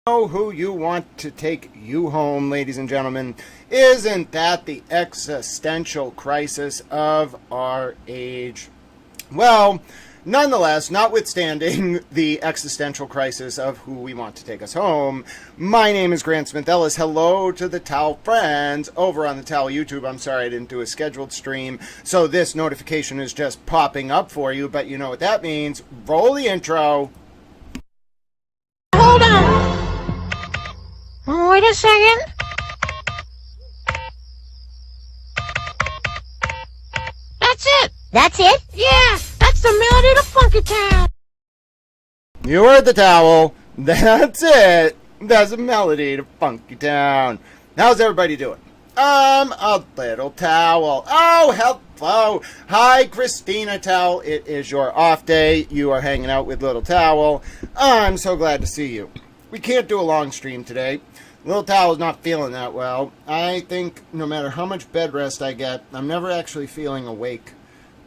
Know who you want to take you home, ladies and gentlemen. Isn't that the existential crisis of our age? Well, nonetheless, notwithstanding the existential crisis of who we want to take us home, my name is Grant Smith Ellis. Hello to the Towel friends over on the Towel YouTube. I'm sorry I didn't do a scheduled stream, so this notification is just popping up for you, but you know what that means. Roll the intro. Hold on. Wait a second. That's it. That's it? Yeah, that's the melody to Funky Town. You heard the Towel. That's it. That's a melody to Funky Town. How's everybody doing? A little Towel. Oh, hello. Hi, Christina Towel. It is your off day. You are hanging out with Little Towel. I'm so glad to see you. We can't do a long stream today. Little Towel's not feeling that well. I think no matter how much bed rest I get, I'm never actually feeling awake.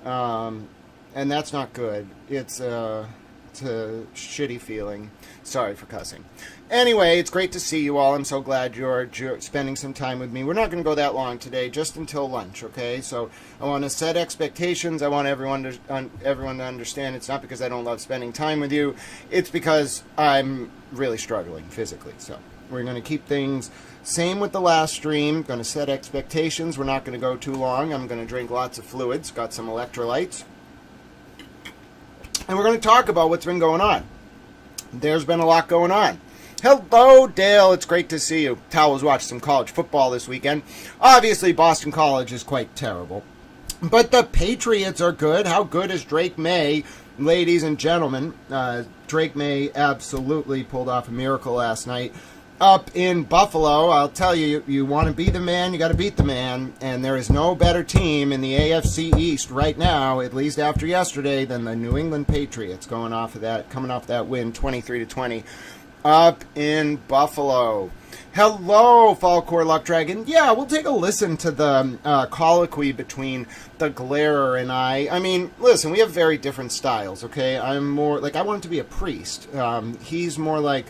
And that's not good. It's a shitty feeling. Sorry for cussing. Anyway, it's great to see you all. I'm so glad you're spending some time with me. We're not going to go that long today, just until lunch, okay? So I want to set expectations. I want everyone to understand it's not because I don't love spending time with you. It's because I'm really struggling physically. So we're going to keep things same with the last stream. Going to set expectations. We're not going to go too long. I'm going to drink lots of fluids. Got some electrolytes. And we're going to talk about what's been going on. There's been a lot going on. Hello, Dale. It's great to see you. Towels watched some college football this weekend. Obviously, Boston College is quite terrible. But the Patriots are good. How good is Drake May? Ladies and gentlemen, Drake May absolutely pulled off a miracle last night. Up in Buffalo, I'll tell you, you want to be the man, you got to beat the man, and there is no better team in the AFC East right now, at least after yesterday, than the New England Patriots coming off that win, 23-20, up in Buffalo. Hello, Falcor Luck Dragon. Yeah, we'll take a listen to the colloquy between the Glarer and I. I mean, listen, we have very different styles, okay? I'm more, I want him to be a priest. He's more like,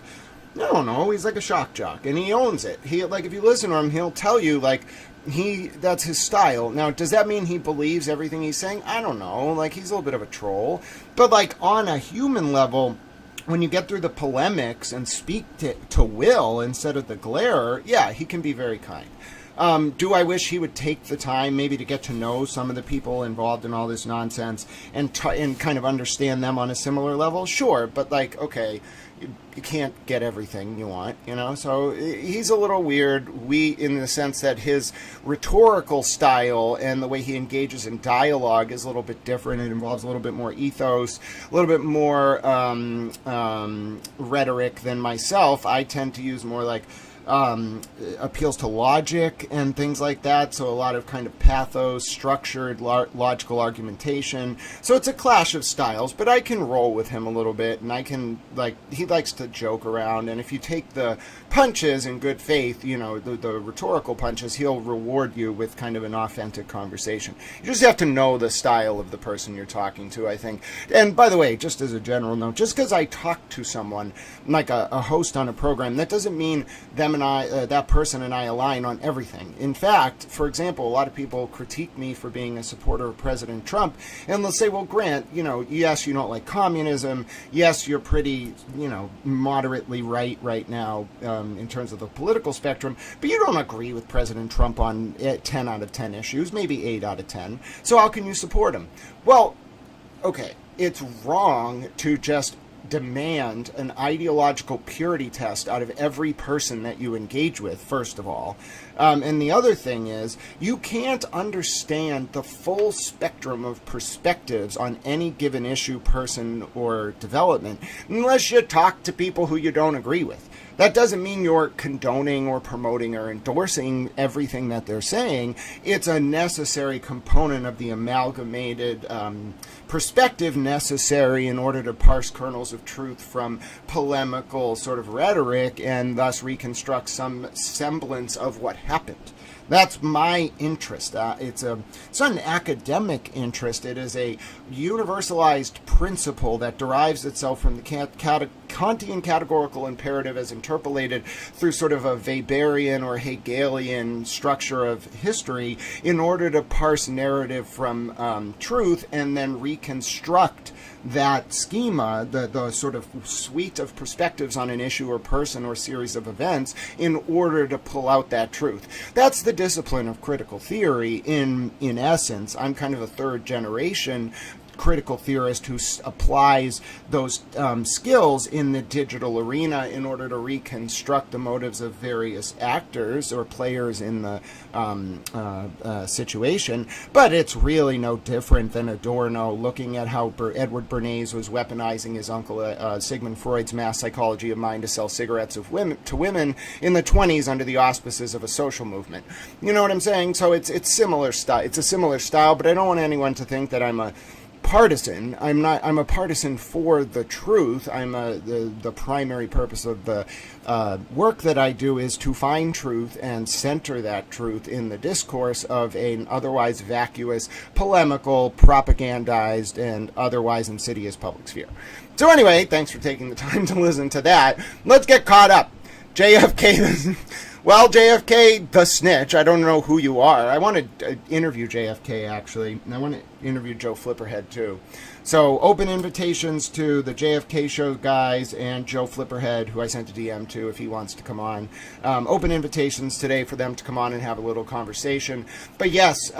I don't know, he's like a shock jock, and he owns it. He, if you listen to him, he'll tell you, that's his style. Now, does that mean he believes everything he's saying? I don't know. He's a little bit of a troll. But, on a human level, when you get through the polemics and speak to Will instead of the Glarer, yeah, he can be very kind. Do I wish he would take the time maybe to get to know some of the people involved in all this nonsense and kind of understand them on a similar level? Sure, but okay, you can't get everything you want, so he's a little weird, in the sense that his rhetorical style and the way he engages in dialogue is a little bit different. It involves a little bit more ethos, a little bit more rhetoric than myself. I tend to use more appeals to logic and things like that, so a lot of kind of pathos, structured, logical argumentation. So it's a clash of styles, but I can roll with him a little bit, and I can, he likes to joke around, and if you take the punches in good faith, the rhetorical punches, he'll reward you with kind of an authentic conversation. You just have to know the style of the person you're talking to, I think. And by the way, just as a general note, just because I talk to someone, like a host on a program, that doesn't mean them and I, that person and I align on everything. In fact, for example, a lot of people critique me for being a supporter of President Trump, and they'll say, well, Grant, yes, you don't like communism, yes, you're pretty, moderately right now in terms of the political spectrum, but you don't agree with President Trump on 10 out of 10 issues, maybe 8 out of 10, so how can you support him? Well, okay, it's wrong to just demand an ideological purity test out of every person that you engage with, first of all. And the other thing is, you can't understand the full spectrum of perspectives on any given issue, person, or development unless you talk to people who you don't agree with. That doesn't mean you're condoning or promoting or endorsing everything that they're saying. It's a necessary component of the amalgamated perspective necessary in order to parse kernels of truth from polemical sort of rhetoric and thus reconstruct some semblance of what happened. That's my interest. It's not an academic interest. It is a universalized principle that derives itself from the Kantian categorical imperative as interpolated through sort of a Weberian or Hegelian structure of history in order to parse narrative from truth and then reconstruct that schema, the sort of suite of perspectives on an issue or person or series of events in order to pull out that truth. That's the discipline of critical theory in essence. I'm kind of a third generation critical theorist who applies those skills in the digital arena in order to reconstruct the motives of various actors or players in the situation. But it's really no different than Adorno looking at how Edward Bernays was weaponizing his uncle Sigmund Freud's mass psychology of mind to sell cigarettes to women in the 20s under the auspices of a social movement. You know what I'm saying? So it's similar style. It's a similar style, but I don't want anyone to think that I'm a partisan. I'm not. I'm a partisan for the truth. The primary purpose of the work that I do is to find truth and center that truth in the discourse of an otherwise vacuous, polemical, propagandized, and otherwise insidious public sphere. So anyway, thanks for taking the time to listen to that. Let's get caught up. JFK. Well, JFK, the snitch, I don't know who you are. I want to interview JFK, actually. And I want to interview Joe Flipperhead, too. So, open invitations to the JFK show guys and Joe Flipperhead, who I sent a DM to if he wants to come on. Open invitations today for them to come on and have a little conversation. But yes,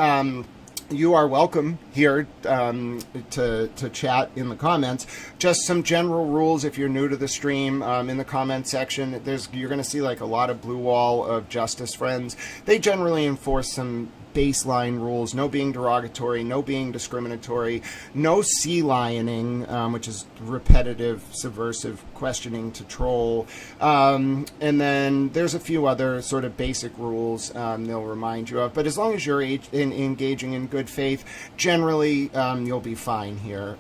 you are welcome here to chat in the comments. Just some general rules if you're new to the stream. In the comment section, you're going to see like a lot of blue wall of justice friends. They generally enforce some baseline rules: no being derogatory, no being discriminatory, no sea lioning, which is repetitive, subversive questioning to troll. And then there's a few other sort of basic rules they'll remind you of. But as long as you're engaging in good faith, generally you'll be fine here.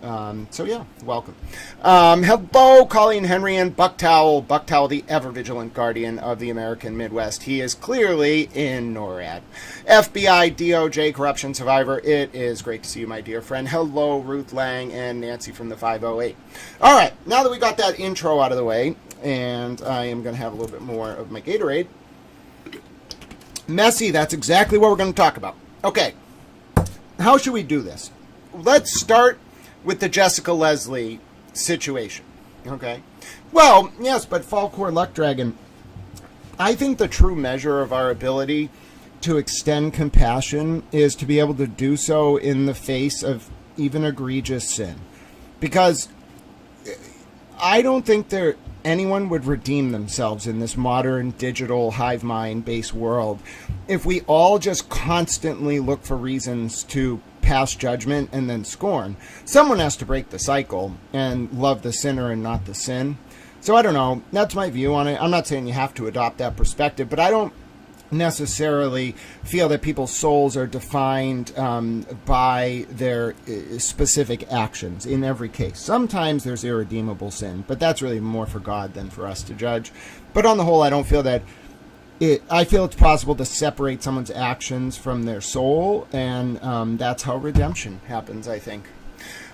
So yeah, welcome. Hello, Colleen Henry and Buck Towel. Buck Towel, the ever-vigilant guardian of the American Midwest. He is clearly in NORAD. FBI, DOJ, corruption survivor. It is great to see you, my dear friend. Hello, Ruth Lang and Nancy from the 508. All right, now that we got that intro out of the way, and I am going to have a little bit more of my Gatorade. Messy, that's exactly what we're going to talk about. Okay, how should we do this? Let's start with the Jessica Leslie situation. Okay, well, yes, but Falkor Luck Dragon, I think the true measure of our ability to extend compassion is to be able to do so in the face of even egregious sin. Because I don't think anyone would redeem themselves in this modern digital hive mind based world if we all just constantly look for reasons to pass judgment and then scorn. Someone has to break the cycle and love the sinner and not the sin. So I don't know. That's my view on it. I'm not saying you have to adopt that perspective, but I don't necessarily feel that people's souls are defined by their specific actions in every case. Sometimes there's irredeemable sin, but that's really more for God than for us to judge. But on the whole, I don't feel that I feel it's possible to separate someone's actions from their soul, and that's how redemption happens, I think.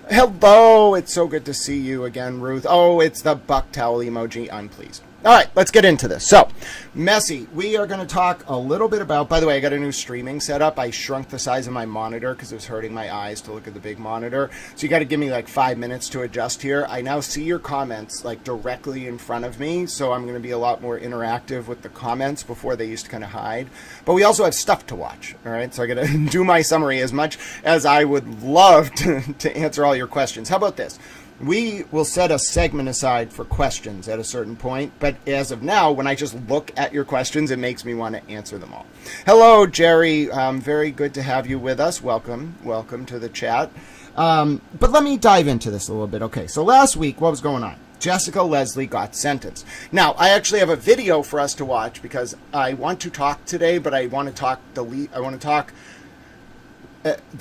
Hello, it's so good to see you again, Ruth. Oh, it's the buck towel emoji. I'm pleased. All right, let's get into this. So, Messy, we are going to talk a little bit about, by the way, I got a new streaming setup. I shrunk the size of my monitor because it was hurting my eyes to look at the big monitor. So you got to give me like 5 minutes to adjust here. I now see your comments like directly in front of me, so I'm going to be a lot more interactive with the comments. Before they used to kind of hide. But we also have stuff to watch, all right? So I got to do my summary as much as I would love to answer all your questions. How about this? We will set a segment aside for questions at a certain point, but as of now, when I just look at your questions, it makes me want to answer them all. Hello, Jerry. Very good to have you with us. Welcome. Welcome to the chat. But let me dive into this a little bit. Okay, so last week, what was going on? Jessica Leslie got sentenced. Now, I actually have a video for us to watch because I want to talk today, but I want to talk the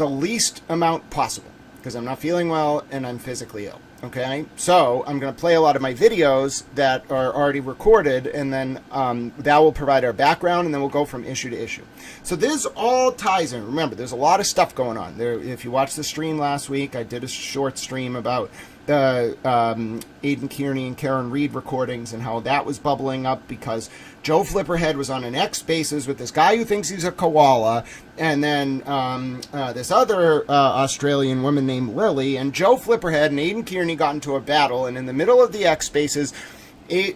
least amount possible because I'm not feeling well and I'm physically ill. okay? So I'm going to play a lot of my videos that are already recorded, and then that will provide our background, and then we'll go from issue to issue. So this all ties in. Remember, there's a lot of stuff going on. There, if you watched the stream last week, I did a short stream about the Aidan Kearney and Karen Reed recordings and how that was bubbling up because Joe Flipperhead was on an X Spaces with this guy who thinks he's a koala, and then this other Australian woman named Lily, and Joe Flipperhead and Aidan Kearney got into a battle, and in the middle of the X Spaces,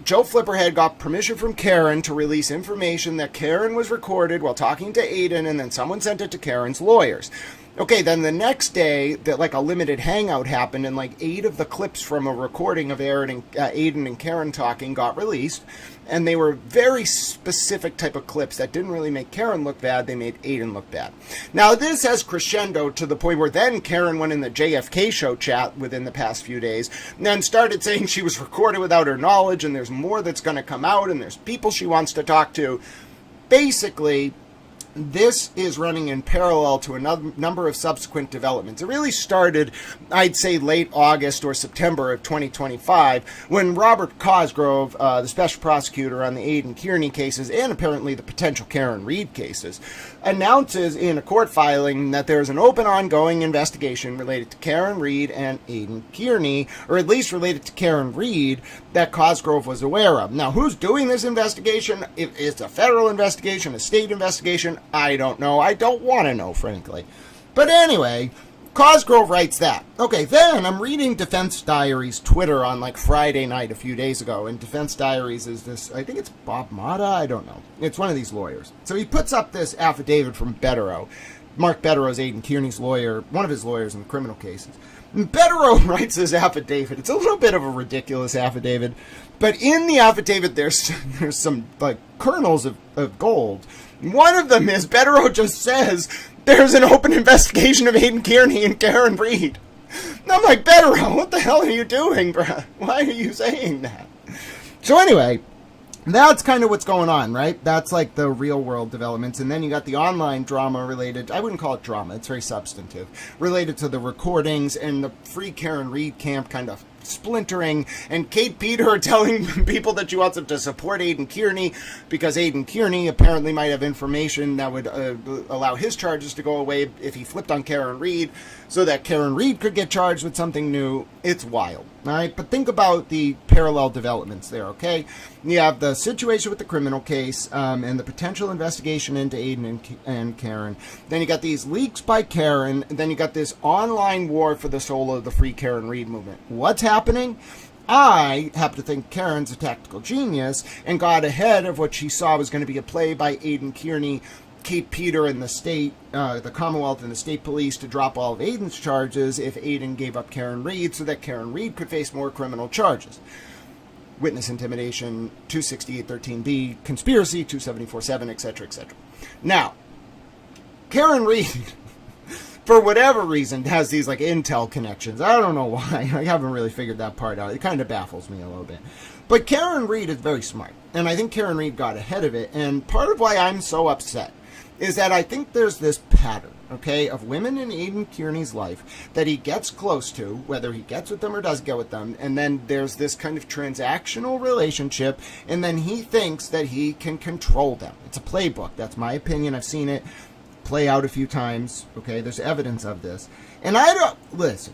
Joe Flipperhead got permission from Karen to release information that Karen was recorded while talking to Aidan, and then someone sent it to Karen's lawyers. Okay, then the next day, like a limited hangout happened, and like 8 of the clips from a recording of Aidan and Karen talking got released, and they were very specific type of clips that didn't really make Karen look bad, they made Aidan look bad. Now this has crescendoed to the point where then Karen went in the JFK show chat within the past few days, and then started saying she was recorded without her knowledge, and there's more that's going to come out, and there's people she wants to talk to. Basically, this is running in parallel to a number of subsequent developments. It really started, I'd say, late August or September of 2025 when Robert Cosgrove, the special prosecutor on the Aidan Kearney cases and apparently the potential Karen Reed cases, announces in a court filing that there's an open ongoing investigation related to Karen Reed and Aidan Kearney, or at least related to Karen Reed, that Cosgrove was aware of. Now, who's doing this investigation? If it's a federal investigation, a state investigation, I don't know. I don't want to know, frankly. But anyway, Cosgrove writes that. Okay, then I'm reading Defense Diaries Twitter on like Friday night a few days ago, and Defense Diaries is this, I think it's Bob Mata, I don't know. It's one of these lawyers. So he puts up this affidavit from Betterow. Mark Betterow's Aidan Kearney's lawyer, one of his lawyers in the criminal cases. And Betterow writes this affidavit. It's a little bit of a ridiculous affidavit, but in the affidavit there's some like kernels of gold. One of them is Betterow just says there's an open investigation of Aidan Kearney and Karen Reed. And I'm like, Betterow, what the hell are you doing, bruh? Why are you saying that? So anyway, that's kind of what's going on, right? That's like the real world developments. And then you got the online drama related, I wouldn't call it drama, it's very substantive, related to the recordings and the Free Karen Reed camp kind of splintering, and Kate Peter telling people that she wants them to support Aidan Kearney because Aidan Kearney apparently might have information that would allow his charges to go away if he flipped on Karen Reed so that Karen Reed could get charged with something new. It's wild, all right? But think about the parallel developments there, okay? You have the situation with the criminal case and the potential investigation into Aidan and Karen. Then you got these leaks by Karen. Then you got this online war for the soul of the Free Karen Reed movement. What's happening? I happen to think Karen's a tactical genius and got ahead of what she saw was going to be a play by Aidan Kearney, Kate Peter, and the state, the Commonwealth and the state police to drop all of Aidan's charges if Aidan gave up Karen Reed so that Karen Reed could face more criminal charges. Witness intimidation, 268.13b, conspiracy, 274.7, etc., etc. Now, Karen Reed, for whatever reason, has these like intel connections. I don't know why. I haven't really figured that part out. It kind of baffles me a little bit. But Karen Reed is very smart, and I think Karen Reed got ahead of it. And part of why I'm so upset is that I think there's this pattern, okay, of women in Aidan Kearney's life that he gets close to, whether he gets with them or doesn't get with them, and then there's this kind of transactional relationship, and then he thinks that he can control them. It's a playbook. That's my opinion. I've seen it play out a few times, okay? There's evidence of this. And I don't, listen,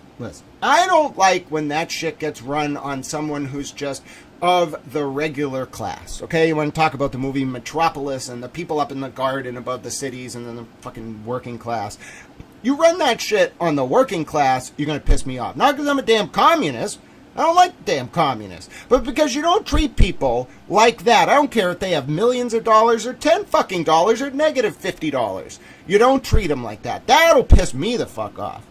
I don't like when that shit gets run on someone who's just of the regular class, okay? You want to talk about the movie Metropolis and the people up in the garden above the cities and then the fucking working class. You run that shit on the working class, you're going to piss me off. Not because I'm a damn communist. I don't like damn communists. But because you don't treat people like that. I don't care if they have millions of dollars or $10 fucking dollars or negative $50. You don't treat them like that. That'll piss me the fuck off.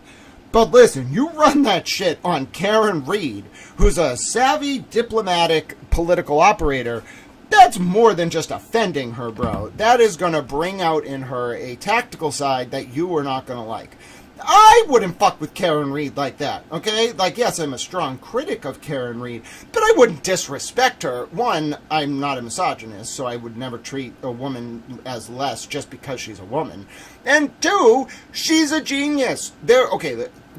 But listen, you run that shit on Karen Reed, who's a savvy, diplomatic, political operator. That's more than just offending her, bro. That is going to bring out in her a tactical side that you are not going to like. I wouldn't fuck with Karen Reed like that, okay? Like, yes, I'm a strong critic of Karen Reed, but I wouldn't disrespect her. One, I'm not a misogynist, so I would never treat a woman as less just because she's a woman. And two, she's a genius.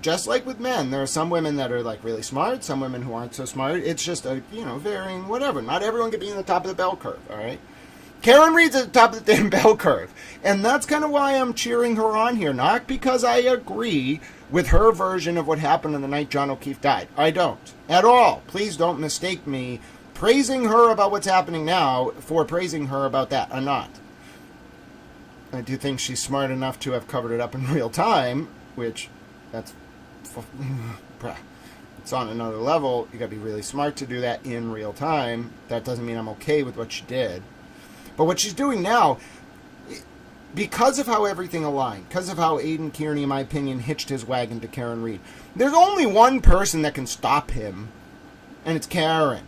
just like with men, there are some women that are like really smart, some women who aren't so smart. It's just a, varying whatever. Not everyone can be in the top of the bell curve, all right? Karen Reed's at the top of the damn bell curve. And that's kind of why I'm cheering her on here. Not because I agree with her version of what happened on the night John O'Keefe died. I don't. At all. Please don't mistake me praising her about what's happening now for praising her about that. I'm not. I do think she's smart enough to have covered it up in real time, which that's... it's on another level. You gotta be really smart to do that in real time. That doesn't mean I'm okay with what she did. But what she's doing now, because of how everything aligned, because of how Aidan Kearney, in my opinion, hitched his wagon to Karen Reed, there's only one person that can stop him, and it's Karen.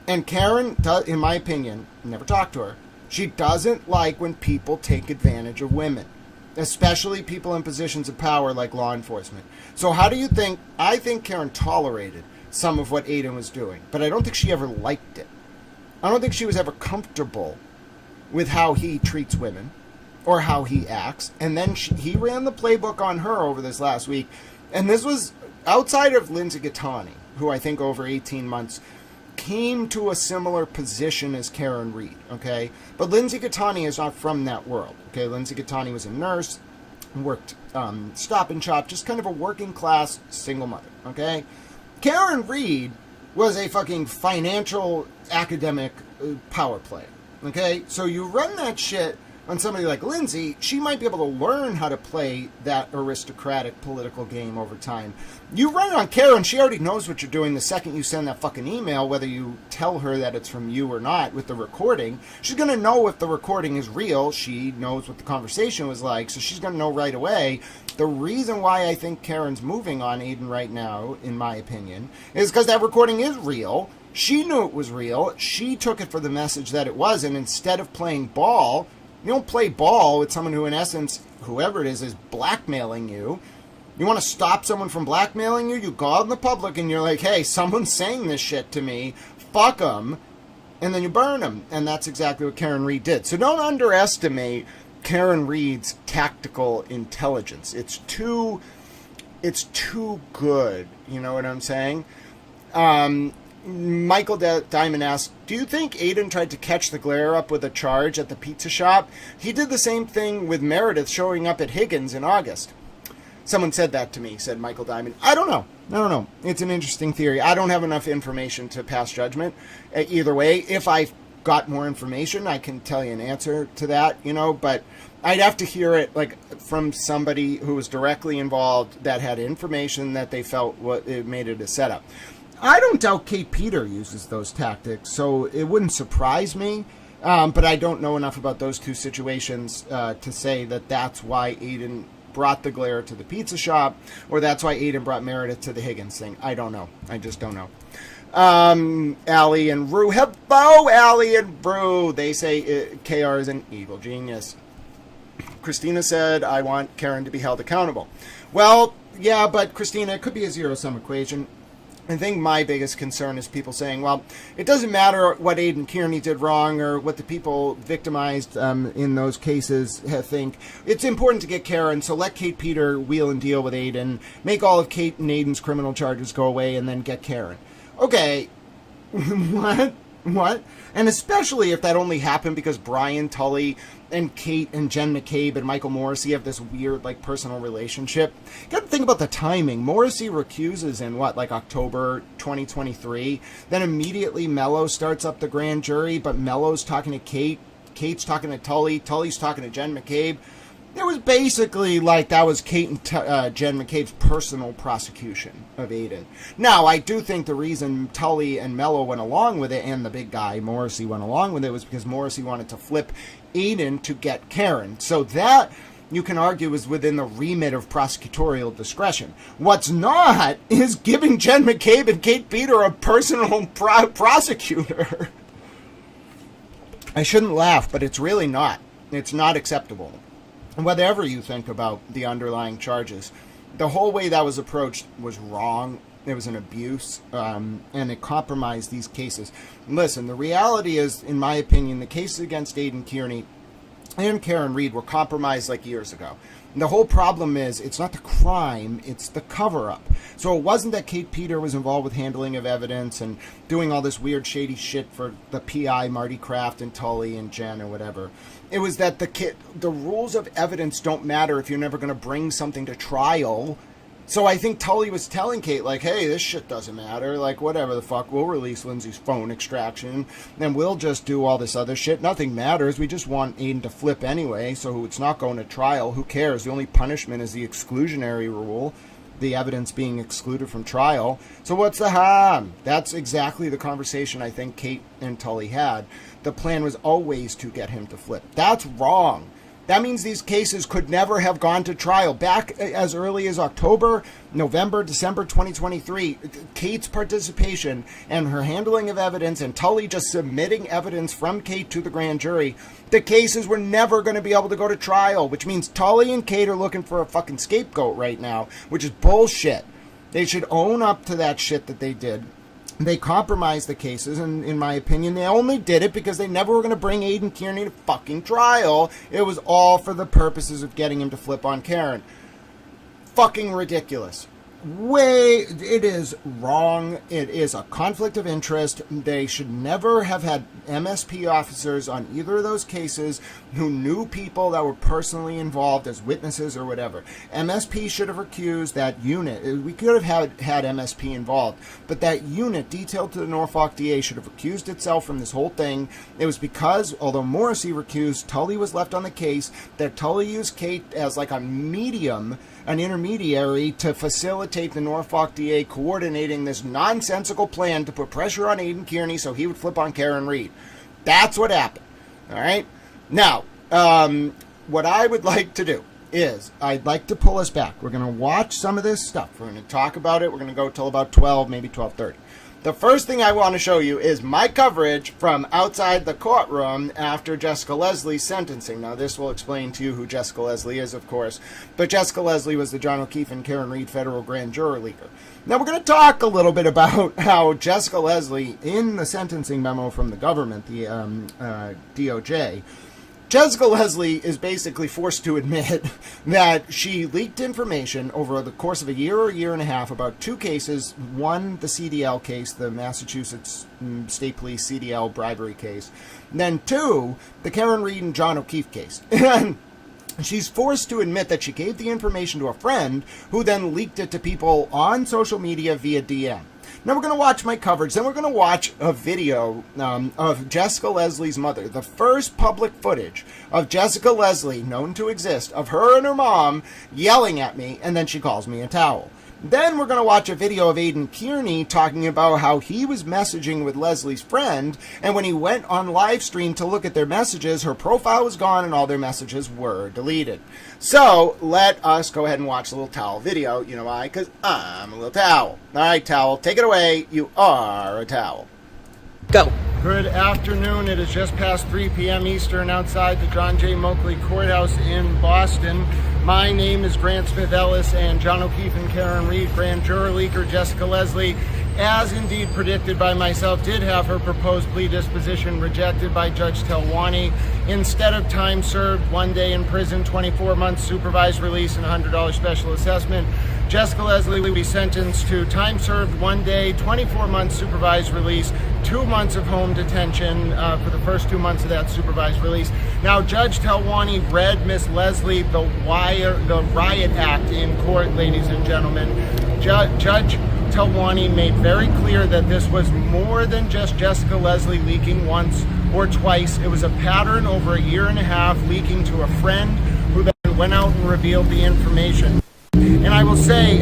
And Karen, in my opinion, never talked to her, she doesn't like when people take advantage of women, especially people in positions of power like law enforcement. So how do you think... I think Karen tolerated some of what Aidan was doing, but I don't think she ever liked it. I don't think she was ever comfortable with how he treats women or how he acts. And then he ran the playbook on her over this last week. And this was outside of Lindsay Gattani, who I think over 18 months came to a similar position as Karen Reed, okay? But Lindsay Gattani is not from that world, okay? Lindsay Gattani was a nurse, worked Stop and Shop, just kind of a working class single mother, okay? Karen Reed was a fucking financial academic power player, okay? So you run that shit on somebody like Lindsay, she might be able to learn how to play that aristocratic political game over time. You run it on Karen, she already knows what you're doing the second you send that fucking email, whether you tell her that it's from you or not with the recording. She's going to know if the recording is real. She knows what the conversation was like, so she's going to know right away. The reason why I think Karen's moving on Aidan right now, in my opinion, is because that recording is real. She knew it was real. She took it for the message that it was, and instead of playing ball... You don't play ball with someone who, in essence, whoever it is blackmailing you. You want to stop someone from blackmailing you? You go out in the public and you're like, hey, someone's saying this shit to me. Fuck them. And then you burn them. And that's exactly what Karen Reed did. So don't underestimate Karen Reed's tactical intelligence. It's too good. You know what I'm saying? Michael Diamond asked, do you think Aidan tried to catch the glare up with a charge at the pizza shop? He did the same thing with Meredith showing up at Higgins in August. Someone said that to me, said Michael Diamond. I don't know. It's an interesting theory. I don't have enough information to pass judgment either way. If I got more information, I can tell you an answer to that, but I'd have to hear it like from somebody who was directly involved that had information that they felt it made it a setup. I don't doubt Kate Peter uses those tactics, so it wouldn't surprise me. But I don't know enough about those two situations to say that that's why Aidan brought the glare to the pizza shop, or that's why Aidan brought Meredith to the Higgins thing. I don't know. I just don't know. Allie and Rue. Hello, Allie and Rue. They say KR is an evil genius. Christina said, I want Karen to be held accountable. Well, yeah, but Christina, it could be a zero-sum equation. I think my biggest concern is people saying, well, it doesn't matter what Aidan Kearney did wrong or what the people victimized in those cases think. It's important to get Karen, so let Kate Peter wheel and deal with Aidan, make all of Kate and Aidan's criminal charges go away, and then get Karen. Okay, what? And especially if that only happened because Brian Tully and Kate and Jen McCabe and Michael Morrissey have this weird, personal relationship. You gotta think about the timing. Morrissey recuses in, October 2023? Then immediately Mello starts up the grand jury, but Mello's talking to Kate, Kate's talking to Tully, Tully's talking to Jen McCabe. It was basically that was Kate and Jen McCabe's personal prosecution of Aidan. Now, I do think the reason Tully and Mello went along with it, and the big guy, Morrissey, went along with it, was because Morrissey wanted to flip Aidan to get Karen. So that, you can argue, is within the remit of prosecutorial discretion. What's not is giving Jen McCabe and Kate Peter a personal prosecutor. I shouldn't laugh, but it's really not. It's not acceptable. Whatever you think about the underlying charges, the whole way that was approached was wrong. It was an abuse, and it compromised these cases. Listen, the reality is, in my opinion, the cases against Aidan Kearney and Karen Reed were compromised like years ago. And the whole problem is it's not the crime, it's the cover-up. So it wasn't that Kate Peter was involved with handling of evidence and doing all this weird shady shit for the PI, Marty Kraft and Tully and Jen or whatever. It was that the rules of evidence don't matter if you're never going to bring something to trial. So I think Tully was telling Kate, like, hey, this shit doesn't matter. Like, whatever the fuck, we'll release Lindsay's phone extraction, and we'll just do all this other shit. Nothing matters. We just want Aidan to flip anyway, so it's not going to trial. Who cares? The only punishment is the exclusionary rule, the evidence being excluded from trial. So what's the harm? That's exactly the conversation I think Kate and Tully had. The plan was always to get him to flip. That's wrong. That means these cases could never have gone to trial. Back as early as October, November, December 2023, Kate's participation and her handling of evidence and Tully just submitting evidence from Kate to the grand jury, the cases were never going to be able to go to trial, which means Tully and Kate are looking for a fucking scapegoat right now, which is bullshit. They should own up to that shit that they did. They compromised the cases, and in my opinion, they only did it because they never were going to bring Aidan Kearney to fucking trial. It was all for the purposes of getting him to flip on Karen. Fucking ridiculous. It is wrong. It is a conflict of interest. They should never have had MSP officers on either of those cases who knew people that were personally involved as witnesses or whatever. MSP should have recused that unit. We could have had MSP involved, but that unit detailed to the Norfolk DA should have recused itself from this whole thing. It was because, although Morrissey recused, Tully was left on the case, that Tully used Kate as like a medium, an intermediary, to facilitate the Norfolk DA coordinating this nonsensical plan to put pressure on Aidan Kearney so he would flip on Karen Reed. That's what happened. All right? Now, what I would like to do is I'd like to pull us back. We're going to watch some of this stuff. We're going to talk about it. We're going to go till about 12, maybe 12:30. The first thing I want to show you is my coverage from outside the courtroom after Jessica Leslie's sentencing. Now, this will explain to you who Jessica Leslie is, of course, but Jessica Leslie was the John O'Keefe and Karen Reed federal grand juror leaker. Now, we're going to talk a little bit about how Jessica Leslie, in the sentencing memo from the government, the DOJ, Jessica Leslie is basically forced to admit that she leaked information over the course of a year or a year and a half about two cases. One, the CDL case, the Massachusetts State Police CDL bribery case. And then two, the Karen Reed and John O'Keefe case. And she's forced to admit that she gave the information to a friend who then leaked it to people on social media via DM. Now we're going to watch my coverage, then we're going to watch a video of Jessica Leslie's mother, the first public footage of Jessica Leslie, known to exist, of her and her mom yelling at me, and then she calls me a towel. Then we're going to watch a video of Aidan Kearney talking about how he was messaging with Leslie's friend, and when he went on live stream to look at their messages, her profile was gone and all their messages were deleted. So let us go ahead and watch the little towel video. You know why? Because I'm a little towel. All right, towel, take it away. You are a towel. Go. Good afternoon. It is just past 3 p.m. Eastern outside the John J. Moakley Courthouse in Boston. My name is Grant Smith Ellis, and John O'Keefe and Karen Reed grand juror leaker Jessica Leslie, as indeed predicted by myself, did have her proposed plea disposition rejected by Judge Telwani. Instead of time served, 1 day in prison, 24 months supervised release, and $100 special assessment, Jessica Leslie will be sentenced to time served, 1 day, 24 months supervised release, 2 months of home detention for the first 2 months of that supervised release. Now, Judge Telwani read Miss Leslie the Riot Act in court, ladies and gentlemen. Judge Telwani made very clear that this was more than just Jessica Leslie leaking once or twice. It was a pattern over a year and a half, leaking to a friend who then went out and revealed the information. And I will say,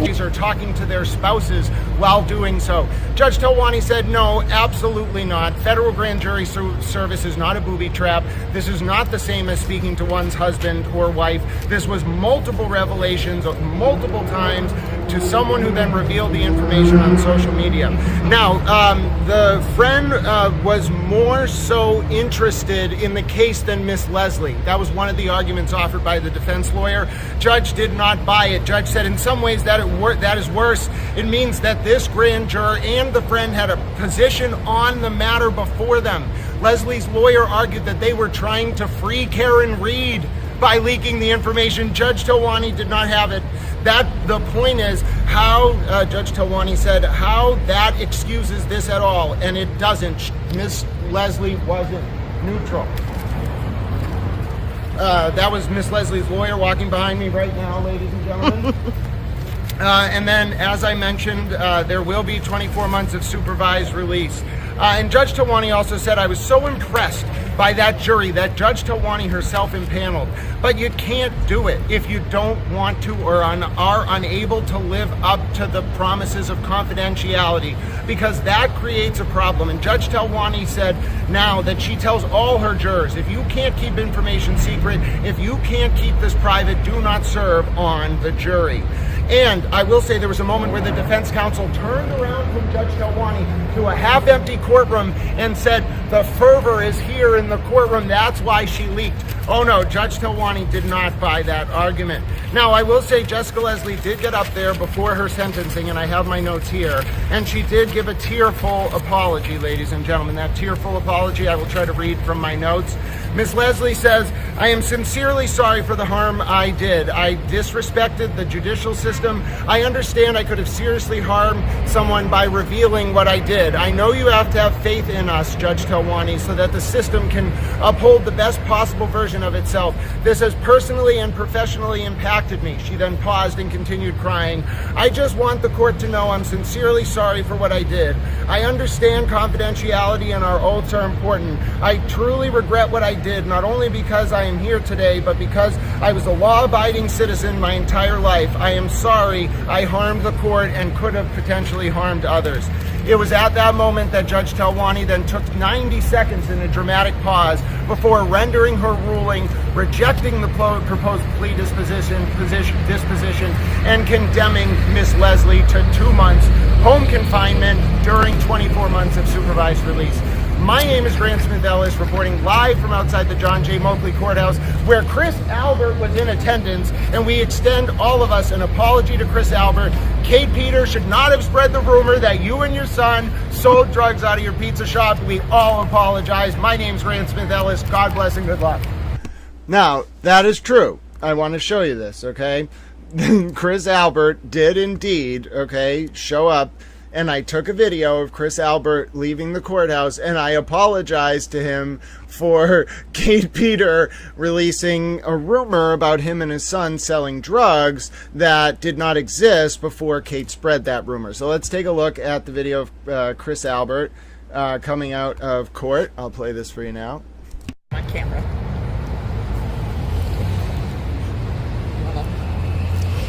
these are talking to their spouses while doing so. Judge Telwani said, no, absolutely not. Federal grand jury service is not a booby trap. This is not the same as speaking to one's husband or wife. This was multiple revelations of multiple times to someone who then revealed the information on social media. Now, the friend was more so interested in the case than Miss Leslie. That was one of the arguments offered by the defense lawyer. Judge did not buy it. Judge said in some ways that is worse. It means that this grand juror and the friend had a position on the matter before them. Leslie's lawyer argued that they were trying to free Karen Reed by leaking the information. Judge Talwani did not have it. The point is how Judge Talwani said how that excuses this at all, and it doesn't. Miss Leslie wasn't neutral. That was Miss Leslie's lawyer walking behind me right now, ladies and gentlemen. And then, as I mentioned, there will be 24 months of supervised release. And Judge Talwani also said, I was so impressed by that jury that Judge Talwani herself impaneled. But you can't do it if you don't want to or are unable to live up to the promises of confidentiality, because that creates a problem. And Judge Talwani said now that she tells all her jurors, if you can't keep information secret, if you can't keep this private, do not serve on the jury. And I will say there was a moment where the defense counsel turned around from Judge Talwani to a half-empty courtroom and said, the fervor is here in the courtroom, that's why she leaked. Oh no, Judge Talwani did not buy that argument. Now, I will say Jessica Leslie did get up there before her sentencing, and I have my notes here, and she did give a tearful apology, ladies and gentlemen. That tearful apology, I will try to read from my notes. Miss Leslie says, I am sincerely sorry for the harm I did. I disrespected the judicial system. I understand I could have seriously harmed someone by revealing what I did. I know you have to have faith in us, Judge Talwani, so that the system can uphold the best possible version of itself. This has personally and professionally impacted me. She then paused and continued crying. I just want the court to know I'm sincerely sorry for what I did. I understand confidentiality and our oaths are important. I truly regret what I did, not only because I am here today, but because I was a law-abiding citizen my entire life. I am sorry I harmed the court and could have potentially harmed others. It was at that moment that Judge Talwani then took 90 seconds in a dramatic pause before rendering her ruling, rejecting the proposed plea disposition and condemning Miss Leslie to 2 months home confinement during 24 months of supervised release. My name is Grant Smith Ellis, reporting live from outside the John J. Moakley Courthouse, where Chris Albert was in attendance, and we extend all of us an apology to Chris Albert. Kate Peter should not have spread the rumor that you and your son sold drugs out of your pizza shop. We all apologize. My name's Grant Smith Ellis. God bless and good luck. Now, that is true. I want to show you this, okay? Chris Albert did indeed, okay, show up. And I took a video of Chris Albert leaving the courthouse, and I apologized to him for Kate Peter releasing a rumor about him and his son selling drugs that did not exist before Kate spread that rumor. So let's take a look at the video of Chris Albert coming out of court. I'll play this for you now. My camera.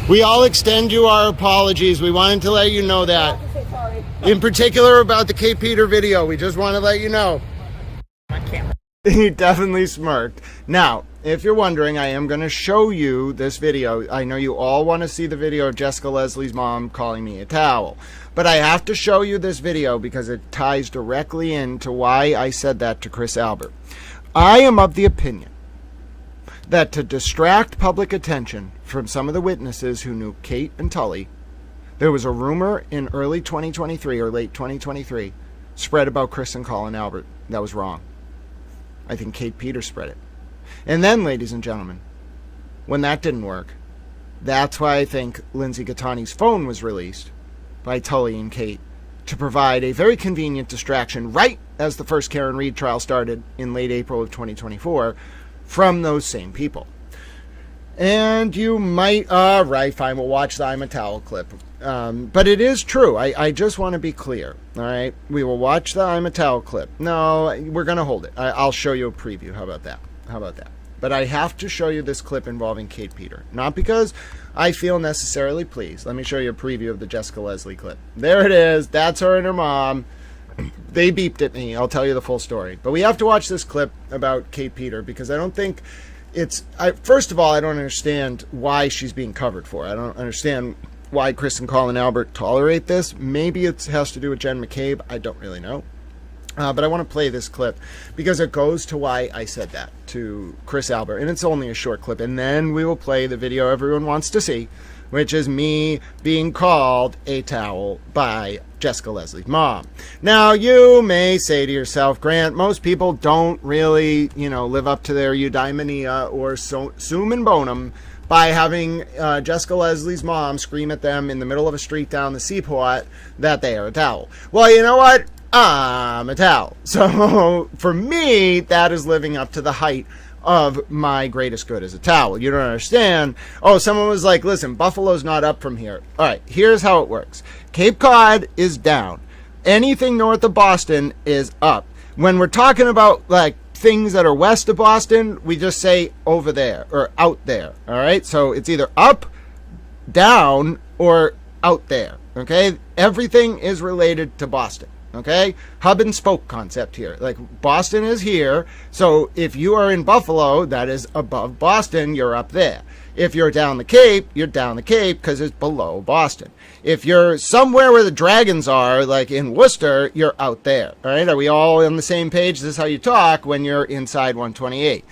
We all extend you our apologies. We wanted to let you know that. In particular about the Kate Peter video. We just want to let you know. My camera. He definitely smirked. Now, if you're wondering, I am going to show you this video. I know you all want to see the video of Jessica Leslie's mom calling me a towel. But I have to show you this video because it ties directly into why I said that to Chris Albert. I am of the opinion that to distract public attention from some of the witnesses who knew Kate and Tully, there was a rumor in early 2023 or late 2023 spread about Chris and Colin Albert. That was wrong. I think Kate Peter spread it. And then, ladies and gentlemen, when that didn't work, that's why I think Lindsay Gattani's phone was released by Tully and Kate to provide a very convenient distraction right as the first Karen Reed trial started in late April of 2024 from those same people. And you might, right, fine, we'll watch the I'm a Towel clip. But it is true. I just want to be clear, all right? We will watch the I'm a Towel clip. No, we're going to hold it. I'll show you a preview. How about that? How about that? But I have to show you this clip involving Kate Peter. Not because I feel necessarily pleased. Let me show you a preview of the Jessica Leslie clip. There it is. That's her and her mom. They beeped at me. I'll tell you the full story. But we have to watch this clip about Kate Peter because I don't think first of all, I don't understand why she's being covered for. I don't understand why Chris and Colin Albert tolerate this. Maybe it has to do with Jen McCabe. I don't really know. But I want to play this clip because it goes to why I said that to Chris Albert. And it's only a short clip. And then we will play the video everyone wants to see which is me being called a towel by Jessica Leslie's mom. Now, you may say to yourself, Grant, most people don't really, live up to their eudaimonia or summum bonum by having Jessica Leslie's mom scream at them in the middle of a street down the seaport that they are a towel. Well, you know what? I'm a towel. So for me, that is living up to the height of my greatest good as a towel. You don't understand. Oh, someone was like, listen, Buffalo's not up from here. All right, here's how it works. Cape Cod is down. Anything north of Boston is up. When we're talking about like things that are west of Boston, we just say over there or out there. All right, so it's either up, down, or out there. Okay, everything is related to Boston. Okay, hub and spoke concept here. Like Boston is here, so if you are in Buffalo, that is above Boston, you're up there. If you're down the Cape, you're down the Cape because it's below Boston. If you're somewhere where the dragons are, like in Worcester, you're out there. All right, are we all on the same page? This is how you talk when you're inside 128.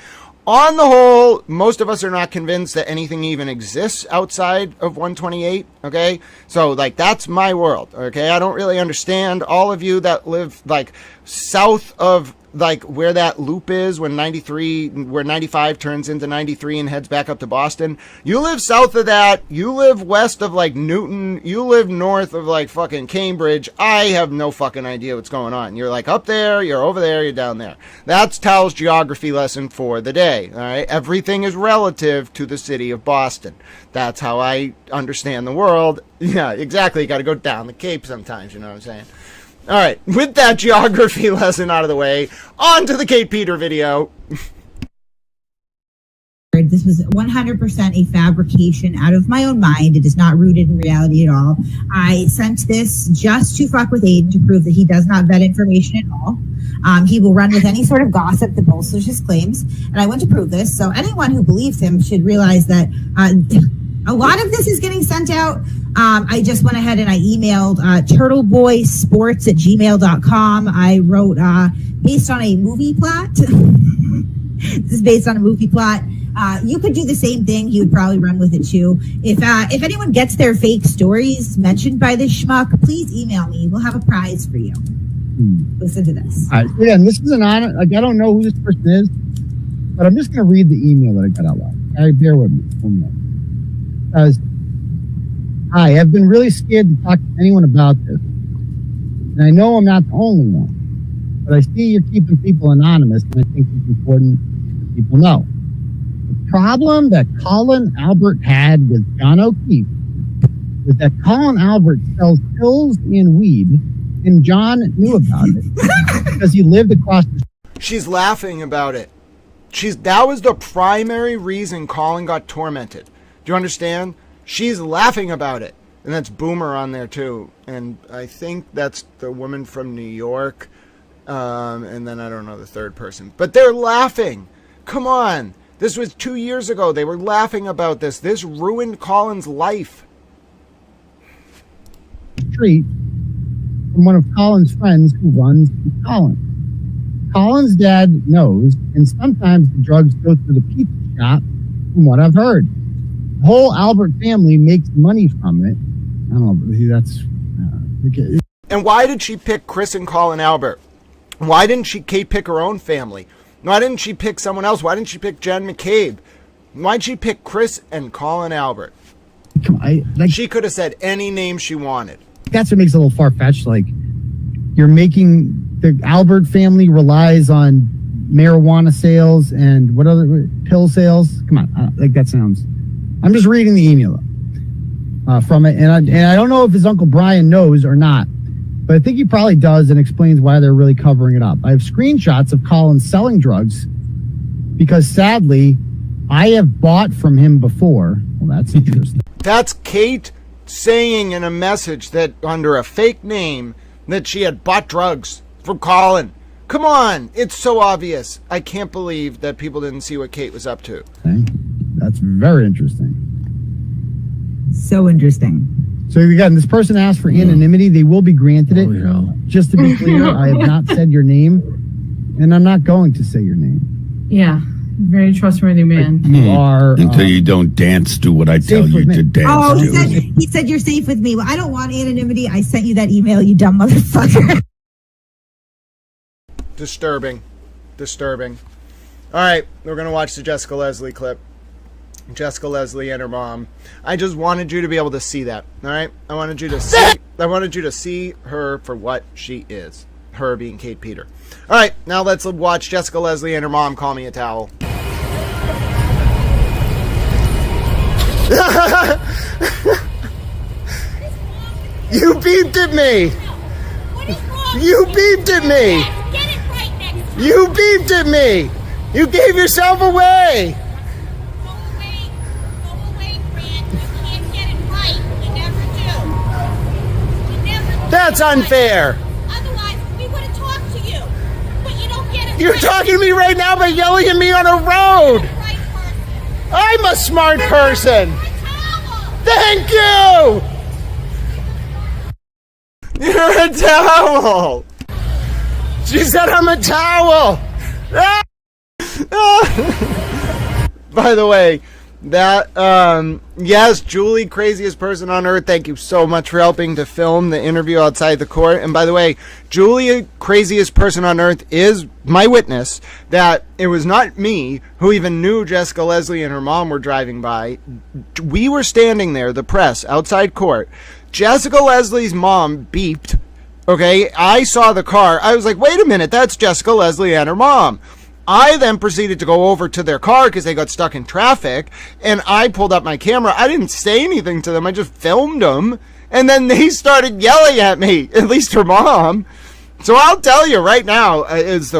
On the whole, most of us are not convinced that anything even exists outside of 128, okay? So, like, that's my world, okay? I don't really understand all of you that live, like, south of, like, where that loop is when 95 turns into 93 and heads back up to Boston. You live south of that. You live west of, like, Newton. You live north of, like, fucking Cambridge. I have no fucking idea what's going on. You're, like, up there, you're over there, you're down there. That's Tal's geography lesson for the day, all right? Everything is relative to the city of Boston. That's how I understand the world. Yeah, exactly. You got to go down the Cape sometimes, you know what I'm saying? All right, with that geography lesson out of the way, on to the Kate Peter video. This was 100% a fabrication out of my own mind. It is not rooted in reality at all. I sent this just to fuck with Aidan to prove that he does not vet information at all. He will run with any sort of gossip that bolsters his claims. And I want to prove this. So anyone who believes him should realize that a lot of this is getting sent out. I just went ahead and I emailed turtleboysports@gmail.com. I wrote based on a movie plot. This is based on a movie plot. You could do the same thing. He would probably run with it too. If anyone gets their fake stories mentioned by this schmuck, please email me. We'll have a prize for you. Listen to this. Yeah, and this is an honor. Like, I don't know who this person is, but I'm just going to read the email that I got out loud. Bear with me for a minute. Hi, I've been really scared to talk to anyone about this. And I know I'm not the only one. But I see you're keeping people anonymous, and I think it's important that people know. The problem that Colin Albert had with John O'Keefe was that Colin Albert sells pills and weed, and John knew about it because he lived across the street. She's laughing about it. That was the primary reason Colin got tormented. Do you understand? She's laughing about it. And that's Boomer on there too. And I think that's the woman from New York. And then I don't know the third person. But they're laughing. Come on. This was 2 years ago. They were laughing about this. This ruined Colin's life. Street from one of Colin's friends who runs Colin. Colin's dad knows, and sometimes the drugs go through the pizza shop, from what I've heard. The whole Albert family makes money from it. I don't know. That's okay. And why did she pick Chris and Colin Albert? Why didn't Kate pick her own family? Why didn't she pick someone else? Why didn't she pick Jen McCabe? Why'd she pick Chris and Colin Albert? She could have said any name she wanted. That's what makes it a little far-fetched. Like, you're making the Albert family relies on marijuana sales and what other pill sales. Come on, like that sounds. I'm just reading the email from it, and I don't know if his Uncle Brian knows or not, but I think he probably does and explains why they're really covering it up. I have screenshots of Colin selling drugs because sadly, I have bought from him before. Well, that's interesting. That's Kate saying in a message that under a fake name that she had bought drugs from Colin. Come on, it's so obvious. I can't believe that people didn't see what Kate was up to. Okay. That's very interesting. So interesting. So again, this person asked for anonymity. They will be granted it. Yeah. Just to be clear, I have not said your name, and I'm not going to say your name. Yeah. Very trustworthy man. You are Until you don't dance to what I tell safe you with me. to dance Oh, to. he said you're safe with me. Well, I don't want anonymity. I sent you that email, you dumb motherfucker. Disturbing. All right, we're going to watch the Jessica Leslie clip. Jessica Leslie and her mom. I just wanted you to be able to see that. All right? I wanted you to see her for what she is. Her being Kate Peter. All right, now let's watch Jessica Leslie and her mom call me a towel. You beeped at me. You beeped at me. You beeped at me. You gave yourself away. That's unfair. Otherwise, we would have talked to you. But you don't get it. You're talking to me right now by yelling at me on a road. Right person. I'm a smart person. A towel. Thank you. You're a towel. She said I'm a towel. Ah! Ah! By the way, that, yes, Julie, craziest person on earth, thank you so much for helping to film the interview outside the court. And by the way, Julie, craziest person on earth, is my witness that it was not me who even knew Jessica Leslie and her mom were driving by. We were standing there, the press, outside court. Jessica Leslie's mom beeped. Okay, I saw the car. I was like, wait a minute, that's Jessica Leslie and her mom. I then proceeded to go over to their car because they got stuck in traffic, and I pulled up my camera. I didn't say anything to them. I just filmed them, and then they started yelling at me, at least her mom. So I'll tell you right now, that's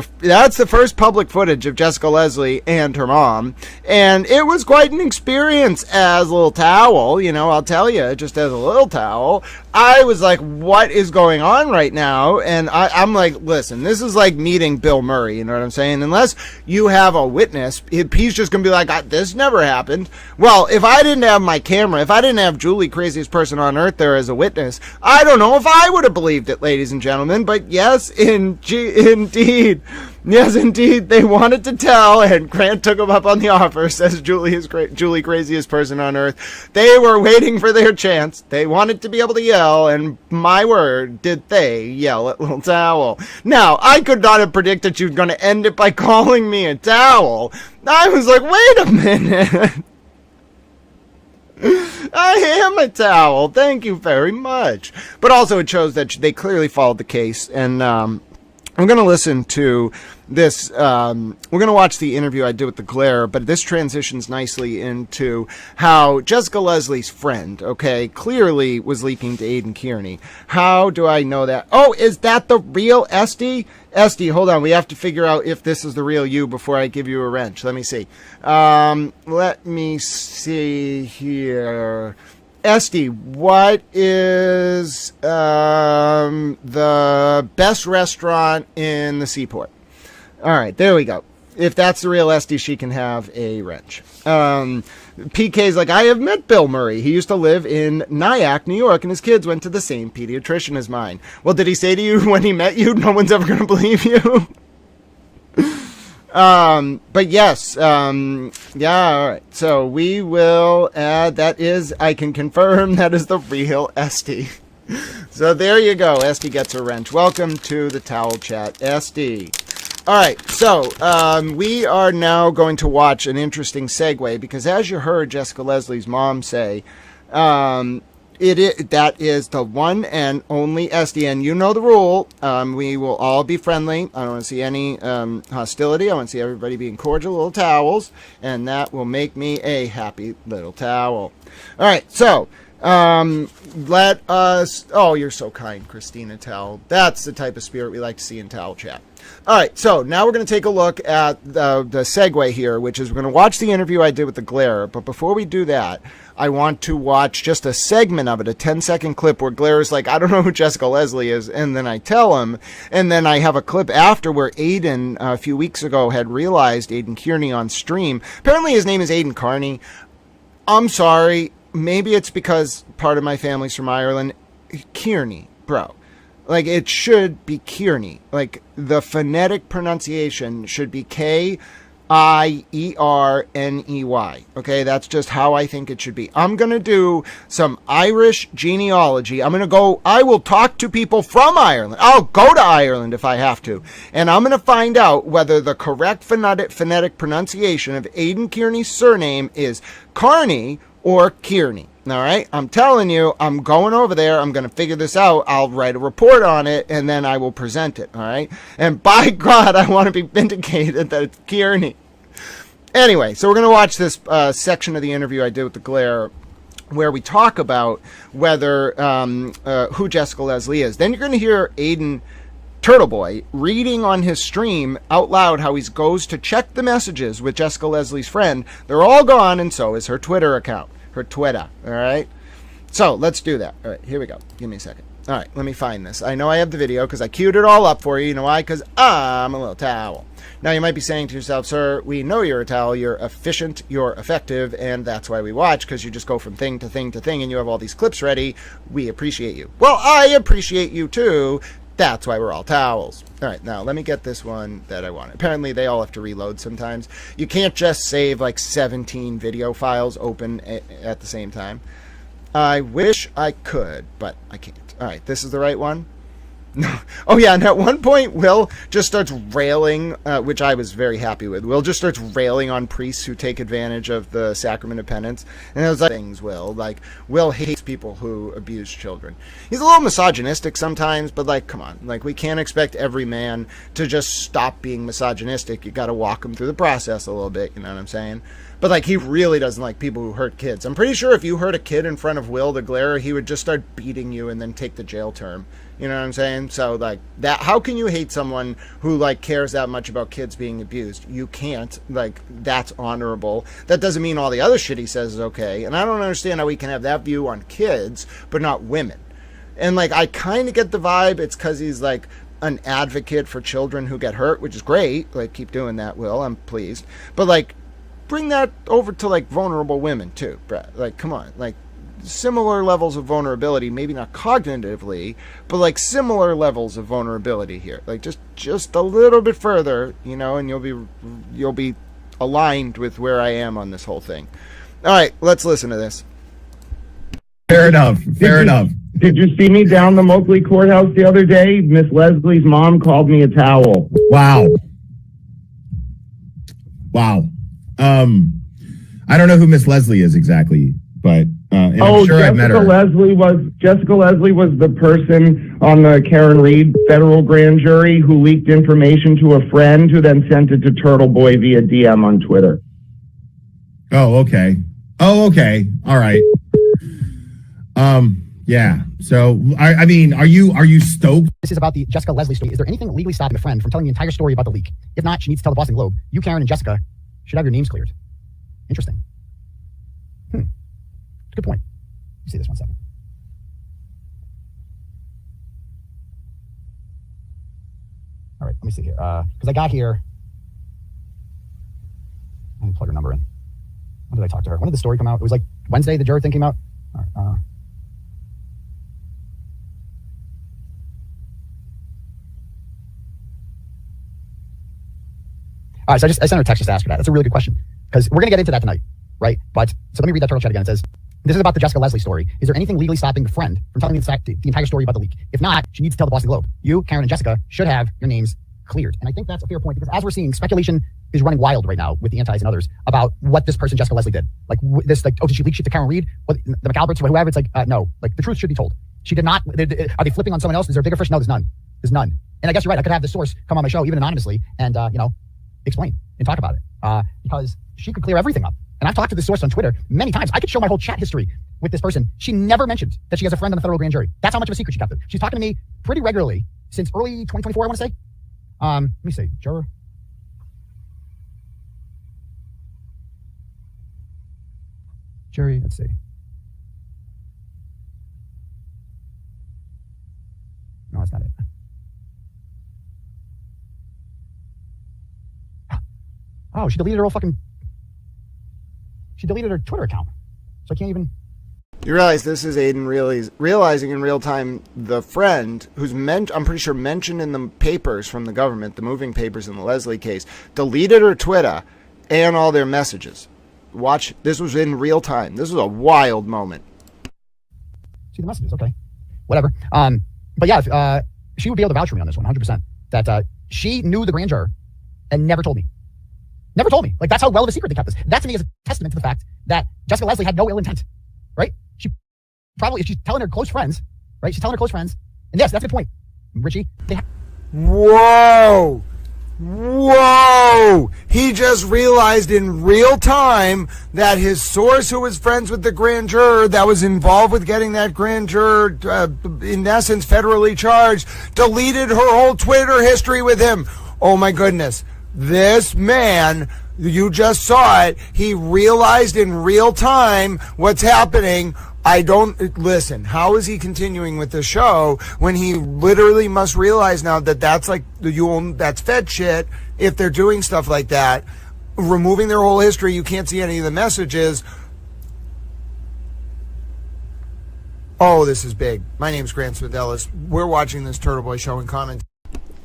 the first public footage of Jessica Leslie and her mom, and it was quite an experience as a little towel, you know, I'll tell you, just as a little towel. I was like, what is going on right now? And I'm like, listen, this is like meeting Bill Murray, you know what I'm saying? Unless you have a witness, he's just going to be like, this never happened. Well, if I didn't have my camera, if I didn't have Julie, craziest person on earth, there as a witness, I don't know if I would have believed it, ladies and gentlemen, but yes, indeed. Yes, indeed, they wanted to tell, and Grant took them up on the offer, says Julie, craziest person on earth. They were waiting for their chance. They wanted to be able to yell, and my word, did they yell at Little Towel. Now, I could not have predicted she was going to end it by calling me a towel. I was like, wait a minute. I am a towel. Thank you very much. But also it shows that they clearly followed the case, and I'm going to listen to this. We're going to watch the interview I did with the Glare, but this transitions nicely into how Jessica Leslie's friend, okay, clearly was leaking to Aidan Kearney. How do I know that? Oh, is that the real Esty? Esty, hold on. We have to figure out if this is the real you before I give you a wrench. Let me see. Let me see here. Esty, what is the best restaurant in the Seaport? All right, there we go. If that's the real Esty, she can have a wrench. PK's like, I have met Bill Murray. He used to live in Nyack, New York, and his kids went to the same pediatrician as mine. Well, did he say to you when he met you, no one's ever going to believe you? But yes, yeah, all right. So we will add, that is, I can confirm that is the real Esty. So there you go. Esty gets a wrench. Welcome to the Towel Chat, Esty. All right, so we are now going to watch an interesting segue, because as you heard Jessica Leslie's mom say, that is the one and only Esty, and you know the rule. We will all be friendly. I don't want to see any hostility. I want to see everybody being cordial little towels, and that will make me a happy little towel. All right, so let us. Oh, you're so kind, Christina Towel. That's the type of spirit we like to see in Towel Chat. All right, so now we're going to take a look at the segue here, which is we're going to watch the interview I did with the Glare. But before we do that, I want to watch just a segment of it, a 10-second clip where Glare is like, I don't know who Jessica Leslie is, and then I tell him, and then I have a clip after where Aidan, a few weeks ago, had realized Aidan Kearney on stream. Apparently his name is Aidan Kearney. I'm sorry, maybe it's because part of my family's from Ireland. Kearney, bro. Like, it should be Kearney. Like, the phonetic pronunciation should be K-E-A-R-N-E-Y. Irney. Okay, that's just how I think it should be. I'm going to do some Irish genealogy. I will talk to people from Ireland. I'll go to Ireland if I have to. And I'm going to find out whether the correct phonetic pronunciation of Aidan Kearney's surname is Kearney or Kearney. All right, I'm telling you, I'm going over there. I'm going to figure this out. I'll write a report on it, and then I will present it. All right, and by God, I want to be vindicated that it's Kearney. Anyway, so we're going to watch this section of the interview I did with the Glare, where we talk about whether who Jessica Leslie is. Then you're going to hear Aidan Turtleboy reading on his stream out loud how he goes to check the messages with Jessica Leslie's friend. They're all gone, and so is her Twitter account. Her Twitter, all right? So let's do that. All right, here we go. Give me a second. All right, let me find this. I know I have the video because I queued it all up for you. You know why? Because I'm a little towel. Now, you might be saying to yourself, sir, we know you're a towel. You're efficient. You're effective. And that's why we watch, because you just go from thing to thing to thing, and you have all these clips ready. We appreciate you. Well, I appreciate you, too. That's why we're all towels. All right, now let me get this one that I want. Apparently, they all have to reload sometimes. You can't just save like 17 video files open at the same time. I wish I could, but I can't. All right, this is the right one. No. Oh, yeah, and at one point, Will just starts railing, which I was very happy with. Will just starts railing on priests who take advantage of the sacrament of penance. And it was like, things, Will. Like, Will hates people who abuse children. He's a little misogynistic sometimes, but, like, come on. Like, we can't expect every man to just stop being misogynistic. You got to walk him through the process a little bit, you know what I'm saying? But, like, he really doesn't like people who hurt kids. I'm pretty sure if you hurt a kid in front of Will the Glare, he would just start beating you and then take the jail term. You know what I'm saying? So, like, that, how can you hate someone who, like, cares that much about kids being abused? You can't. Like, that's honorable. That doesn't mean all the other shit he says is okay. And I don't understand how we can have that view on kids, but not women. And, like, I kind of get the vibe it's because he's, like, an advocate for children who get hurt, which is great. Like, keep doing that, Will. I'm pleased. But, like, bring that over to, like, vulnerable women, too, Brett. Like, come on. Like, similar levels of vulnerability, maybe not cognitively, but like similar levels of vulnerability here. Like just a little bit further, you know, and you'll be aligned with where I am on this whole thing. All right, let's listen to this. Fair enough. Fair enough. Did you see me down the Moakley courthouse the other day? Miss Leslie's mom called me a towel. Wow. Wow. I don't know who Miss Leslie is exactly, but and I'm sure I've met her. Jessica Leslie was the person on the Karen Reed federal grand jury who leaked information to a friend who then sent it to Turtle Boy via DM on Twitter. Oh, okay. All right. Yeah. So, I mean, are you stoked? This is about the Jessica Leslie story. Is there anything legally stopping a friend from telling the entire story about the leak? If not, she needs to tell the Boston Globe. You, Karen, and Jessica should have your names cleared. Interesting. Good point. Let me see this 1 second. All right, let me see here. Because I got here. Let me plug her number in. When did I talk to her? When did the story come out? It was like Wednesday, the juror thing came out. All right, all right, so I sent her a text just to ask her that. That's a really good question. Because we're going to get into that tonight, right? But, so let me read that turtle chat again. It says, this is about the Jessica Leslie story. Is there anything legally stopping the friend from telling the entire story about the leak? If not, she needs to tell the Boston Globe. You, Karen, and Jessica should have your names cleared. And I think that's a fair point because as we're seeing, speculation is running wild right now with the antis and others about what this person, Jessica Leslie, did. Like this, like, oh, did she leak shit to Karen Reed? What, the McAlberts, whoever? It's like, no. Like, the truth should be told. She did not. Are they flipping on someone else? Is there a bigger fish? No, there's none. There's none. And I guess you're right. I could have the source come on my show, even anonymously, and, explain and talk about it. Because she could clear everything up. And I've talked to this source on Twitter many times. I could show my whole chat history with this person. She never mentioned that she has a friend on the federal grand jury. That's how much of a secret she kept it. She's talking to me pretty regularly since early 2024, I want to say. Let me see. Juror. Jury, let's see. No, that's not it. Oh, she deleted her whole fucking... She deleted her Twitter account. So I can't even... You realize this is Aidan realizing in real time the friend who's I'm pretty sure mentioned in the papers from the government, the moving papers in the Leslie case, deleted her Twitter, and all their messages. Watch, this was in real time. This was a wild moment. See the messages, okay. Whatever. But yeah, she would be able to vouch for me on this one, 100%. That she knew the grand juror and never told me. Never told me. Like, that's how well of a secret they kept this. That to me is a testament to the fact that Jessica Leslie had no ill intent, right? She probably, if she's telling her close friends, right? She's telling her close friends. And yes, that's a good point, Richie. Whoa! Whoa! He just realized in real time that his source, who was friends with the grand juror that was involved with getting that grand juror, in essence, federally charged, deleted her whole Twitter history with him. Oh my goodness. This man, you just saw it, he realized in real time what's happening. I don't listen. How is he continuing with the show when he literally must realize now that that's like that's Fed shit? If they're doing stuff like that, removing their whole history, you can't see any of the messages. Oh, this is big. My name's Grant Smith Ellis. We're watching this Turtle Boy show and comment.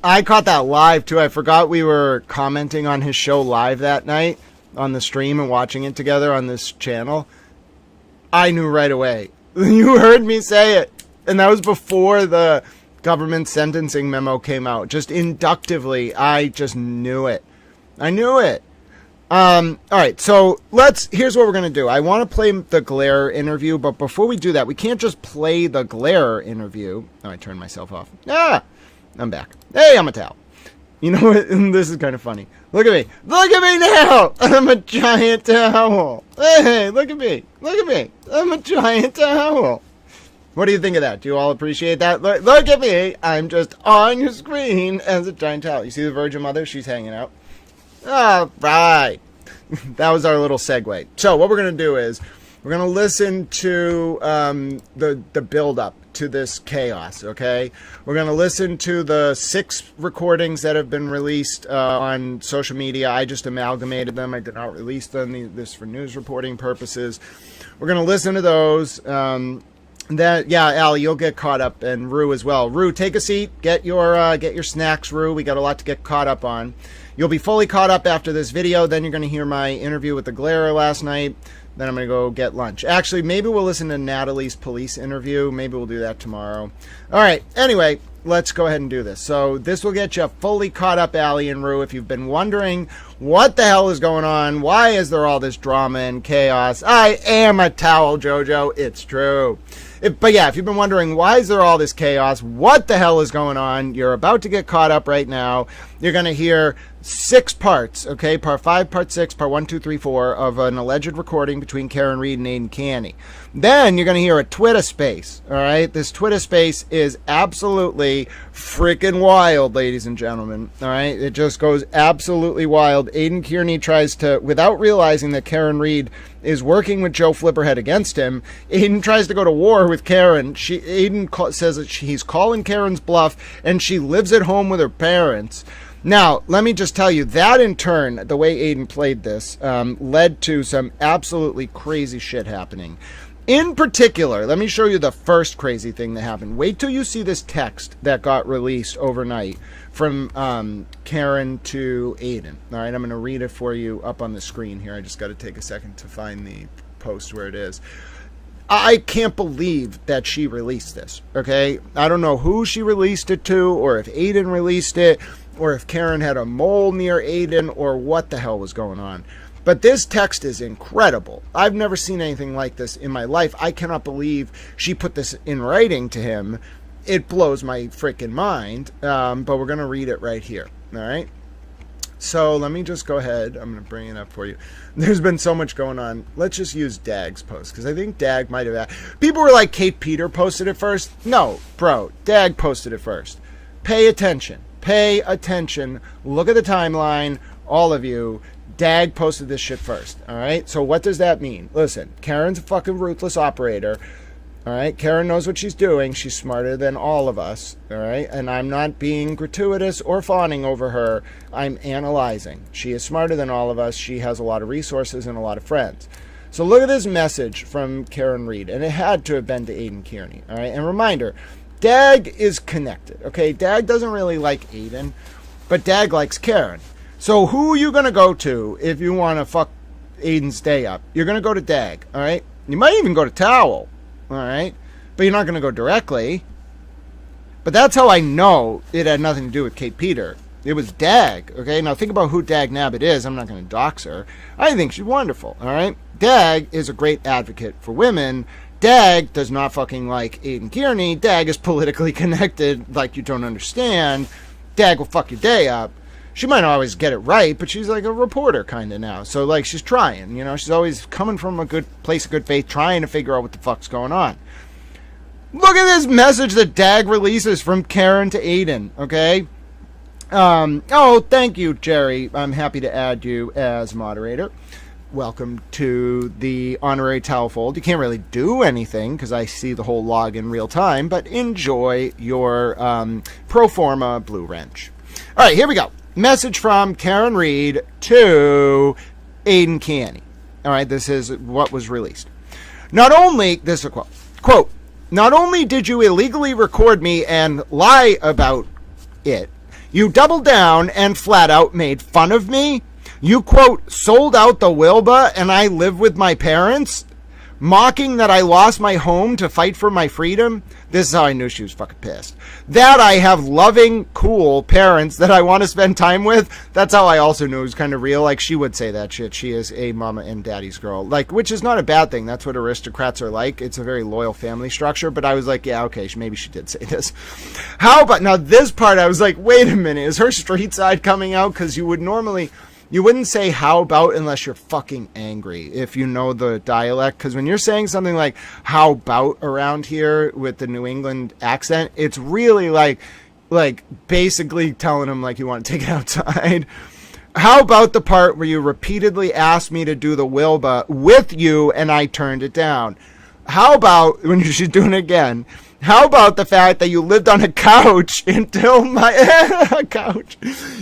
I caught that live too. I forgot we were commenting on his show live that night on the stream and watching it together on this channel. I knew right away. You heard me say it. And that was before the government sentencing memo came out. Just inductively, I just knew it. I knew it. All right, so here's what we're going to do. I want to play the Glare interview, but before we do that, we can't just play the Glare interview. Oh, I turned myself off. I'm back. Hey, I'm a towel. You know what? This is kind of funny. Look at me. Look at me now. I'm a giant towel. Hey, look at me. Look at me. I'm a giant towel. What do you think of that? Do you all appreciate that? Look at me. I'm just on your screen as a giant towel. You see the Virgin Mother? She's hanging out. All right. That was our little segue. So what we're going to do is we're going to listen to the build-up to this chaos, okay? We're going to listen to the 6 recordings that have been released on social media. I just amalgamated them. I did not release them. This for news reporting purposes. We're going to listen to those. Allie, you'll get caught up, and Rue as well. Rue, take a seat. Get your snacks, Rue. We got a lot to get caught up on. You'll be fully caught up after this video. Then you're going to hear my interview with the Glare last night. Then I'm going to go get lunch. Actually, maybe we'll listen to Natalie's police interview. Maybe we'll do that tomorrow. All right. Anyway, let's go ahead and do this. So this will get you fully caught up, Allie and Rue. If you've been wondering what the hell is going on, why is there all this drama and chaos? I am a towel, JoJo. It's true. But yeah, if you've been wondering why is there all this chaos, what the hell is going on, you're about to get caught up right now. You're going to hear 6 parts, okay? Part 5, Part 6, Part 1, 2, 3, 4 of an alleged recording between Karen Reed and Aidan Kearney. Then you're going to hear a Twitter space, all right? This Twitter space is absolutely freaking wild, ladies and gentlemen, all right? It just goes absolutely wild. Aidan Kearney tries to, without realizing that Karen Reed is working with Joe Flipperhead against him, Aidan tries to go to war with Karen. Aidan says that he's calling Karen's bluff, and she lives at home with her parents. Now, let me just tell you, that in turn, the way Aidan played this, led to some absolutely crazy shit happening. In particular, let me show you the first crazy thing that happened. Wait till you see this text that got released overnight from Karen to Aidan. All right, I'm going to read it for you up on the screen here. I just got to take a second to find the post where it is. I can't believe that she released this, okay? I don't know who she released it to, or if Aidan released it, or if Karen had a mole near Aidan, or what the hell was going on. But this text is incredible. I've never seen anything like this in my life. I cannot believe she put this in writing to him. It blows my freaking mind, but we're going to read it right here, all right? So let me just go ahead. I'm going to bring it up for you. There's been so much going on. Let's just use Dag's post, because I think Dag might have... People were like, Kate Peter posted it first. No, bro, Dag posted it first. Pay attention. Pay attention. Look at the timeline, all of you. Dag posted this shit first, all right? So what does that mean? Listen, Karen's a fucking ruthless operator, all right? Karen knows what she's doing. She's smarter than all of us, all right? And I'm not being gratuitous or fawning over her. I'm analyzing. She is smarter than all of us. She has a lot of resources and a lot of friends. So look at this message from Karen Reed, and it had to have been to Aidan Kearney, all right? And reminder, Dag is connected, okay? Dag doesn't really like Aidan, but Dag likes Karen. So who are you going to go to if you want to fuck Aidan's day up? You're going to go to Dag, all right? You might even go to Towel, all right? But you're not going to go directly. But that's how I know it had nothing to do with Kate Peter. It was Dag, okay? Now think about who Dag Nabbit is. I'm not going to dox her. I think she's wonderful, all right? Dag is a great advocate for women. Dag does not fucking like Aidan Kearney. Dag is politically connected like you don't understand. Dag will fuck your day up. She might not always get it right, but she's like a reporter kind of now. So, like, she's trying, you know? She's always coming from a good place of good faith, trying to figure out what the fuck's going on. Look at this message that Dag releases from Karen to Aidan, okay? Oh, thank you, Jerry. I'm happy to add you as moderator. Welcome to the honorary towel fold. You can't really do anything because I see the whole log in real time, but enjoy your pro forma blue wrench. All right, here we go. Message from Karen Reed to Aidan Kearney. All right, this is what was released. Not only, this is a quote, not only did you illegally record me and lie about it, you doubled down and flat out made fun of me. You, quote, sold out the Wilbur and I live with my parents, mocking that I lost my home to fight for my freedom. This is how I knew she was fucking pissed. That I have loving, cool parents that I want to spend time with. That's how I also knew it was kind of real. Like, she would say that shit. She is a mama and daddy's girl. Like, which is not a bad thing. That's what aristocrats are like. It's a very loyal family structure. But I was like, yeah, okay, maybe she did say this. How about, now this part, I was like, wait a minute. Is her street side coming out? Because you would normally... You wouldn't say how about unless you're fucking angry, if you know the dialect. Because when you're saying something like how about around here with the New England accent, it's really like basically telling them like you want to take it outside. How about the part where you repeatedly asked me to do the Wilbur with you and I turned it down? How about, when she's doing it again, how about the fact that you lived on a couch until my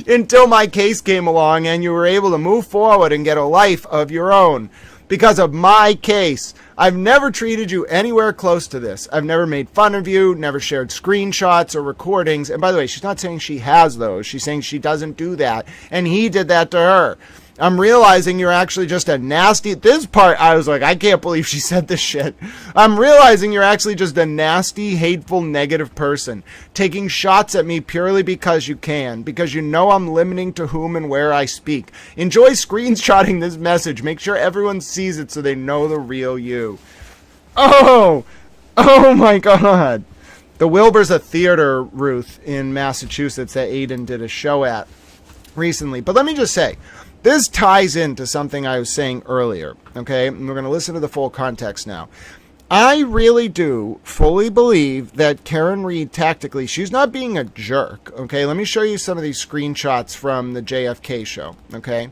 until my case came along and you were able to move forward and get a life of your own because of my case? I've never treated you anywhere close to this. I've never made fun of you, never shared screenshots or recordings. And by the way, she's not saying she has those. She's saying she doesn't do that. And he did that to her. I'm realizing you're actually just a nasty... This part, I was like, I can't believe she said this shit. I'm realizing you're actually just a nasty, hateful, negative person, taking shots at me purely because you can, because you know I'm limiting to whom and where I speak. Enjoy screenshotting this message. Make sure everyone sees it so they know the real you. Oh my God. The Wilbur's a theater, Ruth, in Massachusetts that Aidan did a show at recently. But let me just say... This ties into something I was saying earlier, okay? And we're going to listen to the full context now. I really do fully believe that Karen Reed, tactically, she's not being a jerk, okay? Let me show you some of these screenshots from the JFK show, okay?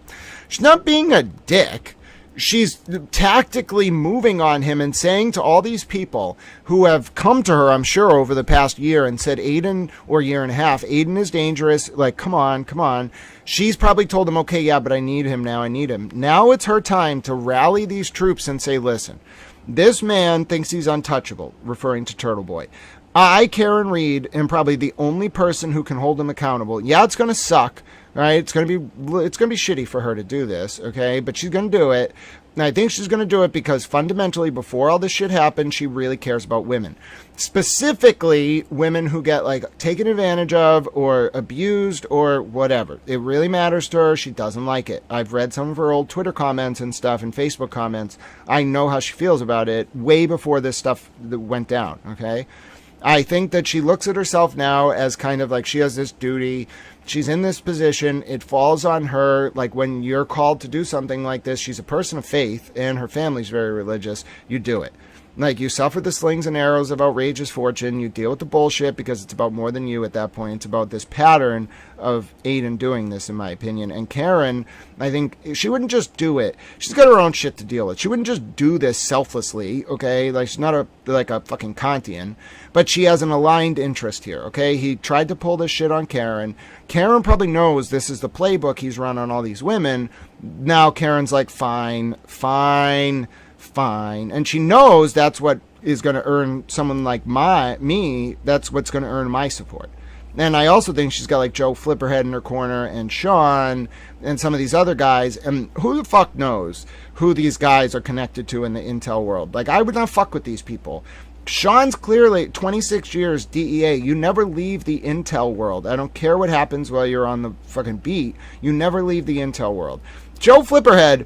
She's not being a dick. She's tactically moving on him and saying to all these people who have come to her, I'm sure, over the past year and said, Aidan, or year and a half, Aidan is dangerous. Like, come on. She's probably told them, okay, yeah, but I need him now. I need him. Now it's her time to rally these troops and say, listen, this man thinks he's untouchable, referring to Turtle Boy. I, Karen Reed, am probably the only person who can hold him accountable. Yeah, it's going to suck. Right, it's gonna be shitty for her to do this, okay? But she's gonna do it, and I think she's gonna do it because fundamentally, before all this shit happened, she really cares about women, specifically women who get like taken advantage of or abused or whatever. It really matters to her. She doesn't like it. I've read some of her old Twitter comments and stuff and Facebook comments. I know how she feels about it way before this stuff went down. Okay. I think that she looks at herself now as kind of like she has this duty. She's in this position. It falls on her. Like when you're called to do something like this, she's a person of faith and her family's very religious. You do it. Like, you suffer the slings and arrows of outrageous fortune. You deal with the bullshit because it's about more than you at that point. It's about this pattern of Aidan doing this, in my opinion. And Karen, I think she wouldn't just do it. She's got her own shit to deal with. She wouldn't just do this selflessly, okay? Like, she's not a fucking Kantian. But she has an aligned interest here, okay? He tried to pull this shit on Karen. Karen probably knows this is the playbook he's run on all these women. Now Karen's like, fine. And she knows that's what is going to earn someone like me. That's what's going to earn my support. And I also think she's got like Joe Flipperhead in her corner and Sean and some of these other guys. And who the fuck knows who these guys are connected to in the intel world? Like, I would not fuck with these people. Sean's clearly 26 years DEA. You never leave the intel world. I don't care what happens while you're on the fucking beat. You never leave the intel world. Joe Flipperhead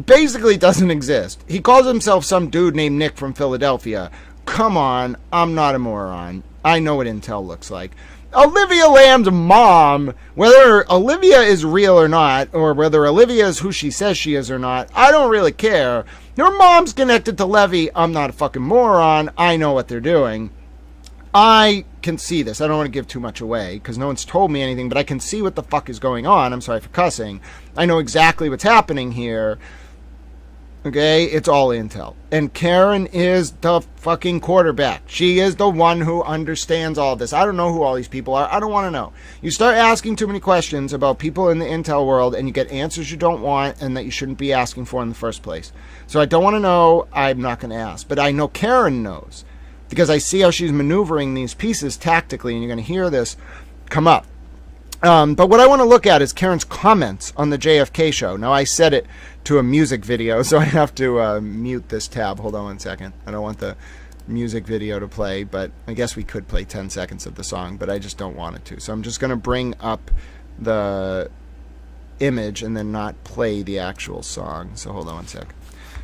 basically doesn't exist. He calls himself some dude named Nick from Philadelphia. Come on, I'm not a moron. I know what intel looks like. Olivia Lamb's mom, whether Olivia is real or not, or whether Olivia is who she says she is or not, I don't really care. Her mom's connected to Levy. I'm not a fucking moron. I know what they're doing. I can see this. I don't want to give too much away because no one's told me anything, but I can see what the fuck is going on. I'm sorry for cussing. I know exactly what's happening here. Okay, it's all intel. And Karen is the fucking quarterback. She is the one who understands all this. I don't know who all these people are. I don't want to know. You start asking too many questions about people in the intel world and you get answers you don't want and that you shouldn't be asking for in the first place. So I don't want to know. I'm not going to ask. But I know Karen knows because I see how she's maneuvering these pieces tactically, and you're going to hear this come up. But what I want to look at is Karen's comments on the JFK show. Now, I set it to a music video, so I have to mute this tab. Hold on one second. I don't want the music video to play, but I guess we could play 10 seconds of the song, but I just don't want it to. So I'm just going to bring up the image and then not play the actual song. So hold on one second.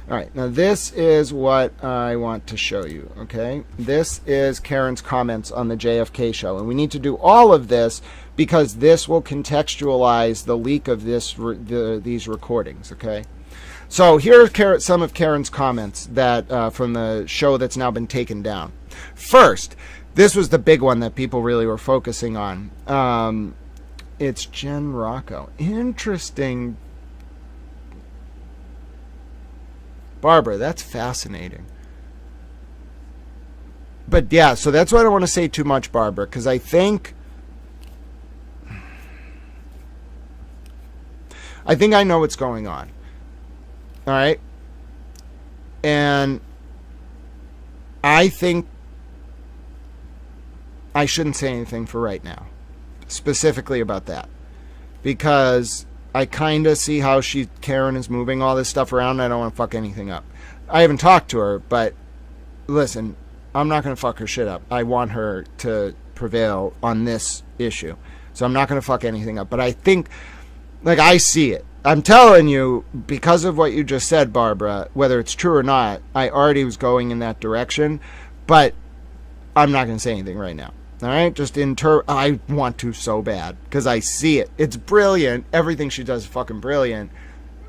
All right, now this is what I want to show you, okay? This is Karen's comments on the JFK show, and we need to do all of this because this will contextualize the leak of these recordings, okay? So here are some of Karen's comments that from the show that's now been taken down. First, this was the big one that people really were focusing on. It's Jen Rocco. Interesting. Barbara, that's fascinating. But yeah, so that's why I don't want to say too much, Barbara, because I think I know what's going on. All right? And I think I shouldn't say anything for right now, specifically about that, because I kind of see how Karen is moving all this stuff around, and I don't want to fuck anything up. I haven't talked to her, but listen, I'm not going to fuck her shit up. I want her to prevail on this issue. So I'm not going to fuck anything up. But I think, like, I see it. I'm telling you, because of what you just said, Barbara, whether it's true or not, I already was going in that direction, but I'm not going to say anything right now. All right, just I want to so bad because I see it. It's brilliant. Everything she does is fucking brilliant.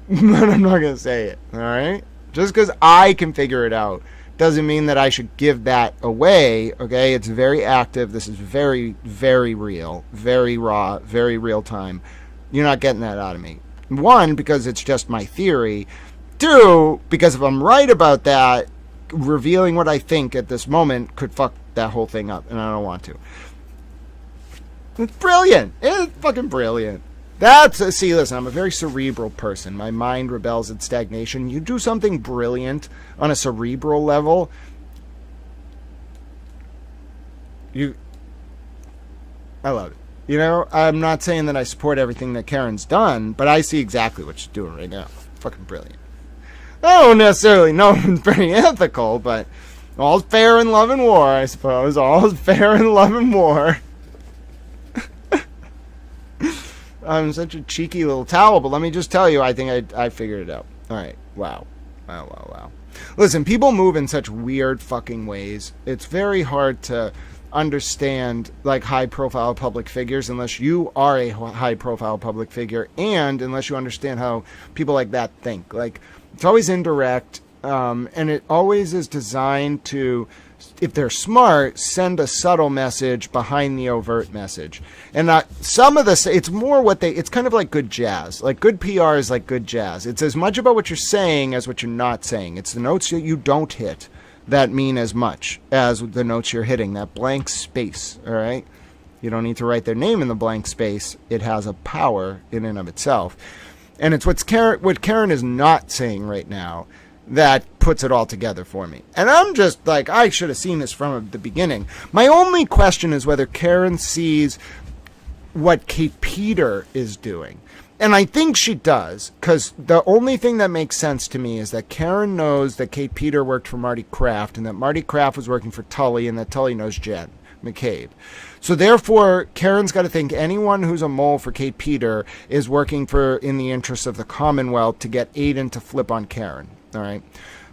But I'm not gonna say it. All right, just because I can figure it out doesn't mean that I should give that away. Okay, it's very active. This is very, very real, very raw, very real time. You're not getting that out of me. One, because it's just my theory. Two, because if I'm right about that, revealing what I think at this moment could fuck that whole thing up, and I don't want to. It's brilliant. It's fucking brilliant. See, listen, I'm a very cerebral person. My mind rebels at stagnation. You do something brilliant on a cerebral level, I love it. You know, I'm not saying that I support everything that Karen's done, but I see exactly what she's doing right now. Fucking brilliant. I don't necessarily know if it's very ethical, but all's fair in love and war, I suppose. All's fair in love and war. I'm such a cheeky little towel, but let me just tell you, I think I figured it out. All right. Wow. Listen, people move in such weird fucking ways. It's very hard to understand, like, high-profile public figures unless you are a high-profile public figure and unless you understand how people like that think. Like, it's always indirect, and it always is designed to, if they're smart, send a subtle message behind the overt message. And some of this, it's more it's kind of like good jazz. Like, good PR is like good jazz. It's as much about what you're saying as what you're not saying. It's the notes that you don't hit that mean as much as the notes you're hitting, that blank space, all right? You don't need to write their name in the blank space. It has a power in and of itself. And it's what Karen is not saying right now that puts it all together for me. And I'm just like, I should have seen this from the beginning. My only question is whether Karen sees what Kate Peter is doing. And I think she does, because the only thing that makes sense to me is that Karen knows that Kate Peter worked for Marty Kraft, and that Marty Kraft was working for Tully, and that Tully knows Jen McCabe. So therefore, Karen's got to think anyone who's a mole for Kate Peter is working for in the interests of the Commonwealth to get Aidan to flip on Karen. All right.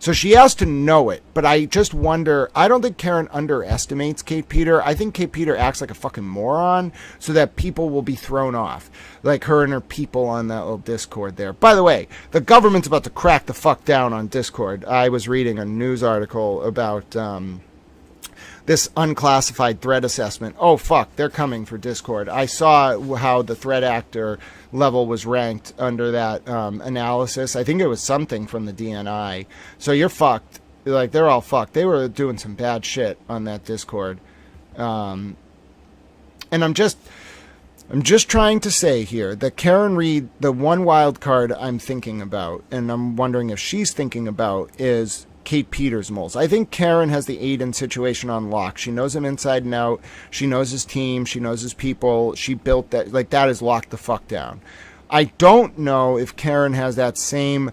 So she has to know it, but I just wonder, I don't think Karen underestimates Kate Peter. I think Kate Peter acts like a fucking moron so that people will be thrown off, like her and her people on that little Discord there. By the way, the government's about to crack the fuck down on Discord. I was reading a news article about this unclassified threat assessment. Oh, fuck, they're coming for Discord. I saw how the threat actor level was ranked under that analysis. I think it was something from the DNI. So you're fucked. Like, they're all fucked. They were doing some bad shit on that Discord. And I'm just trying to say here that Karen Reed, the one wild card I'm thinking about, and I'm wondering if she's thinking about, is Kate Peters' moles. I think Karen has the Aidan situation on lock. She knows him inside and out. She knows his team. She knows his people. She built that. Like, that is locked the fuck down. I don't know if Karen has that same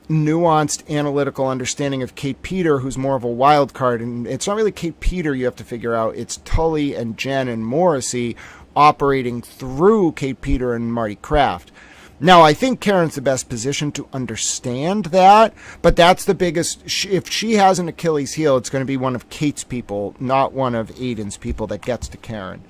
nuanced analytical understanding of Kate Peter, who's more of a wild card. And it's not really Kate Peter you have to figure out. It's Tully and Jen and Morrissey operating through Kate Peter and Marty Kraft. Now, I think Karen's the best position to understand that, but that's the biggest. If she has an Achilles heel, it's going to be one of Kate's people, not one of Aidan's people that gets to Karen.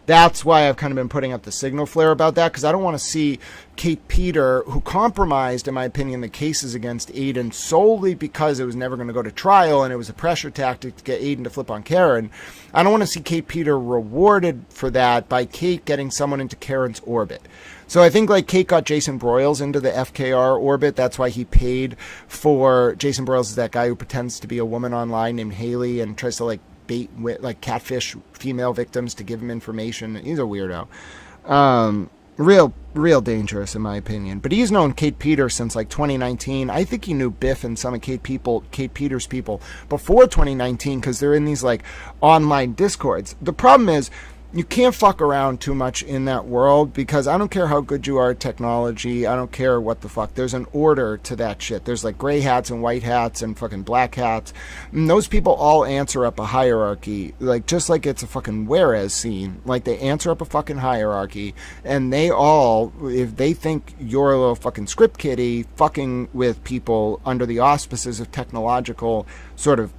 That's why I've kind of been putting up the signal flare about that, because I don't want to see Kate Peter, who compromised, in my opinion, the cases against Aidan solely because it was never going to go to trial and it was a pressure tactic to get Aidan to flip on Karen. I don't want to see Kate Peter rewarded for that by Kate getting someone into Karen's orbit. So I think, like, Kate got Jason Broyles into the FKR orbit. That's why he paid for Jason Broyles, is that guy who pretends to be a woman online named Haley and tries to, like, bait, like, catfish female victims to give him information. He's a weirdo. Real dangerous, in my opinion. But he's known Kate Peter since, like, 2019. I think he knew Biff and some of Kate Peter's people before 2019, because they're in these, like, online Discords. The problem is, you can't fuck around too much in that world, because I don't care how good you are at technology. I don't care what the fuck. There's an order to that shit. There's like gray hats and white hats and fucking black hats. And those people all answer up a hierarchy. Like, just like it's a fucking Whereas scene. Like, they answer up a fucking hierarchy. And they all, if they think you're a little fucking script kiddie fucking with people under the auspices of technological sort of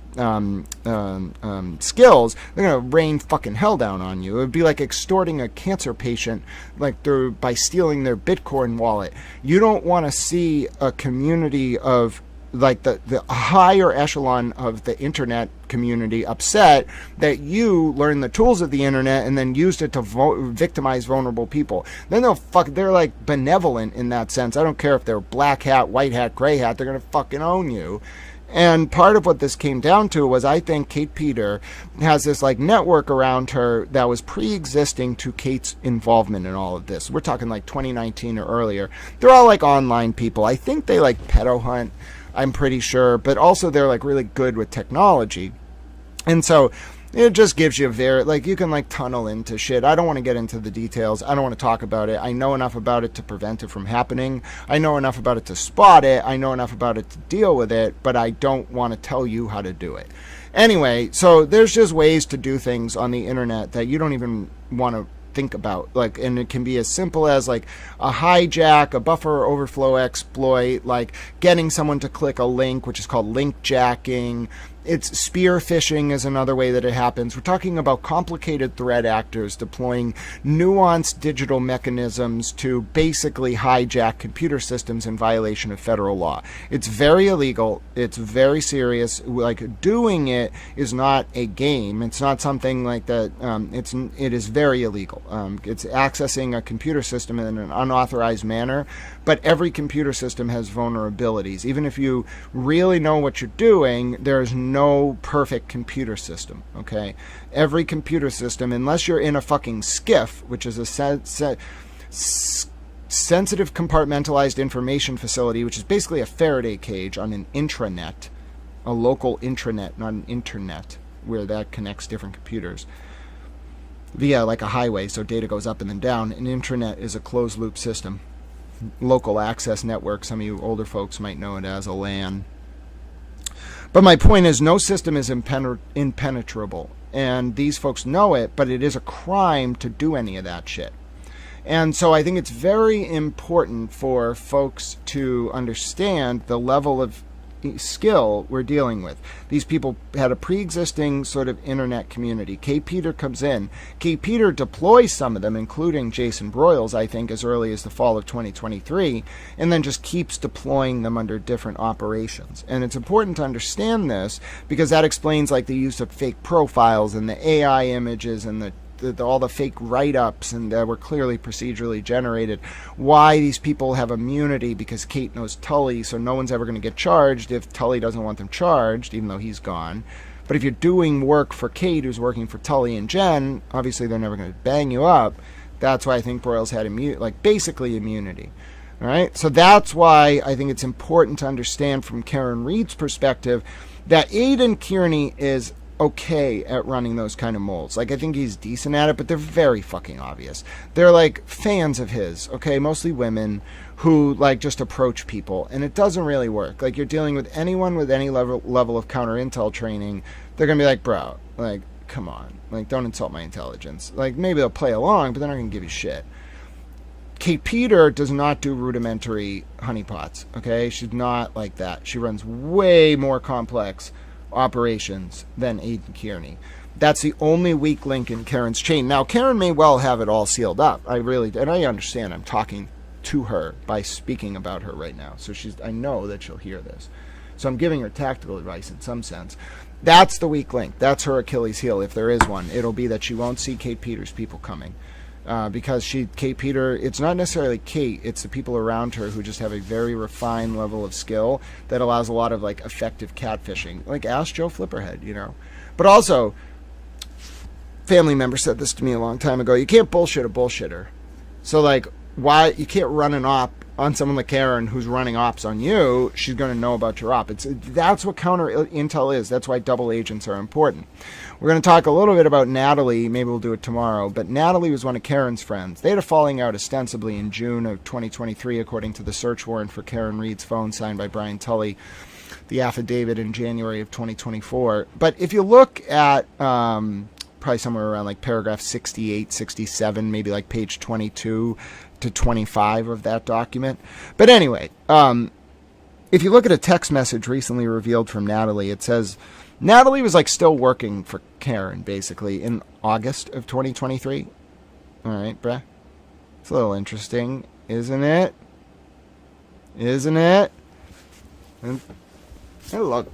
skills, they're gonna rain fucking hell down on you. It would be like extorting a cancer patient, like, by stealing their Bitcoin wallet. You don't want to see a community of, like, the higher echelon of the internet community upset that you learned the tools of the internet and then used it to victimize vulnerable people. Then they're like benevolent in that sense. I don't care if they're black hat, white hat, gray hat, they're gonna fucking own you. And part of what this came down to was, I think Kate Peter has this, like, network around her that was pre-existing to Kate's involvement in all of this. We're talking like 2019 or earlier. They're all like online people. I think they like pedo hunt, I'm pretty sure, but also they're like really good with technology. And so it just gives you you can like tunnel into shit. I don't want to get into the details. I don't want to talk about it. I know enough about it to prevent it from happening. I know enough about it to spot it. I know enough about it to deal with it, but I don't want to tell you how to do it. Anyway, so there's just ways to do things on the internet that you don't even want to think about, like, and it can be as simple as like a hijack, a buffer overflow exploit, like getting someone to click a link, which is called link jacking. It's spear phishing is another way that it happens. We're talking about complicated threat actors deploying nuanced digital mechanisms to basically hijack computer systems in violation of federal law. It's very illegal. It's very serious. Like, doing it is not a game. It's not something like that. It is very illegal. It's accessing a computer system in an unauthorized manner. But every computer system has vulnerabilities. Even if you really know what you're doing, there's no perfect computer system, okay? Every computer system, unless you're in a fucking SCIF, which is a sensitive compartmentalized information facility, which is basically a Faraday cage on an intranet, a local intranet, not an internet, where that connects different computers via like a highway, so data goes up and then down. An intranet is a closed loop system. Local access network, some of you older folks might know it as a LAN. But my point is, no system is impenetrable, and these folks know it, but it is a crime to do any of that shit. And so I think it's very important for folks to understand the level of skill we're dealing with. These people had a pre-existing sort of internet community. Kate Peter comes in. Kate Peter deploys some of them, including Jason Broyles, I think, as early as the fall of 2023, and then just keeps deploying them under different operations. And it's important to understand this because that explains like the use of fake profiles and the AI images and all the fake write-ups and that were clearly procedurally generated. Why these people have immunity, because Kate knows Tully, so no one's ever going to get charged if Tully doesn't want them charged, even though he's gone. But if you're doing work for Kate, who's working for Tully and Jen, obviously they're never going to bang you up. That's why I think Broyles had basically immunity. All right, so that's why I think it's important to understand from Karen Reed's perspective that Aidan Kearney is okay at running those kind of molds. Like, I think he's decent at it, but they're very fucking obvious. They're like fans of his, okay, mostly women who like just approach people, and it doesn't really work. Like, you're dealing with anyone with any level of counter intel training, they're gonna be like, bro, like, come on, like, don't insult my intelligence. Like, maybe they'll play along, but they're not gonna give you shit. Kate Peter does not do rudimentary honeypots, okay? She's not like that. She runs way more complex operations than Aidan Kearney. That's the only weak link in Karen's chain. Now, Karen may well have it all sealed up. I understand. I'm talking to her by speaking about her right now. So I know that she'll hear this. So I'm giving her tactical advice in some sense. That's the weak link. That's her Achilles heel, if there is one. It'll be that she won't see Kate Peter's people coming. Because Kate Peter, it's not necessarily Kate, it's the people around her who just have a very refined level of skill that allows a lot of like effective catfishing. Like, ask Joe Flipperhead, you know. But also, family member said this to me a long time ago, you can't bullshit a bullshitter. So like, why you can't run an op on someone like Karen who's running ops on you? She's going to know about your op. That's what counter intel is. That's why double agents are important. We're going to talk a little bit about Natalie. Maybe we'll do it tomorrow. But Natalie was one of Karen's friends. They had a falling out ostensibly in June of 2023, according to the search warrant for Karen Reed's phone signed by Brian Tully, the affidavit in January of 2024. But if you look at probably somewhere around like paragraph 68, 67, maybe like page 22 to 25 of that document. But anyway, if you look at a text message recently revealed from Natalie, it says Natalie was like still working for Karen basically in August of 2023. All right, bruh. It's a little interesting, isn't it? Isn't it? And I love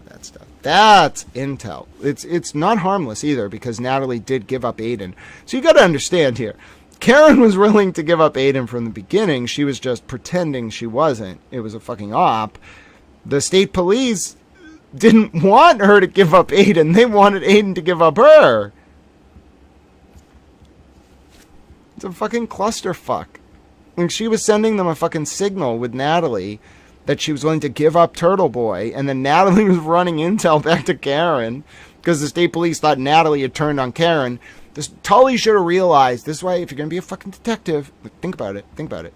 that stuff. That's intel. It's not harmless either, because Natalie did give up Aidan. So you got to understand here. Karen was willing to give up Aidan from the beginning. She was just pretending she wasn't. It was a fucking op. The state police didn't want her to give up Aidan. They wanted Aidan to give up her. It's a fucking clusterfuck. And she was sending them a fucking signal with Natalie that she was willing to give up Turtle Boy, and then Natalie was running intel back to Karen because the state police thought Natalie had turned on Karen. Tully should have realized, this way, if you're going to be a fucking detective, think about it.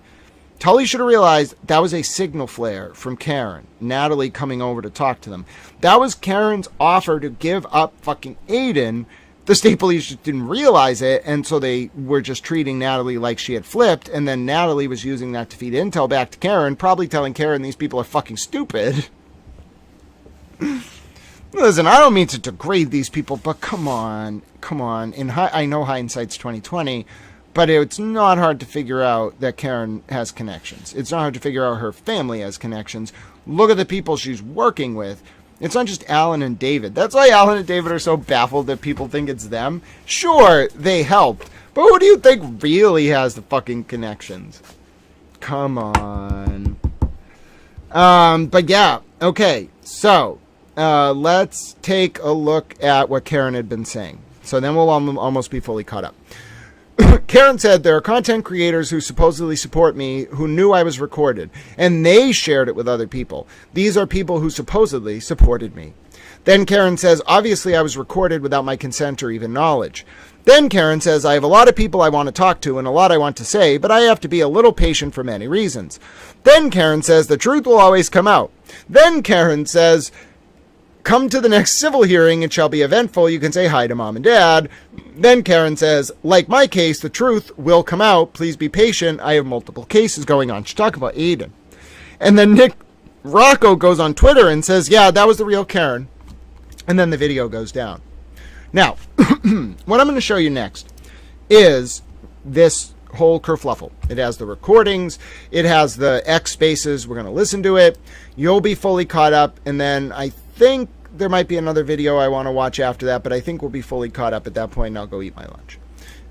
Tully should have realized that was a signal flare from Karen, Natalie coming over to talk to them. That was Karen's offer to give up fucking Aidan. The state police just didn't realize it, and so they were just treating Natalie like she had flipped, and then Natalie was using that to feed intel back to Karen, probably telling Karen these people are fucking stupid. Listen, I don't mean to degrade these people, but come on. I know hindsight's 2020, but it's not hard to figure out that Karen has connections. It's not hard to figure out her family has connections. Look at the people she's working with. It's not just Alan and David. That's why Alan and David are so baffled that people think it's them. Sure, they helped, but who do you think really has the fucking connections? Come on. But yeah, okay, so let's take a look at what Karen had been saying. So then we'll almost be fully caught up. Karen said there are content creators who supposedly support me who knew I was recorded, and they shared it with other people. These are people who supposedly supported me. Then Karen says, obviously I was recorded without my consent or even knowledge. Then Karen says, I have a lot of people I want to talk to and a lot I want to say, but I have to be a little patient for many reasons. Then Karen says, the truth will always come out. Then Karen says, come to the next civil hearing. It shall be eventful. You can say hi to mom and dad. Then Karen says, like my case, the truth will come out. Please be patient. I have multiple cases going on. She's talking about Aidan. And then Nick Rocco goes on Twitter and says, yeah, that was the real Karen. And then the video goes down. Now, what I'm going to show you next is this whole kerfluffle. It has the recordings. It has the X spaces. We're going to listen to it. You'll be fully caught up. And then I think there might be another video I want to watch after that, but I think we'll be fully caught up at that point, and I'll go eat my lunch.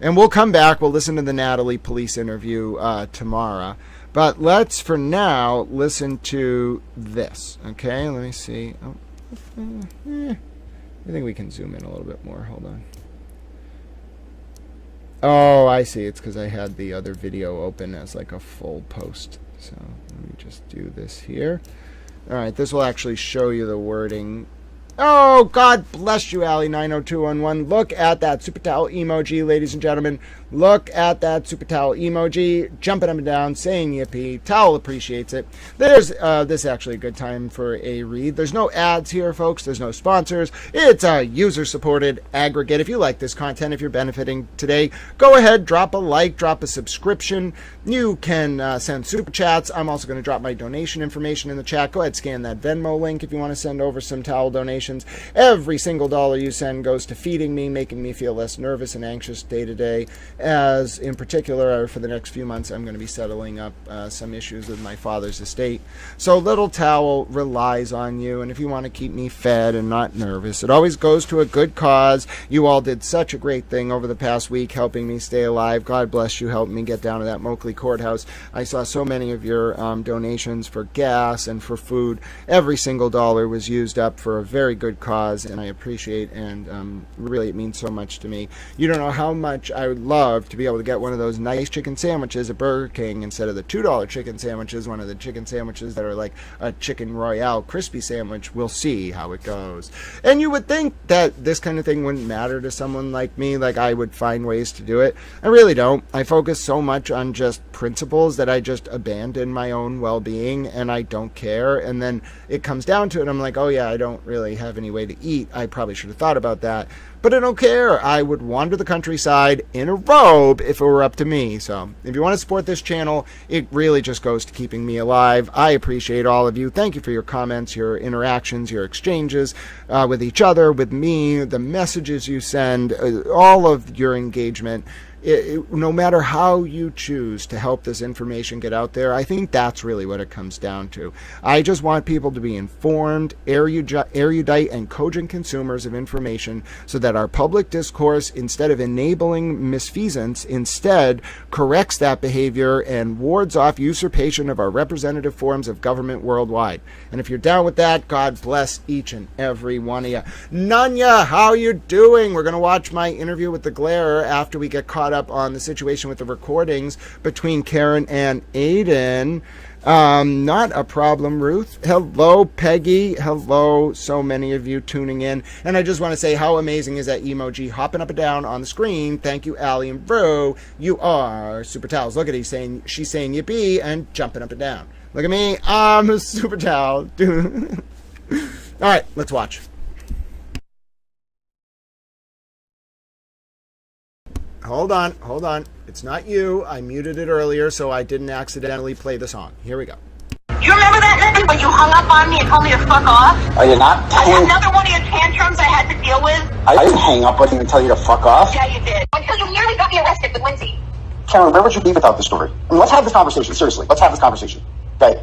And we'll come back. We'll listen to the Natalie police interview tomorrow. But let's, for now, listen to this. Okay, let me see. Oh, I think we can zoom in a little bit more. Hold on. Oh, I see. It's because I had the other video open as like a full post. So let me just do this here. All right, this will actually show you the wording. Oh, God bless you, Allie90211. Look at that super towel emoji, ladies and gentlemen. Look at that super towel emoji, jumping up and down, saying yippee. Towel appreciates it. There's this is actually a good time for a read. There's no ads here, folks. There's no sponsors. It's a user-supported aggregate. If you like this content, if you're benefiting today, go ahead, drop a like, drop a subscription. You can send super chats. I'm also going to drop my donation information in the chat. Go ahead, scan that Venmo link if you want to send over some towel donations. Every single dollar you send goes to feeding me, making me feel less nervous and anxious day to day. As in particular, for the next few months, I'm going to be settling up some issues with my father's estate. So Little Towel relies on you, and if you want to keep me fed and not nervous, it always goes to a good cause. You all did such a great thing over the past week, helping me stay alive. God bless you, helping me get down to that Moakley courthouse. I saw so many of your donations for gas and for food. Every single dollar was used up for a very good cause, and I appreciate, and really it means so much to me. You don't know how much I would love to be able to get one of those nice chicken sandwiches at Burger King instead of the $2 chicken sandwiches, one of the chicken sandwiches that are like a chicken royale crispy sandwich. We'll see how it goes. And you would think that this kind of thing wouldn't matter to someone like me, like I would find ways to do it. I really don't. I focus so much on just principles that I just abandon my own well-being, and I don't care. And then it comes down to it, I'm like, oh yeah, I don't really have any way to eat. I probably should have thought about that. But I don't care. I would wander the countryside in a robe if it were up to me. So if you want to support this channel, it really just goes to keeping me alive. I appreciate all of you. Thank you for your comments, your interactions, your exchanges with each other, with me, the messages you send, all of your engagement. No matter how you choose to help this information get out there, I think that's really what it comes down to. I just want people to be informed, erudite, and cogent consumers of information so that our public discourse, instead of enabling misfeasance, instead corrects that behavior and wards off usurpation of our representative forms of government worldwide. And if you're down with that, God bless each and every one of you. Nanya, how you doing? We're going to watch my interview with the Glare after we get caught up on the situation with the recordings between Karen and Aidan. Not a problem, Ruth. Hello, Peggy. Hello, so many of you tuning in. And I just want to say, how amazing is that emoji hopping up and down on the screen? Thank you, Allie and Bro. You are super towels. Look at she's saying yippee and jumping up and down. Look at me. I'm a super towel. All right, let's watch. Hold on. It's not you. I muted it earlier, so I didn't accidentally play the song. Here we go. You remember that night when you hung up on me and told me to fuck off? Are you not? Another one of your tantrums I had to deal with? I didn't hang up on you and tell you to fuck off. Yeah, you did. Until you nearly got me arrested with Lindsay. Karen, where would you be without the story? I mean, let's have this conversation. Seriously, let's have this conversation. Okay.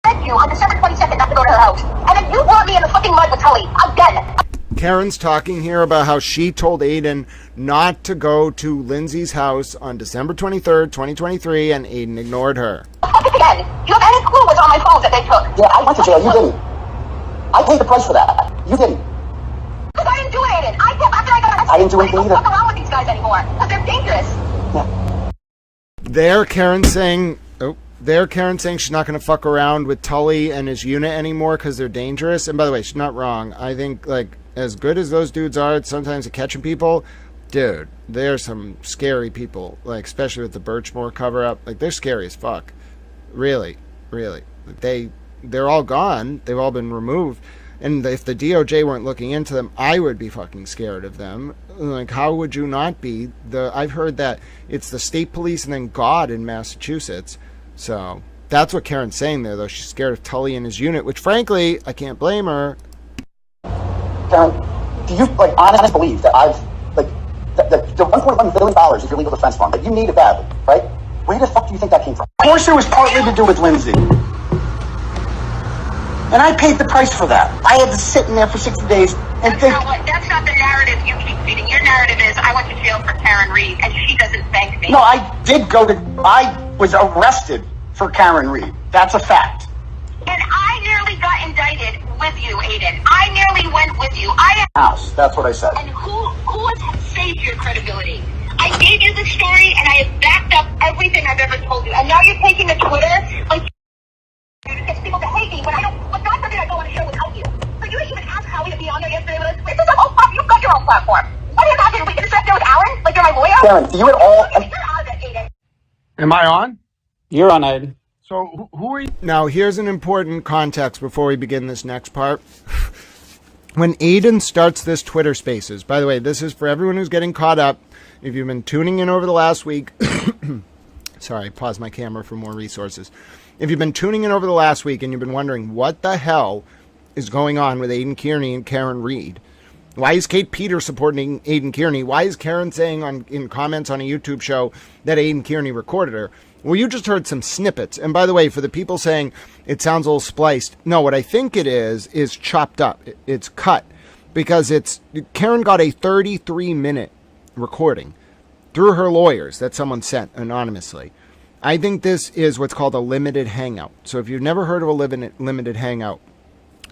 I begged you on December 22nd not to go to her house. And then you brought me in the fucking mud with Tully. Again. Karen's talking here about how she told Aidan not to go to Lindsay's house on December 23rd, 2023, and Aidan ignored her. Fuck it again. Do you have any clue what's on my phones that they took? Yeah, I went to jail. You didn't. I paid the price for that. You didn't. Because I didn't do it, Aidan. After I got arrested. I didn't do anything either. Fuck around with these these guys anymore because they're dangerous. There, Karen saying she's not going to fuck around with Tully and his unit anymore because they're dangerous. And by the way, she's not wrong. I think, like, as good as those dudes are sometimes at catching people, dude, they're some scary people. Like, especially with the Birchmore cover-up. Like, they're scary as fuck. Really, really. They're all gone. They've all been removed. And if the DOJ weren't looking into them, I would be fucking scared of them. Like, how would you not be? I've heard that it's the state police and then God in Massachusetts. So that's what Karen's saying there, though. She's scared of Tully and his unit, which, frankly, I can't blame her. Karen, do you honestly believe that the $1.1 billion is your legal defense fund, that you need it badly, right? Where the fuck do you think that came from? Of course, it was partly to do with Lindsay. And I paid the price for that. I had to sit in there for 60 days and think. That's not the narrative you keep feeding. Your narrative is, I went to jail for Karen Reed, and she doesn't thank me. No, I was arrested for Karen Reed. That's a fact. And I nearly got indicted with you, Aidan. I nearly went with you. House. That's what I said. And who has saved your credibility? I gave you the story, and I have backed up everything I've ever told you. And now you're taking to Twitter, like, it gets people to hate me, but I don't. But God forbid I go on a show without you. So you didn't even ask Howie to be on there yesterday with us. This is a whole platform. You've got your own platform. What do you imagine? We can sit there with Alan, like you're my lawyer. Karen, do you at all? You're out of it, Aidan. Am I on? You're on, Aidan. So who are you? Now, here's an important context before we begin this next part. When Aidan starts this Twitter Spaces, by the way, this is for everyone who's getting caught up. If you've been tuning in over the last week, sorry, pause my camera for more resources. If you've been tuning in over the last week and you've been wondering what the hell is going on with Aidan Kearney and Karen Reed, why is Kate Peters supporting Aidan Kearney? Why is Karen saying in comments on a YouTube show that Aidan Kearney recorded her? Well, you just heard some snippets. And by the way, for the people saying it sounds a little spliced, no, what I think it is chopped up. It's cut because Karen got a 33-minute recording through her lawyers that someone sent anonymously. I think this is what's called a limited hangout. So if you've never heard of a limited hangout,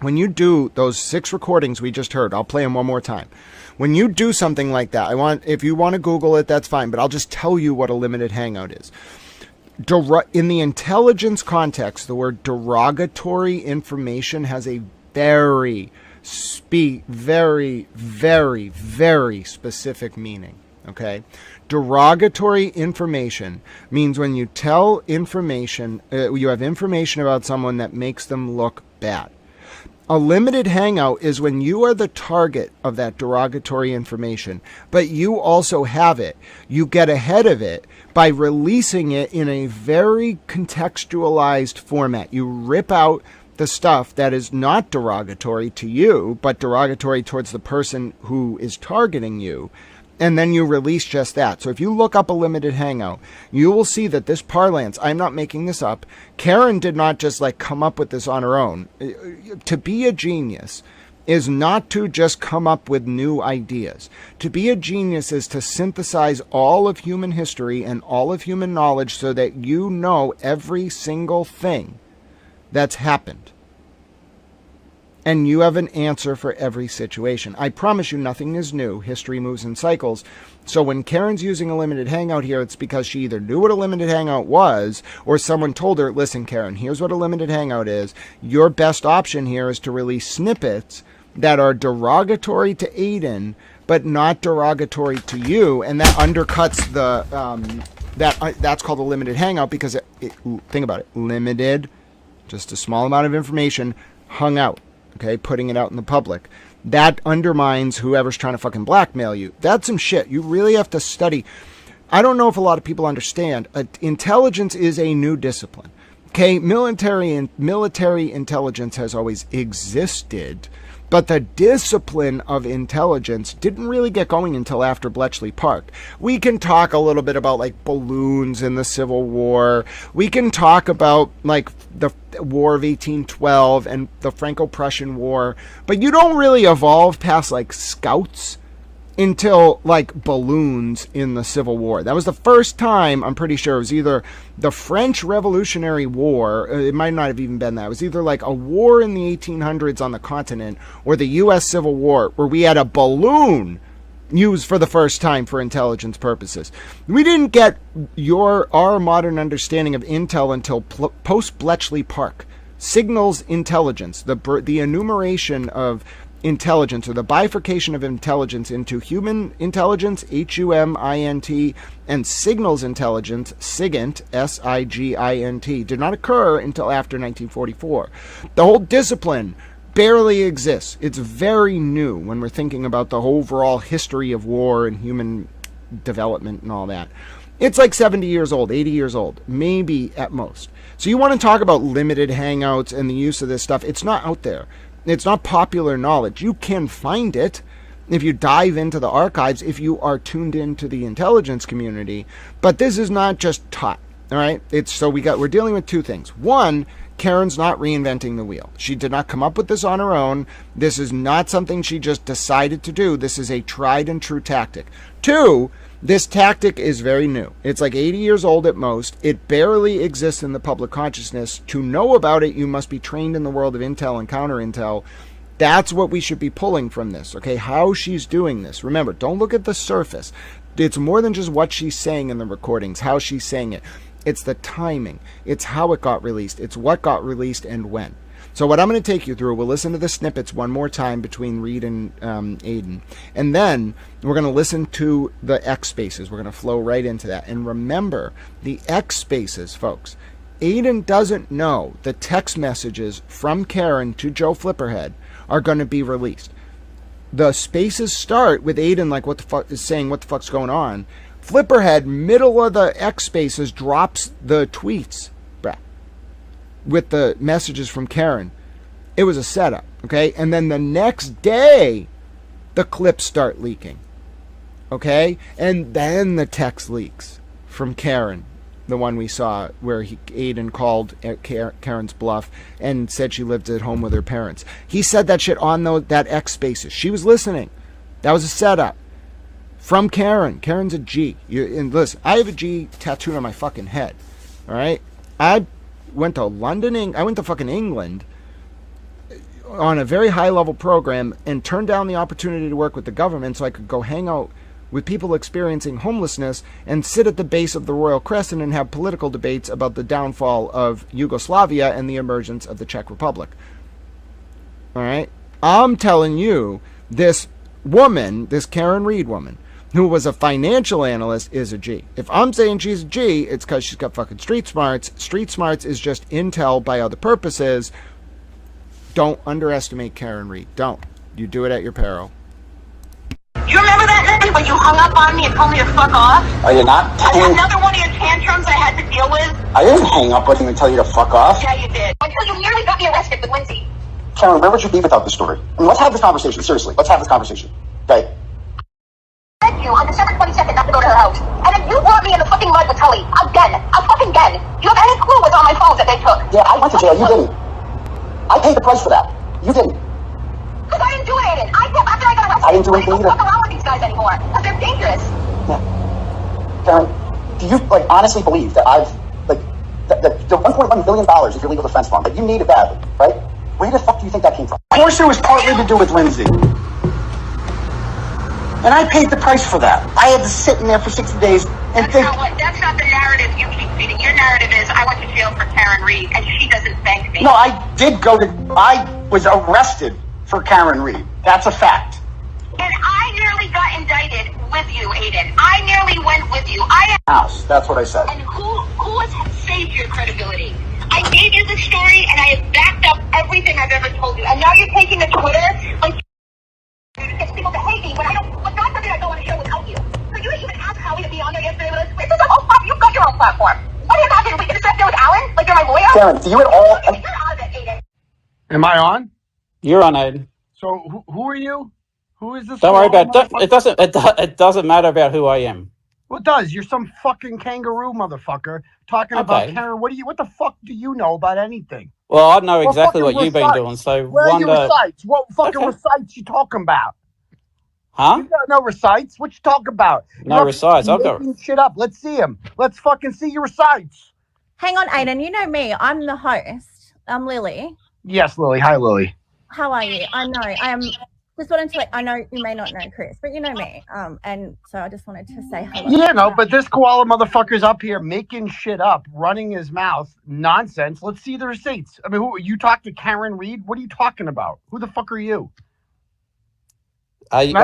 when you do those 6 recordings we just heard, I'll play them one more time. When you do something like that, if you want to Google it, that's fine, but I'll just tell you what a limited hangout is. In the intelligence context, the word derogatory information has a very, very, very specific meaning. Okay? Derogatory information means when you tell information, you have information about someone that makes them look bad. A limited hangout is when you are the target of that derogatory information, but you also have it. You get ahead of it by releasing it in a very contextualized format. You rip out the stuff that is not derogatory to you, but derogatory towards the person who is targeting you. And then you release just that. So if you look up a limited hangout, you will see that this parlance, I'm not making this up. Karen did not just come up with this on her own. To be a genius is not to just come up with new ideas. To be a genius is to synthesize all of human history and all of human knowledge so that you know every single thing that's happened. And you have an answer for every situation. I promise you nothing is new. History moves in cycles. So when Karen's using a limited hangout here, it's because she either knew what a limited hangout was or someone told her, listen, Karen, here's what a limited hangout is. Your best option here is to release snippets that are derogatory to Aidan, but not derogatory to you. And that undercuts that's called a limited hangout because, think about it, limited, just a small amount of information hung out. Okay, putting it out in the public. That undermines whoever's trying to fucking blackmail you. That's some shit. You really have to study. I don't know if a lot of people understand. Intelligence is a new discipline. Okay, military intelligence has always existed, but the discipline of intelligence didn't really get going until after Bletchley Park. We can talk a little bit about balloons in the Civil War. We can talk about the War of 1812 and the Franco-Prussian War, but you don't really evolve past scouts until balloons in the Civil War. That was the first time, I'm pretty sure, it was either the French Revolutionary War, it might not have even been that, it was either a war in the 1800s on the continent or the U.S. Civil War where we had a balloon used for the first time for intelligence purposes. We didn't get our modern understanding of intel until post Bletchley Park. Signals intelligence, the enumeration of intelligence, or the bifurcation of intelligence into human intelligence, HUMINT, and signals intelligence, SIGINT, SIGINT, did not occur until after 1944. The whole discipline barely exists. It's very new when we're thinking about the overall history of war and human development and all that. It's like 70 years old, 80 years old, maybe at most. So you want to talk about limited hangouts and the use of this stuff. It's not out there. It's not popular knowledge. You can find it if you dive into the archives, if you are tuned into the intelligence community. But this is not just taught. All right. We're dealing with two things. One, Karen's not reinventing the wheel. She did not come up with this on her own. This is not something she just decided to do. This is a tried and true tactic. Two, this tactic is very new. It's like 80 years old at most. It barely exists in the public consciousness. To know about it, you must be trained in the world of intel and counter intel. That's what we should be pulling from this, okay? How she's doing this. Remember, don't look at the surface. It's more than just what she's saying in the recordings, how she's saying it. It's the timing. It's how it got released. It's what got released and when. So what I'm going to take you through, we'll listen to the snippets one more time between Reed and Aidan. And then we're going to listen to the X spaces. We're going to flow right into that. And remember, the X spaces, folks, Aidan doesn't know the text messages from Karen to Joe Flipperhead are going to be released. The spaces start with Aidan like what the fuck is saying, what the fuck's going on. Flipperhead, middle of the X spaces, drops the tweets with the messages from Karen. It was a setup, okay? And then the next day, the clips start leaking, okay? And then the text leaks from Karen, the one we saw where Aidan called Karen's bluff and said she lived at home with her parents. He said that shit on that X spaces. She was listening. That was a setup from Karen. Karen's a G. And listen, I have a G tattooed on my fucking head, all right? I went to London, I went to fucking England on a very high level program and turned down the opportunity to work with the government so I could go hang out with people experiencing homelessness and sit at the base of the Royal Crescent and have political debates about the downfall of Yugoslavia and the emergence of the Czech Republic. All right? I'm telling you, this woman, this Karen Reed woman, who was a financial analyst, is a G. If I'm saying she's a G, it's because she's got fucking street smarts. Street smarts is just intel by other purposes. Don't underestimate Karen Reed. Don't. You do it at your peril. You remember that night when you hung up on me and told me to fuck off? I did not. Another one of your tantrums I had to deal with? I didn't hang up with him and tell you to fuck off. Yeah, you did. Until you nearly got me arrested with Lindsay. Karen, where would you be without this story? I mean, let's have this conversation. Seriously, let's have this conversation. Okay? You on December 22nd not to go to her house. And then you brought me in the fucking mud with Tully. Again. Again. Do you have any clue what's on my phones that they took? Yeah, I went to jail. You didn't. I paid the price for that. You didn't. Because I didn't do it, Aidan. After I got arrested, I didn't do anything either. I don't fuck around with these guys anymore. Because they're dangerous. Yeah. Karen, do you, honestly believe that the $1.1 billion is your legal defense fund, that you need it badly, right? Where the fuck do you think that came from? Of course it was partly to do with Lindsay. And I paid the price for that. I had to sit in there for 60 days and think... That's not the narrative you keep feeding. Your narrative is, I went to jail for Karen Reed, and she doesn't thank me. No, I was arrested for Karen Reed. That's a fact. And I nearly got indicted with you, Aidan. I nearly went with you. House. That's what I said. And who has saved your credibility? I gave you the story, and I have backed up everything I've ever told you. And now you're taking to Twitter like gets people to hate me, but God forbid I go on a show without you. So you didn't even ask Howie to be on there yesterday with us. This is a whole platform. You've got your own platform. What are you talking? We can sit there with Alan? Like you're my lawyer? Karen, do you at all... You're out of it, Aidan. Am I on? You're on, Aidan. So who are you? Who is this? Don't worry about it. It doesn't matter about who I am. Well, it does. You're some fucking kangaroo motherfucker talking about Karen. What the fuck do you know about anything? Well, I know exactly what you've been doing. So where are your recites? What fucking recites you talking about? Huh? You got no recites. What you talking about? No recites. I've got shit up. Let's see them. Let's fucking see your recites. Hang on, Aidan. You know me. I'm the host. I'm Lily. Yes, Lily. Hi, Lily. How are you? I know. just wanted to I know you may not know Chris, but you know me. And so I just wanted to say hello. Yeah, no, but this koala motherfucker's up here making shit up, running his mouth, nonsense. Let's see the receipts. I mean, you talked to Karen Reed? What are you talking about? Who the fuck are you? I'm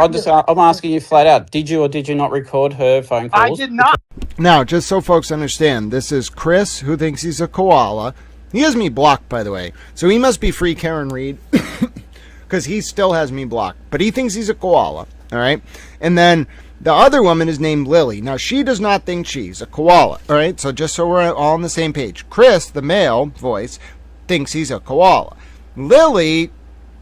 asking you flat out. Did you or did you not record her phone calls? I did not. Now, just so folks understand, this is Chris, who thinks he's a koala. He has me blocked, by the way. So he must be free Karen Reed, because he still has me blocked. But he thinks he's a koala, all right? And then the other woman is named Lily. Now, she does not think she's a koala, all right? So just so we're all on the same page. Chris, the male voice, thinks he's a koala. Lily,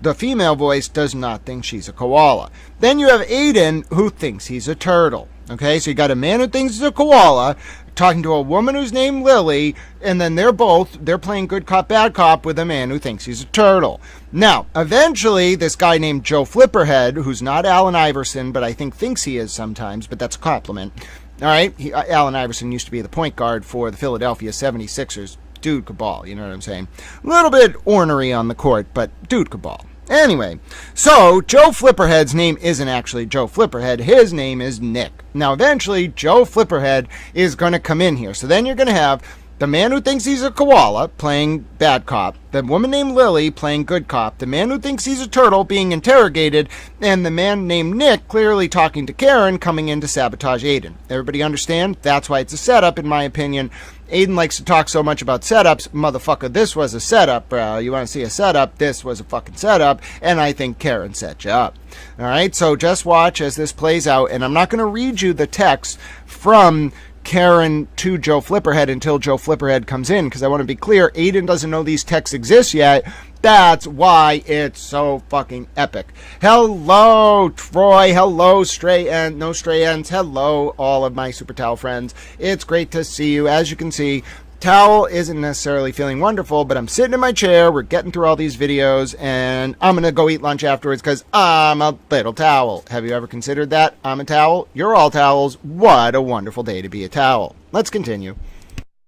the female voice, does not think she's a koala. Then you have Aidan, who thinks he's a turtle. Okay, so you got a man who thinks he's a koala talking to a woman who's named Lily, and then they're playing good cop, bad cop with a man who thinks he's a turtle. Now, eventually, this guy named Joe Flipperhead, who's not Allen Iverson, but I thinks he is sometimes, but that's a compliment. All right, Allen Iverson used to be the point guard for the Philadelphia 76ers. Dude could ball, you know what I'm saying? A little bit ornery on the court, but dude could ball. Anyway, so Joe Flipperhead's name isn't actually Joe Flipperhead. His name is Nick. Now, eventually, Joe Flipperhead is going to come in here. So then you're going to have the man who thinks he's a koala playing bad cop, the woman named Lily playing good cop, the man who thinks he's a turtle being interrogated, and the man named Nick clearly talking to Karen coming in to sabotage Aidan. Everybody understand? That's why it's a setup, in my opinion. Aidan likes to talk so much about setups. Motherfucker, this was a setup, bro. You want to see a setup? This was a fucking setup, and I think Karen set you up. All right, so just watch as this plays out, and I'm not going to read you the text from Karen to Joe Flipperhead until Joe Flipperhead comes in, because I want to be clear, Aidan doesn't know these texts exist yet. That's why it's so fucking epic. Hello, Troy. Hello, Stray Ent. No Stray Ents. Hello, all of my Super Towel friends. It's great to see you. As you can see, Towel isn't necessarily feeling wonderful, but I'm sitting in my chair. We're getting through all these videos, and I'm going to go eat lunch afterwards because I'm a little towel. Have you ever considered that? I'm a towel. You're all towels. What a wonderful day to be a towel. Let's continue.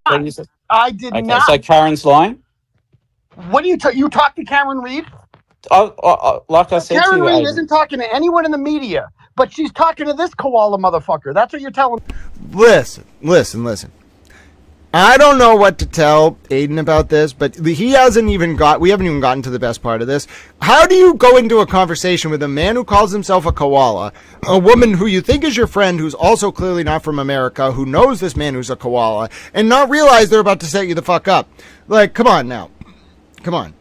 I did not. So Karen's lying? What do you talk to Karen Reed? Like I said Karen to you, Reed isn't talking to anyone in the media, but she's talking to this koala motherfucker. That's what you're telling me. Listen. I don't know what to tell Aidan about this, but we haven't even gotten to the best part of this. How do you go into a conversation with a man who calls himself a koala, a woman who you think is your friend who's also clearly not from America, who knows this man who's a koala, and not realize they're about to set you the fuck up? Like, come on now. Come on.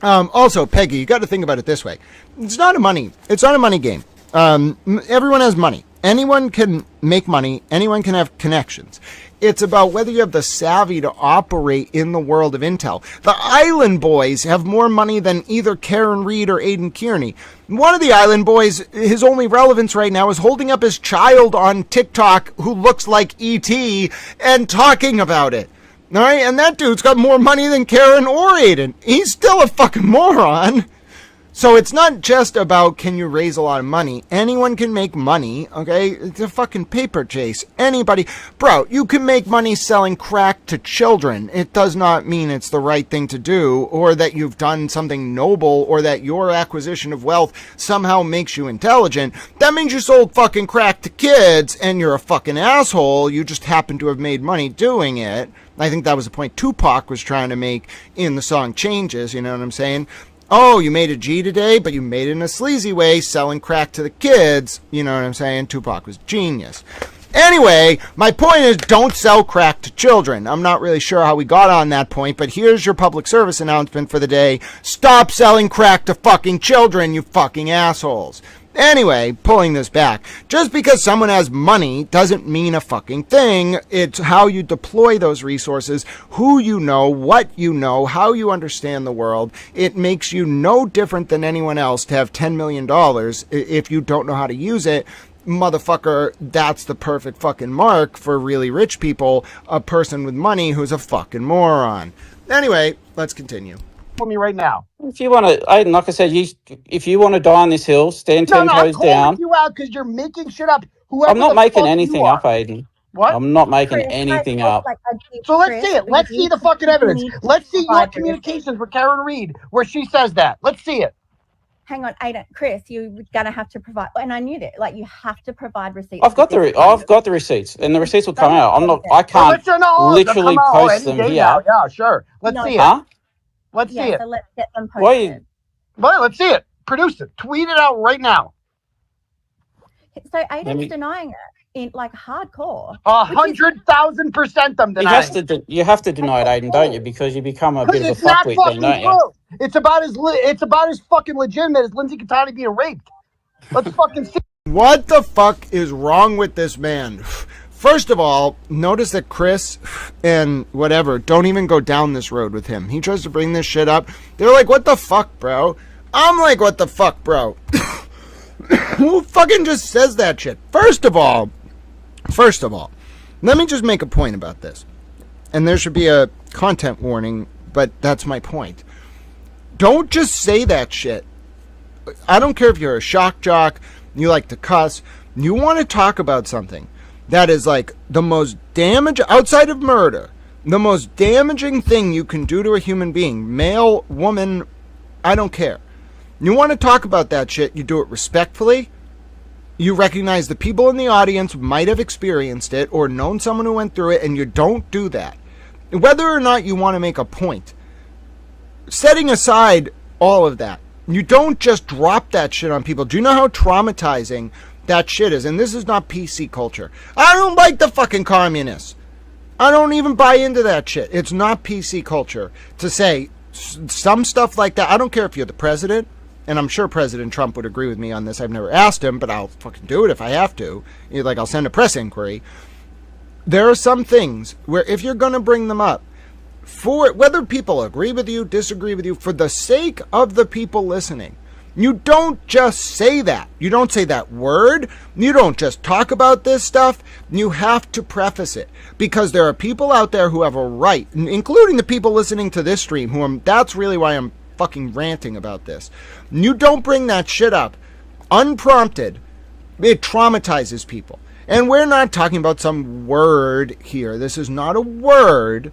Also, Peggy, you got to think about it this way. It's not a money game. Everyone has money. Anyone can make money. Anyone can have connections. It's about whether you have the savvy to operate in the world of intel. The Island Boys have more money than either Karen Reed or Aidan Kearney. One of the Island Boys, his only relevance right now is holding up his child on TikTok who looks like E.T. and talking about it. All right, and that dude's got more money than Karen or Aidan. He's still a fucking moron. So it's not just about can you raise a lot of money. Anyone can make money, okay? It's a fucking paper chase. Anybody. Bro, you can make money selling crack to children. It does not mean it's the right thing to do, or that you've done something noble, or that your acquisition of wealth somehow makes you intelligent. That means you sold fucking crack to kids, and you're a fucking asshole. You just happen to have made money doing it. I think that was the point Tupac was trying to make in the song Changes, you know what I'm saying? Oh, you made a G today, but you made it in a sleazy way, selling crack to the kids. You know what I'm saying? Tupac was genius. Anyway, my point is don't sell crack to children. I'm not really sure how we got on that point, but here's your public service announcement for the day. Stop selling crack to fucking children, you fucking assholes. Anyway, pulling this back, just because someone has money doesn't mean a fucking thing. It's how you deploy those resources, who you know, what you know, how you understand the world. It makes you no different than anyone else to have $10 million. If you don't know how to use it, motherfucker, that's the perfect fucking mark for really rich people, a person with money who's a fucking moron. Anyway, let's continue. For me right now. If you want to, like I said, if you want to die on this hill, stand 10 toes down. I'm calling you out because you're making shit up. I'm not making anything up, Aidan. What? I'm not making anything up. So let's see it. Let's see the fucking evidence. Let's see your communications with Karen Reed where she says that. Let's see it. hang on, Aidan, Chris, you're gonna have to provide, and I knew that, like, you have to provide receipts. I've got the receipts, and the receipts will come out. I can't literally post them here. Yeah, sure. Let's see it. Huh? Let's see it. So let's get them posted. Why? Well, let's see it. Produce it. Tweet it out right now. So Aidan's denying it in like hardcore. 100,000% them denying. You have to deny it, Aidan, don't you? Because you become a bit of a fuckwit then, don't you? It's about as fucking legitimate as Lindsay Catani being raped. Let's fucking see. What the fuck is wrong with this man? First of all, notice that Chris and whatever don't even go down this road with him. He tries to bring this shit up. They're like, what the fuck, bro? I'm like, what the fuck, bro? Who fucking just says that shit? First of all, let me just make a point about this. And there should be a content warning, but that's my point. Don't just say that shit. I don't care if you're a shock jock, you like to cuss, you want to talk about something that is like the most outside of murder, the most damaging thing you can do to a human being, male, woman, I don't care. You want to talk about that shit, you do it respectfully. You recognize the people in the audience might have experienced it or known someone who went through it, and you don't do that. Whether or not you want to make a point. Setting aside all of that, you don't just drop that shit on people. Do you know how traumatizing that shit is? And this is not PC culture. I don't like the fucking communists. I don't even buy into that shit. It's not PC culture to say some stuff like that. I don't care if you're the president. And I'm sure President Trump would agree with me on this. I've never asked him, but I'll fucking do it if I have to. Like, I'll send a press inquiry. There are some things where if you're going to bring them up, for whether people agree with you, disagree with you, for the sake of the people listening, you don't just say that. You don't say that word. You don't just talk about this stuff. You have to preface it. Because there are people out there who have a right, including the people listening to this stream, that's really why I'm fucking ranting about this. You don't bring that shit up unprompted. It traumatizes people. And we're not talking about some word here. This is not a word.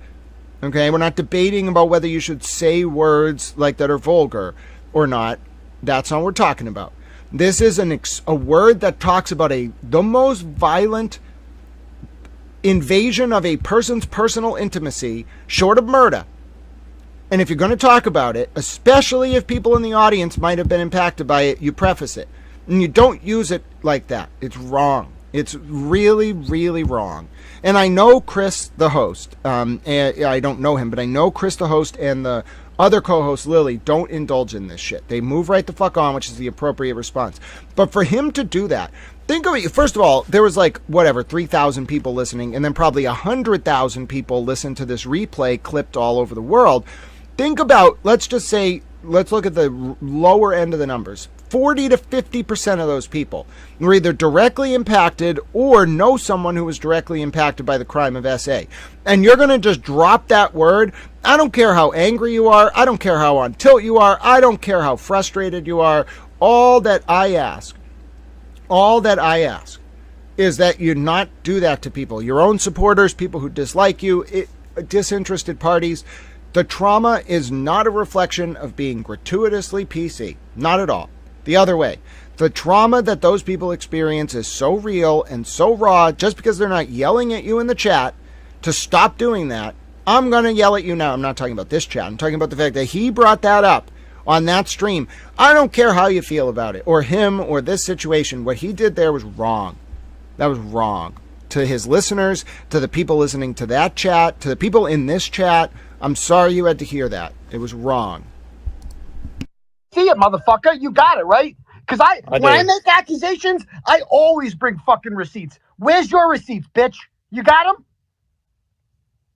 Okay, we're not debating about whether you should say words like that are vulgar or not. That's not what we're talking about. This is a word that talks about the most violent invasion of a person's personal intimacy, short of murder. And if you're going to talk about it, especially if people in the audience might have been impacted by it, you preface it. And you don't use it like that. It's wrong. It's really, really wrong. And I know Chris, the host, and I don't know him, but I know Chris, the host, and the other co-host, Lily, don't indulge in this shit. They move right the fuck on, which is the appropriate response. But for him to do that, think of it. First of all, there was 3,000 people listening, and then probably 100,000 people listened to this replay clipped all over the world. Think about, let's look at the lower end of the numbers. 40 to 50% of those people were either directly impacted or know someone who was directly impacted by the crime of SA. And you're going to just drop that word. I don't care how angry you are. I don't care how on tilt you are. I don't care how frustrated you are. All that I ask is that you not do that to people. Your own supporters, people who dislike you, disinterested parties. The trauma is not a reflection of being gratuitously PC. Not at all. The other way. The trauma that those people experience is so real and so raw, just because they're not yelling at you in the chat to stop doing that. I'm going to yell at you now. I'm not talking about this chat. I'm talking about the fact that he brought that up on that stream. I don't care how you feel about it, or him, or this situation. What he did there was wrong. That was wrong. To his listeners, to the people listening to that chat, to the people in this chat, I'm sorry you had to hear that. It was wrong. See it, motherfucker. You got it, right? Because when I make accusations, I always bring fucking receipts. Where's your receipts, bitch? You got them?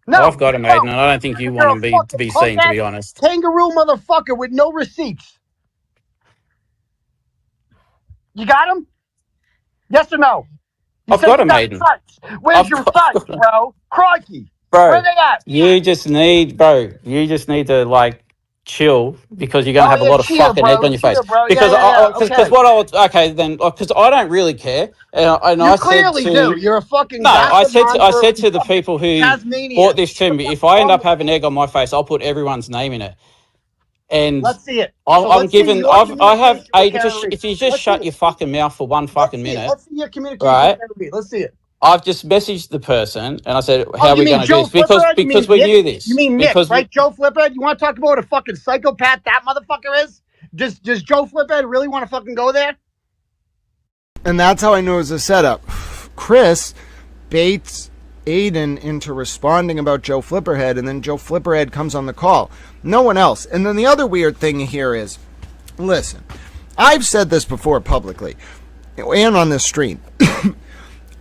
No. I've got them, Aidan, and I don't think you want them to be seen, to be honest. Kangaroo motherfucker with no receipts. You got them? Yes or no? I've got them, Aidan. Where's your sites, bro? Crikey. Bro, where are they at? You just need to chill, because you're gonna have a lot of fucking egg on your face. Because I don't really care. And you clearly do. You're a fucking I said to the people who bought this to me, if I end up having egg on my face, I'll put everyone's name in it. And let's see it. I'm giving. I have Aidan. If you just shut your fucking mouth for one fucking minute. Let's see your communication. Right. Let's see it. I've just messaged the person and I said, "How are we going to do this?" Because we knew this. You mean Nick, because right? Joe Fliphead. You want to talk about what a fucking psychopath that motherfucker is? Does Joe Fliphead really want to fucking go there? And that's how I knew it was a setup. Chris baits Aidan into responding about Joe Flipperhead, and then Joe Flipperhead comes on the call. No one else. And then the other weird thing here is, listen, I've said this before publicly and on this stream.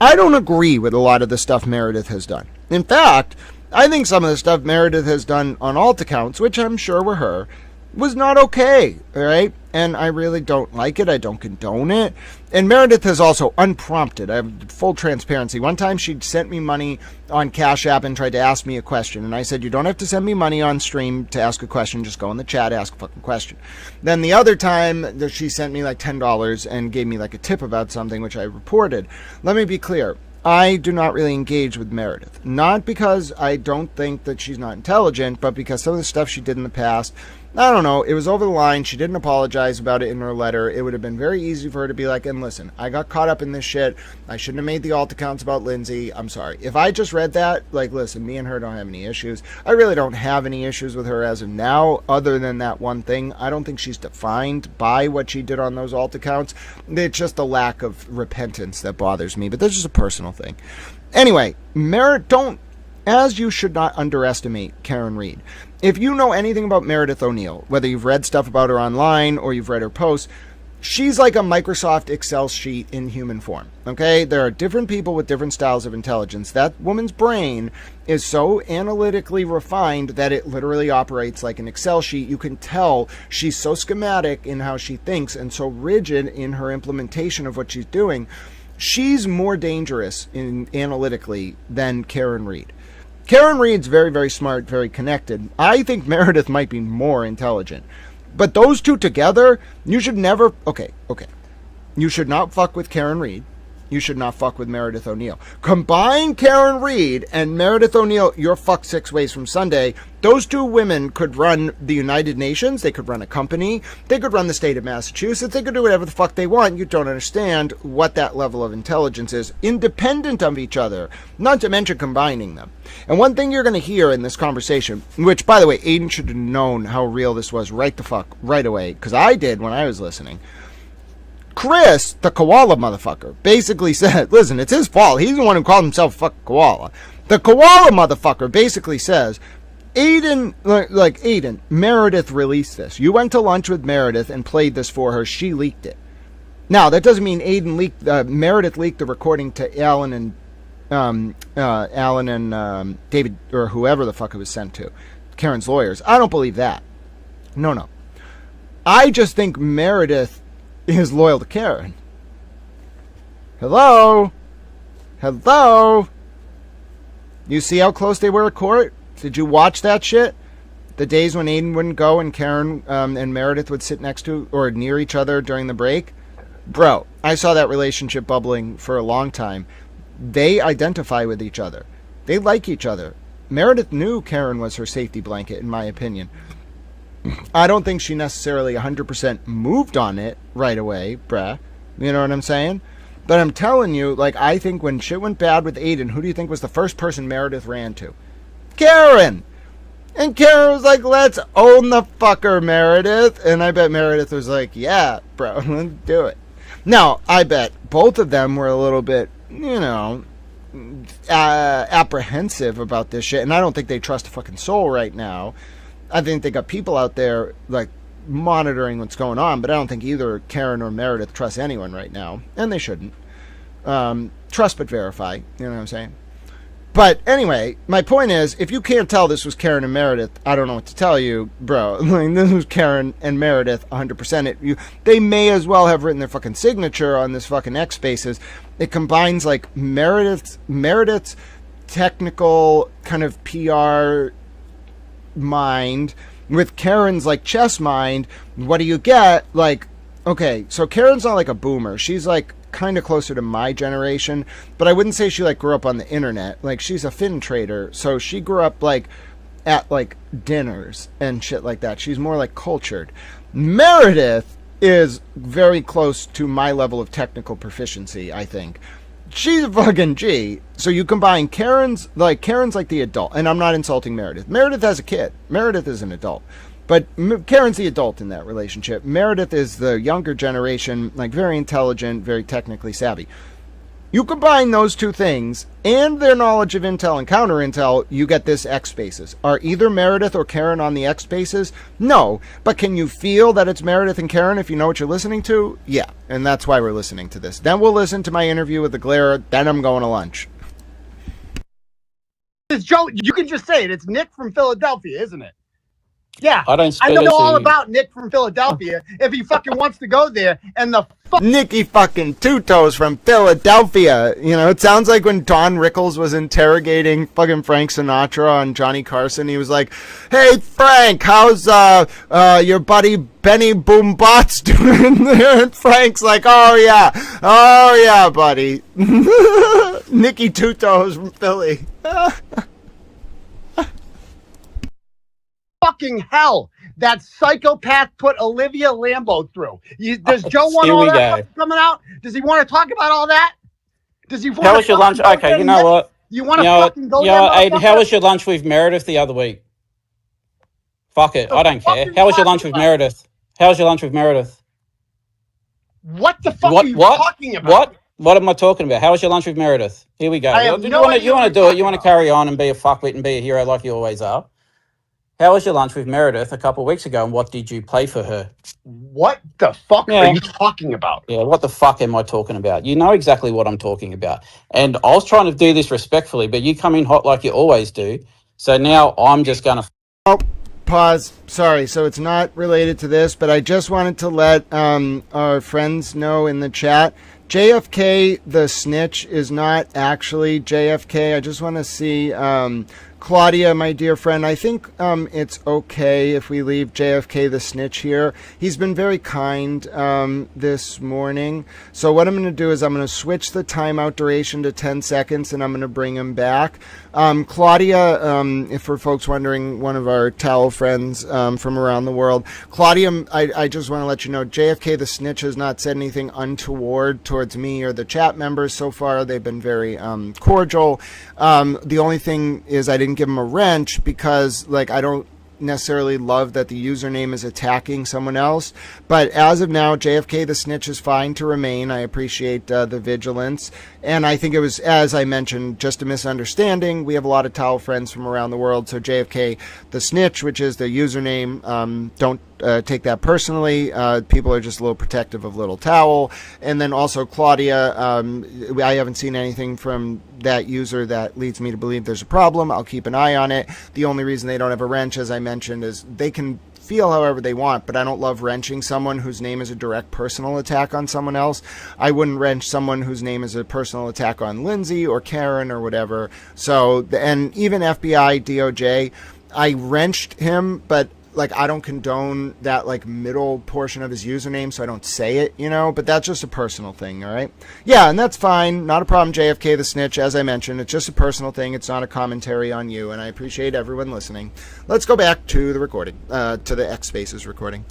I don't agree with a lot of the stuff Meredith has done. In fact, I think some of the stuff Meredith has done on alt accounts, which I'm sure were her, was not okay, all right? And I really don't like it. I don't condone it. And Meredith has also unprompted. I have full transparency. One time she sent me money on Cash App and tried to ask me a question. And I said, you don't have to send me money on stream to ask a question. Just go in the chat, ask a fucking question. Then the other time she sent me like $10 and gave me like a tip about something, which I reported. Let me be clear. I do not really engage with Meredith. Not because I don't think that she's not intelligent, but because some of the stuff she did in the past, I don't know, it was over the line. She didn't apologize about it in her letter. It would have been very easy for her to be like, and listen, I got caught up in this shit. I shouldn't have made the alt accounts about Lindsay. I'm sorry. If I just read that, like, listen, me and her don't have any issues. I really don't have any issues with her as of now, other than that one thing. I don't think she's defined by what she did on those alt accounts. It's just a lack of repentance that bothers me, but that's just a personal thing. Anyway, as you should not underestimate Karen Reed. If you know anything about Meredith O'Neill, whether you've read stuff about her online or you've read her posts, she's like a Microsoft Excel sheet in human form, okay? There are different people with different styles of intelligence. That woman's brain is so analytically refined that it literally operates like an Excel sheet. You can tell she's so schematic in how she thinks and so rigid in her implementation of what she's doing. She's more dangerous analytically than Karen Reed. Karen Reed's very, very smart, very connected. I think Meredith might be more intelligent. But those two together, you should never... Okay. You should not fuck with Karen Reed. You should not fuck with Meredith O'Neill. Combine Karen Reed and Meredith O'Neill, you're fucked 6 ways from Sunday. Those two women could run the United Nations. They could run a company. They could run the state of Massachusetts. They could do whatever the fuck they want. You don't understand what that level of intelligence is, independent of each other, not to mention combining them. And one thing you're going to hear in this conversation, which, by the way, Aidan should have known how real this was right away, because I did when I was listening. Chris, the koala motherfucker, basically said, listen, it's his fault. He's the one who called himself a fucking koala. The koala motherfucker basically says, Aidan, Meredith released this. You went to lunch with Meredith and played this for her. She leaked it. Now, that doesn't mean Meredith leaked the recording to Alan and David, or whoever the fuck it was sent to, Karen's lawyers. I don't believe that. No. I just think Meredith is loyal to Karen. Hello? You see how close they were at court? Did you watch that shit? The days when Aidan wouldn't go and Karen and Meredith would sit next to or near each other during the break? Bro, I saw that relationship bubbling for a long time. They identify with each other. They like each other. Meredith knew Karen was her safety blanket, in my opinion. I don't think she necessarily 100% moved on it right away, bruh. You know what I'm saying? But I'm telling you, like, I think when shit went bad with Aidan, who do you think was the first person Meredith ran to? Karen! And Karen was like, let's own the fucker, Meredith. And I bet Meredith was like, yeah, bro, let's do it. Now, I bet both of them were a little bit, apprehensive about this shit. And I don't think they trust a fucking soul right now. I think they got people out there, like, monitoring what's going on, but I don't think either Karen or Meredith trust anyone right now, and they shouldn't. Trust but verify, you know what I'm saying? But anyway, my point is, if you can't tell this was Karen and Meredith, I don't know what to tell you, bro. Like, this was Karen and Meredith, 100%. They may as well have written their fucking signature on this fucking X Spaces. It combines, like, Meredith's technical kind of PR mind with Karen's like chess mind. What do you get? Like, okay, so Karen's not like a boomer. She's like kind of closer to my generation, but I wouldn't say she like grew up on the internet. Like, she's a fin trader, so she grew up like at like dinners and shit like that. She's more like cultured. Meredith is very close to my level of technical proficiency, I think. She's a fucking G. So you combine Karen's like the adult, and I'm not insulting Meredith. Meredith has a kid. Meredith is an adult. But Karen's the adult in that relationship. Meredith is the younger generation, like very intelligent, very technically savvy. You combine those two things and their knowledge of intel and counter intel, you get this X spaces. Are either Meredith or Karen on the X spaces? No. But can you feel that it's Meredith and Karen if you know what you're listening to? Yeah. And that's why we're listening to this. Then we'll listen to my interview with the Glare. Then I'm going to lunch. It's Joe. You can just say it. It's Nick from Philadelphia, isn't it? Yeah, I know all about Nick from Philadelphia. If he fucking wants to go there, and Nicky fucking Two Toes from Philadelphia. You know, it sounds like when Don Rickles was interrogating fucking Frank Sinatra on Johnny Carson. He was like, "Hey Frank, how's your buddy Benny Boombots doing there?" And Frank's like, "Oh yeah, buddy." Nicky Two Toes from Philly. Fucking hell that psychopath put Olivia Lambeau through. Does Joe want all that stuff coming out? Does he want to talk about all that? Does he want How was your lunch? Okay, you know what? You want to fucking go there? Aidan, how was your lunch with Meredith the other week? Fuck it, I don't care. How was your lunch with Meredith? How was your lunch with Meredith? What the fuck are you talking about? What am I talking about? How was your lunch with Meredith? Here we go. You want to do it? You want to carry on and be a fuckwit and be a hero like you always are? How was your lunch with Meredith a couple of weeks ago, and what did you play for her? What the fuck are you talking about? Yeah, what the fuck am I talking about? You know exactly what I'm talking about. And I was trying to do this respectfully, but you come in hot like you always do. So now I'm just going to... Oh, pause. Sorry, so it's not related to this, but I just wanted to let our friends know in the chat, JFK the snitch is not actually JFK. I just want to see... Claudia, my dear friend, I think it's okay if we leave JFK the snitch here. He's been very kind this morning. So what I'm going to do is I'm going to switch the timeout duration to 10 seconds, and I'm going to bring him back. Claudia, if for folks wondering, one of our towel friends from around the world. Claudia, I just want to let you know, JFK the snitch has not said anything untoward towards me or the chat members so far. They've been very cordial. The only thing is I didn't give him a wrench because, like, I don't necessarily love that the username is attacking someone else, but as of now, JFK the snitch is fine to remain. I appreciate the vigilance, and I think it was, as I mentioned, just a misunderstanding. We have a lot of towel friends from around the world, so JFK the snitch, which is the username, don't take that personally. People are just a little protective of Little Towel. And then also Claudia, I haven't seen anything from that user that leads me to believe there's a problem. I'll keep an eye on it. The only reason they don't have a wrench, as I mentioned, is they can feel however they want, but I don't love wrenching someone whose name is a direct personal attack on someone else. I wouldn't wrench someone whose name is a personal attack on Lindsay or Karen or whatever. So, and even FBI, DOJ, I wrenched him, but like, I don't condone that, like, middle portion of his username, so I don't say it, you know, but that's just a personal thing, all right? Yeah, and that's fine. Not a problem, JFK the snitch. As I mentioned, it's just a personal thing. It's not a commentary on you, and I appreciate everyone listening. Let's go back to the recording, to the X Spaces recording.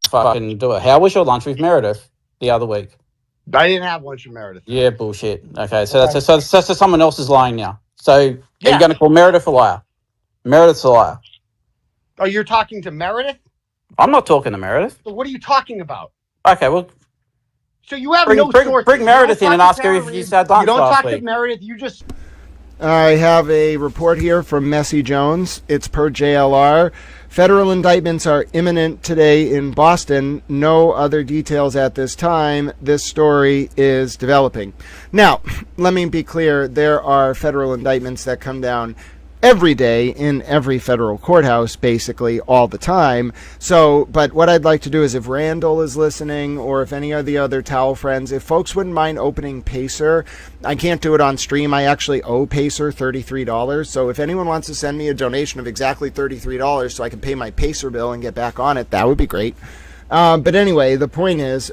Fucking do it. How was your lunch with Meredith the other week? I didn't have lunch with Meredith. Yeah, bullshit. Okay, so that's someone else is lying now. So are you going to call Meredith a liar? Meredith's a liar. Oh, you're talking to Meredith? I'm not talking to Meredith. So what are you talking about? Okay, well... So you have no sources. Bring Meredith in and ask her if you said lunch last week. You don't talk to Meredith, you just... I have a report here from Messy Jones. It's per JLR. Federal indictments are imminent today in Boston. No other details at this time. This story is developing. Now, let me be clear. There are federal indictments that come down every day in every federal courthouse, basically all the time. So, but what I'd like to do is, if Randall is listening, or if any of the other towel friends, if folks wouldn't mind opening Pacer, I can't do it on stream. I actually owe Pacer $33. So if anyone wants to send me a donation of exactly $33 so I can pay my Pacer bill and get back on it, that would be great. But anyway, the point is,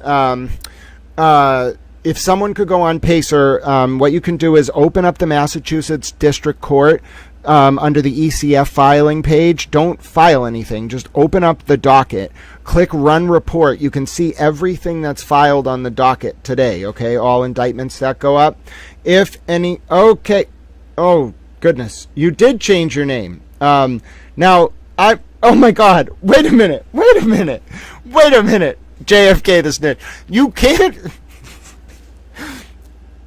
if someone could go on Pacer, what you can do is open up the Massachusetts District Court under the ECF filing page. Don't file anything. Just open up the docket. Click Run Report. You can see everything that's filed on the docket today, okay? All indictments that go up. If any... Okay. Oh, goodness. You did change your name. Now, oh, my God. Wait a minute. JFK the snitch. You can't...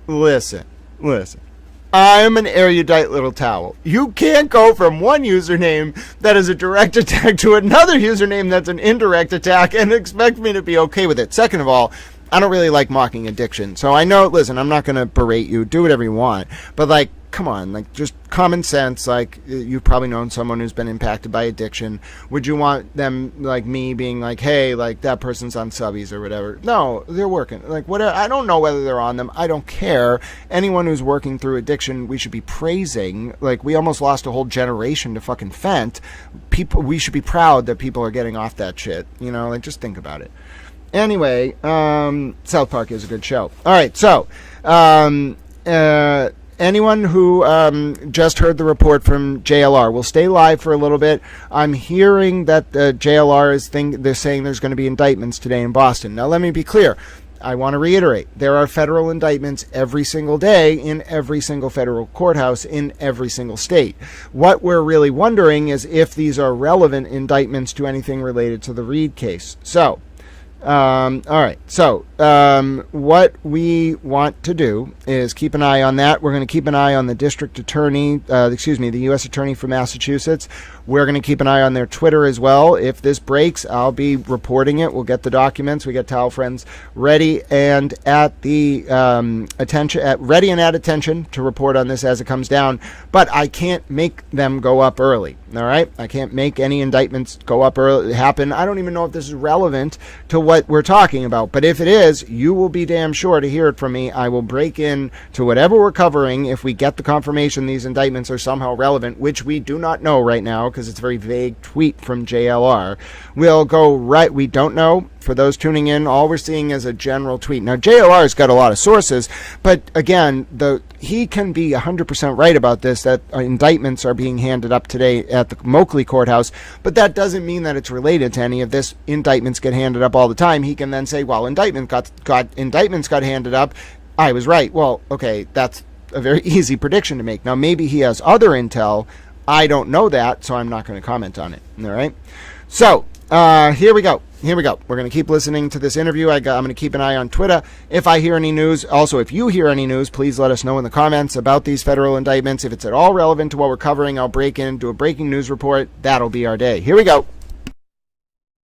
Listen. I'm an erudite little towel. You can't go from one username that is a direct attack to another username that's an indirect attack and expect me to be okay with it. Second of all, I don't really like mocking addiction. So I know, listen, I'm not going to berate you. Do whatever you want. But, like, come on. Like, just common sense. Like, you've probably known someone who's been impacted by addiction. Would you want them, like me, being like, hey, like, that person's on subbies or whatever? No, they're working. Like, whatever. I don't know whether they're on them. I don't care. Anyone who's working through addiction, we should be praising. Like, we almost lost a whole generation to fucking Fent. We should be proud that people are getting off that shit. You know, like, just think about it. Anyway, South Park is a good show. All right, so anyone who just heard the report from JLR, we'll stay live for a little bit. I'm hearing that JLR they're saying there's going to be indictments today in Boston. Now, let me be clear. I want to reiterate, there are federal indictments every single day in every single federal courthouse in every single state. What we're really wondering is if these are relevant indictments to anything related to the Reed case. So, all right. So, what we want to do is keep an eye on that. We're going to keep an eye on the district attorney, the U.S. attorney for Massachusetts. We're going to keep an eye on their Twitter as well. If this breaks, I'll be reporting it. We'll get the documents. We get Towel Friends ready and at the attention to report on this as it comes down. But I can't make them go up early. All right, I can't make any indictments go up early happen. I don't even know if this is relevant to what we're talking about. But if it is, you will be damn sure to hear it from me. I will break in to whatever we're covering if we get the confirmation these indictments are somehow relevant, which we do not know right now because it's a very vague tweet from JLR. We'll go right. We don't know. For those tuning in, all we're seeing is a general tweet. Now, JLR's got a lot of sources, but again, he can be 100% right about this, that indictments are being handed up today at the Moakley courthouse, but that doesn't mean that it's related to any of this. Indictments get handed up all the time. He can then say, well, indictments got handed up. I was right. Well, okay, that's a very easy prediction to make. Now, maybe he has other intel. I don't know that, so I'm not going to comment on it. All right? So, here we go. We're going to keep listening to this interview. I'm going to keep an eye on Twitter. If I hear any news, also, if you hear any news, please let us know in the comments about these federal indictments. If it's at all relevant to what we're covering, I'll break in, do a breaking news report. That'll be our day. Here we go.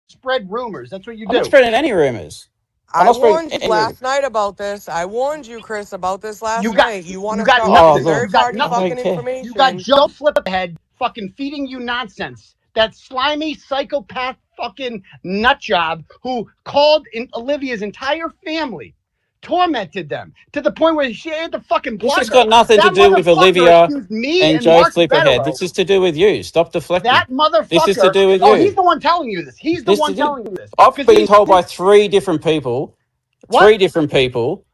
Spread rumors. That's what you do. I'm not spreading any rumors. I warned you last night about this. I warned you, Chris, about this last night. You want to start with third-party fucking information. You got Joe Flipperhead fucking feeding you nonsense. That slimy psychopath fucking nutjob who called in Olivia's entire family, tormented them to the point where she had to fucking block her. This has got nothing to do with Olivia and Joe Flipperhead. This is to do with you. Stop deflecting. That motherfucker. This is to do with you. Oh, he's the one telling you this. He's the one telling you this. I've been told by three different people. What? Three different people.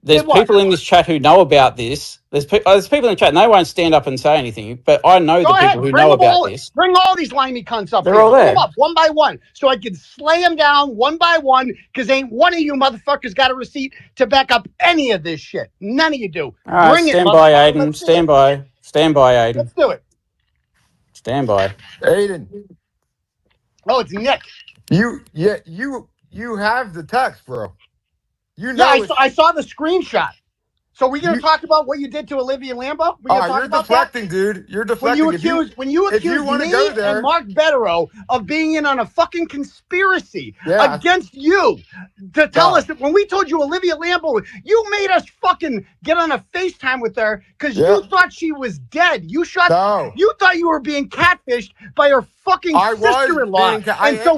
There's people in this chat who know about this. There's people in the chat, and they won't stand up and say anything, but I know the people who know about this. Bring all these limey cunts up. They're all there. Bring them up one by one so I can slay them down one by one because ain't one of you motherfuckers got a receipt to back up any of this shit. None of you do. All right, Bring stand it, by, Aidan. Stand by. Stand by, Aidan. Let's do it. Stand by. Aidan. Oh, it's Nick. You have the text, bro. You know. Yeah, I saw the screenshot. So we're going to talk about what you did to Olivia Lambo? You're deflecting, dude. You're deflecting. When you accuse me and Mark Betterow of being in on a fucking conspiracy against you to tell us that when we told you Olivia Lambo, you made us fucking get on a FaceTime with her because you thought she was dead. You thought you were being catfished by her fucking sister-in-law.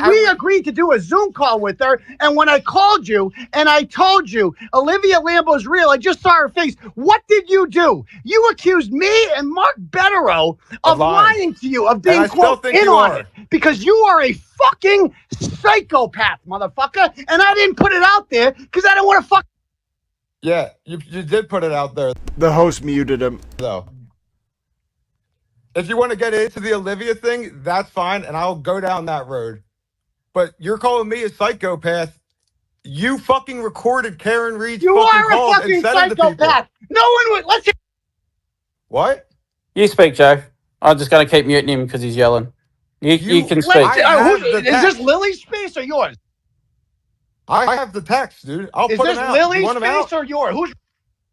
We agreed to do a Zoom call with her. And when I called you and I told you Olivia Lambo's real, I just saw her face. What did you do? You accused me and Mark Betterow of lying to you, of being quote in on it, because you are a fucking psychopath, motherfucker. And I didn't put it out there because I didn't want to fuck. Yeah, you did put it out there. The host muted him. Though. If you want to get into the Olivia thing, that's fine, and I'll go down that road. But you're calling me a psychopath. You fucking recorded Karen Reed's you fucking are calls a fucking and sent it to people. psychopath. No one would. Let's hear. What? You speak, Joe. I'm just going to keep muting him because he's yelling. You can speak. Is this Lily's space or yours? I have the text, dude. I'll Is put this him out. Lily's You want him space out? or yours? Who's?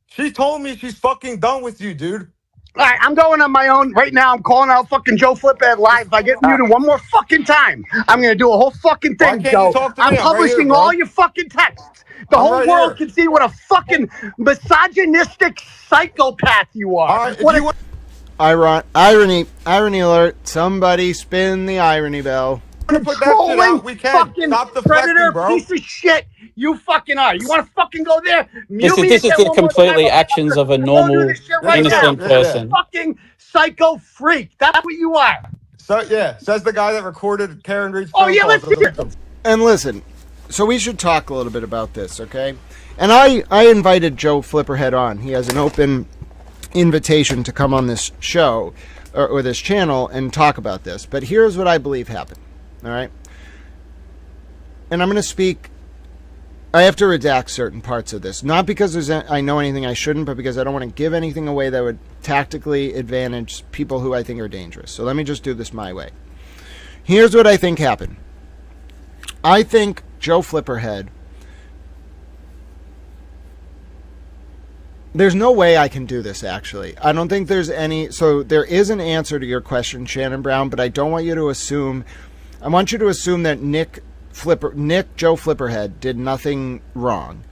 She told me she's fucking done with you, dude. All right, I'm going on my own right now. I'm calling out fucking Joe Fliphead live. If I get muted one more fucking time, I'm gonna do a whole fucking thing, Why can't Joe. you talk to me? I'm I'm publishing right here, bro. all your fucking texts. The I'm whole right world here. can see what a fucking misogynistic psychopath you are. All right, Irony alert. Somebody spin the irony bell. Put that shit out. We can. Fucking Stop the predator, bro. piece of shit. You fucking are. You want to fucking go there? This is the completely actions of a normal, innocent person. Fucking psycho freak. That's what you are. So yeah, says the guy that recorded Karen Reed's. Oh yeah, let's hear it. And listen, so we should talk a little bit about this, okay? And I invited Joe Flipperhead on. He has an open invitation to come on this show or this channel and talk about this. But here's what I believe happened, all right? And I'm going to speak. I have to redact certain parts of this, not because I know anything I shouldn't, but because I don't want to give anything away that would tactically advantage people who I think are dangerous. So let me just do this my way. Here's what I think happened. I think Joe Flipperhead, there's no way I can do this, actually. I don't think there's any. So there is an answer to your question, Shannon Brown, but I don't want you to assume. I want you to assume that Joe Flipperhead did nothing wrong,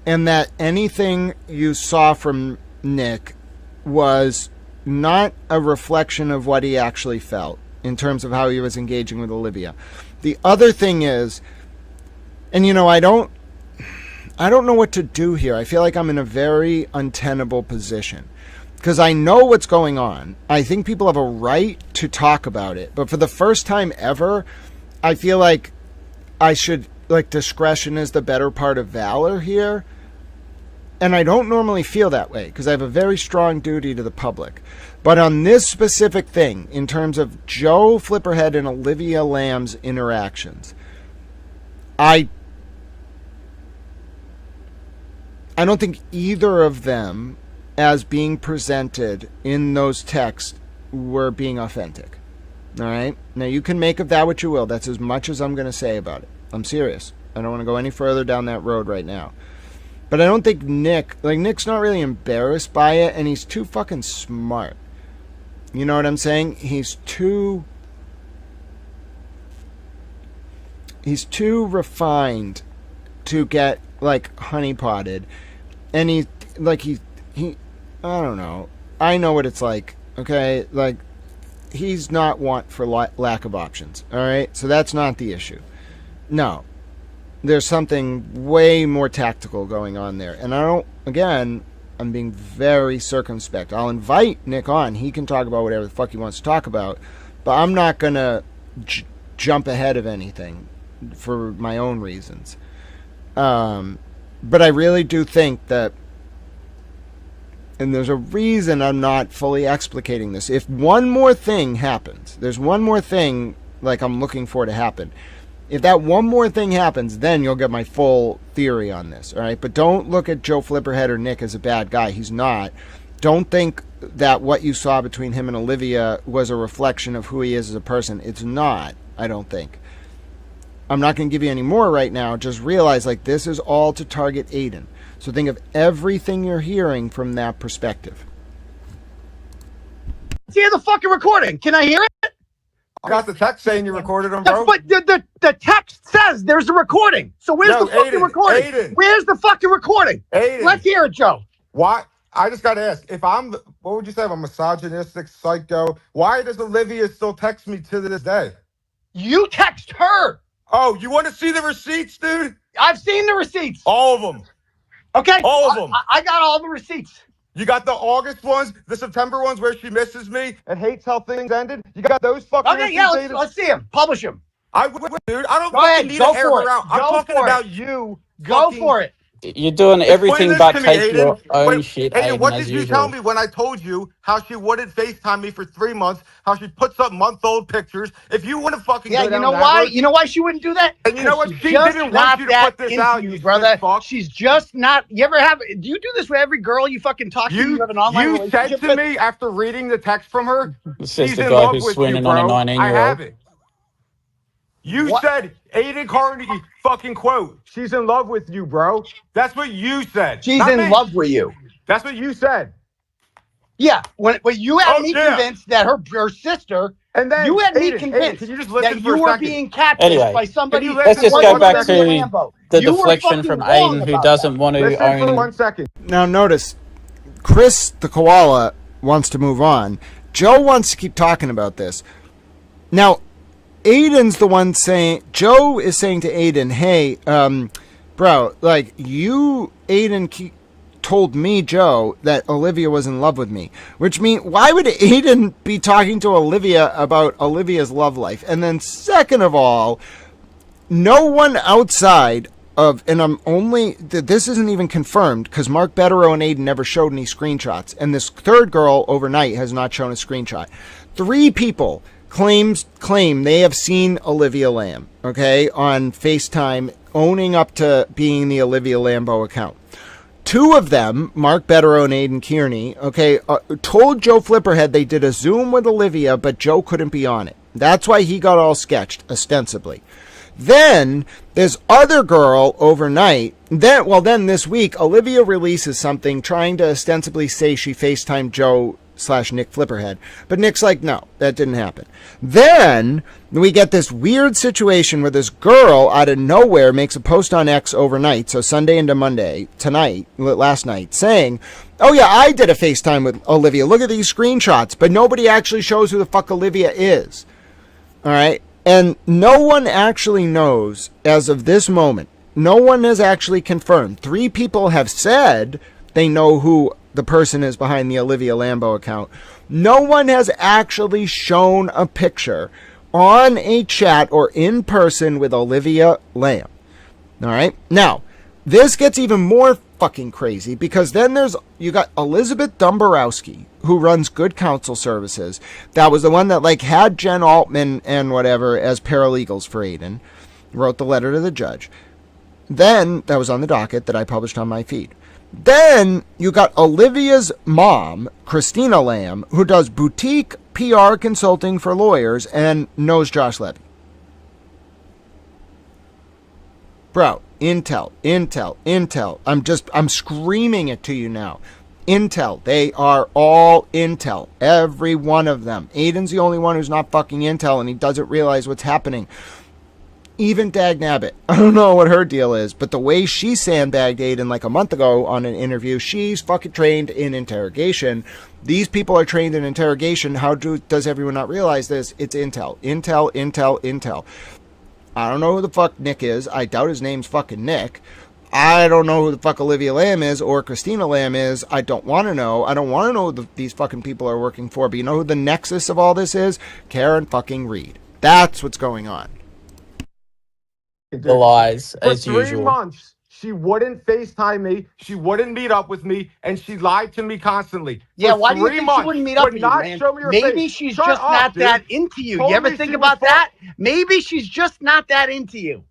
and that anything you saw from Nick was not a reflection of what he actually felt in terms of how he was engaging with Olivia. The other thing is, and you know, I don't know what to do here. I feel like I'm in a very untenable position because I know what's going on. I think people have a right to talk about it, but for the first time ever, I feel like discretion is the better part of valor here. And I don't normally feel that way because I have a very strong duty to the public. But on this specific thing, in terms of Joe Flipperhead and Olivia Lamb's interactions, I don't think either of them, as being presented in those texts, were being authentic. All right? Now, you can make of that what you will. That's as much as I'm going to say about it. I'm serious. I don't want to go any further down that road right now. But I don't think Nick's not really embarrassed by it, and he's too fucking smart. You know what I'm saying? He's too refined to get, honeypotted. And I don't know. I know what it's like, okay? He's not want for lack of options, all right? So that's not the issue. No. There's something way more tactical going on there. And I'm being very circumspect. I'll invite Nick on. He can talk about whatever the fuck he wants to talk about. But I'm not going to jump ahead of anything for my own reasons. But I really do think that, and there's a reason I'm not fully explicating this. If one more thing happens, there's one more thing I'm looking for to happen. If that one more thing happens, then you'll get my full theory on this, all right? But don't look at Joe Flipperhead or Nick as a bad guy. He's not. Don't think that what you saw between him and Olivia was a reflection of who he is as a person. It's not, I don't think. I'm not going to give you any more right now. Just realize, this is all to target Aidan. So think of everything you're hearing from that perspective. Let's hear the fucking recording. Can I hear it? I got the text saying you recorded them, bro. But the text says there's a recording. So where's the fucking recording? Aidan. Where's the fucking recording? Aidan. Let's hear it, Joe. Why? I just got to ask. What would you say? I'm a misogynistic psycho. Why does Olivia still text me to this day? You text her. Oh, you want to see the receipts, dude? I've seen the receipts. All of them. Okay. All of them. I got all the receipts. You got the August ones, the September ones where she misses me and hates how things ended. You got those fucking receipts. Okay, yeah, let's see them. Publish them. I would, dude. I don't fucking need to air her out. I'm talking about you. Go for it. You're doing Explain everything this but to me, take Aiden. your own Wait, shit, Aiden, Aiden, what as did you tell usual. me when I told you how she wouldn't FaceTime me for 3 months, how she puts up month-old pictures? If you want to fucking Yeah, go you down know that why? road, You know why she wouldn't do that? and you know Because what? she's She just didn't want not you to that put this into out, you, you sick brother. fuck. She's just not. You ever have? Do you do this with every girl you fucking talk to? You have an online You said relationship to with? me after reading the text from her, Says she's the in guy love who's with you, swinging on a bro. I 19-year-old. have it. You What? said Aidan Kearney fucking quote. She's in love with you, bro. That's what you said. She's Not in me. love with you. That's what you said. Yeah. When you had Oh, me yeah. convinced that her sister. And then, You had me Aiden, convinced can you just listen that for you a were second? being catfished Anyway, by Can somebody you who let's listen just for go wasn't 1 back Olivia second? to Lambo. the You were deflection from fucking wrong Aiden, who about doesn't that. want to Listen for own. 1 second. Now notice, Chris the koala wants to move on. Joe wants to keep talking about this. Now, Aiden's the one saying, Joe is saying to Aiden, hey, bro, like, Aiden told me, Joe, that Olivia was in love with me. Which means, why would Aiden be talking to Olivia about Olivia's love life? And then second of all, no one outside of, and this isn't even confirmed, because Mark Betterow and Aiden never showed any screenshots, and this third girl overnight has not shown a screenshot. 3 people claim they have seen Olivia Lamb, okay, on FaceTime, owning up to being the Olivia Lambo account. 2 of them, Mark Betterow and Aidan Kearney, okay, told Joe Flipperhead they did a Zoom with Olivia, but Joe couldn't be on it. That's why he got all sketched, ostensibly. Then, this other girl overnight, then this week, Olivia releases something trying to ostensibly say she FaceTimed Joe / Nick Flipperhead. But Nick's like, no, that didn't happen. Then we get this weird situation where this girl out of nowhere makes a post on X overnight, so Sunday into Monday, last night, saying, oh yeah, I did a FaceTime with Olivia. Look at these screenshots. But nobody actually shows who the fuck Olivia is. All right? And no one actually knows, as of this moment, no one has actually confirmed. 3 people have said they know who the person is behind the Olivia Lambo account. No one has actually shown a picture on a chat or in person with Olivia Lamb. All right? Now, this gets even more fucking crazy, because then you got Elizabeth Domborowski, who runs Good Counsel Services. That was the one that had Jen Altman and whatever as paralegals for Aiden. Wrote the letter to the judge. Then, that was on the docket that I published on my feed. Then you got Olivia's mom, Christina Lamb, who does boutique PR consulting for lawyers and knows Josh Levy. Bro, Intel. I'm screaming it to you now. Intel. They are all Intel. Every one of them. Aiden's the only one who's not fucking Intel, and he doesn't realize what's happening. Even Dag Nabbit. I don't know what her deal is, but the way she sandbagged Aiden a month ago on an interview, she's fucking trained in interrogation. These people are trained in interrogation. How does everyone not realize this? It's Intel. Intel. I don't know who the fuck Nick is. I doubt his name's fucking Nick. I don't know who the fuck Olivia Lamb is or Christina Lamb is. I don't want to know. I don't want to know who these fucking people are working for. But you know who the nexus of all this is? Karen fucking Reed. That's what's going on. The lies, as For 3 usual. months, she wouldn't FaceTime me. She wouldn't meet up with me, and she lied to me constantly. Yeah, For why do you 3 think months, she wouldn't meet up would with you, not man? show me her Maybe face. she's Shut just up, not dude. that into you. Told You ever me think she about was that? Maybe she's just not that into you.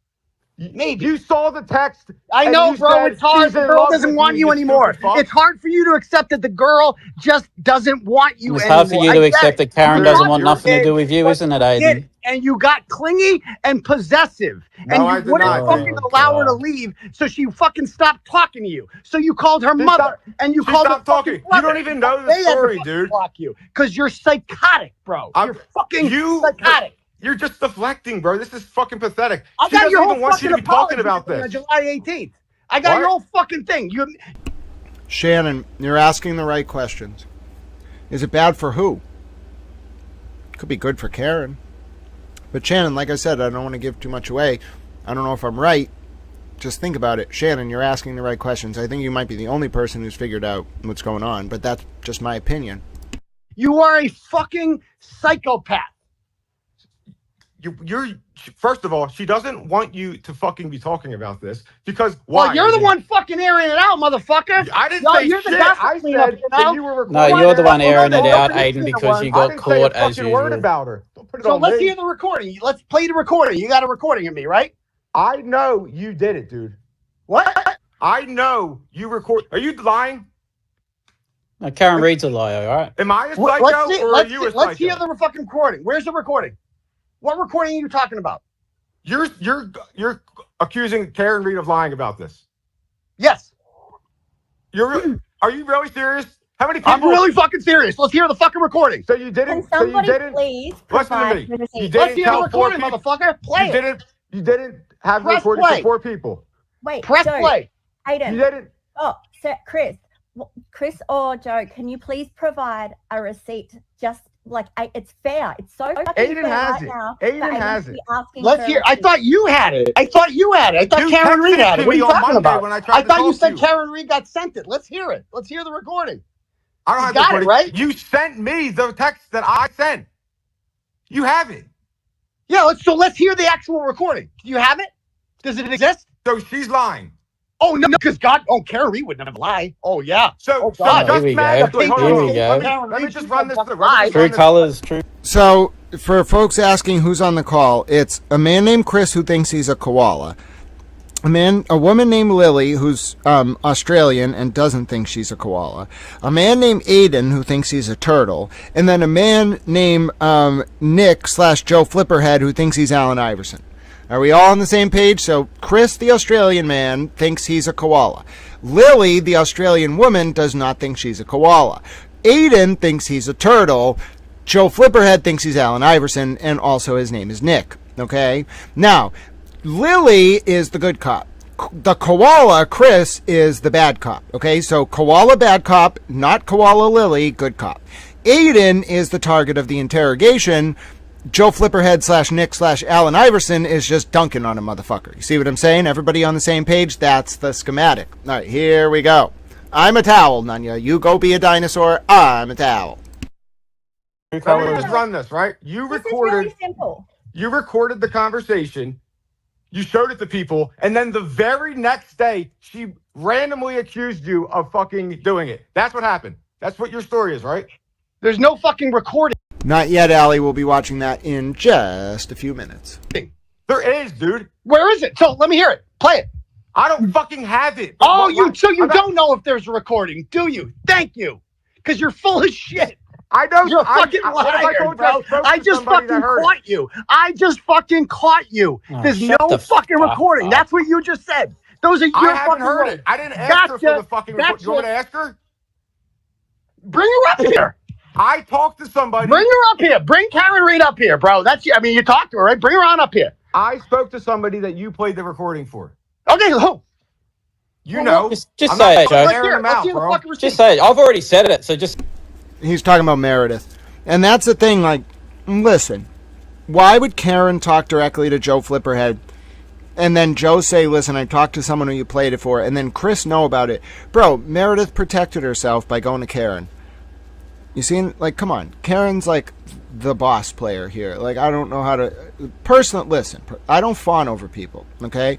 Maybe. You saw the text. I and know, you bro. said It's hard. she's The in girl love doesn't with want you you anymore. stupid fuck. It's hard for you to accept that the girl just doesn't want you It's anymore. hard for you to accept that Karen doesn't want nothing to do with you, isn't it, Aiden? And you got clingy and possessive. No, and I you did wouldn't not, fucking dude. allow her to leave, so she fucking stopped talking to you. So you called her mother, and you she called her stopped talking. fucking You brother. don't even know the They had to story, fucking dude. block you because you're psychotic, bro. You're fucking psychotic. You're just deflecting, bro. This is fucking pathetic. I She got doesn't your whole even want you to fucking be talking apology about on this. July 18th. I got your whole fucking thing. Shannon, you're asking the right questions. Is it bad for who? Could be good for Karen. But Shannon, like I said, I don't want to give too much away. I don't know if I'm right. Just think about it. Shannon, you're asking the right questions. I think you might be the only person who's figured out what's going on, but that's just my opinion. You are a fucking psychopath. you're first of all, she doesn't want you to fucking be talking about this because why? Well, you're the one fucking airing it out, motherfucker. I didn't say you're shit. The I said that you were recording. No, you're the one airing it out, nobody Aidan, because you got I didn't say a caught as fucking word usual. about her. Don't put it So on let's me. hear the recording. Let's play the recording. You got a recording of me, right? I know you did it, dude. What? I know you record. Are you lying? No, Karen Reed's a liar, all right? Am I a psycho or are you a psycho? Let's hear the fucking recording. Where's the recording? What recording are you talking about? You're accusing Karen Reed of lying about this. Yes. Are you really serious? How many people? I'm really fucking serious. Let's hear the fucking recording. So you didn't. Can somebody please Listen to provide me. the You receipt? Let's didn't hear the tell four recording, people. motherfucker. Play it. You didn't have Press recording play. for 4 people. Wait, Press Joe, play. Aidan. You didn't. Oh, so Chris or Joe, can you please provide a receipt? Just like it's fair. It's so fucking Aidan fair has right it. now. Aidan has it. Let's hear. I thought you had it. I thought You Karen Reed texted had to it. What are me you on talking Monday about? when I tried to thought you talk to said you. Karen Reed got sent it. Let's hear it. Let's hear the recording. I don't have got the it, recording. right? You sent me the text that I sent. You have it. Yeah. Let's hear the actual recording. Do you have it? Does it exist? So she's lying. Oh no, because Karen Reed would never lie. Oh yeah. So God. Here we go. Wait, hold Here on. we go. Let me just run this through. True colors, true. So, for folks asking who's on the call, it's a man named Chris who thinks he's a koala, a woman named Lily who's Australian and doesn't think she's a koala, a man named Aidan who thinks he's a turtle, and then a man named Nick/Joe Flipperhead who thinks he's Allen Iverson. Are we all on the same page? So Chris, the Australian man, thinks he's a koala. Lily, the Australian woman, does not think she's a koala. Aidan thinks he's a turtle. Joe Flipperhead thinks he's Allen Iverson, and also his name is Nick. Okay? Now, Lily is the good cop. The koala, Chris, is the bad cop. Okay? So koala, bad cop, not koala Lily, good cop. Aidan is the target of the interrogation. Joe Flipperhead/Nick/Allen Iverson is just dunking on a motherfucker. You see what I'm saying? Everybody on the same page? That's the schematic. All right, here we go. I'm a towel, Nunya. You go be a dinosaur. I'm a towel. Let me just run this, right? This is really simple. You recorded the conversation. You showed it to people. And then the very next day, she randomly accused you of fucking doing it. That's what happened. That's what your story is, right? There's no fucking recording. Not yet, Allie. We'll be watching that in just a few minutes. There is, dude. Where is it? So let me hear it. Play it. I don't fucking have it. Oh, you don't know if there's a recording, do you? Thank you. Because you're full of shit. I know. You're a fucking liar, bro. I just fucking caught you. I just fucking caught you. There's no fucking recording. That's what you just said. Those are your I haven't fucking heard words. it. I didn't ask her for the fucking recording. You want me to ask her? Bring her up here. I talked to somebody. Bring her up here. Bring Karen Reed up here, bro. You talked to her, right? Bring her on up here. I spoke to somebody that you played the recording for. Okay, who? You know. Just say it, Joe. Just say it. I've already said it, so just... He's talking about Meredith. And that's the thing, like, listen, why would Karen talk directly to Joe Flipperhead and then Joe say, listen, I talked to someone who you played it for, and then Chris know about it? Bro, Meredith protected herself by going to Karen. You see, like, come on. Karen's like the boss player here. Like, I don't know how to... Listen, I don't fawn over people, okay?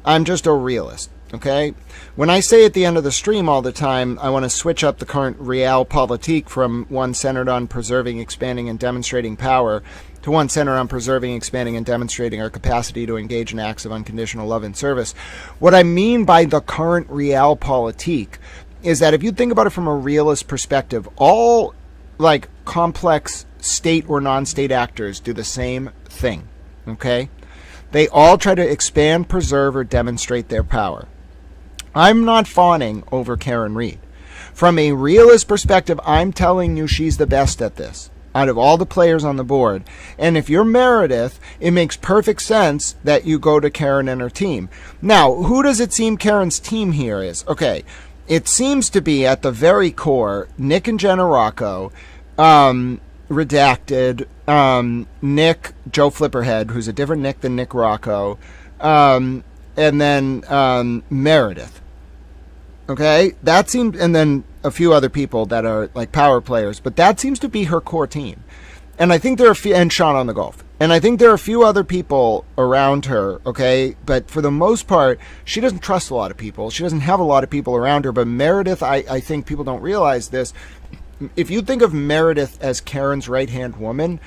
I'm just a realist, okay? When I say at the end of the stream all the time, I want to switch up the current realpolitik from one centered on preserving, expanding, and demonstrating power to one centered on preserving, expanding, and demonstrating our capacity to engage in acts of unconditional love and service. What I mean by the current realpolitik is that if you think about it from a realist perspective, all like complex state or non-state actors do the same thing, okay? They all try to expand, preserve, or demonstrate their power. I'm not fawning over Karen Reed. From a realist perspective, I'm telling you she's the best at this out of all the players on the board. And if you're Meredith, it makes perfect sense that you go to Karen and her team. Now, who does it seem Karen's team here is? Okay, it seems to be at the very core Nick and Jenna Rocco, Redacted, Nick, Joe Flipperhead, who's a different Nick than Nick Rocco, and then Meredith. Okay, that seems, and then a few other people that are like power players, but that seems to be her core team. And I think there are and Sean on the golf. And I think there are a few other people around her, okay? But for the most part, she doesn't trust a lot of people. She doesn't have a lot of people around her. But Meredith, I think people don't realize this. If you think of Meredith as Karen's right-hand woman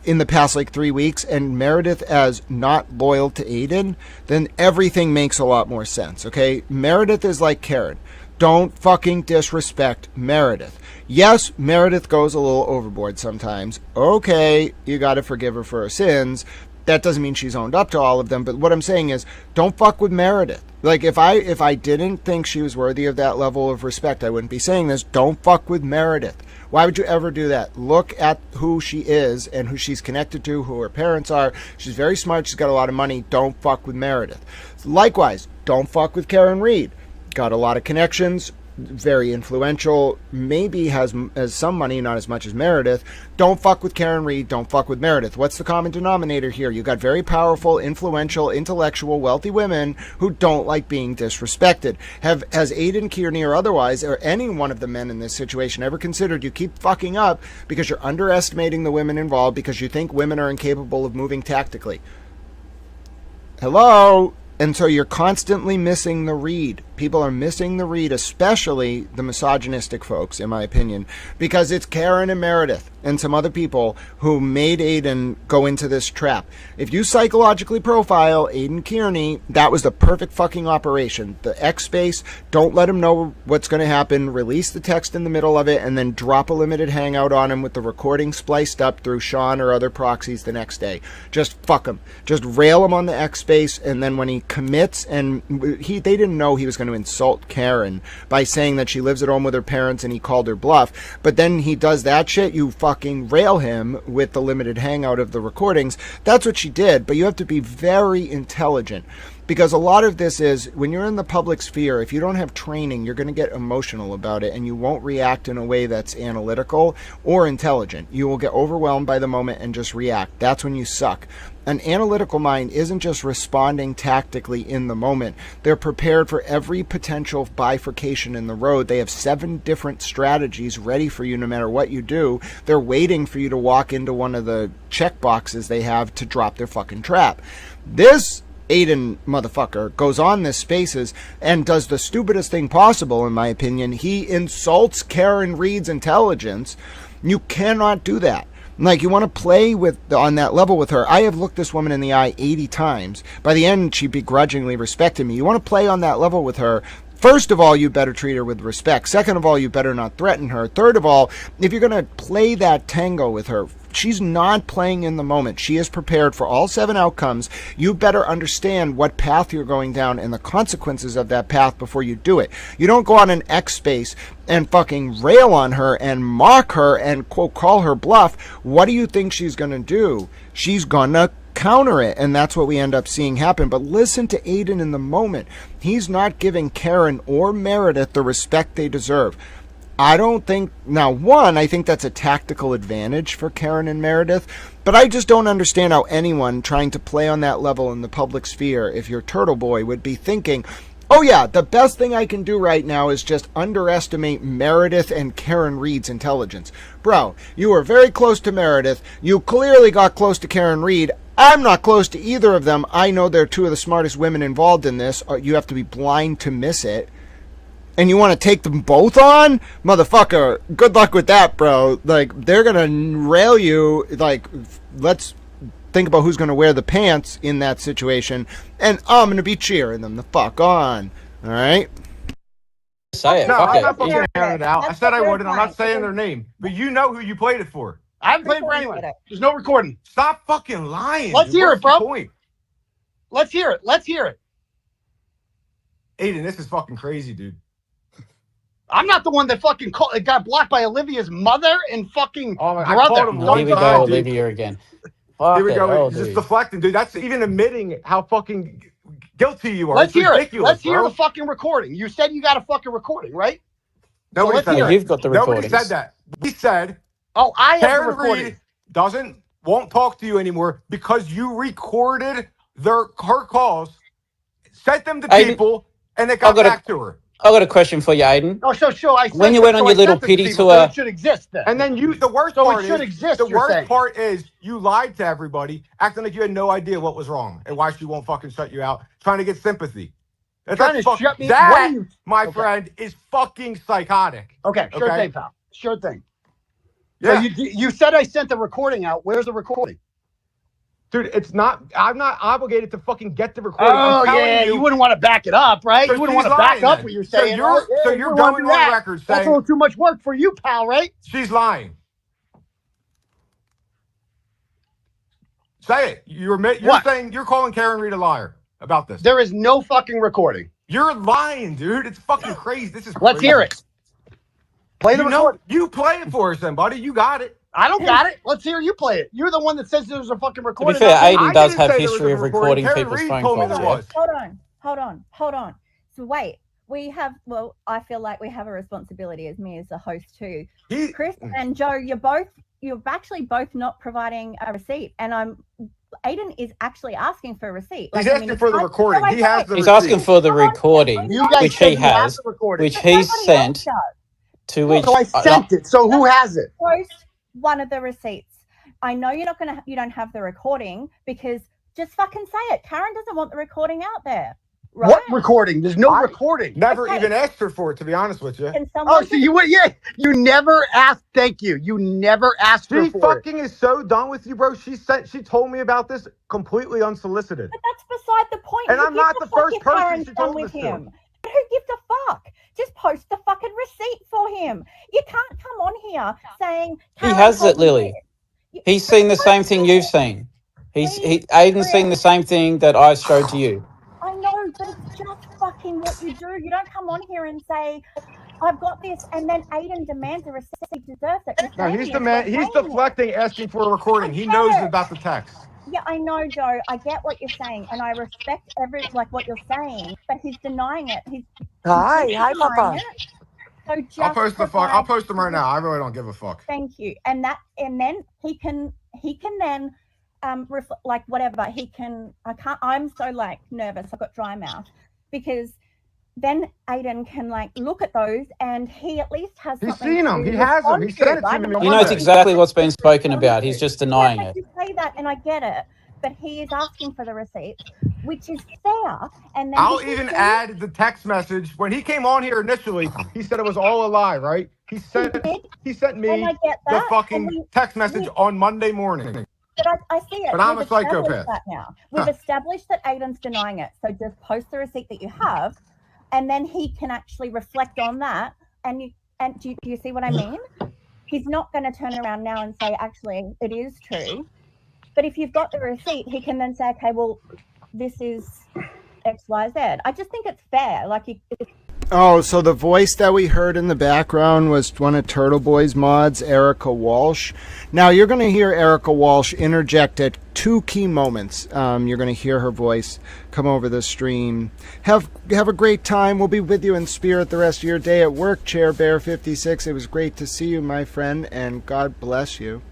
in the past, 3 weeks, and Meredith as not loyal to Aidan, then everything makes a lot more sense, okay? Meredith is like Karen. Don't fucking disrespect Meredith. Yes, Meredith goes a little overboard sometimes. Okay, you got to forgive her for her sins. That doesn't mean she's owned up to all of them. But what I'm saying is, don't fuck with Meredith. If I didn't think she was worthy of that level of respect, I wouldn't be saying this. Don't fuck with Meredith. Why would you ever do that? Look at who she is and who she's connected to, who her parents are. She's very smart. She's got a lot of money. Don't fuck with Meredith. Likewise, don't fuck with Karen Reed. Got a lot of connections, very influential, maybe has some money, not as much as Meredith. Don't fuck with Karen Reed. Don't fuck with Meredith. What's the common denominator here? You got very powerful, influential, intellectual, wealthy women who don't like being disrespected. Has Aidan Kearney or otherwise, or any one of the men in this situation ever considered you keep fucking up because you're underestimating the women involved because you think women are incapable of moving tactically? Hello? And so you're constantly missing the read. People are missing the read, especially the misogynistic folks, in my opinion, because it's Karen and Meredith and some other people who made Aidan go into this trap. If you psychologically profile Aidan Kearney, that was the perfect fucking operation. The X space, don't let him know what's going to happen, release the text in the middle of it, and then drop a limited hangout on him with the recording spliced up through Sean or other proxies the next day. Just fuck him. Just rail him on the X space, and then when he commits, and they didn't know he was going to insult Karen by saying that she lives at home with her parents and he called her bluff, but then he does that shit, you fucking rail him with the limited hangout of the recordings. That's what she did, but you have to be very intelligent, because a lot of this is, when you're in the public sphere, if you don't have training, you're going to get emotional about it and you won't react in a way that's analytical or intelligent. You will get overwhelmed by the moment and just react. That's when you suck. An analytical mind isn't just responding tactically in the moment. They're prepared for every potential bifurcation in the road. They have 7 different strategies ready for you no matter what you do. They're waiting for you to walk into one of the check boxes they have to drop their fucking trap. This Aidan motherfucker goes on this spaces and does the stupidest thing possible, in my opinion. He insults Karen Reed's intelligence. You cannot do that. You want to play on that level with her. I have looked this woman in the eye 80 times. By the end, she begrudgingly respected me. You want to play on that level with her. First of all, you better treat her with respect. Second of all, you better not threaten her. Third of all, if you're going to play that tango with her, she's not playing in the moment. She is prepared for all 7 outcomes. You better understand what path you're going down and the consequences of that path before you do it. You don't go on an X space and fucking rail on her and mock her and quote call her bluff. What do you think she's going to do? She's going to counter it, and that's what we end up seeing happen. But listen to Aidan in the moment. He's not giving Karen or Meredith the respect they deserve. I don't think, now one, I think that's a tactical advantage for Karen and Meredith, but I just don't understand how anyone trying to play on that level in the public sphere, if you're Turtle Boy, would be thinking, oh yeah, the best thing I can do right now is just underestimate Meredith and Karen Reed's intelligence. Bro, you were very close to Meredith. You clearly got close to Karen Reed. I'm not close to either of them. I know they're 2 of the smartest women involved in this. You have to be blind to miss it. And you want to take them both on? Motherfucker, good luck with that, bro. They're going to rail you. Let's think about who's going to wear the pants in that situation. And I'm going to be cheering them the fuck on. All right? Say it. No, Fuck I'm it. not fucking airing it out. I said I would, and I'm not saying their name. But you know who you played it for. I haven't played for anyone. There's no recording. Stop fucking lying. Let's hear it, bro. Point? Let's hear it. Let's hear it. Aiden, this is fucking crazy, dude. I'm not the one that fucking got blocked by Olivia's mother and fucking brother. Here we go, Olivia again. Here we go. It's just deflecting, dude. That's even admitting how fucking guilty you are. Let's hear it. Let's hear the fucking recording. You said you got a fucking recording, right? Nobody said that. You've got the recordings. Nobody said that. We said, oh, I have Karen recorded. Reed won't talk to you anymore because you recorded her calls, sent them to people, and it got back to her. I got a question for you, Aidan. Oh, so I when you went on your little pity tour, so it should exist then. And then the worst part is you lied to everybody, acting like you had no idea what was wrong and why she won't fucking shut you out, trying to get sympathy. My friend, is fucking psychotic. Okay, sure thing, pal. Sure thing. Yeah. So you said I sent the recording out. Where's the recording? Dude, I'm not obligated to fucking get the recording. Oh, yeah, you wouldn't want to back it up, right? So you wouldn't want to back up what you're saying. So you're going on record saying... That's a little too much work for you, pal, right? She's lying. Say it. You're saying you're calling Karen Reed a liar about this. There is no fucking recording. You're lying, dude. It's fucking crazy. This is crazy. Let's hear it. Play the recording. You play it for us then, buddy. You got it. I don't got it. Let's hear you play it. You're the one that says there's a fucking recording. To be fair, Aidan does have history of recording people's phone calls. Hold on. So wait, I feel like we have a responsibility as me as the host too. Chris and Joe, you're actually both not providing a receipt, and Aidan is actually asking for a receipt. He's asking for the recording. He has the receipt. He's asking for the recording, which he has, which he's sent. To which so I sent it. So who has it? Post one of the receipts. I know you don't have the recording because just fucking say it. Karen doesn't want the recording out there. Right? What recording? There's no recording. Never even asked her for it, to be honest with you. So you never asked. Thank you. You never asked her for it. She fucking is so done with you, bro. She told me about this completely unsolicited. But that's beside the point. And I'm not the first person she told this to. Who gives a fuck? Just post the fucking receipt for him. You can't come on here saying he has it, Lily. He's seen the same thing you've seen. Aidan's seen the same thing that I showed to you. I know, but it's just fucking what you do. You don't come on here and say, I've got this, and then Aidan demands a receipt. He deserves it. No, he's deflecting, asking for a recording. He knows about the text. Yeah, I know, Joe. I get what you're saying, and I respect what you're saying, but he's denying it. Hi, Papa. So I'll post them right now. I really don't give a fuck. Thank you. And then he can then whatever he can. I'm so nervous. I've got dry mouth because then Aidan can look at those and he at least has. He's seen them. He has them. He sent it to me. He knows exactly what's been spoken about. He's just denying it. You say that, and I get it, but he is asking for the receipts, which is fair. And then I'll even add the text message when he came on here initially. He said it was all a lie, right? He sent me the fucking text message on Monday morning. But I see it. But I'm a psychopath. Now we've established that Aidan's denying it. So just post the receipt that you have. And then he can actually reflect on that. And do you see what I mean? He's not going to turn around now and say, actually, it is true. But if you've got the receipt, he can then say, okay, well, this is X, Y, Z. I just think it's fair. Oh, so the voice that we heard in the background was one of Turtle Boy's mods, Erica Walsh. Now, you're going to hear Erica Walsh interject at two key moments. You're going to hear her voice come over the stream. Have a great time. We'll be with you in spirit the rest of your day at work, Chair Bear 56. It was great to see you, my friend, and God bless you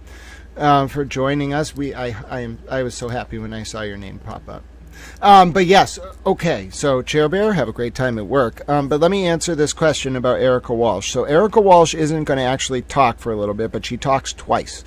for joining us. I was so happy when I saw your name pop up. But yes, okay, so Chair Bear, have a great time at work. But let me answer this question about Erica Walsh. So Erica Walsh isn't going to actually talk for a little bit, but she talks twice.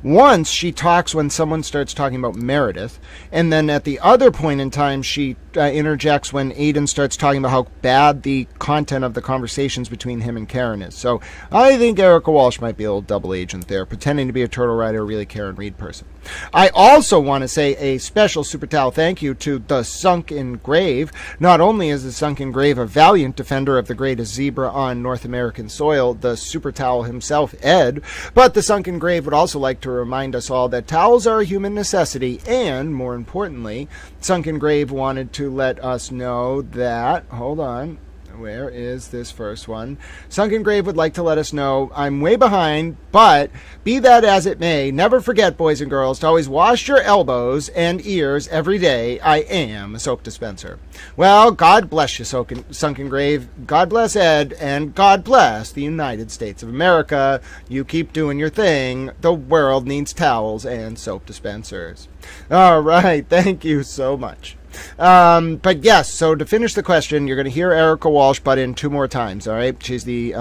Once she talks when someone starts talking about Meredith, and then at the other point in time she interjects when Aidan starts talking about how bad the content of the conversations between him and Karen is. So I think Erica Walsh might be a little double agent there, pretending to be a Turtle Rider, really Karen Reed person. I also want to say a special Super Towel thank you to the Sunken Grave. Not only is the Sunken Grave a valiant defender of the greatest zebra on North American soil, the Super Towel himself, Ed, but the Sunken Grave would also like to remind us all that towels are a human necessity, and more importantly, Sunken Grave wanted to let us know that, hold on, where is this first one? Sunken Grave would like to let us know, I'm way behind, but be that as it may, never forget, boys and girls, to always wash your elbows and ears every day. I am a soap dispenser. Well, God bless you, Sunken Grave. God bless Ed, and God bless the United States of America. You keep doing your thing. The world needs towels and soap dispensers. All right, thank you so much. But yes, so to finish the question, you're going to hear Erica Walsh butt in 2 more times, all right? She's the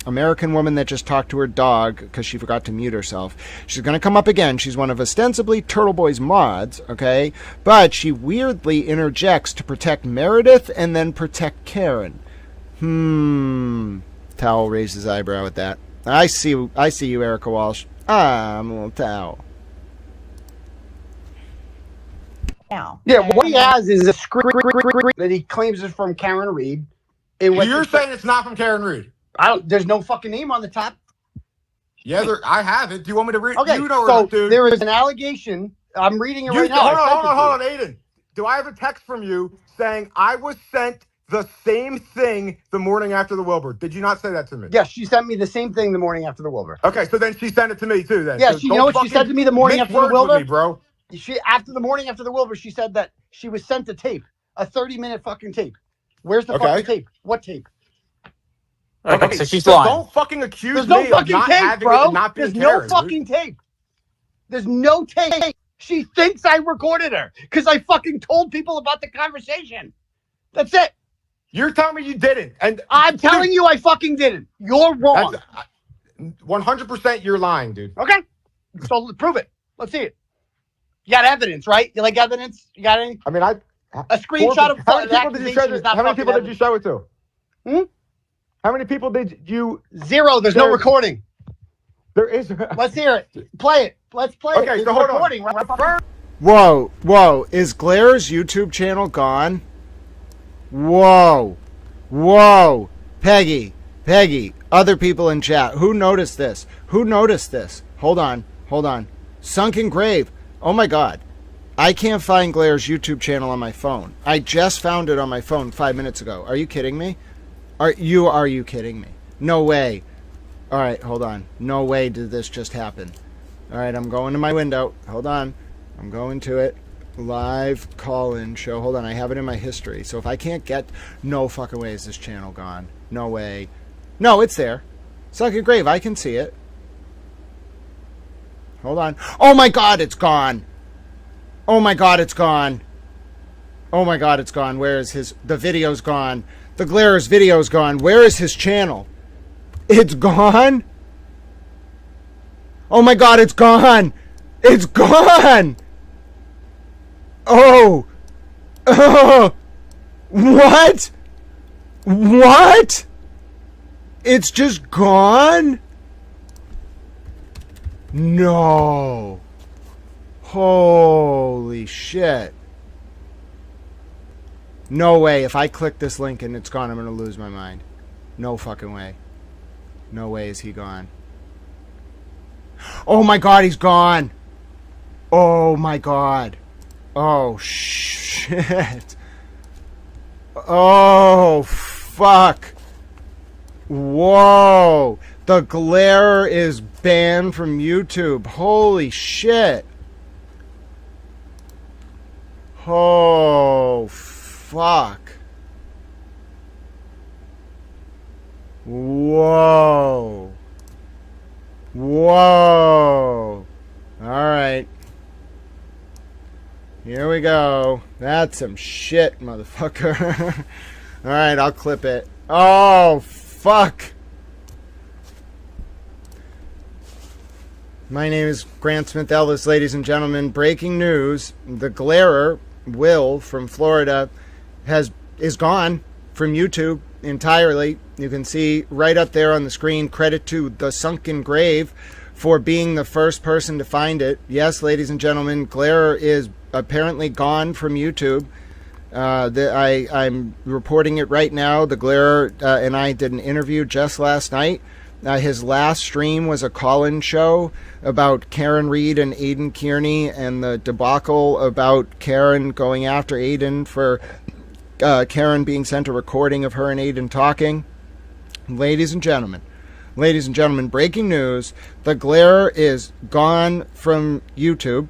American woman that just talked to her dog because she forgot to mute herself. She's going to come up again. She's one of ostensibly Turtle Boy's mods, okay? But she weirdly interjects to protect Meredith and then protect Karen. Towel raised his eyebrow at that. I see you, Erica Walsh. I'm a little towel. Now. Yeah, what he has is a script that he claims is from Karen Reed. You're saying it's not from Karen Reed? There's no fucking name on the top. Yeah, I have it. Do you want me to read? Okay, You know so dude. there is an allegation. I'm reading it right now. Hold on, Aidan. Do I have a text from you saying I was sent the same thing the morning after the Wilbur? Did you not say that to me? Yes, she sent me the same thing the morning after the Wilbur. Okay, so then she sent it to me too. Then yeah, you know what she said to me the morning after the Wilbur, bro. After the morning after the Wilbur, she said that she was sent a tape, a 30-minute fucking tape. Where's the fucking tape? What tape? Okay, so she's lying. Don't fucking accuse There's me no fucking of not tape, having bro. it not being There's Karen, no fucking tape. There's no tape. She thinks I recorded her because I fucking told people about the conversation. That's it. You're telling me you didn't, and I'm telling you I fucking didn't. You're wrong. 100% you're lying, dude. Okay, so prove it. Let's see it. You got evidence, right? You like evidence? You got any? I mean, a screenshot of how many people did you show it? How many people did you show it to? How many people did you? 0. There's no recording. There is. Let's hear it. Play it. Let's play it. Okay, so hold on. Right? Whoa. Is Glaire's YouTube channel gone? Whoa. Peggy. Other people in chat. Who noticed this? Hold on. Sunken Grave. Oh my God. I can't find Glaire's YouTube channel on my phone. I just found it on my phone 5 minutes ago. Are you kidding me? Are you kidding me? No way. All right, hold on. No way did this just happen. All right, I'm going to my window. Hold on. I'm going to it. Live call-in show. Hold on, I have it in my history. So if I can't get... No fucking way is this channel gone. No way. No, it's there. Sunken Grave, I can see it. Hold on. Oh my God, it's gone. Oh my God, it's gone. Where is his... The video's gone. The Glaire's video's gone. Where is his channel? It's gone? Oh my God, it's gone. It's gone. Oh. What? It's just gone? No. Holy shit. No way. If I click this link and it's gone, I'm going to lose my mind. No fucking way. No way is he gone. Oh my God, he's gone. Oh my God. Oh shit. Oh fuck. Whoa. The Glare is banned from YouTube. Holy shit. Oh fuck. Whoa. All right. Here we go. That's some shit, motherfucker. All right, I'll clip it. Oh, fuck. My name is Grant Smith Ellis, ladies and gentlemen. Breaking news. The Glairer, Will, from Florida, is gone from YouTube entirely. You can see right up there on the screen, credit to the Sunken Grave for being the first person to find it. Yes, ladies and gentlemen, Glairer is apparently gone from YouTube. I'm reporting it right now. The Glairer and I did an interview just last night. His last stream was a call-in show about Karen Reed and Aidan Kearney and the debacle about Karen going after Aidan for Karen being sent a recording of her and Aidan talking. Ladies and gentlemen, breaking news. The Glairer is gone from YouTube.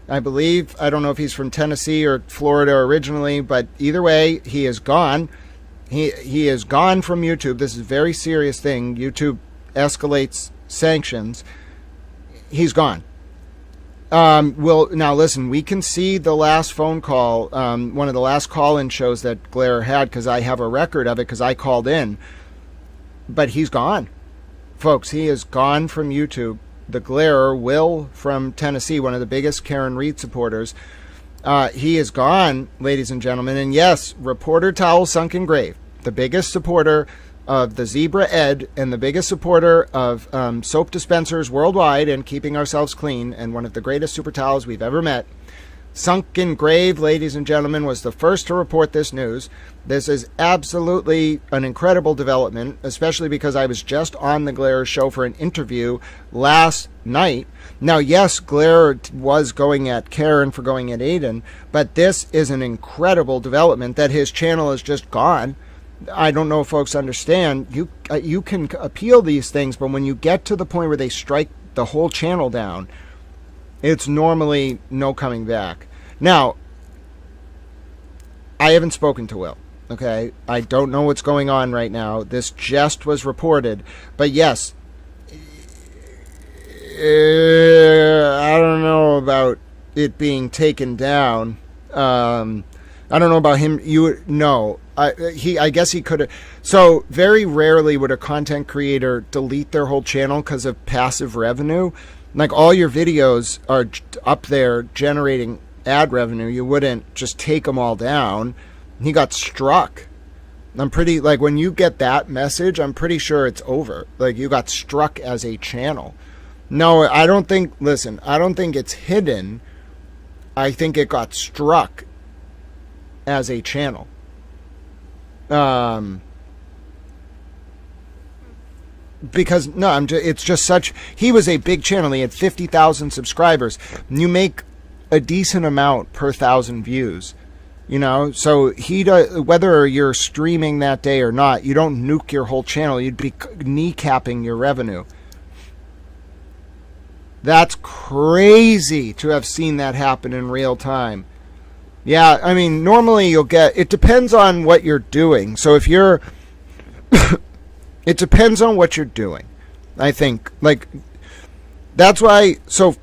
I believe, I don't know if he's from Tennessee or Florida originally, but either way, he is gone. He is gone from YouTube. This is a very serious thing. YouTube escalates sanctions. He's gone. Well, now listen, we can see the last phone call, one of the last call-in shows that Glare had, because I have a record of it because I called in. But he's gone. Folks, he is gone from YouTube. The Glare, Will from Tennessee, one of the biggest Karen Reed supporters, he is gone, ladies and gentlemen. And yes, reporter towel sunken grave, the biggest supporter of the Zebra Ed and the biggest supporter of soap dispensers worldwide and keeping ourselves clean, and one of the greatest super towels we've ever met. Sunken grave, ladies and gentlemen, was the first to report this news. This is absolutely an incredible development, especially because I was just on the Glare show for an interview last night. Now, yes, Glare was going at Karen for going at Aidan, but this is an incredible development that his channel is just gone. I don't know if folks understand. You can appeal these things, but when you get to the point where they strike the whole channel down, it's normally no coming back. Now, I haven't spoken to Will, okay? I don't know what's going on right now. This just was reported. But yes, I don't know about it being taken down. I don't know about him. I guess he could have. So very rarely would a content creator delete their whole channel because of passive revenue. Like, all your videos are up there generating ad revenue. You wouldn't just take them all down. He got struck. I'm pretty, like, when you get that message, I'm pretty sure it's over. Like, you got struck as a channel. No, I don't think, listen, I don't think it's hidden. I think it got struck as a channel. Because it's just such, he was a big channel. He had 50,000 subscribers. You make a decent amount per 1,000 views, so he does, whether you're streaming that day or not, you don't nuke your whole channel. You'd be kneecapping your revenue. That's crazy to have seen that happen in real time. Yeah, I mean, normally it depends on what you're doing. So if you're it depends on what you're doing, I think. Like, that's why, so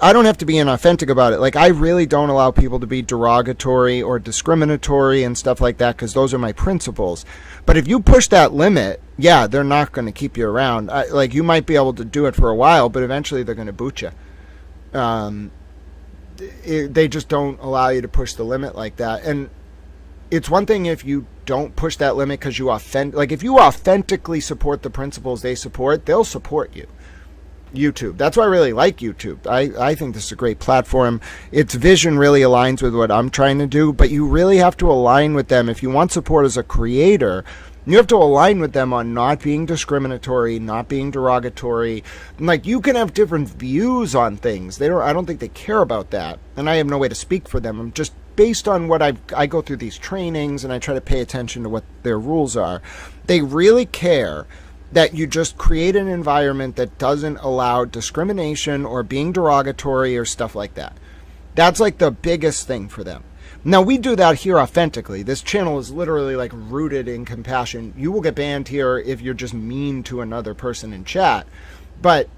I don't have to be inauthentic about it. Like, I really don't allow people to be derogatory or discriminatory and stuff like that, because those are my principles. But if you push that limit, yeah, they're not going to keep you around. Like, you might be able to do it for a while, but eventually they're going to boot you. They just don't allow you to push the limit like that. And it's one thing if you don't push that limit because you if you authentically support the principles they support, they'll support you. YouTube. That's why I really like YouTube. I think this is a great platform. Its vision really aligns with what I'm trying to do, but you really have to align with them. If you want support as a creator, you have to align with them on not being discriminatory, not being derogatory. Like, you can have different views on things. I don't think they care about that. And I have no way to speak for them. I'm just based on what I go through these trainings, and I try to pay attention to what their rules are. They really care that you just create an environment that doesn't allow discrimination or being derogatory or stuff like that. That's like the biggest thing for them. Now, we do that here authentically. This channel is literally like rooted in compassion. You will get banned here if you're just mean to another person in chat, but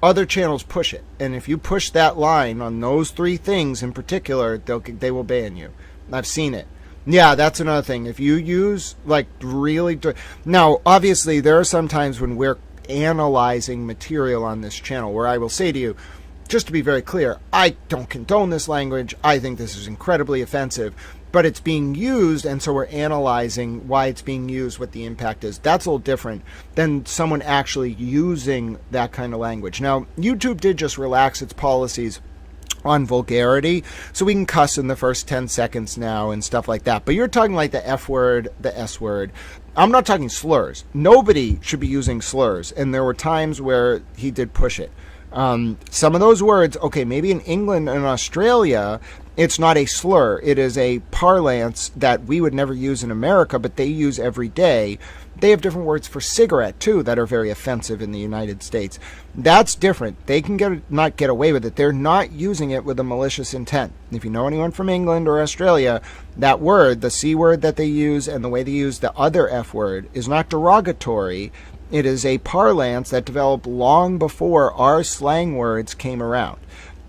other channels push it. And if you push that line on those three things in particular, they will ban you. I've seen it. Yeah, that's another thing. If you use, like, really... Now, obviously, there are some times when we're analyzing material on this channel where I will say to you, just to be very clear, I don't condone this language. I think this is incredibly offensive. But it's being used, and so we're analyzing why it's being used, what the impact is. That's a little different than someone actually using that kind of language. Now, YouTube did just relax its policies on vulgarity, so we can cuss in the first 10 seconds now and stuff like that. But you're talking like the F word, the S word. I'm not talking slurs. Nobody should be using slurs, and there were times where he did push it. Some of those words, okay, maybe in England and Australia, it's not a slur. It is a parlance that we would never use in America, but they use every day. They have different words for cigarette, too, that are very offensive in the United States. That's different. They can not get away with it. They're not using it with a malicious intent. If you know anyone from England or Australia, that word, the C word that they use and the way they use the other F word is not derogatory. It is a parlance that developed long before our slang words came around.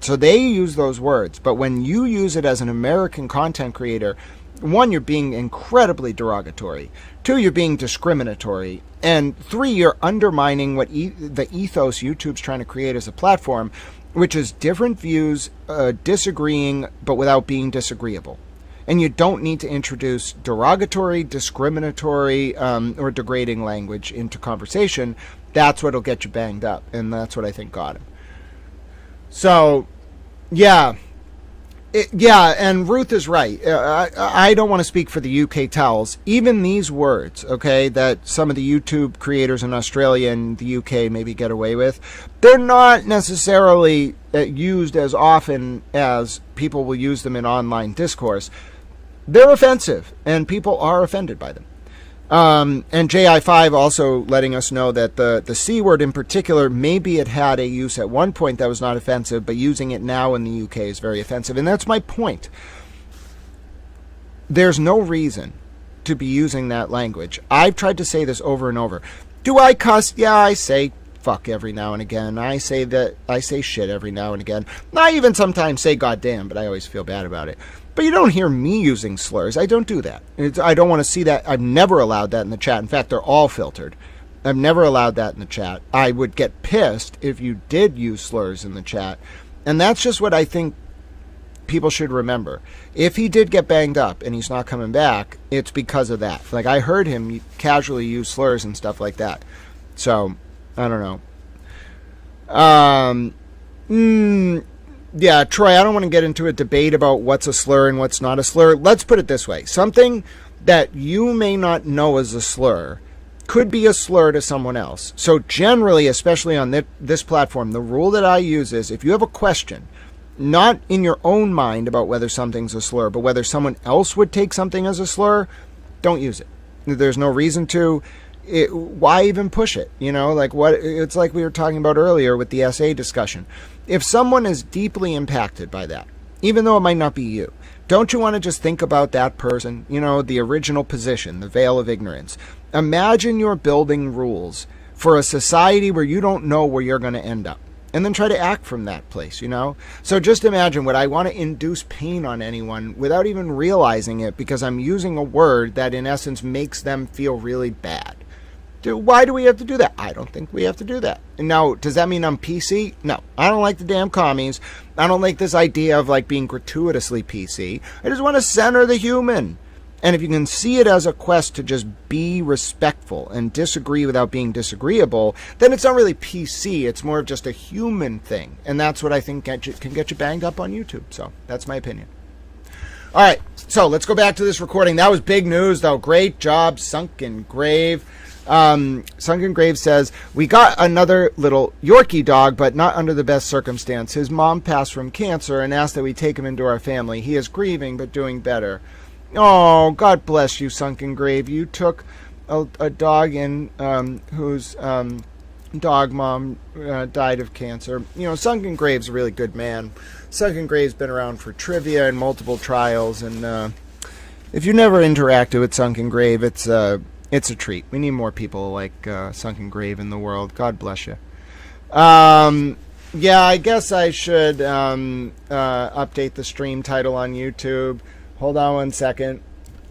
So they use those words. But when you use it as an American content creator, one, you're being incredibly derogatory. Two, you're being discriminatory. And three, you're undermining what the ethos YouTube's trying to create as a platform, which is different views, disagreeing, but without being disagreeable. And you don't need to introduce derogatory, discriminatory, or degrading language into conversation. That's what'll get you banged up. And that's what I think got him. So, yeah. And Ruth is right. I don't want to speak for the UK towels. Even these words, okay, that some of the YouTube creators in Australia and the UK maybe get away with, they're not necessarily used as often as people will use them in online discourse. They're offensive, and people are offended by them. And JI5 also letting us know that the C word in particular, maybe it had a use at one point that was not offensive, but using it now in the UK is very offensive. And that's my point. There's no reason to be using that language. I've tried to say this over and over. Do I cuss? Yeah, I say fuck every now and again. I say shit every now and again. I even sometimes say goddamn, but I always feel bad about it. But you don't hear me using slurs. I don't do that. I don't want to see that. I've never allowed that in the chat. In fact, they're all filtered. I've never allowed that in the chat. I would get pissed if you did use slurs in the chat. And that's just what I think people should remember. If he did get banged up and he's not coming back, it's because of that. Like, I heard him casually use slurs and stuff like that. So, I don't know. Yeah, Troy, I don't want to get into a debate about what's a slur and what's not a slur. Let's put it this way. Something that you may not know as a slur could be a slur to someone else. So generally, especially on this platform, the rule that I use is if you have a question, not in your own mind about whether something's a slur, but whether someone else would take something as a slur, don't use it. There's no reason to. Why even push it? You know, like what? It's like we were talking about earlier with the SA discussion. If someone is deeply impacted by that, even though it might not be you, don't you want to just think about that person? You know, the original position, the veil of ignorance. Imagine you're building rules for a society where you don't know where you're going to end up, and then try to act from that place, you know? So just imagine, would I want to induce pain on anyone without even realizing it because I'm using a word that in essence makes them feel really bad? Why do we have to do that? I don't think we have to do that. And now, does that mean I'm PC? No. I don't like the damn commies. I don't like this idea of like being gratuitously PC. I just want to center the human. And if you can see it as a quest to just be respectful and disagree without being disagreeable, then it's not really PC. It's more of just a human thing. And that's what I think can get you banged up on YouTube. So that's my opinion. All right. So let's go back to this recording. That was big news, though. Great job, Sunken Grave. Sunken Grave says, we got another little Yorkie dog, but not under the best circumstance. His mom passed from cancer and asked that we take him into our family. He is grieving, but doing better. Oh, God bless you, Sunken Grave. You took a dog in whose dog mom died of cancer. You know, Sunken Grave's a really good man. Sunken Grave's been around for trivia and multiple trials, and if you never interacted with Sunken Grave, it's a treat. We need more people like Sunken Grave in the world. God bless you. Yeah, I guess I should update the stream title on YouTube. Hold on one second.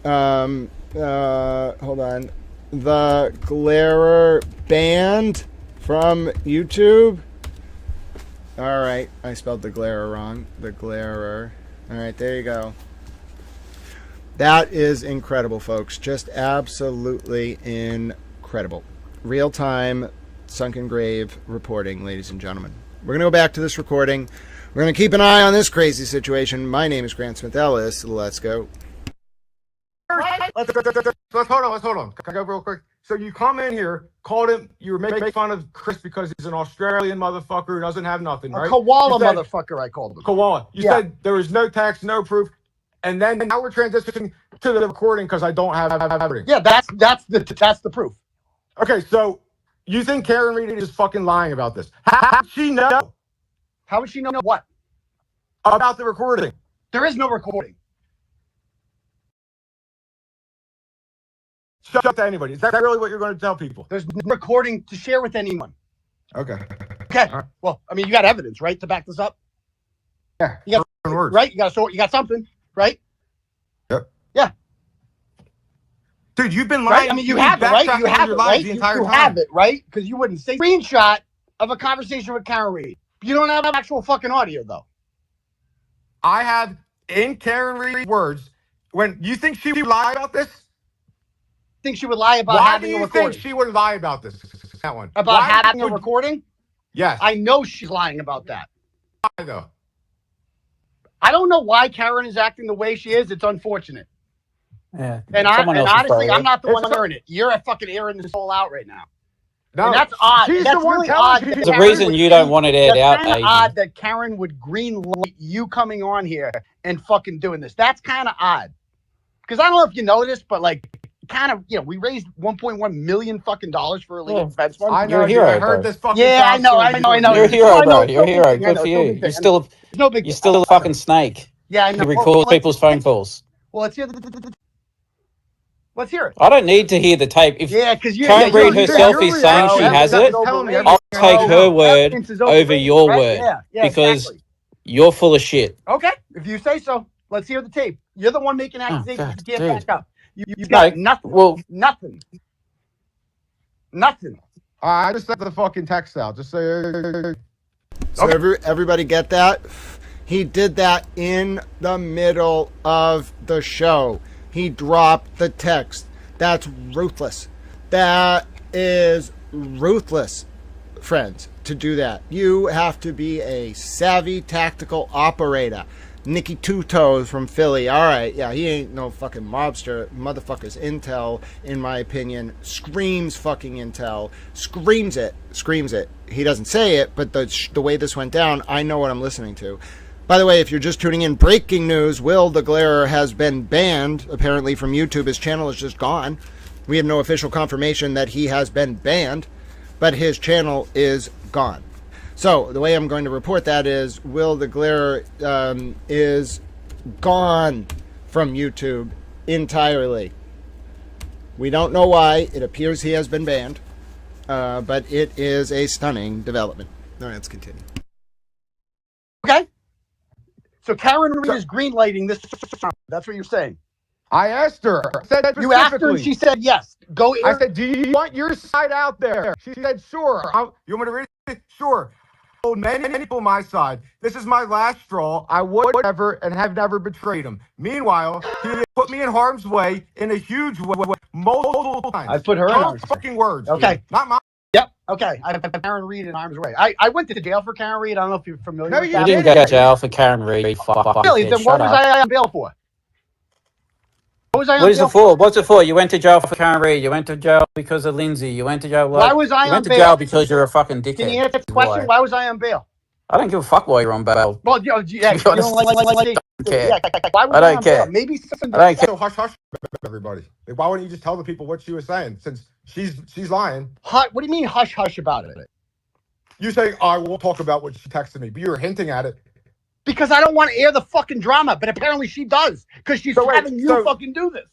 Hold on. The Glarer banned from YouTube. All right, I spelled the Glarer wrong. The Glarer. All right, there you go. That is incredible, folks. Just absolutely incredible. Real-time Sunken Grave reporting, ladies and gentlemen. We're going to go back to this recording. We're going to keep an eye on this crazy situation. My name is Grant Smith Ellis. Let's go. Let's hold on. Can I go real quick? So you come in here, called him, you were making fun of Chris because he's an Australian motherfucker who doesn't have nothing, right? A koala motherfucker, I called him. Koala. You said there was no text, no proof. And then now we're transitioning to the recording because I don't have everything. Yeah, that's the proof. Okay, so you think Karen Reed is fucking lying about this? How would she know? How would she know what? About the recording. There is no recording. Shut up to anybody. Is that really what you're going to tell people? There's no recording to share with anyone. Okay. Okay. Right. Well, I mean, you got evidence, right, to back this up? Yeah, you got words. Right. You got something, right? Yep. Yeah. Dude, you've been Right? lying. I mean, you have it, right? You have it, right? The entire you time. have it, right? Because you wouldn't say screenshot of a conversation with Karen Reed. You don't have actual fucking audio, though. I have in Karen Reed's words. When you think she would lie about this? Think she would lie about Why having do a you recording? think she would lie about this? That one. About having a recording? Yes. I know she's lying about that. Why though? I don't know why Karen is acting the way she is. It's unfortunate. Yeah. And honestly, I'm not the one airing it. You're fucking airing this all out right now. No, and that's odd. She's That's the one really telling odd. you. There's a reason you don't want it aired out, That's kind Aidan. of odd that Karen would greenlight you coming on here and fucking doing this. That's kind of odd. Because I don't know if you know this, but like, kind of, we raised $1.1 million fucking dollars for a legal defense fund. I know. You're a hero, I heard bro. this fucking. Yeah, I know. You're a hero, bro. You're a hero. Good for you. You're still a fucking snake. Yeah, I know. You record people's phone calls. Well, let's hear Let's hear it. I don't need to hear the tape. If because Karen Reed herself is saying she has it, I'll take her word over your word because you're full of shit. Okay, if you say so. Let's hear the tape. You're the one making accusations. You can't back up. You got nothing. Well, nothing. I just sent the fucking text out. Just say. So everybody get that? He did that in the middle of the show. He dropped the text. That's ruthless. That is ruthless, friends, to do that. You have to be a savvy tactical operator. Nicky Two Toes from Philly. All right, yeah, he ain't no fucking mobster. Motherfuckers. Intel, in my opinion, screams fucking Intel. Screams it. He doesn't say it, but the way this went down, I know what I'm listening to. By the way, if you're just tuning in, breaking news, Will the Glarer has been banned, apparently, from YouTube. His channel is just gone. We have no official confirmation that he has been banned, but his channel is gone. So, the way I'm going to report that is Will the Glarer is gone from YouTube entirely. We don't know why. It appears he has been banned, but it is a stunning development. All right, let's continue. Okay. So Karen Reed is greenlighting this. That's what you're saying. I asked her. You asked her and she said yes. Go. I said, do you want your side out there? She said, sure. You want me to read it? Sure. Told many people on my side. This is my last straw. I would never and have never betrayed him. Meanwhile, he put me in harm's way in a huge way multiple times. I put her in harm's way. Fucking words. Okay. Dude. Not mine. Yep. Okay. I put Karen Reed in harm's way. I went to jail for Karen Reed. I don't know if you're familiar with that. You didn't go to jail for Karen Reed. Really? Then what was I on bail for? What is it for? What's it for? You went to jail for Karen Reed. You went to jail because of Lindsay. You went to jail. Why was I on bail? You went to jail because you're a fucking dickhead. Can you answer the question? Why was I on bail? I don't give a fuck why you're on bail. Well, you don't like care. Why was I don't care. Maybe something. I don't care. So hush, everybody. Like, why wouldn't you just tell the people what she was saying since she's lying? What do you mean hush about it? You say I won't talk about what she texted me, but you were hinting at it. Because I don't want to air the fucking drama, but apparently she does. Because she's having you fucking do this.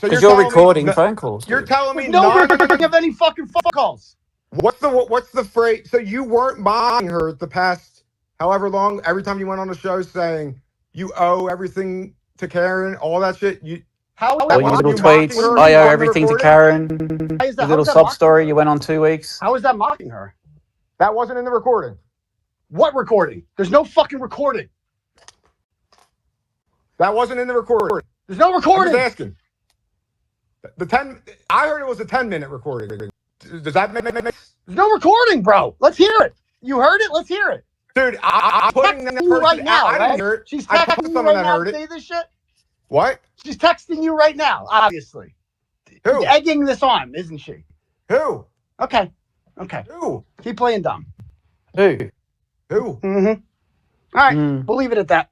Because you're recording phone calls. You're telling me no recording of any fucking phone calls. What's the phrase? So you weren't mocking her the past however long, every time you went on the show saying you owe everything to Karen, all that shit. All your little tweets, I owe everything to Karen. The little sob story you went on 2 weeks. How is that mocking her? That wasn't in the recording. What recording? There's no fucking recording. That wasn't in the recording. There's no recording. I'm just asking. I heard it was a 10-minute recording. Does that make sense? There's no recording, bro. Let's hear it. You heard it? Let's hear it. Dude, I'm putting that person right now. I didn't hear it. She's texting you right now to say this shit? What? She's texting you right now, obviously. Who? She's egging this on, isn't she? Who? Okay. Who? Keep playing dumb. Who? Mm-hmm. All right. We'll leave it at that.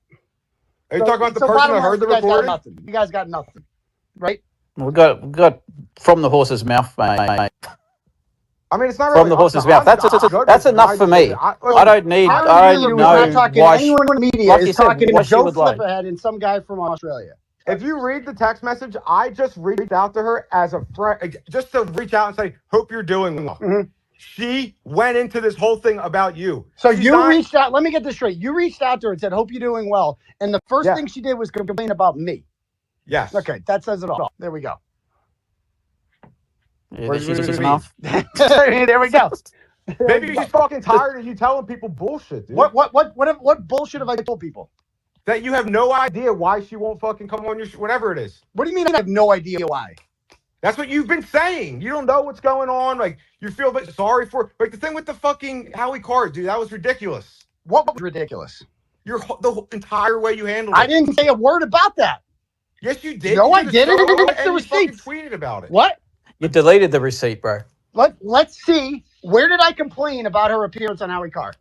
Are you talking about the person that heard the recording? You guys got nothing. Right? We got from the horse's mouth, mate. I mean, it's not from the horse's mouth. That's enough for me. I don't need. I don't know why. Anyone in the media is talking to Joe Flipperhead and some guy from Australia. If you read the text message, I just reached out to her as a friend, just to reach out and say, "Hope you're doing well." Mm-hmm. She went into this whole thing about you. So She's you not- reached out. Let me get this straight. You reached out to her and said, "Hope you're doing well." And the first Yeah. thing she did was complain about me. Yes. Okay, that says it all. There we go. Yeah, this is his mouth. There we go. Maybe she's fucking tired of you telling people bullshit, dude. What bullshit have I told people? That you have no idea why she won't fucking come on your whatever it is. What do you mean I have no idea why? That's what you've been saying. You don't know what's going on. Like, you feel a bit sorry for... Like, the thing with the fucking Howie Card, dude, that was ridiculous. What was ridiculous? The entire way you handled it. I didn't say a word about that. Yes, you did. No, You I did a didn't. show It's and the you fucking receipts. tweeted about it. What? You deleted the receipt, bro. Let's see. Where did I complain about her appearance on Howie Carr?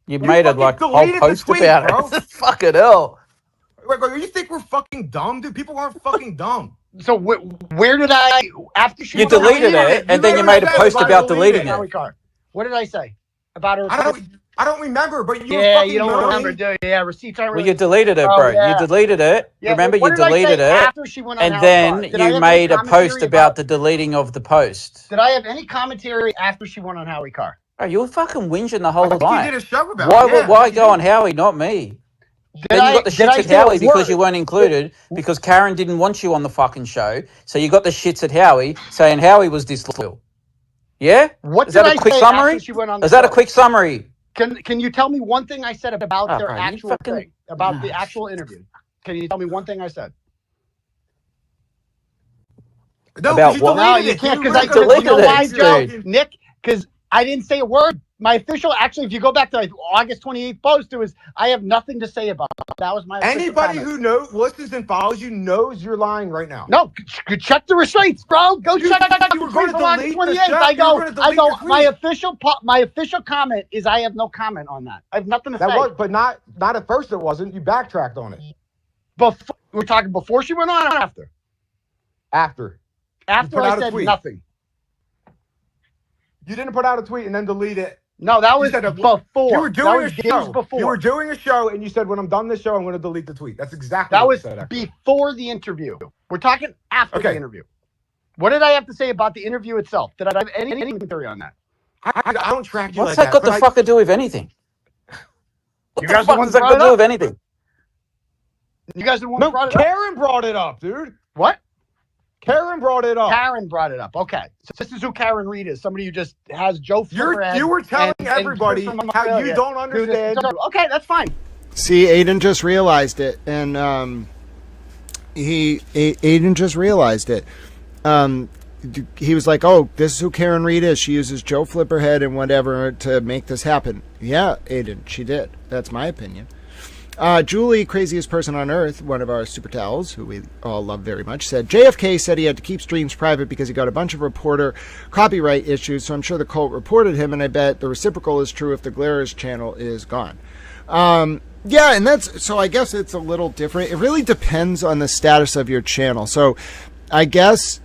You made a like whole deleted the post tweet, about bro. it. Fucking hell. Wait, you think we're fucking dumb, dude? People aren't fucking dumb. So where did I after she You deleted it, and then you made a post about deleting Howie it. Carr. What did I say about her? I don't remember, but you were Yeah, fucking you don't moaning. remember, do you? Yeah, receipts aren't Well, really... you deleted it, Oh, bro. yeah. You deleted it. Yeah, Remember, what you did I say deleted it, after she went on and Howie then Carr? Did I you have made any a post commentary about the deleting of the post. Did I have any commentary after she went on Howie Carr? Oh, you were fucking whinging the whole I think time. you did a show about Why? it. Yeah. Why go on Howie, not me? Then you got the shits at Howie because you weren't included, because Karen didn't want you on the fucking show. So you got the shits at Howie saying Howie was disloyal. Yeah? What Is that did a I quick say summary? after she went on the Is that a show? quick summary? Can you tell me one thing I said about Oh, their bro, you actual fucking- thing, about the actual interview? Can you tell me one thing I said? No, About you what? No, deleted you it. can't, You because deleted you know it, why, Joe? dude. Nick, because I didn't say a word. My official, actually, if you go back to August 28th post, it was, I have nothing to say about it. That was my official Anybody comment. who listens and follows you knows you're lying right now. No, check the receipts, bro. Go You check said the you were tweets gonna from August delete the 28th. show. I You go, were gonna delete the tweet. my official comment is I have no comment on that. I have nothing to That say. was, but not at first. It wasn't. You backtracked on it We're talking before she went on or after? after. After put I out a said tweet. nothing. You didn't put out a tweet and then delete it. No, that was said before. You were That doing was a days show. before. You were doing a show, and you said, "When I'm done this show, I'm going to delete the tweet." That's exactly That what was you said. Actually. before the interview. We're talking after the Okay. interview. What did I have to say about the interview itself? Did I have any theory on that? I don't track you What's like that got but the fuck to do with anything? What You the guys fuck the does ones that brought got it to do up? with anything? You guys are the one No, brought it up. Karen brought it up, dude. What? Karen brought it up. Karen brought it up. Okay. So this is who Karen Reed is. Somebody who just has Joe Flipperhead. You were telling and everybody Chris from how you Australia don't do this. understand. Okay, that's fine. See, Aidan just realized it, and Aidan just realized it. He was like, "Oh, this is who Karen Reed is. She uses Joe Flipperhead and whatever to make this happen." Yeah, Aidan, she did. That's my opinion. Julie, craziest person on earth, one of our super towels, who we all love very much, said, JFK said he had to keep streams private because he got a bunch of reporter copyright issues, so I'm sure the cult reported him, and I bet the reciprocal is true if the Glarus channel is gone. Yeah, and that's, so I guess it's a little different. It really depends on the status of your channel. So I guess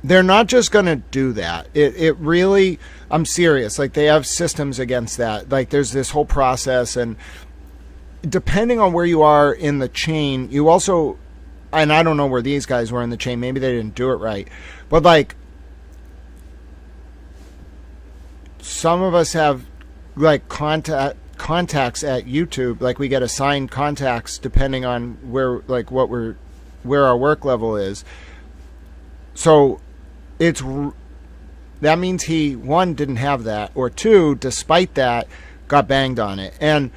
they're not just going to do that. It really, I'm serious. Like, they have systems against that. Like, there's this whole process, and depending on where you are in the chain, you also, and I don't know where these guys were in the chain. Maybe they didn't do it right. But, like, some of us have, like, contacts at YouTube. Like, we get assigned contacts depending on where, like, where our work level is. So that means he, one, didn't have that, or two, despite that, got banged on it. And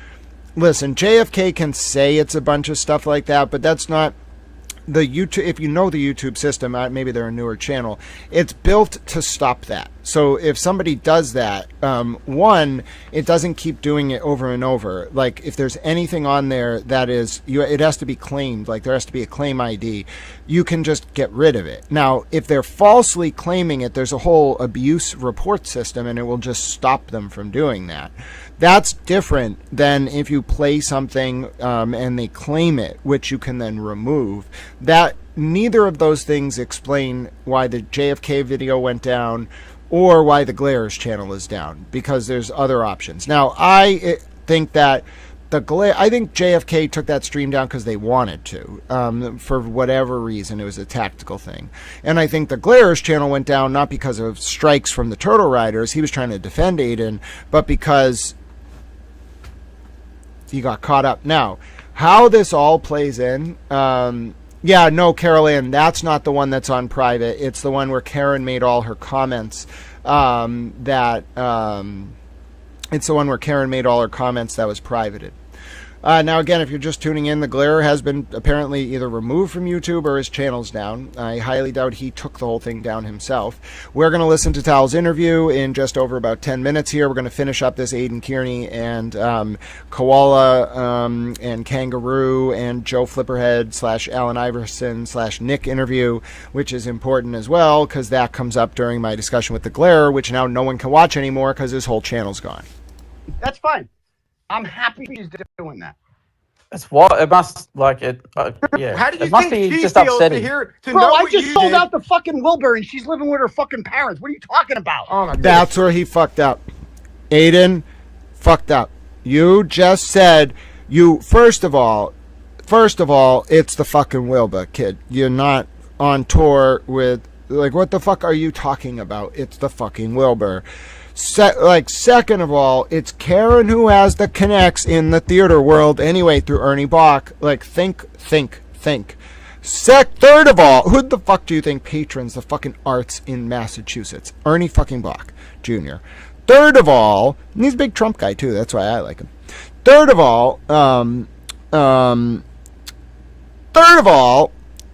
listen, JFK can say it's a bunch of stuff like that, but that's not the YouTube. If you know the YouTube system, maybe they're a newer channel, it's built to stop that. So if somebody does that, one, it doesn't keep doing it over and over. Like, if there's anything on there that is, it has to be claimed, like there has to be a claim ID, you can just get rid of it. Now, if they're falsely claiming it, there's a whole abuse report system, and it will just stop them from doing that. That's different than if you play something and they claim it, which you can then remove. That, neither of those things explain why the JFK video went down or why the Glarus channel is down, because there's other options. Now, I think that I think JFK took that stream down because they wanted to. For whatever reason, it was a tactical thing. And I think the Glare's channel went down not because of strikes from the Turtle Riders. He was trying to defend Aidan, but because he got caught up. Now, how this all plays in, yeah, no, Carol Ann, that's not the one that's on private. It's the one where Karen made all her comments it's the one where Karen made all her comments that was privated. Now, again, if you're just tuning in, the Glare has been apparently either removed from YouTube or his channel's down. I highly doubt he took the whole thing down himself. We're going to listen to Tal's interview in just over about 10 minutes here. We're going to finish up this Aidan Kearney and Koala and Kangaroo and Joe Flipperhead / Allen Iverson / Nick interview, which is important as well because that comes up during my discussion with the Glare, which now no one can watch anymore because his whole channel's gone. That's fine. I'm happy she's doing that. That's what it must like it. Yeah, How do you it must think be she just feels upsetting. Bro, I just sold out the fucking Wilbur and she's living with her fucking parents. What are you talking about? Oh my God. That's where he fucked up. Aidan fucked up. You just said first of all, it's the fucking Wilbur kid. You're not on tour with what the fuck are you talking about? It's the fucking Wilbur. Second of all, it's Karen who has the connects in the theater world anyway through Ernie Bach. Think. Third of all, who the fuck do you think patrons the fucking arts in Massachusetts? Ernie fucking Bach Jr. Third of all, and he's a big Trump guy too, that's why I like him. Third of all,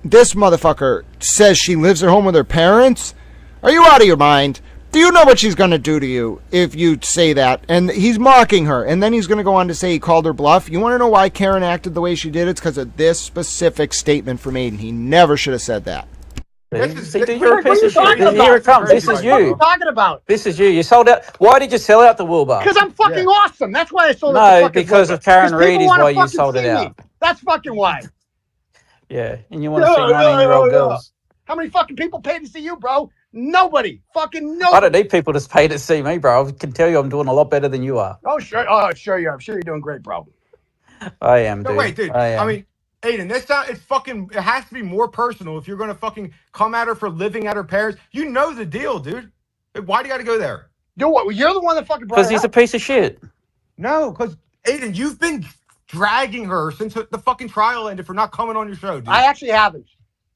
this motherfucker says she lives at home with her parents? Are you out of your mind? Do you know what she's going to do to you if you say that? And he's mocking her. And then he's going to go on to say he called her bluff. You want to know why Karen acted the way she did? It's because of this specific statement from Aidan. He never should have said that. You're a piece of shit. Here it comes. This is you. What are you talking about? This is you. You sold out. Why did you sell out the Wilbur? Because I'm fucking awesome. That's why I sold out the fucking because Wilbur. of Karen Reid is why you sold it out. That's fucking why. Yeah, and you want to see 19-year-old girls. How many fucking people pay to see you, bro? Nobody. Fucking nobody. I don't need people to pay to see me, bro. I can tell you I'm doing a lot better than you are. Oh, sure. Oh, sure you are. I'm sure you're doing great, bro. I am, dude. No, wait, dude. I mean, Aidan, it has to be more personal if you're going to fucking come at her for living at her parents. You know the deal, dude. Why do you got to go there? Do what? You're the one that fucking brought because he's a piece of shit. No, because, Aidan, you've been dragging her since the fucking trial ended for not coming on your show, dude. I actually haven't.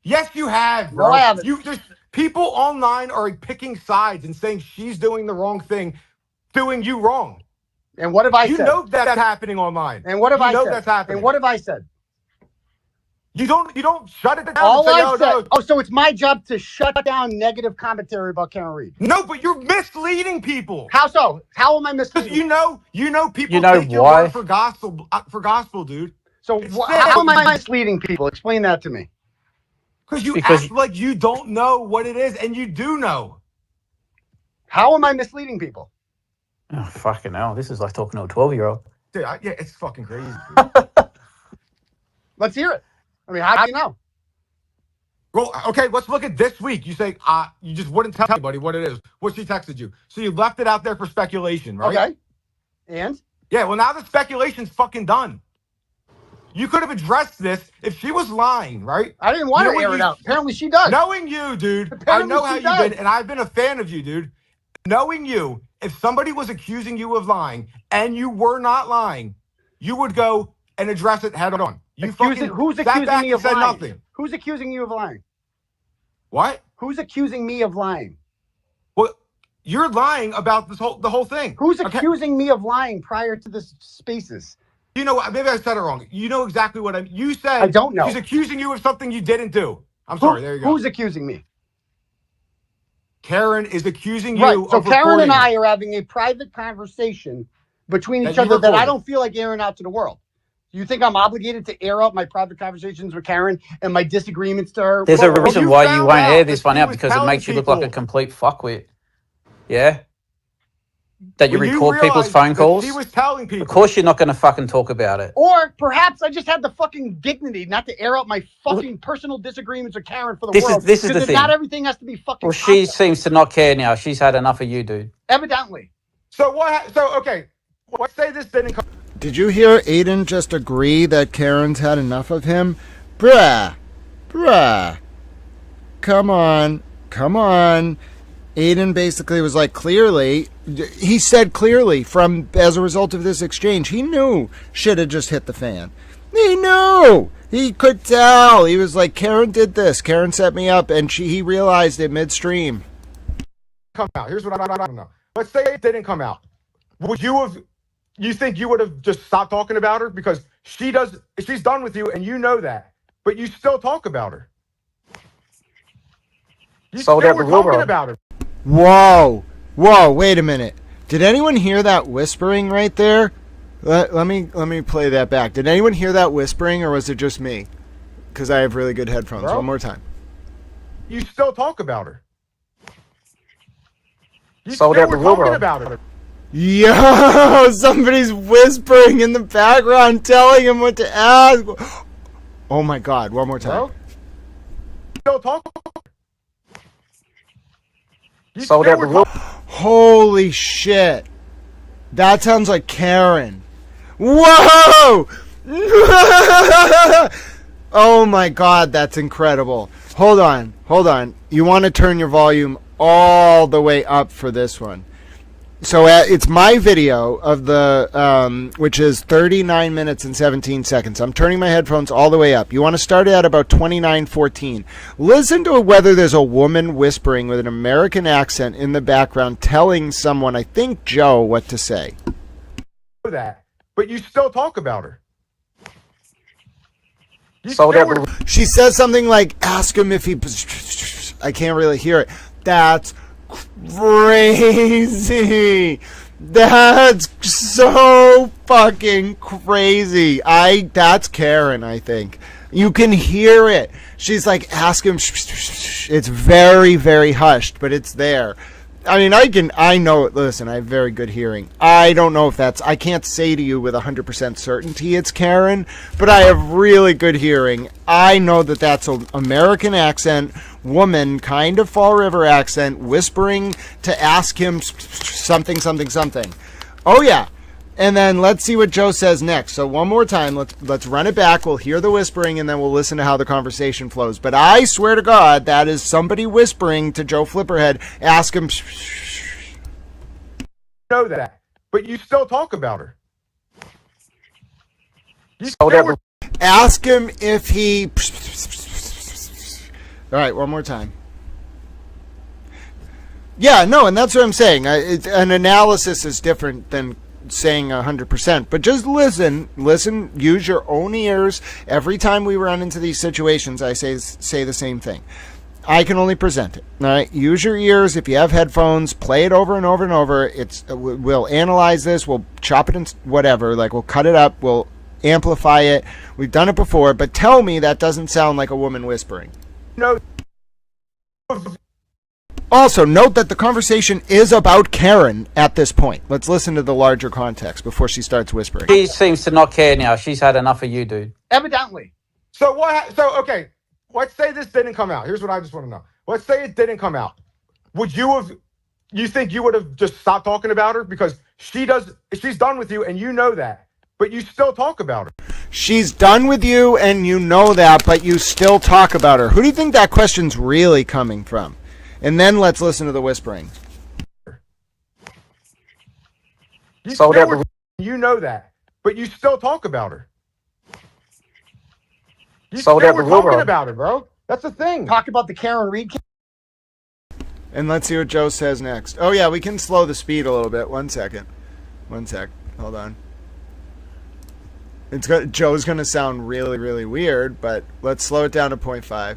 Yes, you have, bro. No, I haven't. There's people online are picking sides and saying she's doing the wrong thing, doing you wrong. And what have I said? You know that's happening online. And what have I said? You know that's happening. And what have I said? You don't shut it down. All and say, I said. Oh, so it's my job to shut down negative commentary about Karen Reid. No, but you're misleading people. How so? How am I misleading? You know people why? take your word for gospel, dude. So how am I misleading people? Explain that to me. Because you act like you don't know what it is, and you do know. How am I misleading people? Oh, fucking hell. This is like talking to a 12-year-old. Dude, yeah, it's fucking crazy. Let's hear it. I mean, how do you know? Well, okay, let's look at this week. You say you just wouldn't tell anybody what it is, what she texted you. So you left it out there for speculation, right? Okay. And? Yeah, well, now the speculation's fucking done. You could have addressed this if she was lying, right? I didn't want to air it out. Apparently she does. Knowing you, dude, Apparently I know how she you've does. been, and I've been a fan of you, dude. Knowing you, if somebody was accusing you of lying and you were not lying, you would go and address it head on. Who's accusing me of lying? Nothing. Who's accusing you of lying? What? Who's accusing me of lying? Well, you're lying about the whole thing. Who's accusing me of lying prior to this spaces? You know what? Maybe I said it wrong. You know exactly what you said. I don't know. She's accusing you of something you didn't do. I'm sorry. There you go. Who's accusing me? Karen is accusing you. Right. So of Karen and recording. I are having a private conversation between each other that I don't feel like airing out to the world. You think I'm obligated to air out my private conversations with Karen and my disagreements to her? There's a reason why you won't air this one out because it makes you look like a complete fuckwit. Yeah? That you record people's phone calls? She was telling people. Of course you're not going to fucking talk about it. Or perhaps I just had the fucking dignity not to air out my fucking personal disagreements with Karen for the world. This is the thing. Not everything has to be fucking. Well, she seems to not care now. She's had enough of you, dude. Evidently. So what? So okay. Let's say this didn't come. Did you hear Aidan just agree that Karen's had enough of him? Bruh. Come on. Aidan basically was like, clearly, he said clearly from as a result of this exchange, he knew shit had just hit the fan. He knew. He could tell. He was like, Karen did this. Karen set me up, and he realized it midstream. Come out. Here's what I don't know. Let's say it didn't come out. Would you have? You think you would have just stopped talking about her because she's done with you, and you know that, but you still talk about her. You still were talking about her. Whoa, wait a minute. Did anyone hear that whispering right there? Let me play that back. Did anyone hear that whispering, or was it just me? Because I have really good headphones. Bro, one more time. You still talk about her. You still were talking about her. Yo, somebody's whispering in the background telling him what to ask. Oh my God, one more time. Bro, still talk. Holy shit. That sounds like Karen. Whoa! Oh my God, that's incredible. Hold on. You want to turn your volume all the way up for this one. So it's my video of the, which is 39 minutes and 17 seconds. I'm turning my headphones all the way up. You want to start it at about 29:14. Listen to whether there's a woman whispering with an American accent in the background telling someone, I think Joe, what to say. That, but you still talk about her. She says something like, ask him if he... I can't really hear it. That's crazy. That's so fucking crazy. That's Karen, I think. You can hear it. She's like, ask him. It's very, very hushed, but it's there. I mean, I know it. Listen, I have very good hearing. I don't know if I can't say to you with 100% certainty it's Karen, but I have really good hearing. I know that that's an American accent, woman, kind of Fall River accent, whispering to ask him something. Oh, yeah. And then let's see what Joe says next. So one more time, let's run it back. We'll hear the whispering, and then we'll listen to how the conversation flows. But I swear to God, that is somebody whispering to Joe Flipperhead. Ask him. You know that, but you still talk about her. Ask him if he... All right, one more time. Yeah, no, and that's what I'm saying. An analysis is different than saying 100%, but just listen, use your own ears. Every time we run into these situations, I say the same thing. I can only present it. All right, use your ears. If you have headphones, play it over and over and over. We'll analyze this, we'll chop it and whatever, like we'll cut it up, we'll amplify it. We've done it before, but tell me that doesn't sound like a woman whispering. No. Also, note that the conversation is about Karen at this point. Let's listen to the larger context before she starts whispering. She seems to not care now. She's had enough of you, dude. Evidently. So what? So okay, let's say this didn't come out. Here's what I just want to know. Let's say it didn't come out. Would you have? You think you would have just stopped talking about her because she's done with you, and you know that, but you still talk about her. She's done with you, and you know that, but you still talk about her. Who do you think that question's really coming from? And then let's listen to the whispering. You know that, but you still talk about her. You still were talking about her, bro. That's the thing. Talk about the Karen Reed. And let's see what Joe says next. Oh, yeah, we can slow the speed a little bit. One sec. Hold on. Joe's going to sound really, really weird, but let's slow it down to 0.5.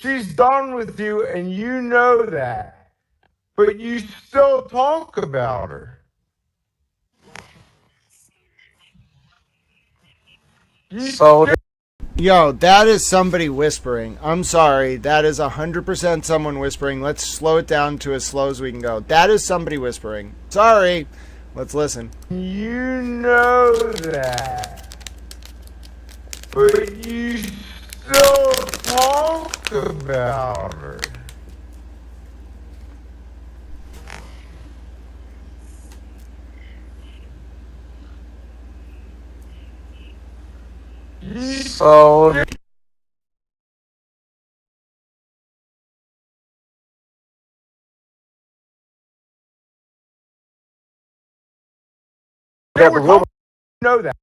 She's done with you, and you know that, but you still talk about her. Yo, that is somebody whispering. I'm sorry. That is 100% someone whispering. Let's slow it down to as slow as we can go. That is somebody whispering. Sorry. Let's listen. You know that, but you still talk about her. So You know that.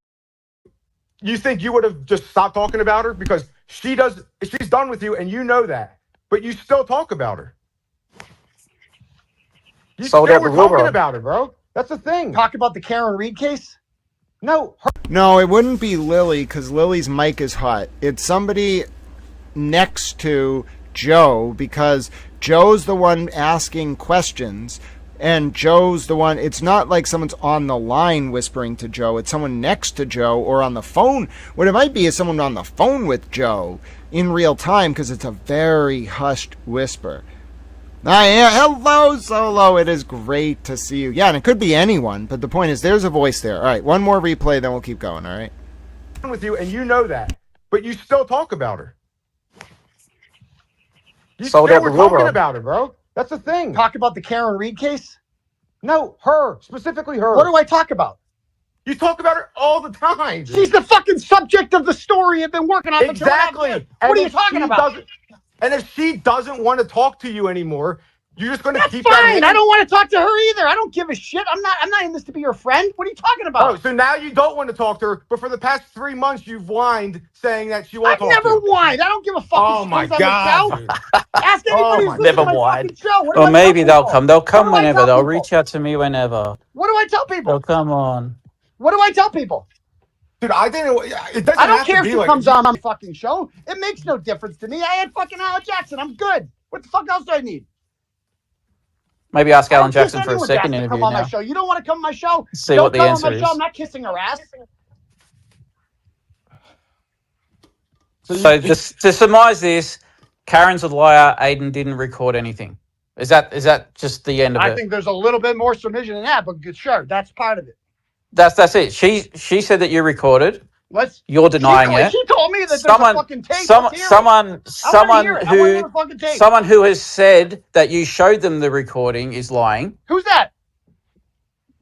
You think you would have just stopped talking about her because she's done with you and you know that, but you still talk about her. You still were talking about her, bro. That's the thing. Talk about the Karen Reed case? No. No, it wouldn't be Lily because Lily's mic is hot. It's somebody next to Joe because Joe's the one asking questions and Joe's the one. It's not like someone's on the line whispering to Joe. It's someone next to Joe or on the phone. What it might be is someone on the phone with Joe in real time because it's a very hushed whisper. Hello, Solo. It is great to see you. Yeah, and it could be anyone, but the point is there's a voice there. All right, one more replay, then we'll keep going, all right? With you, and you know that, but you still talk about her. You still were talking about her, bro. That's the thing. Talk about the Karen Reed case? No, her. Specifically her. What do I talk about? You talk about her all the time. Dude. She's the fucking subject of the story I've been working on. Exactly. What are you talking about? And if she doesn't want to talk to you anymore, you're just going to keep fine. that. I don't want to talk to her either. I don't give a shit. I'm not in this to be your friend. What are you talking about? Oh, so now you don't want to talk to her, but for the past 3 months you've whined saying that she won't talk to you. I've never whined. I don't give a fuck. Oh my God. Ask anybody who's never listening to my whined. fucking show. Or maybe they'll come. They'll come whenever. They'll reach out to me whenever. What do I tell people? They'll come on. What do I tell people? Dude, I didn't. It doesn't. I don't have care to if be she comes on my fucking show. It makes no difference to me. I had fucking Alan Jackson. I'm good. What the fuck else do I need? Maybe ask Alan Jackson for a second interview come on now. my show. You don't want to come on my show? See don't what the come answer on my show. is. I'm not kissing her ass. So to surmise this, Karen's a liar. Aidan didn't record anything. Is that just the end of it? I think there's a little bit more submission than that, but sure, that's part of it. That's it. She said that you recorded. You're denying it. She told me that there's a fucking tape. Someone who has said that you showed them the recording is lying. Who's that?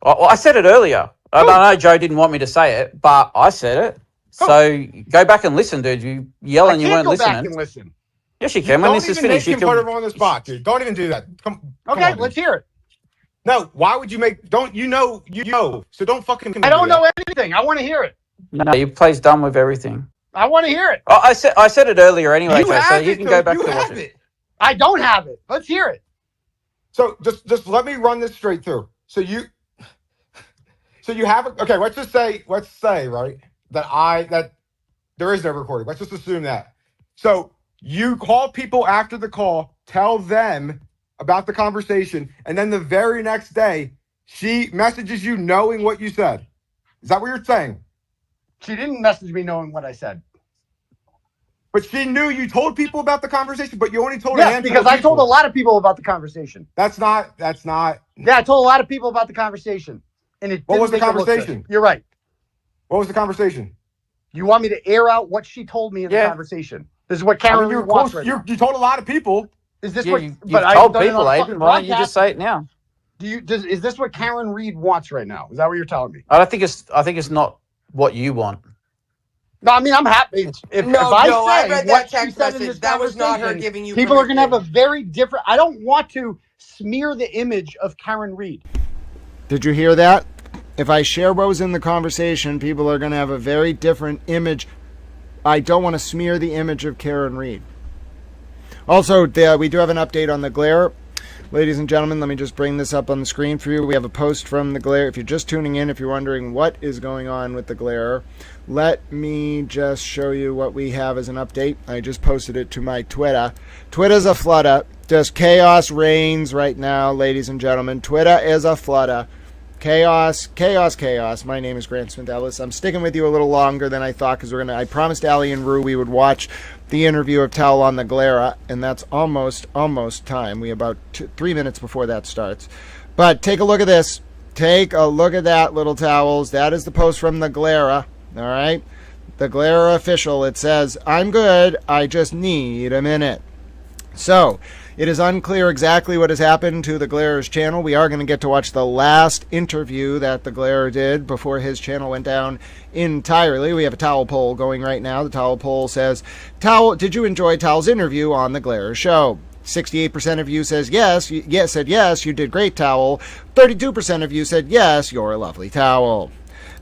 Well, I said it earlier. I know Joe didn't want me to say it, but I said it. Who? So go back and listen, dude. You yell and you weren't listening. Back and listen. Yes, you can. When this is finished, you can put her on the spot, dude. Don't even do that. Come on, let's hear it. No, why would you make? Don't you know? So don't fucking. I don't know anything. I want to hear it. No, he plays dumb with everything. I want to hear it. Oh, I said it earlier anyway, so you can go back to watch it. I don't have it. Let's hear it. So just let me run this straight through. So you have okay. Let's say right that there is no recording. Let's just assume that. So you call people after the call, tell them about the conversation, and then the very next day she messages you knowing what you said. Is that what you're saying? She didn't message me knowing what I said. But she knew you told people about the conversation, but you only told a handful because I told a lot of people about the conversation. That's not. Yeah, I told a lot of people about the conversation. And what was the conversation? You're right. What was the conversation? You want me to air out what she told me in the conversation? This is what Karen wants right now. You told a lot of people. Is this you what? You told people, Aidan. Why don't you just say it now? Is this what Karen Reed wants right now? Is that what you're telling me? I think it's not what you want. No, I mean I'm happy. If I read that text message. That was not her giving you. People are going to have a very different. I don't want to smear the image of Karen Reed. Did you hear that? If I share what was in the conversation, people are going to have a very different image. I don't want to smear the image of Karen Reed. Also, we do have an update on the glare. Ladies and gentlemen, let me just bring this up on the screen for you. We have a post from the glare. If you're just tuning in, if you're wondering what is going on with the glare, let me just show you what we have as an update. I just posted it to my Twitter. Twitter's a flutter. Just chaos reigns right now, ladies and gentlemen. Twitter is a flutter. Chaos, chaos, chaos. My name is Grant Smith Ellis. I'm sticking with you a little longer than I thought because I promised Ali and Rue we would watch the interview of Towel on the Glera, and that's almost time. We about 3 minutes before that starts. But take a look at this. Take a look at that, little towels. That is the post from the Glera. All right? The Glera official. It says, "I'm good. I just need a minute." So, It is unclear exactly what has happened to the Glare's channel. We are going to get to watch the last interview that the Glare did before his channel went down entirely. We have a towel poll going right now. The towel poll says, Towel, did you enjoy Towel's interview on the Glare show? 68% of you said yes, you did great, Towel. 32% of you said yes, you're a lovely Towel.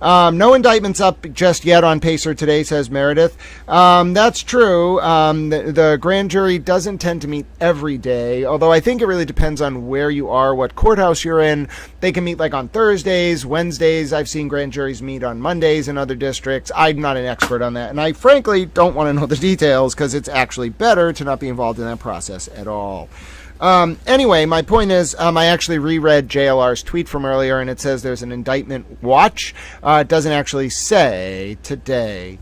No indictments up just yet on Pacer today, says Meredith. That's true. The grand jury doesn't tend to meet every day, although I think it really depends on where you are, what courthouse you're in. They can meet like on Thursdays, Wednesdays. I've seen grand juries meet on Mondays in other districts. I'm not an expert on that, and I frankly don't want to know the details because it's actually better to not be involved in that process at all. Anyway, my point is, I actually reread JLR's tweet from earlier, and it says there's an indictment watch. It doesn't actually say today.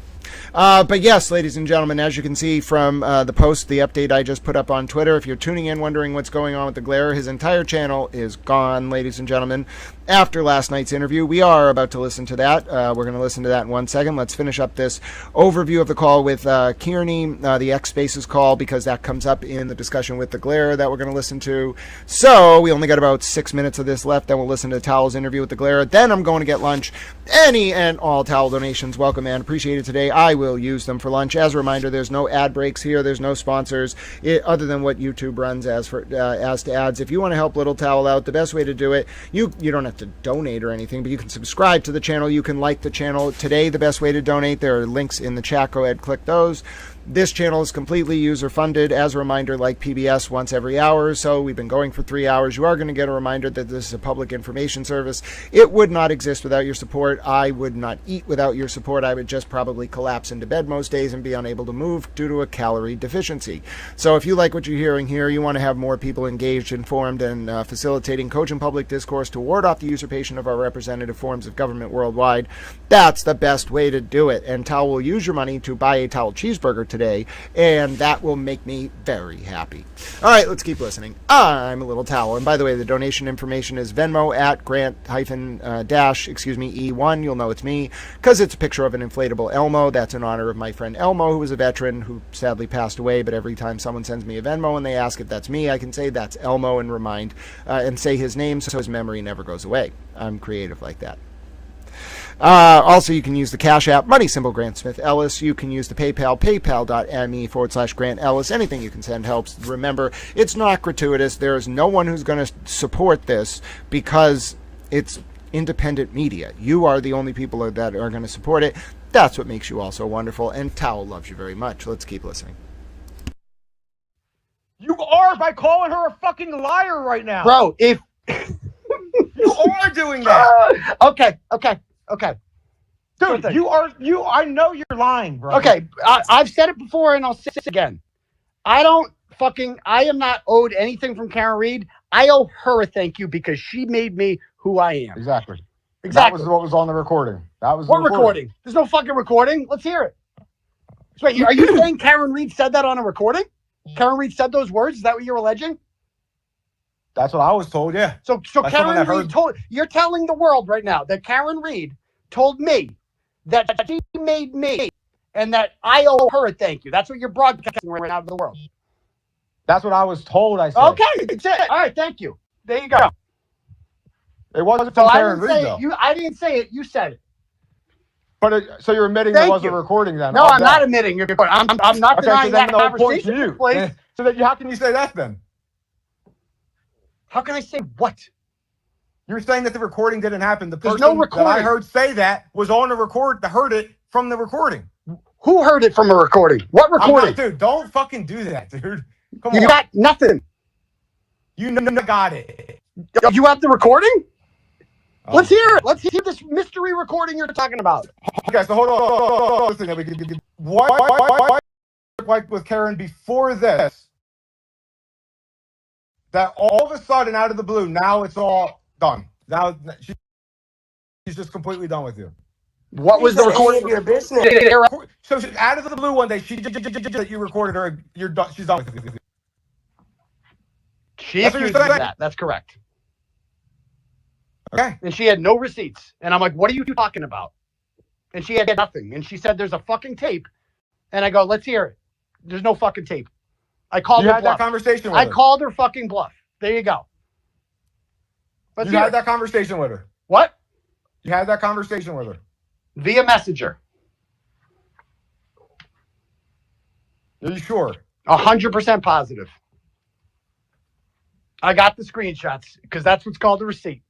But yes, ladies and gentlemen, as you can see from the post, the update I just put up on Twitter, if you're tuning in wondering what's going on with the Glare, his entire channel is gone, ladies and gentlemen. After last night's interview, we are about to listen to that. We're going to listen to that in 1 second. Let's finish up this overview of the call with Kearney, the X Spaces call, because that comes up in the discussion with the Glare that we're going to listen to. So we only got about 6 minutes of this left. Then we'll listen to Towel's interview with the Glare. Then I'm going to get lunch. Any and all Towel donations, welcome and appreciated today. I will use them for lunch. As a reminder, there's no ad breaks here. There's no sponsors other than what YouTube runs as to ads. If you want to help Little Towel out, the best way to do it, you don't have to donate or anything, but you can subscribe to the channel. You can like the channel. Today, the best way to donate, there are links in the chat. Go ahead, click those. This channel is completely user-funded. As a reminder, like PBS once every hour or so. We've been going for 3 hours. You are going to get a reminder that this is a public information service. It would not exist without your support. I would not eat without your support. I would just probably collapse into bed most days and be unable to move due to a calorie deficiency. So if you like what you're hearing here, you want to have more people engaged, informed, and facilitating cogent public discourse to ward off the usurpation of our representative forms of government worldwide, that's the best way to do it. And Towel will use your money to buy a Towel cheeseburger today, and that will make me very happy. All right, let's keep listening. I'm a Little Towel, and by the way, the donation information is Venmo at Grant-E1. You'll know it's me because it's a picture of an inflatable Elmo. That's in honor of my friend Elmo, who was a veteran who sadly passed away, but every time someone sends me a Venmo and they ask if that's me, I can say that's Elmo and remind and say his name so his memory never goes away. I'm creative like that. Also, you can use the Cash App, money symbol Grant Smith Ellis. You can use the PayPal, paypal.me/Grant Ellis. Anything you can send helps. Remember, it's not gratuitous. There is no one who's going to support this because it's independent media. You are the only people that are going to support it. That's what makes you all so wonderful, and Towel loves you very much. Let's keep listening. You are by calling her a fucking liar right now. Bro, if... You are doing that. Okay. Dude, I know you're lying, bro. Okay, I've said it before and I'll say it again. I am not owed anything from Karen Reed. I owe her a thank you because she made me who I am. Exactly. That was what was on the recording. That was what recording? There's no fucking recording. Let's hear it. So wait, are you saying Karen Reed said that on a recording? Karen Reed said those words? Is that what you're alleging? That's what I was told, yeah. So Karen Reed you're telling the world right now that Karen Reed told me that she made me and that I owe her a thank you. That's what you're broadcasting right now to the world. That's what I was told. I said. Okay, that's it. All right, thank you. There you go. It wasn't from Karen Reed, though. I didn't say it. You said it. But so you're admitting there was a recording then? No, I'm not admitting you're recording. I'm not denying that conversation. So how can you say that then? How can I say what? You're saying that the recording didn't happen. The There's person no recording. that I heard say that was on the record, heard it from the recording. Who heard it from a recording? What recording? Dude, don't fucking do that, dude. Come on. You got nothing. You got it. You have the recording? Oh. Let's hear it. Let's hear this mystery recording you're talking about. Okay, so hold on. Listen, why like with Karen before this, that all of a sudden, out of the blue, now it's all done. Now she's just completely done with you. What was the recording of your business? So out of the blue one day, that you recorded her. You're done. She's done with you. She accused me of that. That's correct. Okay. And she had no receipts. And I'm like, what are you talking about? And she had nothing. And she said, there's a fucking tape. And I go, let's hear it. There's no fucking tape. I called You her had bluff. that conversation with I her. called her fucking bluff. There you go. You had that conversation with her. What? You had that conversation with her. Via Messenger. Are you sure? 100% positive. I got the screenshots because that's what's called a receipt.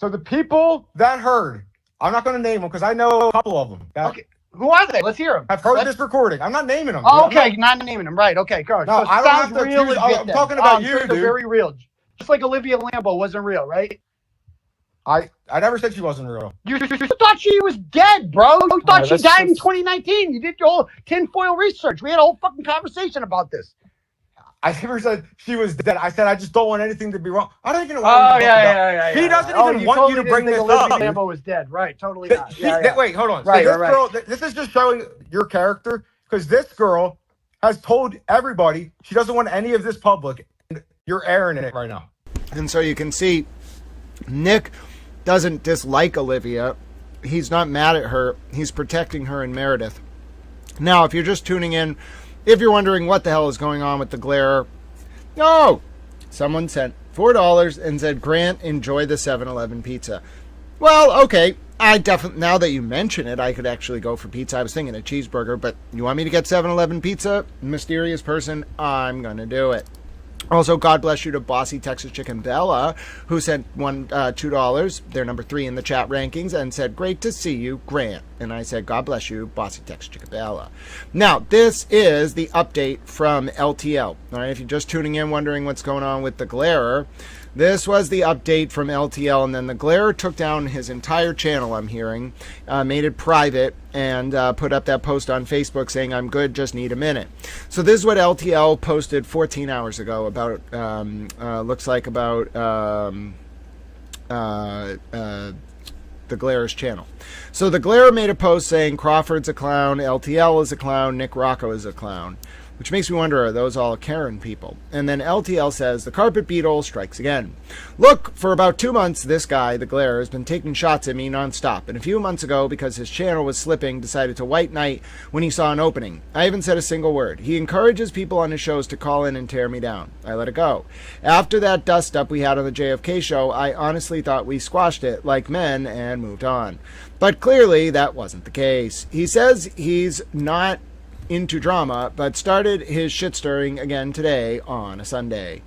So the people that heard, I'm not going to name them because I know a couple of them. Okay. Who are they? Let's hear them. I've heard this recording. I'm not naming them. Oh, okay, not naming them. Right. Okay, go. No, so I don't have to real accuse. legit I'm then. talking about you, so dude. Very real. Just like Olivia Lambo wasn't real, right? I never said she wasn't real. You thought she was dead, bro. You thought she that's died in just- 2019. You did your whole tinfoil research. We had a whole fucking conversation about this. I never said she was dead. I said I just don't want anything to be wrong. I don't even know Oh, what yeah. He doesn't Oh, even want you to bring this Olivia up. Lambo was dead, right? Totally That- not. she- Yeah, that- yeah. Wait, hold on. Right, so this right. girl, this is just showing your character because this girl has told everybody she doesn't want any of this public. And you're airing it right now. And so you can see Nick doesn't dislike Olivia. He's not mad at her. He's protecting her and Meredith. Now, if you're just tuning in, if you're wondering what the hell is going on with the glare, no! Someone sent $4 and said, Grant, enjoy the 7-Eleven pizza. Well, okay. I definitely, now that you mention it, I could actually go for pizza. I was thinking a cheeseburger, but you want me to get 7-Eleven pizza? Mysterious person, I'm going to do it. Also, God bless you to Bossy Texas Chicken Bella, who sent $2. They're number 3 in the chat rankings, and said, great to see you, Grant. And I said, God bless you, Bossy Texas Chicken Bella. Now, this is the update from LTL. All right, if you're just tuning in, wondering what's going on with the Glarer, this was the update from LTL, and then the Glarer took down his entire channel, I'm hearing, made it private, and put up that post on Facebook saying, I'm good, just need a minute. So this is what LTL posted 14 hours ago about, looks like about the Glarer's channel. So the Glarer made a post saying Crawford's a clown, LTL is a clown, Nick Rocco is a clown. Which makes me wonder, are those all Karen people? And then LTL says, the carpet beetle strikes again. Look, for about 2 months, this guy, the Glare, has been taking shots at me nonstop. And a few months ago, because his channel was slipping, decided to white knight when he saw an opening. I haven't said a single word. He encourages people on his shows to call in and tear me down. I let it go. After that dust-up we had on the JFK show, I honestly thought we squashed it like men and moved on. But clearly, that wasn't the case. He says he's not into drama, but started his shit-stirring again today on a Sunday.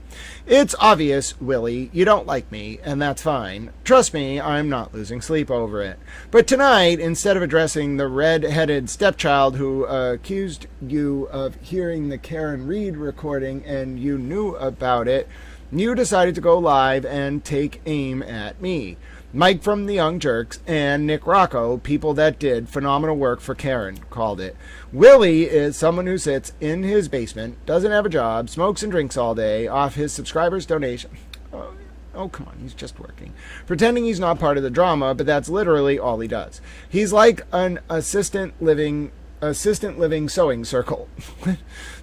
It's obvious, Willie, you don't like me, and that's fine. Trust me, I'm not losing sleep over it. But tonight, instead of addressing the red-headed stepchild who accused you of hearing the Karen Reed recording and you knew about it, you decided to go live and take aim at me. Mike from the Young Jerks and Nick Rocco, people that did phenomenal work for Karen, called it. Willie is someone who sits in his basement, doesn't have a job, smokes and drinks all day off his subscribers' donation. Oh, come on, he's just working. Pretending he's not part of the drama, but that's literally all he does. He's like an assistant living sewing circle.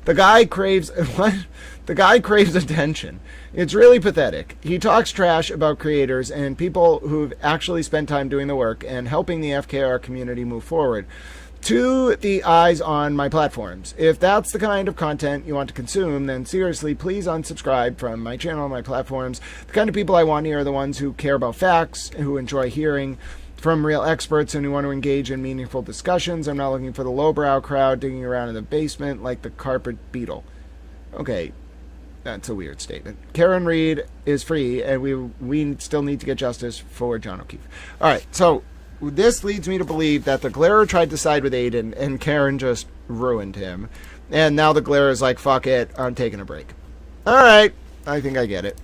The guy craves what? The guy craves attention. It's really pathetic. He talks trash about creators and people who've actually spent time doing the work and helping the FKR community move forward. To the eyes on my platforms. If that's the kind of content you want to consume, then seriously, please unsubscribe from my channel and my platforms. The kind of people I want here are the ones who care about facts, who enjoy hearing from real experts, and who want to engage in meaningful discussions. I'm not looking for the lowbrow crowd digging around in the basement like the carpet beetle. Okay, that's a weird statement. Karen Reed is free, and we still need to get justice for John O'Keefe. All right, so this leads me to believe that the Glarer tried to side with Aidan, and Karen just ruined him. And now the Glarer is like, fuck it, I'm taking a break. All right, I think I get it.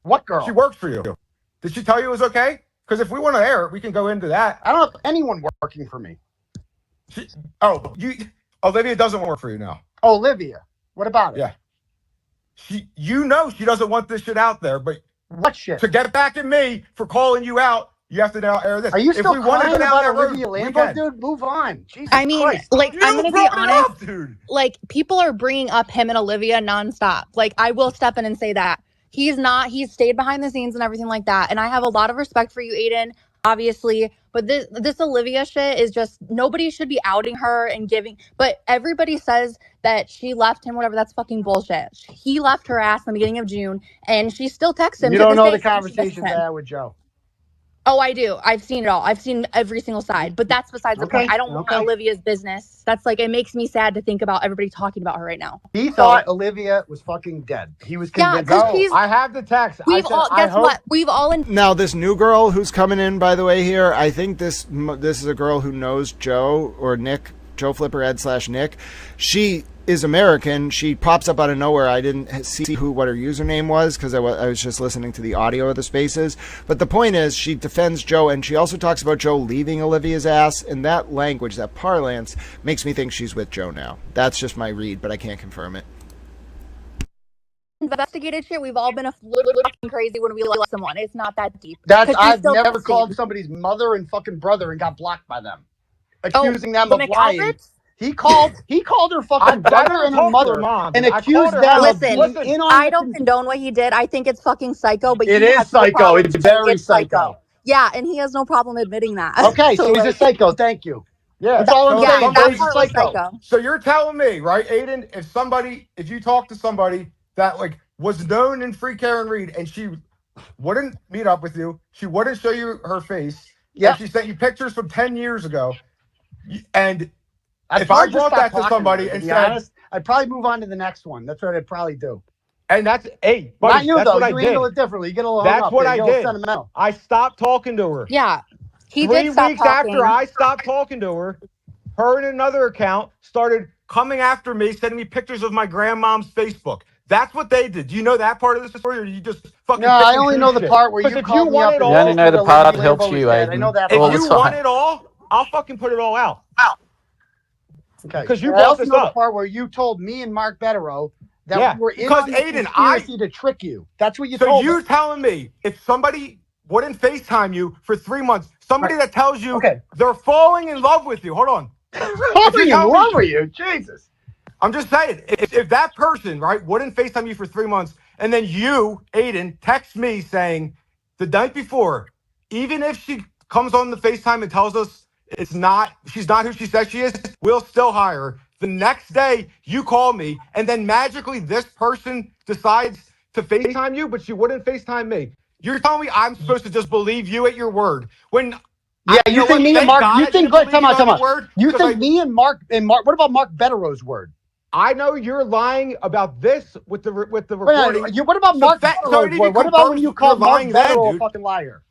What girl? She works for you. Did she tell you it was okay? Because if we want to air it, we can go into that. I don't have anyone working for me. Olivia doesn't work for you now. Olivia, what about it? Yeah. You know she doesn't want this shit out there, but what shit? To get back at me for calling you out, you have to now air this. Are you still crying about Olivia Lambo, Lambo, dude? Move on. Jesus I mean, Christ. like, I'm going to be honest. Up, dude. Like, people are bringing up him and Olivia nonstop. Like, I will step in and say that. He's stayed behind the scenes and everything like that. And I have a lot of respect for you, Aidan. obviously, but this Olivia shit is just, nobody should be outing her and giving, but everybody says that she left him, whatever. That's fucking bullshit. He left her ass in the beginning of June, and she still texts him. You to don't this know day the saying she misses conversations I him. had with Joe. Oh, I do. I've seen it all. I've seen every single side, but that's besides the point. I don't want Olivia's business. That's like, it makes me sad to think about everybody talking about her right now. He thought Olivia was fucking dead. He was convinced. Yeah, because I have the text. We've all, guess what? We've all Now, this new girl who's coming in, by the way, here, I think this is a girl who knows Joe or Nick, Joe Flipper Ed / Nick. She is American. She pops up out of nowhere. I didn't see what her username was because I was just listening to the audio of the spaces. But the point is, she defends Joe, and she also talks about Joe leaving Olivia's ass. And that language, that parlance, makes me think she's with Joe now. That's just my read, but I can't confirm it. Investigated shit. We've all been a little fucking crazy when we love someone. It's not that deep. I've never called somebody's mother and fucking brother and got blocked by them, accusing them of lying. He called her fucking brother and her mother and accused them of being in on I don't condone what he did. I think it's fucking psycho, but it is psycho. It's very psycho. Yeah, and he has no problem admitting that. Okay, so he's a psycho. Thank you. Yeah, that's all I'm saying. Somebody's He's a psycho. So you're telling me, right, Aidan, if you talk to somebody that like was known in Free Karen Reed and she wouldn't meet up with you, she wouldn't show you her face, and she sent you pictures from 10 years ago, and if I brought that to somebody and said, honest, I'd probably move on to the next one. That's what I'd probably do. And that's, hey, buddy, not you that's though. what You I handle did. it differently. You get a little That's what I did. Sentimental. I stopped talking to her. Yeah, he 3 did stop weeks talking. after I stopped talking to her, her and another account started coming after me, sending me pictures of my grandmom's Facebook. That's what they did. Do you know that part of the story, or you just fucking? No, I only know the part where you called me up. You only know the part that helps you, Aidan. I know that. If you want it all, I'll fucking put it all out. Okay. Because you I brought also this know up. the part where you told me and Mark Betterow that Yeah, we were in because on the Aidan, conspiracy to trick you. That's what you So told you're us. telling me if somebody wouldn't FaceTime you for 3 months, somebody that tells you they're falling in love with you. Hold on. Falling in love with you? Jesus. I'm just saying, if that person, right, wouldn't FaceTime you for 3 months, and then you, Aidan, text me saying the night before, even if she comes on the FaceTime and tells us she's not who she says she is, we'll still hire her. The next day, you call me, and then magically this person decides to FaceTime you, but she wouldn't FaceTime me. You're telling me I'm supposed to just believe you at your word when? Yeah, you think me and Mark? You think? Come on. You because think me and Mark What about Mark Betterow's word? I know you're lying about this with the recording. What about Mark Betterow's word? What about when you called Mark Betterow a fucking liar?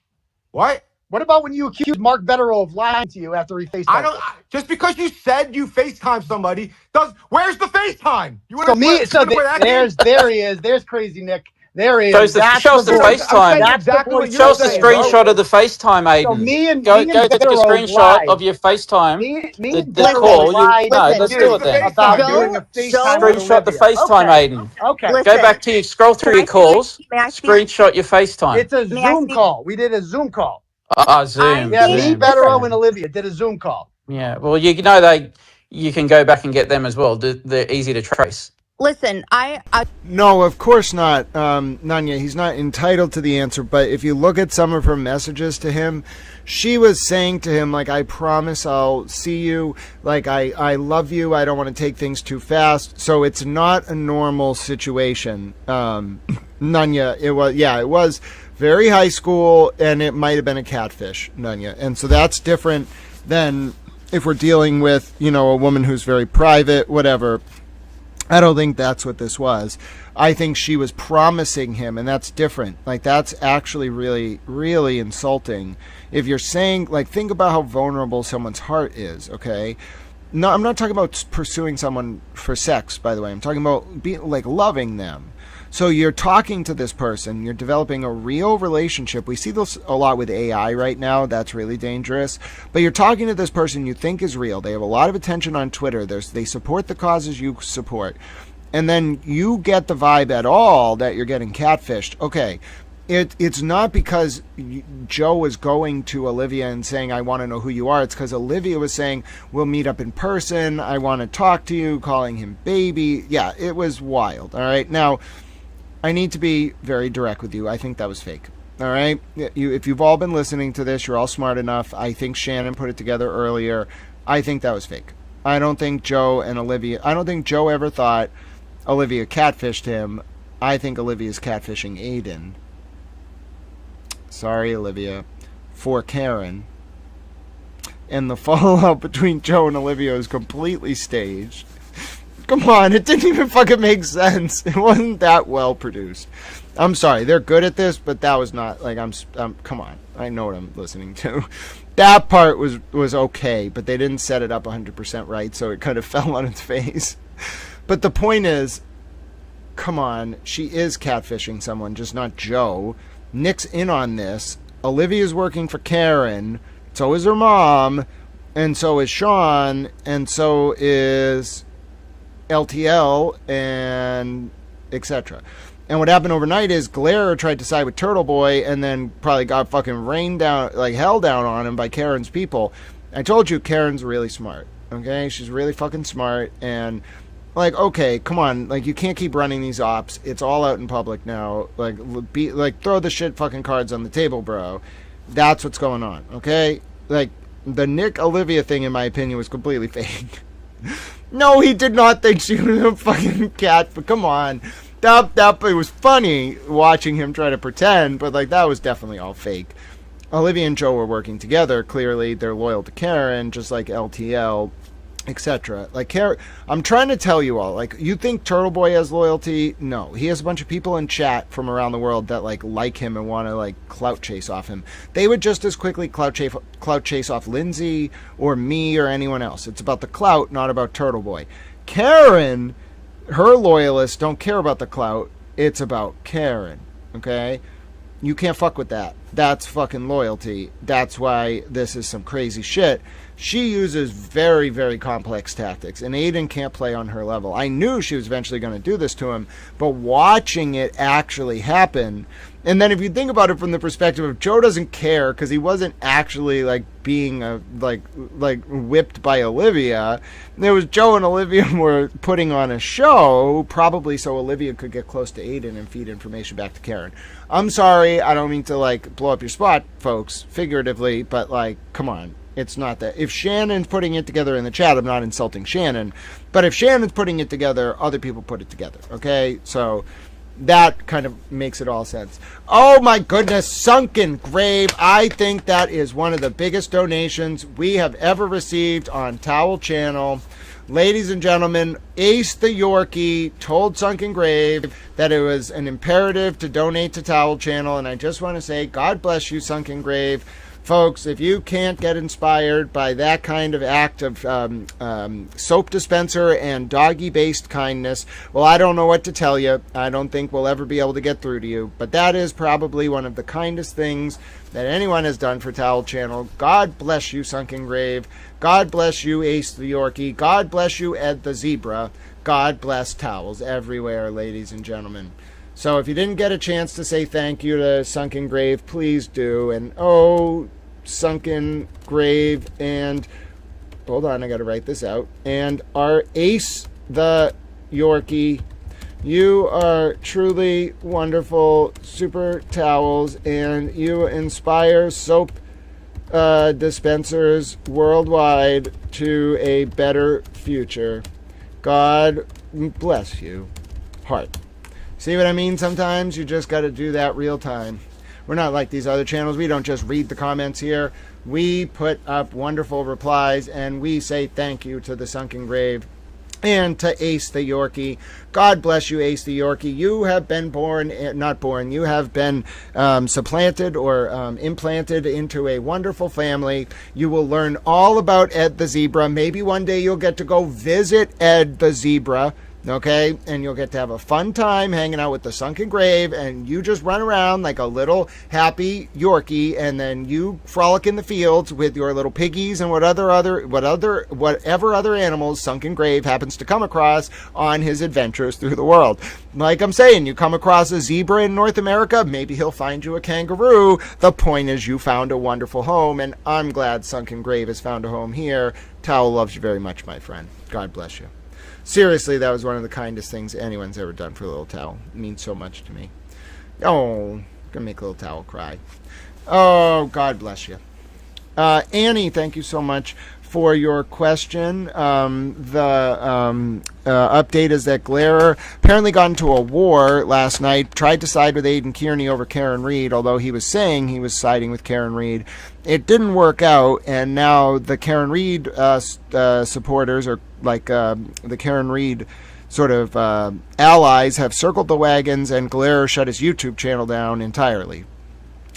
What? What about when you accused Mark Betterow of lying to you after he FaceTimed? I don't. Just because you said you FaceTime somebody where's the FaceTime? You there he is. There's Crazy Nick. There he Shows is. the FaceTime. Shows the screenshot of the FaceTime, Aidan. Go take a screenshot of your FaceTime. The call. No, let's do it then. Screenshot the FaceTime, Aidan. Okay. Go back to scroll through your calls. Screenshot your FaceTime. It's a Zoom call. We did a Zoom call. Zoom. Yeah, me, Betterow, and Olivia did a Zoom call. Yeah. Well, you know you can go back and get them as well. They're easy to trace. Listen, No, of course not, Nanya. He's not entitled to the answer, but if you look at some of her messages to him, she was saying to him, like, I promise I'll see you, like, I love you, I don't want to take things too fast. So it's not a normal situation, Nanya. It was very high school, and it might have been a catfish, Nanya. And so that's different than if we're dealing with, a woman who's very private, whatever. I don't think that's what this was. I think she was promising him, and that's different. Like, that's actually really, really insulting. If you're saying, like, think about how vulnerable someone's heart is, okay? No, I'm not talking about pursuing someone for sex, by the way. I'm talking about being, like, loving them. So you're talking to this person, you're developing a real relationship. We see this a lot with AI right now. That's really dangerous. But you're talking to this person you think is real. They have a lot of attention on Twitter. They support the causes you support. And then you get the vibe at all that you're getting catfished. Okay, it's not because Joe was going to Olivia and saying, I want to know who you are. It's because Olivia was saying, we'll meet up in person. I want to talk to you, calling him baby. Yeah, it was wild. All right. Now, I need to be very direct with you. I think that was fake. All right? If you've all been listening to this, you're all smart enough. I think Shannon put it together earlier. I think that was fake. I don't think Joe ever thought Olivia catfished him. I think Olivia's catfishing Aidan. Sorry, Olivia. For Karen. And the fallout between Joe and Olivia is completely staged. Come on, it didn't even fucking make sense. It wasn't that well produced. I'm sorry, they're good at this, but that was not, like, come on. I know what I'm listening to. That part was okay, but they didn't set it up 100% right, so it kind of fell on its face. But the point is, come on, she is catfishing someone, just not Joe. Nick's in on this. Olivia's working for Karen. So is her mom. And so is Sean. And so is LTL and etc. And what happened overnight is Glare tried to side with Turtle Boy and then probably got fucking rained down, like hell down on him by Karen's people. I told you Karen's really smart. Okay? She's really fucking smart. And like, okay, come on. Like, you can't keep running these ops. It's all out in public now. Like, throw the shit fucking cards on the table, bro. That's what's going on. Okay? Like, the Nick Olivia thing, in my opinion, was completely fake. No, he did not think she was a fucking cat, but come on. It was funny watching him try to pretend, but like that was definitely all fake. Olivia and Joe were working together. Clearly, they're loyal to Karen, just like LTL, etc. Like Karen, I'm trying to tell you all. Like, you think Turtle Boy has loyalty? No, he has a bunch of people in chat from around the world that like him and want to like clout chase off him. They would just as quickly clout chase off Lindsay or me or anyone else. It's about the clout, not about Turtle Boy. Karen, her loyalists don't care about the clout. It's about Karen. Okay? You can't fuck with that. That's fucking loyalty. That's why this is some crazy shit. She uses very, very complex tactics, and Aidan can't play on her level. I knew she was eventually going to do this to him, but watching it actually happen, and then if you think about it from the perspective of Joe doesn't care because he wasn't actually like being like whipped by Olivia. There was Joe and Olivia were putting on a show, probably so Olivia could get close to Aidan and feed information back to Karen. I'm sorry, I don't mean to like blow up your spot, folks, figuratively, but like, come on. It's not that. If Shannon's putting it together in the chat, I'm not insulting Shannon. But if Shannon's putting it together, other people put it together. Okay? So that kind of makes it all sense. Oh my goodness. Sunken Grave. I think that is one of the biggest donations we have ever received on Towel Channel. Ladies and gentlemen, Ace the Yorkie told Sunken Grave that it was an imperative to donate to Towel Channel. And I just want to say, God bless you, Sunken Grave. Folks, if you can't get inspired by that kind of act of soap dispenser and doggy-based kindness, well, I don't know what to tell you. I don't think we'll ever be able to get through to you. But that is probably one of the kindest things that anyone has done for Towel Channel. God bless you, Sunken Grave. God bless you, Ace the Yorkie. God bless you, Ed the Zebra. God bless towels everywhere, ladies and gentlemen. So if you didn't get a chance to say thank you to Sunken Grave, please do. And oh, Sunken Grave and hold on, I got to write this out. And our Ace the Yorkie, you are truly wonderful super towels, and you inspire soap dispensers worldwide to a better future. God bless you. Heart. See what I mean? Sometimes you just got to do that real time. We're not like these other channels. We don't just read the comments here. We put up wonderful replies, and we say thank you to the Sunken Grave and to Ace the Yorkie. God bless you, Ace the Yorkie. You have been you have been supplanted or implanted into a wonderful family. You will learn all about Ed the Zebra. Maybe one day you'll get to go visit Ed the Zebra. Okay, and you'll get to have a fun time hanging out with the Sunken Grave, and you just run around like a little happy Yorkie, and then you frolic in the fields with your little piggies and whatever other animals Sunken Grave happens to come across on his adventures through the world. Like I'm saying, you come across a zebra in North America, maybe he'll find you a kangaroo. The point is you found a wonderful home, and I'm glad Sunken Grave has found a home here. Towel loves you very much, my friend. God bless you. Seriously, that was one of the kindest things anyone's ever done for Little Towel. It means so much to me. Oh, Gonna make little Towel cry. Oh, God bless you. Annie, thank you so much for your question. The update is that Glairer apparently got into a war last night, tried to side with Aidan Kearney over Karen Reed, although he was saying he was siding with Karen Reed. It didn't work out, and now the Karen Reed supporters, or like the Karen Reed sort of allies, have circled the wagons, and Glairer shut his YouTube channel down entirely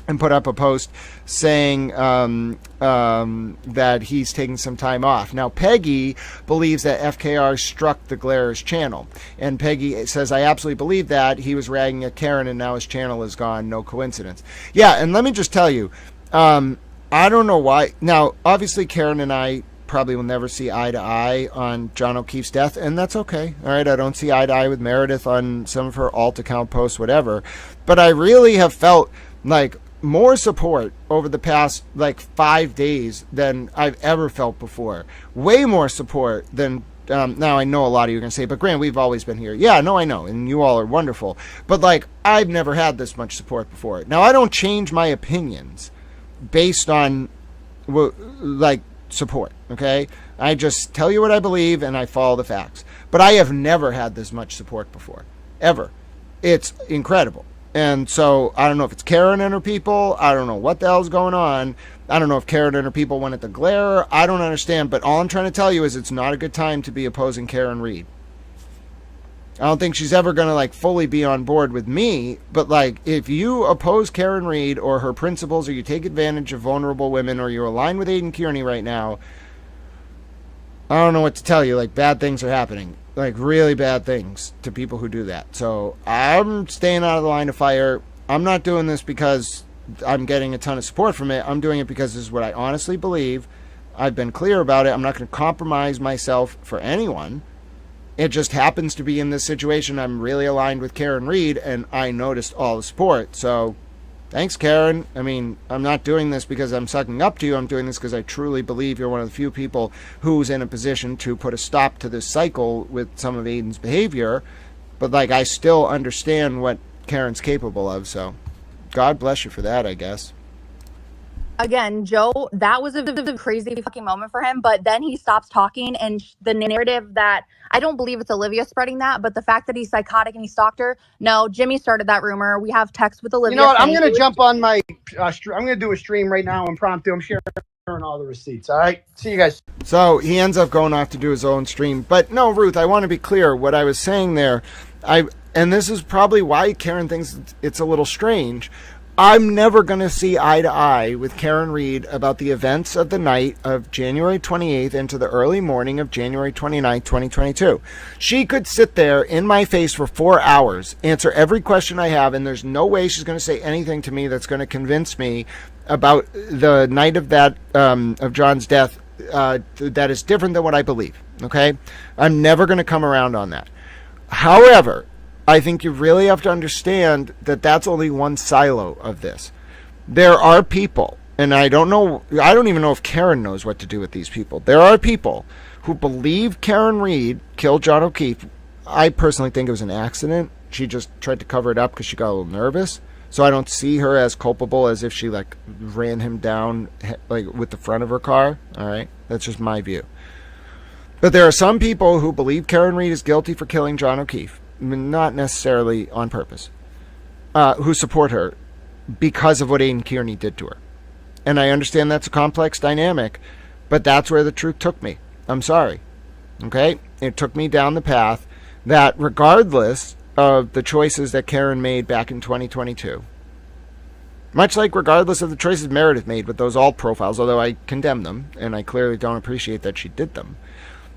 and put up a post saying that he's taking some time off. Now, Peggy believes that FKR struck the Glairer's channel. And Peggy says, I absolutely believe that. He was ragging at Karen, and now his channel is gone. No coincidence. Yeah, and let me just tell you, I don't know why. Now, obviously, Karen and I probably will never see eye to eye on John O'Keefe's death, and that's okay. All right, I don't see eye to eye with Meredith on some of her alt account posts, whatever. But I really have felt like more support over the past 5 days than I've ever felt before. Way more support than now I know a lot of you are going to say, but Grant, we've always been here. Yeah, no, I know, and you all are wonderful. But I've never had this much support before. Now, I don't change my opinions based on support, okay? I just tell you what I believe and I follow the facts. But I have never had this much support before, ever. It's incredible. And so I don't know if it's Karen and her people. I don't know what the hell's going on. I don't know if Karen and her people went at the Glairer. I don't understand. But all I'm trying to tell you is it's not a good time to be opposing Karen Reed. I don't think she's ever going to fully be on board with me. But if you oppose Karen Reed or her principles, or you take advantage of vulnerable women, or you align with Aidan Kearney right now, I don't know what to tell you. Bad things are happening. Really bad things to people who do that. So I'm staying out of the line of fire. I'm not doing this because I'm getting a ton of support from it. I'm doing it because this is what I honestly believe. I've been clear about it. I'm not going to compromise myself for anyone. It just happens to be in this situation. I'm really aligned with Karen Reed, and I noticed all the support. So thanks, Karen. I mean, I'm not doing this because I'm sucking up to you. I'm doing this because I truly believe you're one of the few people who's in a position to put a stop to this cycle with some of Aidan's behavior. But I still understand what Karen's capable of. So God bless you for that, I guess. Again, Joe, that was a crazy fucking moment for him. But then he stops talking, and the narrative that, I don't believe it's Olivia spreading that, but the fact that he's psychotic and he stalked her. No, Jimmy started that rumor. We have text with Olivia. You know what? I'm going to jump on my, I'm going to do a stream right now, impromptu. I'm sharing all the receipts. All right. See you guys. So he ends up going off to do his own stream. But no, Ruth, I want to be clear. What I was saying there, and this is probably why Karen thinks it's a little strange. I'm never going to see eye to eye with Karen Reed about the events of the night of January 28th into the early morning of January 29th, 2022. She could sit there in my face for 4 hours, answer every question I have, and there's no way she's going to say anything to me that's going to convince me about the night of that of John's death that is different than what I believe. Okay? I'm never going to come around on that. However, I think you really have to understand that that's only one silo of this. There are people, and I don't even know if Karen knows what to do with these people. There are people who believe Karen Reed killed John O'Keefe. I personally think it was an accident. She just tried to cover it up because she got a little nervous. So I don't see her as culpable as if she ran him down with the front of her car. All right, that's just my view. But there are some people who believe Karen Reed is guilty for killing John O'Keefe. Not necessarily on purpose, who support her because of what Aidan Kearney did to her. And I understand that's a complex dynamic, but that's where the truth took me. I'm sorry. Okay? It took me down the path that regardless of the choices that Karen made back in 2022, much like regardless of the choices Meredith made with those alt profiles, although I condemn them, and I clearly don't appreciate that she did them,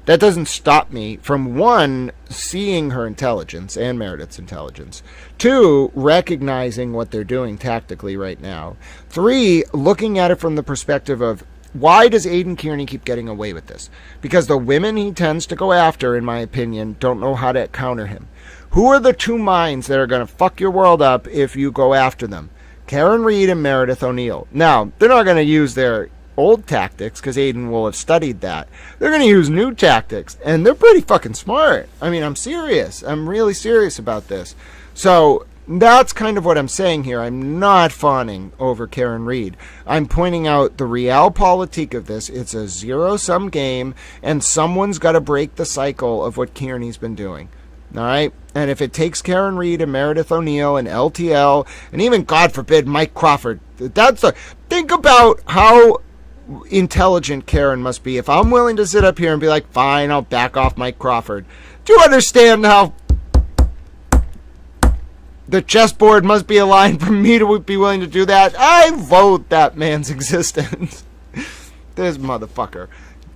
that doesn't stop me from, one, seeing her intelligence and Meredith's intelligence. Two, recognizing what they're doing tactically right now. Three, looking at it from the perspective of, why does Aidan Kearney keep getting away with this? Because the women he tends to go after, in my opinion, don't know how to counter him. Who are the two minds that are going to fuck your world up if you go after them? Karen Reed and Meredith O'Neill. Now, they're not going to use their old tactics because Aidan will have studied that. They're going to use new tactics, and they're pretty fucking smart. I mean, I'm serious. I'm really serious about this. So That's kind of what I'm saying here. I'm not fawning over Karen Reed. I'm pointing out the realpolitik of this. It's a zero-sum game, and someone's got to break the cycle of what Kearney's been doing. All right? And if it takes Karen Reed and Meredith O'Neill and LTL, and even, God forbid, Mike Crawford, think about how intelligent Karen must be. If I'm willing to sit up here and be like, fine, I'll back off Mike Crawford. Do you understand how the chessboard must be aligned for me to be willing to do that? I vote that man's existence. This motherfucker.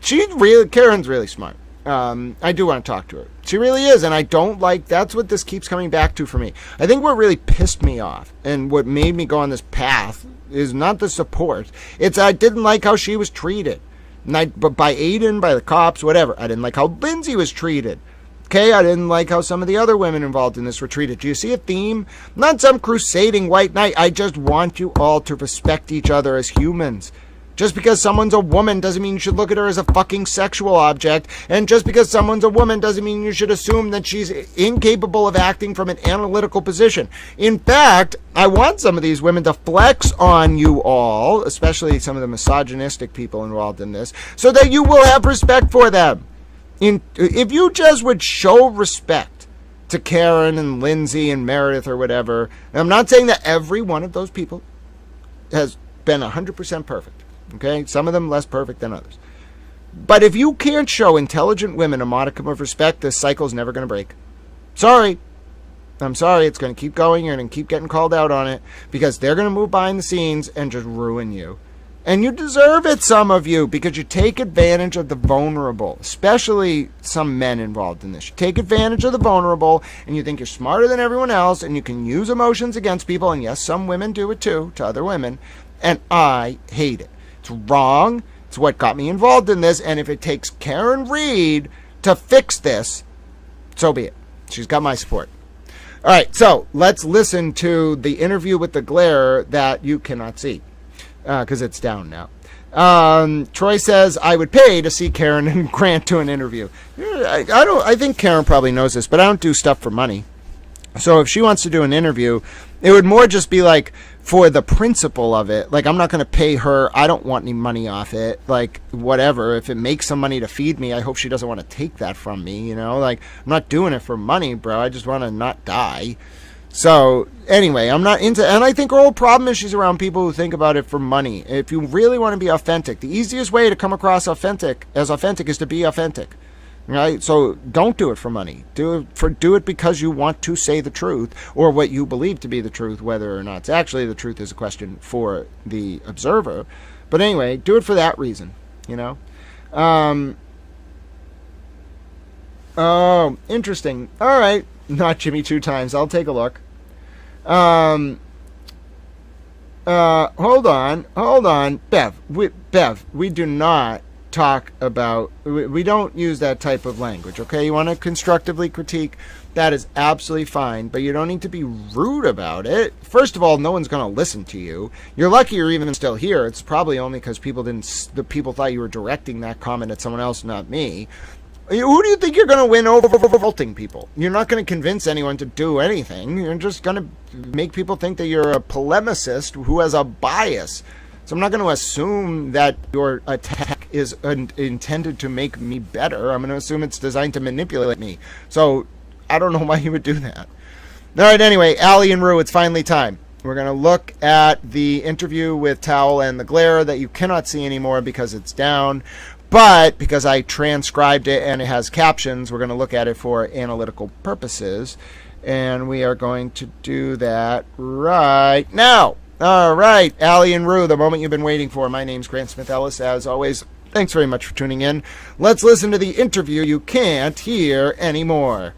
Karen's really smart. I do want to talk to her. She really is, and I don't like, that's what this keeps coming back to for me. I think what really pissed me off and what made me go on this path is not the support. It's I didn't like how she was treated. But by Aidan, by the cops, whatever. I didn't like how Lindsay was treated. Okay, I didn't like how some of the other women involved in this were treated. Do you see a theme? I'm not some crusading white knight. I just want you all to respect each other as humans. Just because someone's a woman doesn't mean you should look at her as a fucking sexual object. And just because someone's a woman doesn't mean you should assume that she's incapable of acting from an analytical position. In fact, I want some of these women to flex on you all, especially some of the misogynistic people involved in this, so that you will have respect for them. If you just would show respect to Karen and Lindsay and Meredith or whatever, and I'm not saying that every one of those people has been 100% perfect. Okay, some of them less perfect than others. But if you can't show intelligent women a modicum of respect, this cycle's never going to break. Sorry. I'm sorry. It's going to keep going. You're going to keep getting called out on it because they're going to move behind the scenes and just ruin you. And you deserve it, some of you, because you take advantage of the vulnerable, especially some men involved in this. You take advantage of the vulnerable, and you think you're smarter than everyone else, and you can use emotions against people. And yes, some women do it too, to other women. And I hate it. It's wrong. It's what got me involved in this. And if it takes Karen Reed to fix this, so be it. She's got my support. All right, so let's listen to the interview with the glare that you cannot see because it's down now. Troy says, I would pay to see Karen and Grant do an interview. I think Karen probably knows this, but I don't do stuff for money. So if she wants to do an interview, it would more just be like for the principle of it. Like, I'm not going to pay her. I don't want any money off it. Like, whatever. If it makes some money to feed me, I hope she doesn't want to take that from me, you know? Like, I'm not doing it for money, bro. I just want to not die. So, anyway, I'm not into... And I think her whole problem is she's around people who think about it for money. If you really want to be authentic, the easiest way to come across authentic is to be authentic. Right? So don't do it for money. Do it because you want to say the truth or what you believe to be the truth, whether or not it's actually the truth is a question for the observer. But anyway, do it for that reason, you know? Oh, interesting. All right. Not Jimmy 2 times. I'll take a look. Hold on. Bev, we do not talk about, we don't use that type of language, okay? You want to constructively critique, that is absolutely fine, but you don't need to be rude about it. First of all, no one's going to listen to you. You're lucky you're even still here. It's probably only because people thought you were directing that comment at someone else, not me. Who do you think you're going to win over voting people? You're not going to convince anyone to do anything. You're just going to make people think that you're a polemicist who has a bias. So I'm not going to assume that your attack is intended to make me better. I'm going to assume it's designed to manipulate me. So I don't know why you would do that. All right, anyway, Allie and Rue, it's finally time. We're going to look at the interview with Towel and the Glare that you cannot see anymore because it's down. But because I transcribed it and it has captions, we're going to look at it for analytical purposes. And we are going to do that right now. All right, Allie and Rue, the moment you've been waiting for. My name's Grant Smith Ellis, as always. Thanks very much for tuning in. Let's listen to the interview you can't hear anymore.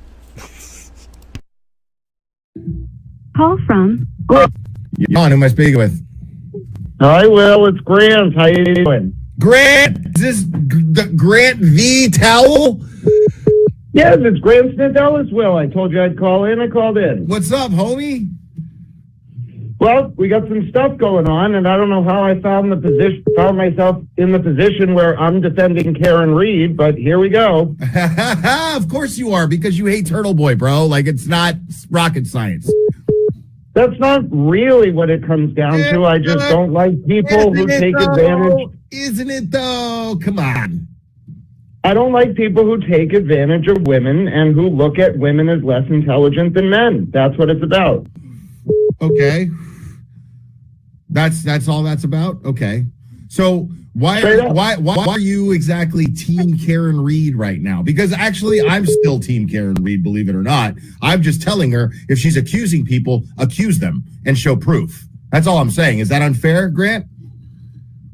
Call from. John, who am I speaking with? Hi, Will. It's Grant. How you doing? Grant? Is this Grant the Towel? Yes, it's Grant Smith Ellis, Will. I told you I'd call in. I called in. What's up, homie? Well, we got some stuff going on, and I don't know how I found myself in the position where I'm defending Karen Reed, but here we go. Of course you are, because you hate Turtle Boy, bro. Like, it's not rocket science. That's not really what it comes down to. I just don't like people who take advantage. Isn't it though? Come on. I don't like people who take advantage of women and who look at women as less intelligent than men. That's what it's about. Okay. That's all that's about? Okay. So why are you exactly Team Karen Reed right now? Because actually I'm still Team Karen Reed, believe it or not. I'm just telling her if she's accusing people, accuse them and show proof. That's all I'm saying. Is that unfair, Grant?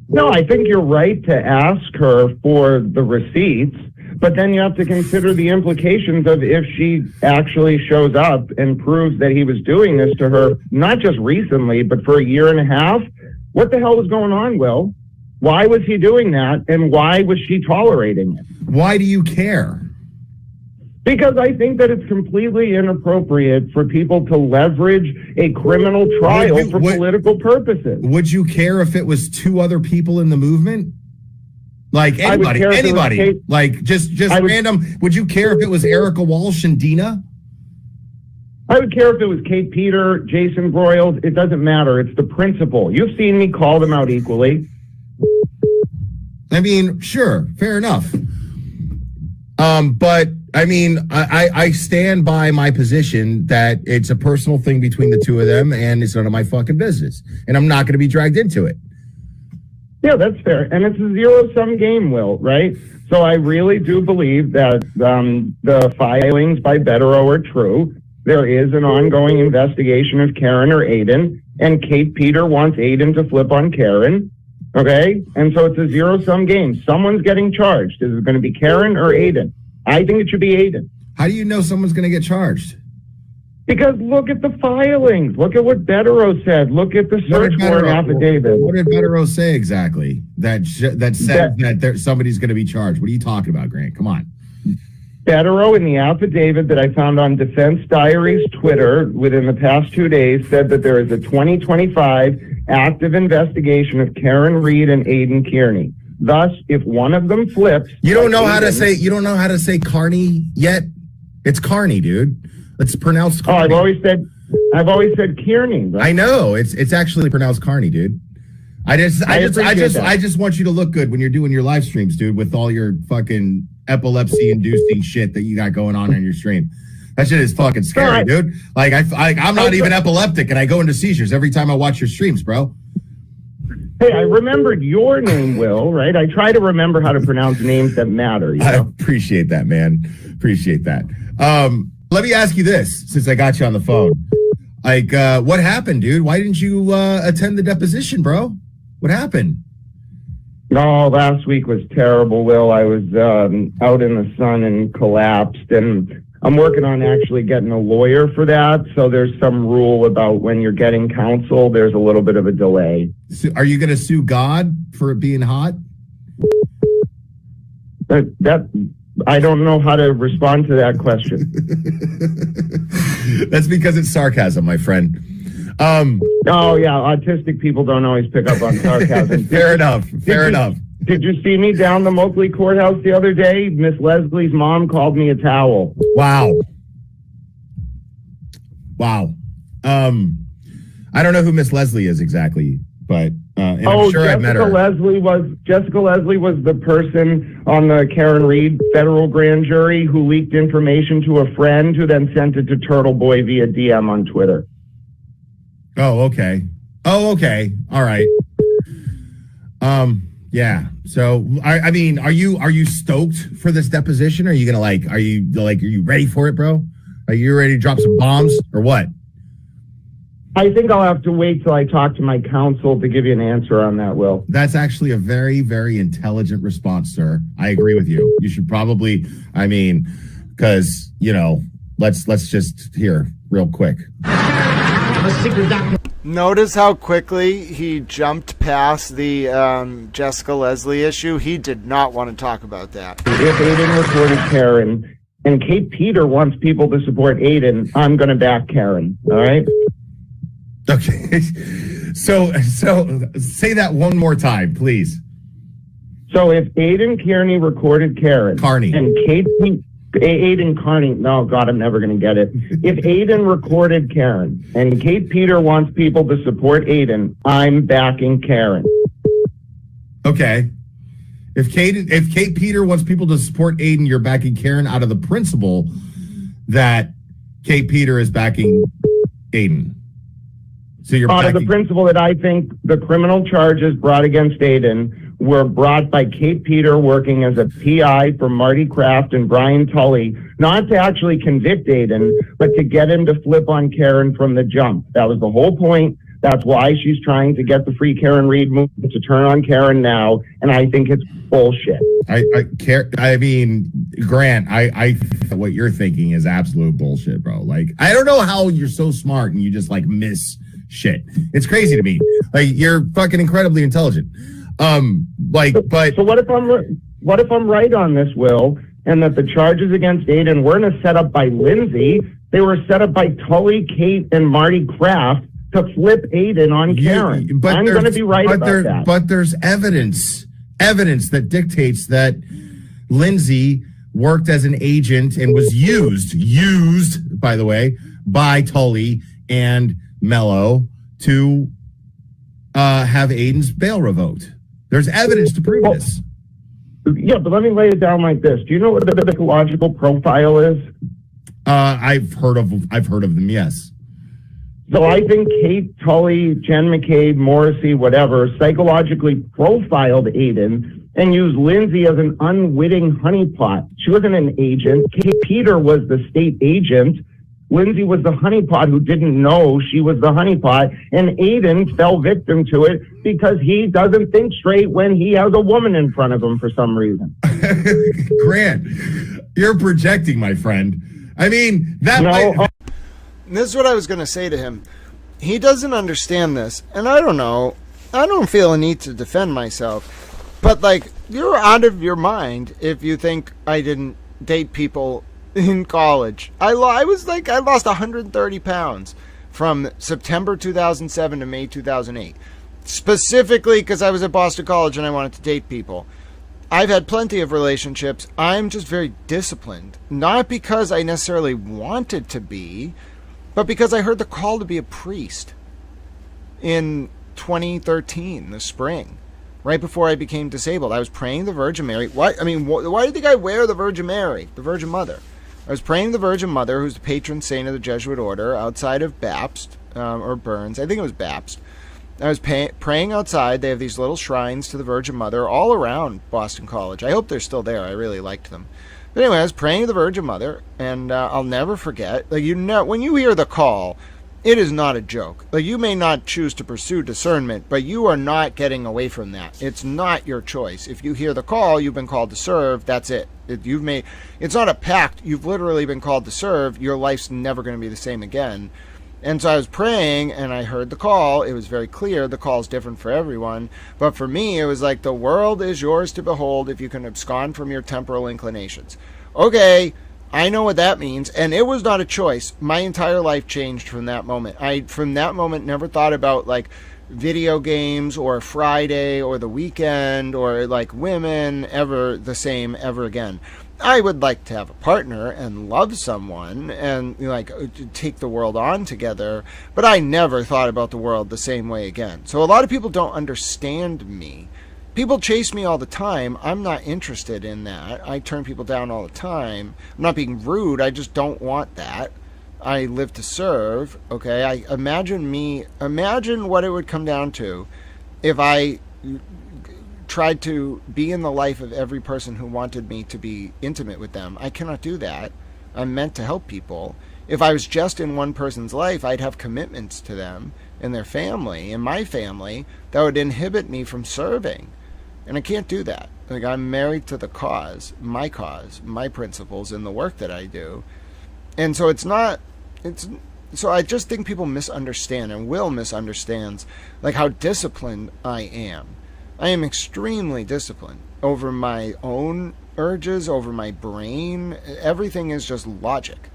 No, I think you're right to ask her for the receipts, but then you have to consider the implications of if she actually shows up and proves that he was doing this to her, not just recently, but for a year and a half. What the hell was going on, Will? Why was he doing that, and why was she tolerating it? Why do you care? Because I think that it's completely inappropriate for people to leverage a criminal trial for political purposes. Would you care if it was two other people in the movement? Like anybody, like just random. Would you care if it was Erica Walsh and Dina? I would care if it was Kate Peter, Jason Broyles. It doesn't matter. It's the principle. You've seen me call them out equally. I mean, sure, fair enough. But I mean, I stand by my position that it's a personal thing between the two of them, and it's none of my fucking business, and I'm not going to be dragged into it. Yeah, that's fair, and it's a zero-sum game, Will, right? So I really do believe that the filings by Bettero are true. There is an ongoing investigation of Karen or Aidan, and Kate Peter wants Aidan to flip on Karen. Okay? And so it's a zero-sum game. Someone's getting charged. Is it going to be Karen or Aidan? I think it should be Aidan. How do you know someone's going to get charged? Because look at the filings. Look at what Bettero said. Look at the search warrant affidavit. What did Bettero say exactly? That said that somebody's going to be charged. What are you talking about, Grant? Come on. Bettero, in the affidavit that I found on Defense Diaries Twitter within the past 2 days, said that there is a 2025 active investigation of Karen Reed and Aidan Kearney. Thus, if one of them flips, you don't know how to say Kearney yet. It's Kearney, dude. It's pronounced Kearney. Oh, I've always said Kearney. Right? I know it's actually pronounced Kearney, dude. I just want you to look good when you're doing your live streams, dude, with all your fucking epilepsy-inducing shit that you got going on your stream. That shit is fucking scary, dude. Like I'm not even epileptic, and I go into seizures every time I watch your streams, bro. Hey, I remembered your name, Will, right? I try to remember how to pronounce names that matter. You know? I appreciate that, man. Appreciate that. Let me ask you this, since I got you on the phone. Like, what happened, dude? Why didn't you attend the deposition, bro? What happened? No, last week was terrible, Will. I was out in the sun and collapsed, and I'm working on actually getting a lawyer for that. So there's some rule about when you're getting counsel, there's a little bit of a delay. So are you going to sue God for it being hot? I don't know how to respond to that question. That's because it's sarcasm, my friend. Oh yeah, autistic people don't always pick up on sarcasm. Fair enough. Did you see me down the Moakley courthouse the other day? Miss Leslie's mom called me a towel. Wow. I don't know who Miss Leslie is exactly, but I'm sure I've met her. Jessica Leslie was the person on the Karen Reed federal grand jury who leaked information to a friend who then sent it to Turtle Boy via DM on Twitter. Oh, okay. All right. Yeah. So, I mean, are you stoked for this deposition? Are you are you ready for it, bro? Are you ready to drop some bombs or what? I think I'll have to wait till I talk to my counsel to give you an answer on that, Will. That's actually a very, very intelligent response, sir. I agree with you. You should probably, because, let's just hear real quick. Notice how quickly he jumped past the Jessica Leslie issue. He did not want to talk about that. If Aidan recorded Karen and Kate Peter wants people to support Aidan, I'm going to back Karen. All right? Okay. So say that one more time, please. So if Aidan Kearney recorded Karen Kearney and Kate Aidan Kearney. No, God, I'm never going to get it. If Aidan recorded Karen and Kate Peter wants people to support Aidan, I'm backing Karen. Okay. If Kate Peter wants people to support Aidan, you're backing Karen out of the principle that Kate Peter is backing Aidan. So you're out of the principle that I think the criminal charges brought against Aidan were brought by Kate Peter working as a PI for Marty Kraft and Brian Tully, not to actually convict Aidan, but to get him to flip on Karen from the jump. That was the whole point. That's why she's trying to get the Free Karen Reid movement to turn on Karen now, and I think it's bullshit. I mean, Grant, I what you're thinking is absolute bullshit, bro. Like, I don't know how you're so smart and you just like miss shit. It's crazy to me. Like, you're fucking incredibly intelligent. But so what if I'm right on this, Will, and that the charges against Aidan weren't set up by Lindsay, they were set up by Tully, Kate, and Marty Kraft to flip Aidan on Karen. I'm going to be right about that. But there's evidence that dictates that Lindsay worked as an agent and was used, by the way, by Tully and Mello to have Aidan's bail revoked. There's evidence to prove this. Yeah, but let me lay it down like this. Do you know what the psychological profile is? I've heard of them, yes. So I think Kate, Tully, Jen McCabe, Morrissey, whatever, psychologically profiled Aidan and used Lindsay as an unwitting honeypot. She wasn't an agent. Kate Peter was the state agent. Lindsay was the honeypot who didn't know she was the honeypot, and Aidan fell victim to it because he doesn't think straight when he has a woman in front of him for some reason. Grant, you're projecting, my friend. I mean, this is what I was going to say to him. He doesn't understand this, and I don't know. I don't feel a need to defend myself, but like, you're out of your mind if you think I didn't date people in college. I lost 130 pounds from September 2007 to May 2008, specifically because I was at Boston College and I wanted to date people. I've had plenty of relationships. I'm just very disciplined, not because I necessarily wanted to be, but because I heard the call to be a priest in 2013, the spring, right before I became disabled. I was praying the Virgin Mary. Why do you think I wear the Virgin Mary, the Virgin Mother? I was praying the Virgin Mother, who's the patron saint of the Jesuit order, outside of Bapst, or Burns. I think it was Bapst. I was praying outside. They have these little shrines to the Virgin Mother all around Boston College. I hope they're still there. I really liked them. But anyway, I was praying to the Virgin Mother, and I'll never forget. Like, when you hear the call, it is not a joke. Like, you may not choose to pursue discernment, but you are not getting away from that. It's not your choice. If you hear the call, you've been called to serve. That's it. It's not a pact. You've literally been called to serve. Your life's never going to be the same again. And so I was praying, and I heard the call. It was very clear. The call is different for everyone. But for me, it was like, the world is yours to behold if you can abscond from your temporal inclinations. Okay, I know what that means. And it was not a choice. My entire life changed from that moment. From that moment, never thought about, like, video games or Friday or the weekend or, like, women ever the same ever again. I would like to have a partner and love someone and, like, take the world on together, but I never thought about the world the same way again. So a lot of people don't understand me. People chase me all the time. I'm not interested in that. I turn people down all the time. I'm not being rude. I just don't want that. I live to serve. Okay. Imagine what it would come down to if I tried to be in the life of every person who wanted me to be intimate with them. I cannot do that. I'm meant to help people. If I was just in one person's life, I'd have commitments to them and their family and my family that would inhibit me from serving. And I can't do that. Like, I'm married to the cause, my principles, and the work that I do. And so so I just think people misunderstand, and Will misunderstands, like, how disciplined I am. I am extremely disciplined over my own urges, over my brain. Everything is just logic.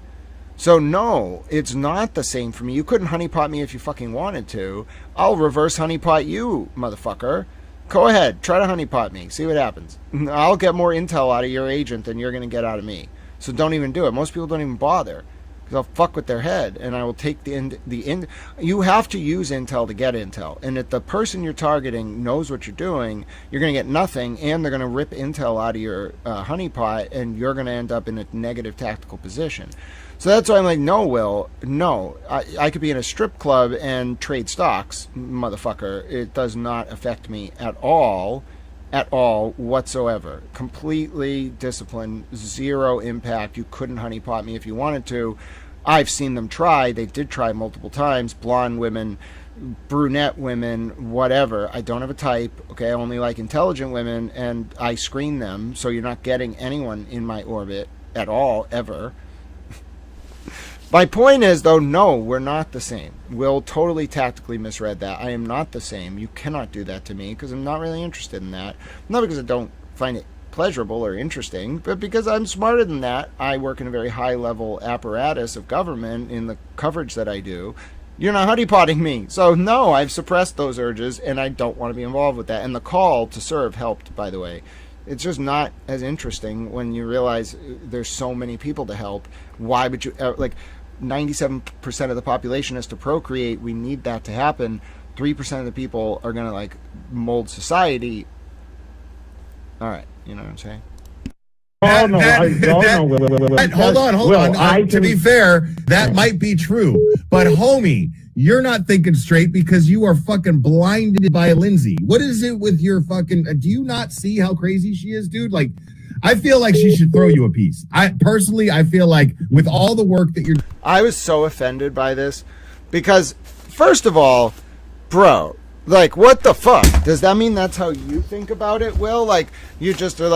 So no, it's not the same for me. You couldn't honeypot me if you fucking wanted to. I'll reverse honeypot you, motherfucker. Go ahead, try to honeypot me. See what happens. I'll get more intel out of your agent than you're going to get out of me. So don't even do it. Most people don't even bother. I'll fuck with their head, and I will take the end. You have to use intel to get intel, and if the person you're targeting knows what you're doing, you're going to get nothing, and they're going to rip intel out of your honeypot, and you're going to end up in a negative tactical position. So that's why I'm like, no, Will, no. I could be in a strip club and trade stocks, motherfucker. It does not affect me at all whatsoever. Completely disciplined, zero impact. You couldn't honeypot me if you wanted to. I've seen them try. They did try multiple times. Blonde women, brunette women, whatever. I don't have a type. Okay, I only like intelligent women, and I screen them, so you're not getting anyone in my orbit at all, ever. My point is, though, no, we're not the same. Will totally tactically misread that. I am not the same. You cannot do that to me because I'm not really interested in that. Not because I don't find it pleasurable or interesting, but because I'm smarter than that. I work in a very high-level apparatus of government in the coverage that I do. You're not honeypotting me. So, no, I've suppressed those urges, and I don't want to be involved with that. And the call to serve helped, by the way. It's just not as interesting when you realize there's so many people to help. Why would you, 97% of the population has to procreate. We need that to happen. 3% of the people are going to mold society. All right. You know what I'm saying? Hold on. To be fair, that might be true. But homie, you're not thinking straight because you are fucking blinded by Lindsay. What is it with your fucking, do you not see how crazy she is, dude? I feel like she should throw you a piece. I feel like with all the work that you're... I was so offended by this because, first of all, bro, what the fuck? Does that mean that's how you think about it, Will? You just are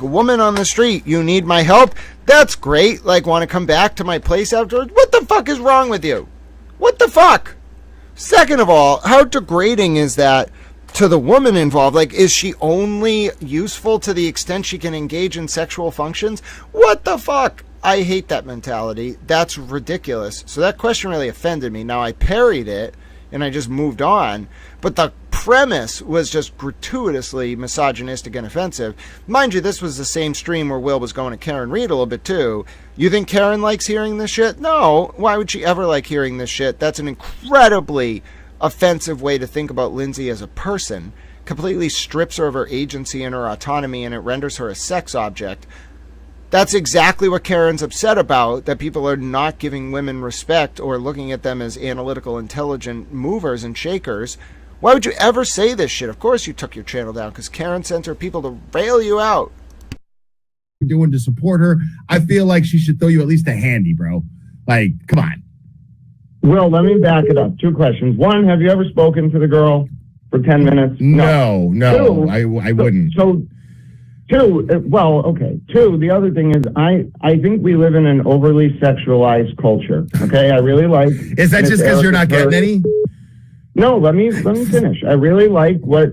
woman on the street, you need my help? That's great. Want to come back to my place afterwards? What the fuck is wrong with you? What the fuck? Second of all, how degrading is that to the woman involved? Is she only useful to the extent she can engage in sexual functions? What the fuck? I hate that mentality. That's ridiculous. So that question really offended me. Now I parried it and I just moved on. But the premise was just gratuitously misogynistic and offensive. Mind you, this was the same stream where Will was going to Karen Reed a little bit too. You think Karen likes hearing this shit? No. Why would she ever like hearing this shit? That's an incredibly offensive way to think about Lindsay as a person. Completely strips her of her agency and her autonomy, and it renders her a sex object. That's exactly what Karen's upset about, that people are not giving women respect or looking at them as analytical, intelligent movers and shakers. Why would you ever say this shit? Of course you took your channel down because Karen sent her people to rail you out. Doing to support her, I feel like she should throw you at least a handy, bro. Come on. Will, let me back it up. 2 questions. 1, have you ever spoken to the girl for 10 minutes? No. 2, I wouldn't. So 2, okay. 2, the other thing is I think we live in an overly sexualized culture. Okay, I really like... Is that just because you're not getting any? No, let me finish. I really like what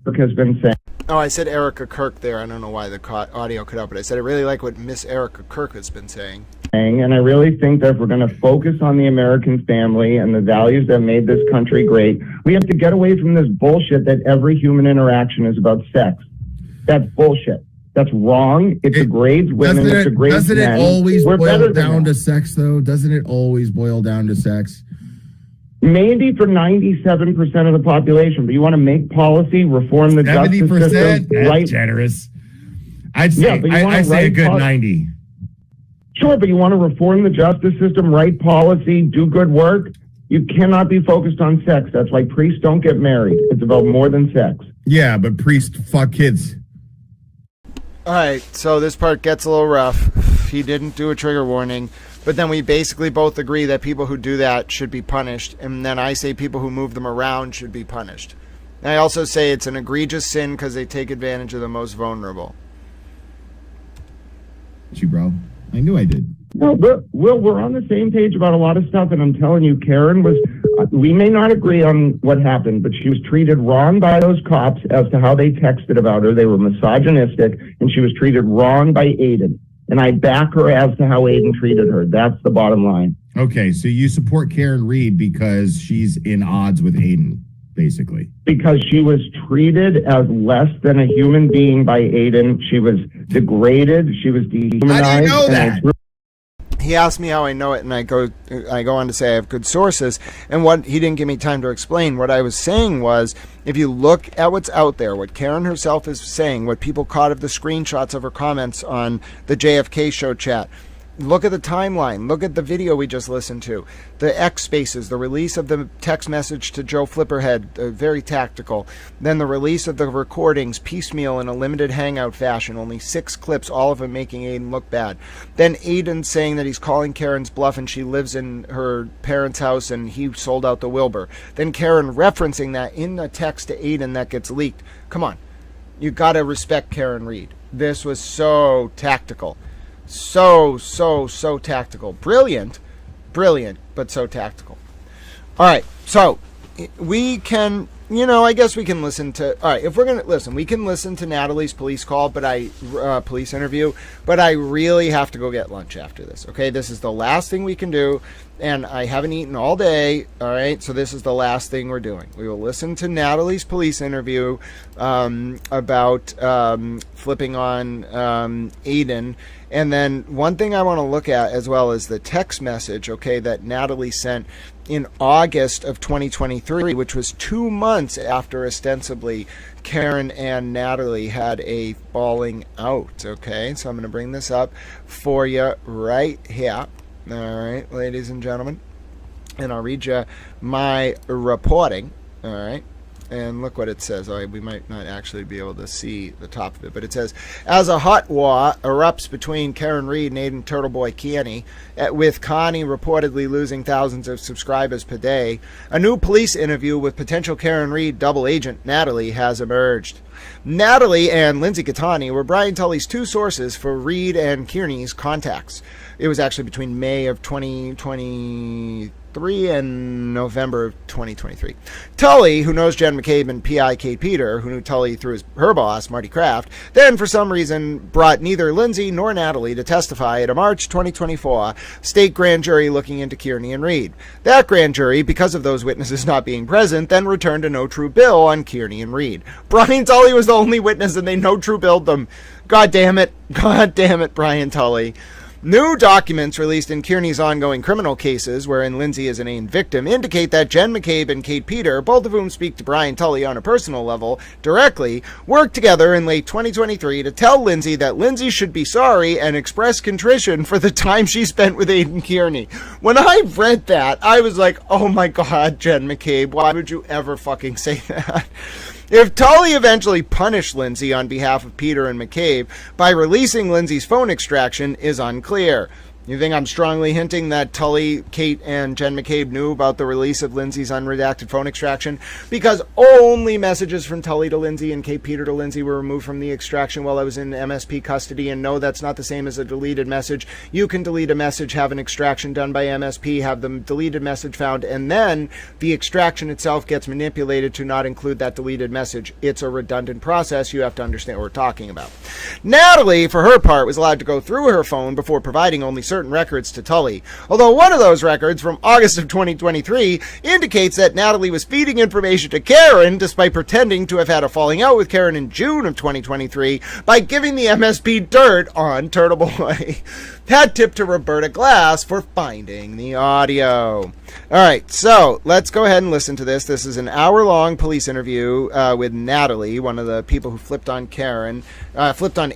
Kirk has been saying. Oh, I said Erica Kirk there. I don't know why the audio cut out, but I said I really like what Miss Erica Kirk has been saying. And I really think that if we're going to focus on the American family and the values that made this country great, we have to get away from this bullshit that every human interaction is about sex. That's bullshit. That's wrong. It degrades women. It degrades men. Doesn't it always boil down to sex, though? Doesn't it always boil down to sex? Maybe for 97% of the population, but you want to make policy, reform the justice system. That's right? Generous. I'd say a good 90. Sure, but you want to reform the justice system, write policy, do good work. You cannot be focused on sex. That's why priests don't get married. It's about more than sex. Yeah, but priests fuck kids. All right, so this part gets a little rough. He didn't do a trigger warning. But then we basically both agree that people who do that should be punished. And then I say people who move them around should be punished. And I also say it's an egregious sin because they take advantage of the most vulnerable. You, bro. I knew I did. No, but Will, we're on the same page about a lot of stuff. And I'm telling you, Karen was, we may not agree on what happened, but she was treated wrong by those cops as to how they texted about her. They were misogynistic, and she was treated wrong by Aidan. And I back her as to how Aidan treated her. That's the bottom line. Okay, so you support Karen Reed because she's in odds with Aidan. basically. Because she was treated as less than a human being by Aidan. She was degraded. She was dehumanized. How do you know that? He asked me how I know it, and I go on to say I have good sources. And what he didn't give me time to explain. What I was saying was, if you look at what's out there, what Karen herself is saying, what people caught of the screenshots of her comments on the JFK show chat, look at the timeline. Look at the video we just listened to. The X spaces, the release of the text message to Joe Flipperhead, very tactical. Then the release of the recordings, piecemeal in a limited hangout fashion, only 6 clips, all of them making Aidan look bad. Then Aidan saying that he's calling Karen's bluff and she lives in her parents' house and he sold out the Wilbur. Then Karen referencing that in a text to Aidan that gets leaked. Come on. You got to respect Karen Reed. This was so tactical. So tactical. Brilliant, but so tactical. All right, so we can, I guess we can listen to, all right, if we're going to listen, we can listen to Natalie's police call, police interview, but I really have to go get lunch after this, okay? This is the last thing we can do, and I haven't eaten all day, all right? So this is the last thing we're doing. We will listen to Natalie's police interview about flipping on Aidan. And then one thing I want to look at as well is the text message, okay, that Natalie sent in August of 2023, which was 2 months after ostensibly Karen and Natalie had a falling out, okay? So I'm going to bring this up for you right here. All right, ladies and gentlemen. And I'll read you my reporting, all right? And look what it says. All right, we might not actually be able to see the top of it, but it says, as a hot war erupts between Karen Reed and Aidan Turtleboy Kearney, with Kearney reportedly losing thousands of subscribers per day, a new police interview with potential Karen Reed double agent Natalie has emerged. Natalie and Lindsay Catani were Brian Tully's 2 sources for Reed and Kearney's contacts. It was actually between May of 2023 and November of 2023. Tully, who knows Jen McCabe and PI Kate Peter, who knew Tully through her boss, Marty Kraft, then for some reason brought neither Lindsay nor Natalie to testify at a March 2024 state grand jury looking into Kearney and Reed. That grand jury, because of those witnesses not being present, then returned a no true bill on Kearney and Reed. Brian Tully was the only witness and they no true billed them. God damn it, Brian Tully. New documents released in Kearney's ongoing criminal cases, wherein Lindsay is a named victim, indicate that Jen McCabe and Kate Peter, both of whom speak to Brian Tully on a personal level directly, worked together in late 2023 to tell Lindsay that Lindsay should be sorry and express contrition for the time she spent with Aidan Kearney. When I read that, I was like, oh my God, Jen McCabe, why would you ever fucking say that? If Tully eventually punished Lindsay on behalf of Peter and McCabe by releasing Lindsay's phone extraction is unclear. You think I'm strongly hinting that Tully, Kate, and Jen McCabe knew about the release of Lindsay's unredacted phone extraction? Because only messages from Tully to Lindsay and Kate Peter to Lindsay were removed from the extraction while I was in MSP custody, and no, that's not the same as a deleted message. You can delete a message, have an extraction done by MSP, have the deleted message found, and then the extraction itself gets manipulated to not include that deleted message. It's a redundant process. You have to understand what we're talking about. Natalie, for her part, was allowed to go through her phone before providing only certain records to Tully, although one of those records from August of 2023 indicates that Natalie was feeding information to Karen despite pretending to have had a falling out with Karen in June of 2023 by giving the MSP dirt on Turtleboy. Hat tip to Roberta Glass for finding the audio. Alright, so let's go ahead and listen to this. This is an hour-long police interview with Natalie, one of the people who flipped on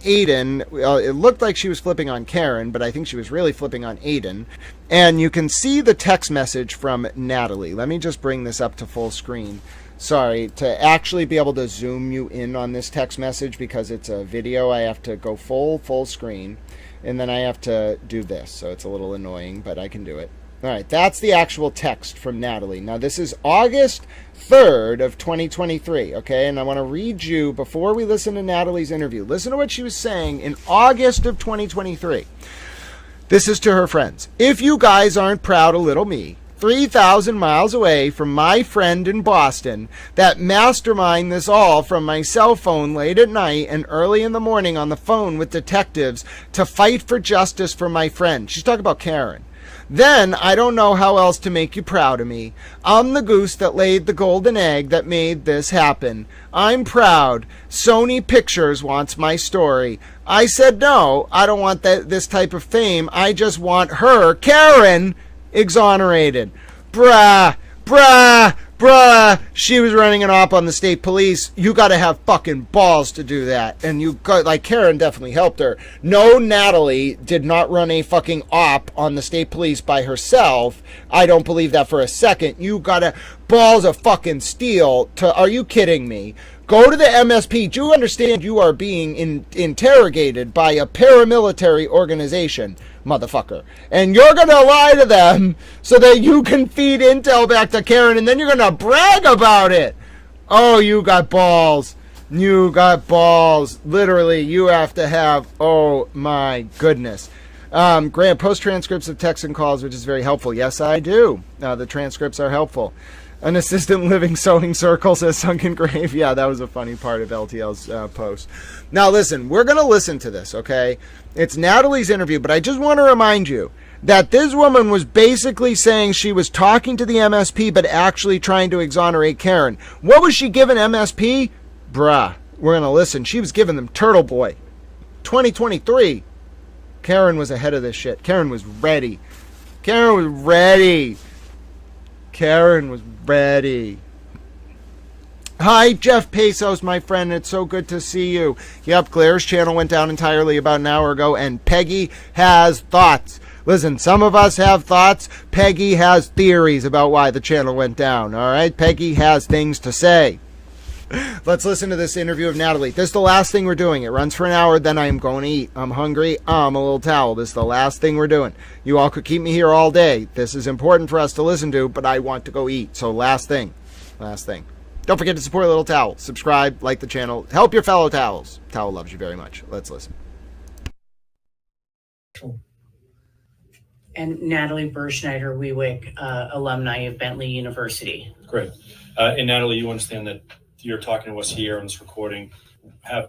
Aidan. It looked like she was flipping on Karen, but I think she was really flipping on Aidan. And you can see the text message from Natalie. Let me just bring this up to full screen. Sorry, to actually be able to zoom you in on this text message because it's a video, I have to go full screen. And then I have to do this, so it's a little annoying, but I can do it. All right, that's the actual text from Natalie. Now, this is August 3rd of 2023, okay? And I want to read you, before we listen to Natalie's interview, listen to what she was saying in August of 2023. This is to her friends. If you guys aren't proud of little me, 3,000 miles away from my friend in Boston that masterminded this all from my cell phone late at night and early in the morning on the phone with detectives to fight for justice for my friend. She's talking about Karen. Then I don't know how else to make you proud of me. I'm the goose that laid the golden egg that made this happen. I'm proud. Sony Pictures wants my story. I said no, I don't want this type of fame. I just want her, Karen, exonerated. Bruh. She was running an op on the state police. You got to have fucking balls to do that. And you got, like, Karen definitely helped her. No, Natalie did not run a fucking op on the state police by herself. I don't believe that for a second. You got to balls of fucking steel to, are you kidding me? Go to the MSP. Do you understand you are being interrogated by a paramilitary organization, motherfucker? And you're going to lie to them so that you can feed intel back to Karen, and then you're going to brag about it. Oh, you got balls. You got balls. Literally, you have to have, oh my goodness. Grant, post transcripts of texts and calls, which is very helpful. Yes, I do. The transcripts are helpful. An assistant living sewing circles as sunken grave. Yeah, that was a funny part of LTL's post. Now, listen, we're going to listen to this, okay? It's Natalie's interview, but I just want to remind you that this woman was basically saying she was talking to the MSP, but actually trying to exonerate Karen. What was she giving MSP? Bruh, we're going to listen. She was giving them Turtle Boy. 2023. Karen was ahead of this shit. Karen was ready. Karen was ready. Hi, Jeff Pesos, my friend. It's so good to see you. Yep, Claire's channel went down entirely about an hour ago, and Peggy has thoughts. Listen, some of us have thoughts. Peggy has theories about why the channel went down, all right? Peggy has things to say. Let's listen to this interview of Natalie. This is the last thing we're doing. It runs for an hour, then I am going to eat. I'm hungry. I'm a little towel. This is the last thing we're doing. You all could keep me here all day. This is important for us to listen to, but I want to go eat. So last thing. Don't forget to support Little Towel. Subscribe, like the channel. Help your fellow towels. Towel loves you very much. Let's listen. And Natalie Berschneider, Weewick, alumni of Bentley University. Great. And Natalie, you understand that you're talking to us here on this recording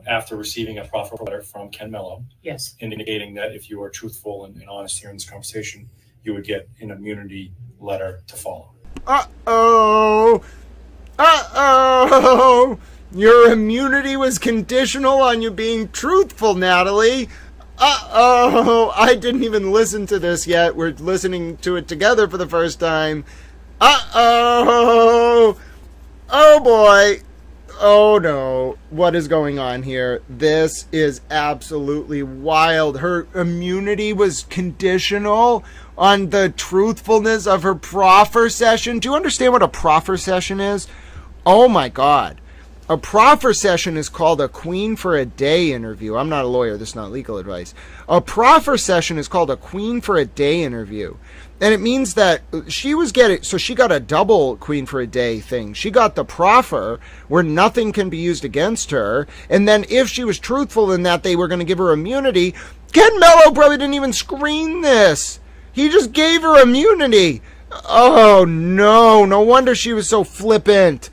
after receiving a proffer letter from Ken Mello. Yes. Indicating that if you are truthful and honest here in this conversation, you would get an immunity letter to follow. Uh-oh. Your immunity was conditional on you being truthful, Natalie. I didn't even listen to this yet. We're listening to it together for the first time. Oh boy. Oh no, what is going on here? This is absolutely wild. Her immunity was conditional on the truthfulness of her proffer session. Do you understand what a proffer session is? Oh my God. A proffer session is called a Queen for a Day interview. I'm not a lawyer. This is not legal advice. A proffer session is called a Queen for a Day interview. And it means that she got a double Queen for a Day thing. She got the proffer where nothing can be used against her. And then if she was truthful in that they were going to give her immunity, Ken Mello probably didn't even screen this. He just gave her immunity. Oh no, no wonder she was so flippant.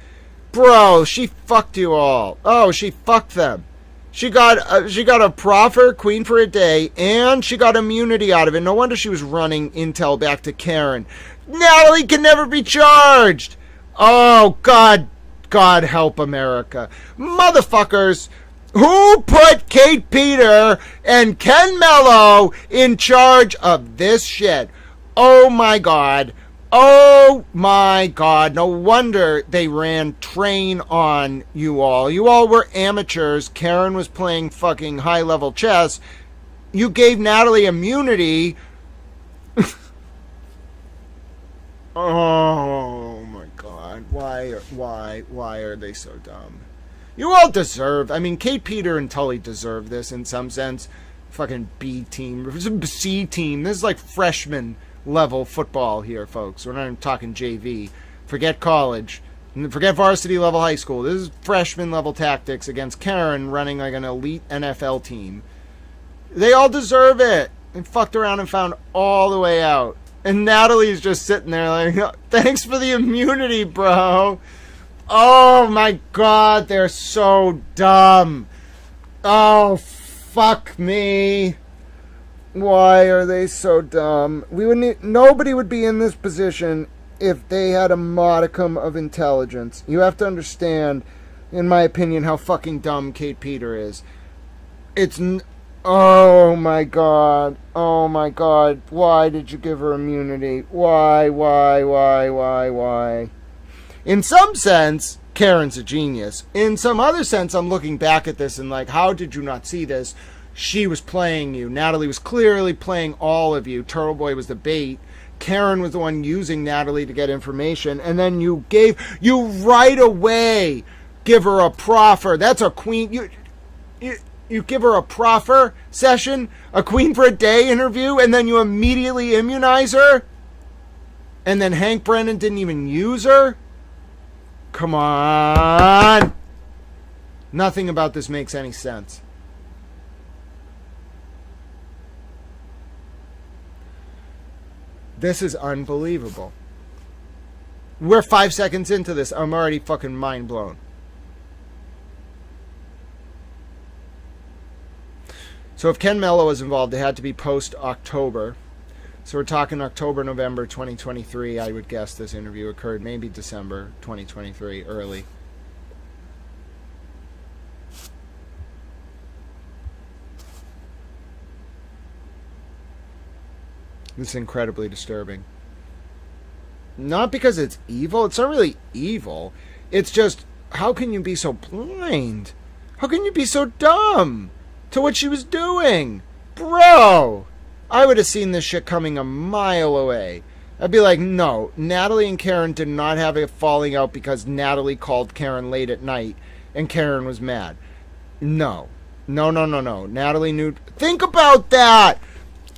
Bro, she fucked you all. Oh, she fucked them. She got a proffer, Queen for a Day, and she got immunity out of it. No wonder she was running intel back to Karen. Natalie can never be charged. Oh, God help America. Motherfuckers, who put Kate Peter and Ken Mello in charge of this shit? Oh, my God. Oh my God, no wonder they ran train on you all. You all were amateurs. Karen was playing fucking high-level chess. You gave Natalie immunity. Oh my God, why are they so dumb? You all deserve, I mean, Kate Peter and Tully deserve this in some sense. Fucking B team, C team, this is like freshman level football here, folks. We're not even talking JV. Forget college. Forget varsity level high school. This is freshman level tactics against Karen running like an elite NFL team. They all deserve it. They fucked around and found all the way out. And Natalie's just sitting there like, thanks for the immunity, bro. Oh my God, they're so dumb. Oh, fuck me. Why are they so dumb? Nobody would be in this position if they had a modicum of intelligence. You have to understand, in my opinion, how fucking dumb Kate Peter is. Oh my god. Oh my god. Why did you give her immunity? Why? In some sense, Karen's a genius. In some other sense, I'm looking back at this and like, how did you not see this? She was playing you. Natalie was clearly playing all of you. Turtle Boy was the bait. Karen was the one using Natalie to get information. And then you right away give her a proffer. That's a queen. You give her a proffer session, a queen for a day interview, and then you immediately immunize her? And then Hank Brennan didn't even use her? Come on. Nothing about this makes any sense. This is unbelievable. We're 5 seconds into this. I'm already fucking mind blown. So if Ken Mello was involved, it had to be post-October. So we're talking October, November 2023, I would guess this interview occurred. Maybe December 2023, early. This is incredibly disturbing. Not because it's evil. It's not really evil. It's just, how can you be so blind? How can you be so dumb to what she was doing? Bro! I would have seen this shit coming a mile away. I'd be like, no, Natalie and Karen did not have a falling out because Natalie called Karen late at night and Karen was mad. No. No. Natalie knew. Think about that!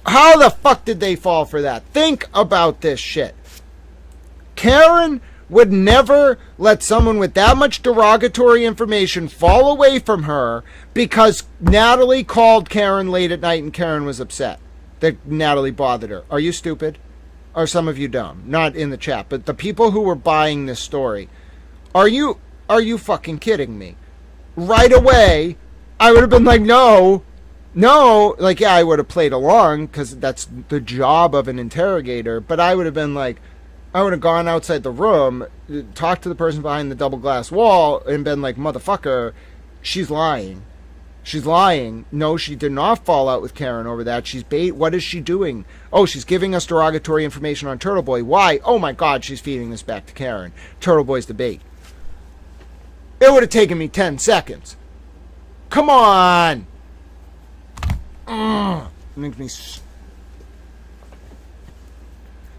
How the fuck did they fall for that? Think about this shit. Karen would never let someone with that much derogatory information fall away from her because Natalie called Karen late at night and Karen was upset that Natalie bothered her. Are you stupid? Are some of you dumb? Not in the chat, but the people who were buying this story. Are you fucking kidding me? Right away, I would have been like, no, like, yeah, I would have played along because that's the job of an interrogator, but I would have been like, I would have gone outside the room, talked to the person behind the double glass wall, and been like, motherfucker, she's lying. She's lying. No, she did not fall out with Karen over that. She's bait. What is she doing? Oh, she's giving us derogatory information on Turtle Boy. Why? Oh my God, she's feeding this back to Karen. Turtle Boy's the bait. It would have taken me 10 seconds. Come on. Makes me.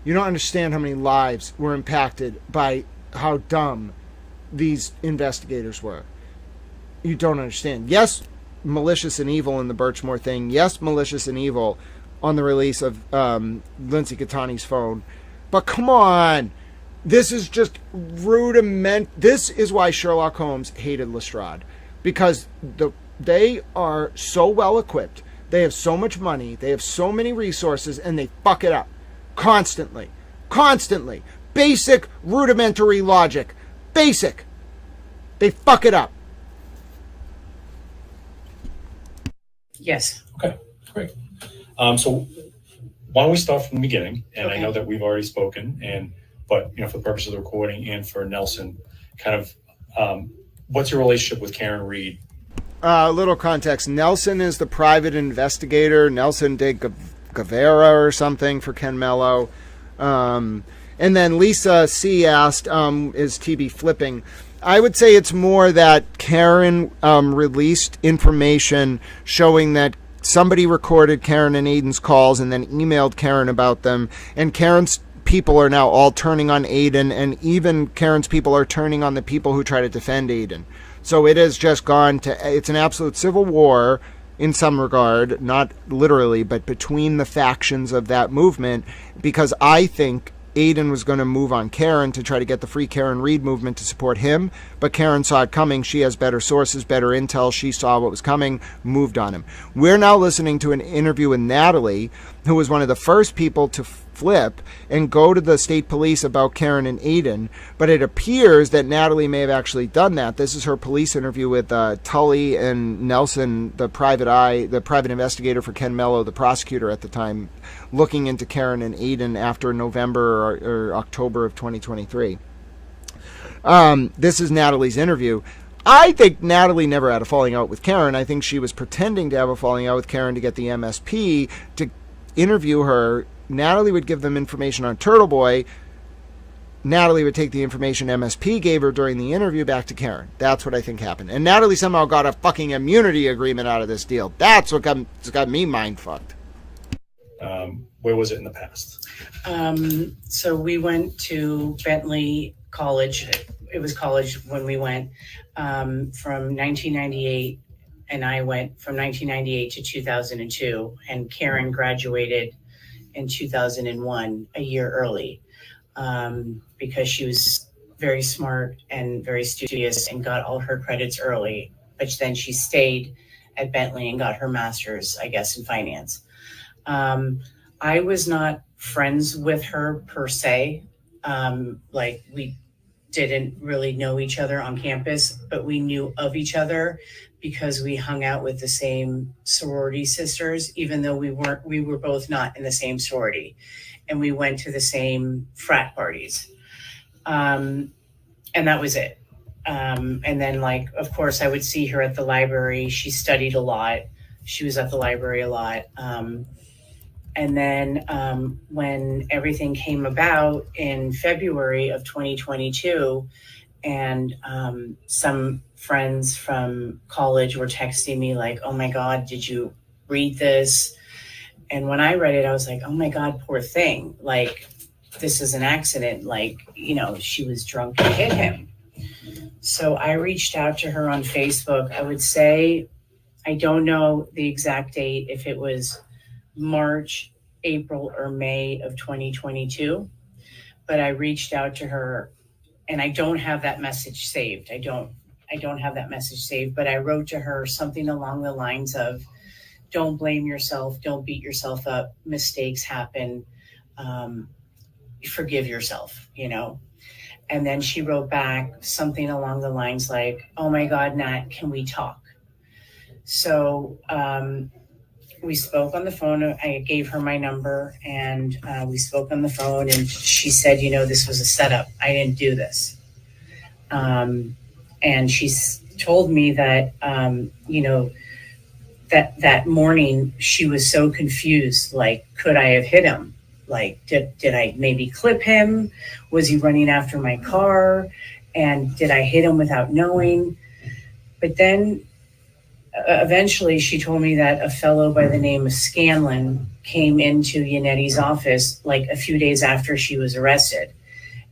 You don't understand how many lives were impacted by how dumb these investigators were. You don't understand. Yes, malicious and evil in the Birchmore thing. Yes, malicious and evil on the release of Lindsay Catani's phone. But come on. This is just rudiment. This is why Sherlock Holmes hated Lestrade. Because they are so well equipped. They have so much money. They have so many resources. And they fuck it up. Constantly. Basic rudimentary logic. Basic. They fuck it up. Yes. Okay, great. So why don't we start from the beginning? And I know that we've already spoken, but for the purpose of the recording and for Nelson, kind of what's your relationship with Karen Reed? A little context. Nelson is the private investigator. Nelson de Guevara or something for Ken Mello. And then Lisa C. asked, is TB flipping? I would say it's more that Karen released information showing that somebody recorded Karen and Aidan's calls and then emailed Karen about them. And Karen's people are now all turning on Aidan, and even Karen's people are turning on the people who try to defend Aidan. So it has just gone to, it's an absolute civil war in some regard, not literally, but between the factions of that movement, because I think Aidan was going to move on Karen to try to get the Free Karen Reed movement to support him, but Karen saw it coming. She has better sources, better intel. She saw what was coming, moved on him. We're now listening to an interview with Natalie, who was one of the first people to flip and go to the state police about Karen and Aidan, but it appears that Natalie may have actually done that. This is her police interview with Tully and Nelson, the private investigator for Ken Mello, the prosecutor at the time, looking into Karen and Aidan after November or October of 2023. This is Natalie's interview. I think Natalie never had a falling out with Karen. I think she was pretending to have a falling out with Karen to get the MSP to interview her. Natalie would give them information on Turtle Boy. Natalie would take the information MSP gave her during the interview back to Karen. That's what I think happened. And Natalie somehow got a fucking immunity agreement out of this deal. That's what got me mind fucked. Where was it in the past? So we went to Bentley College. It was college when we went from 1998, and I went from 1998 to 2002, and Karen graduated in 2001, a year early, because she was very smart and very studious and got all her credits early, but then she stayed at Bentley and got her master's, I guess, in finance. I was not friends with her per se. Like, we didn't really know each other on campus, but we knew of each other because we hung out with the same sorority sisters, even though we were both not in the same sorority, and we went to the same frat parties. And that was it. And then, like, of course, I would see her at the library. She studied a lot. She was at the library a lot. And then when everything came about in February of 2022, and some friends from college were texting me like, oh my God, did you read this? And when I read it, I was like, oh my God, poor thing. Like, this is an accident. Like, you know, she was drunk and hit him. So I reached out to her on Facebook. I would say, I don't know the exact date, if it was March, April, or May of 2022, but I reached out to her, and I don't have that message saved. I don't have that message saved, but I wrote to her something along the lines of, don't blame yourself, don't beat yourself up, mistakes happen, forgive yourself, you know? And then she wrote back something along the lines like, oh my God, Nat, can we talk? So we spoke on the phone. I gave her my number, and we spoke on the phone, and she said, you know, this was a setup. I didn't do this. And she told me that, you know, that morning she was so confused. Like, could I have hit him? Like, did I maybe clip him? Was he running after my car? And did I hit him without knowing? But then eventually she told me that a fellow by the name of Scanlon came into Yanetti's office like a few days after she was arrested,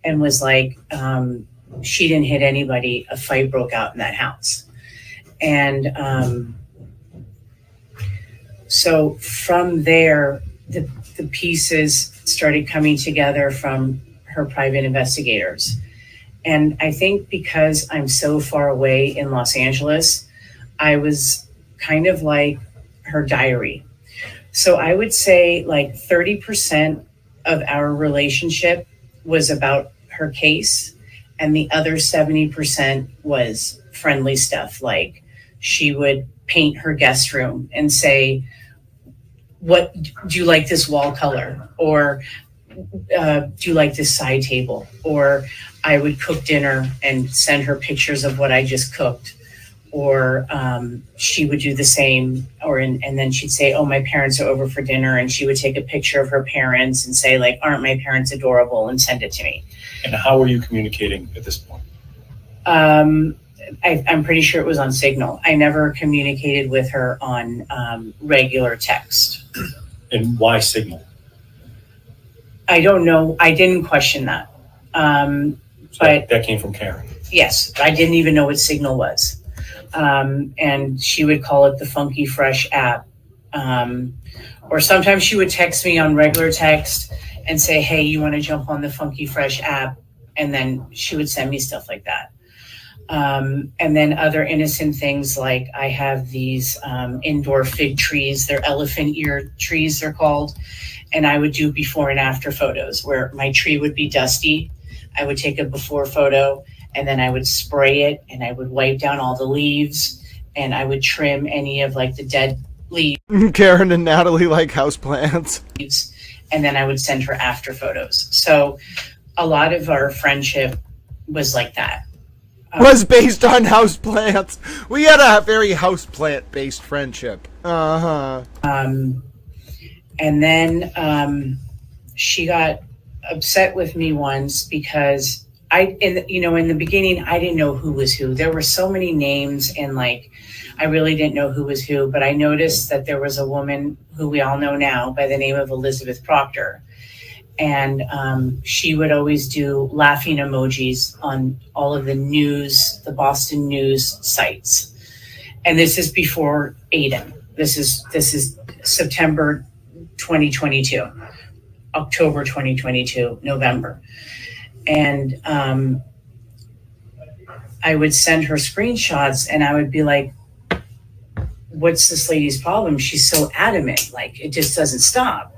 and was like, she didn't hit anybody. A fight broke out in that house. And so from there, the pieces started coming together from her private investigators. And I think because I'm so far away in Los Angeles, I was kind of like her diary. So I would say like 30% of our relationship was about her case, and the other 70% was friendly stuff. Like, she would paint her guest room and say, what do you like this wall color? Or do you like this side table? Or I would cook dinner and send her pictures of what I just cooked. Or she would do the same, and then she'd say, oh, my parents are over for dinner, and she would take a picture of her parents and say, like, aren't my parents adorable, and send it to me. And how were you communicating at this point? I'm pretty sure it was on Signal. I never communicated with her on regular text. And why Signal? I don't know. I didn't question that. But that came from Karen. Yes, I didn't even know what Signal was. And she would call it the Funky Fresh app. Or sometimes she would text me on regular text and say, hey, you want to jump on the Funky Fresh app? And then she would send me stuff like that. And then other innocent things, like I have these indoor fig trees. They're elephant ear trees, they're called. and I would do before and after photos where my tree would be dusty. I would take a before photo and then I would spray it and I would wipe down all the leaves and I would trim any of like the dead leaves. Karen and Natalie like houseplants. And then I would send her after photos. So a lot of our friendship was like that. Was based on houseplants. We had a very houseplant-based friendship. Uh-huh. And then she got upset with me once because in the beginning, I didn't know who was who. There were so many names and like, I really didn't know who was who, but I noticed that there was a woman who we all know now by the name of Elizabeth Proctor. And she would always do laughing emojis on all of the news, the Boston news sites. And this is before Aidan. This is September 2022, October 2022, November. And I would send her screenshots and I would be like, what's this lady's problem? She's so adamant, like it just doesn't stop.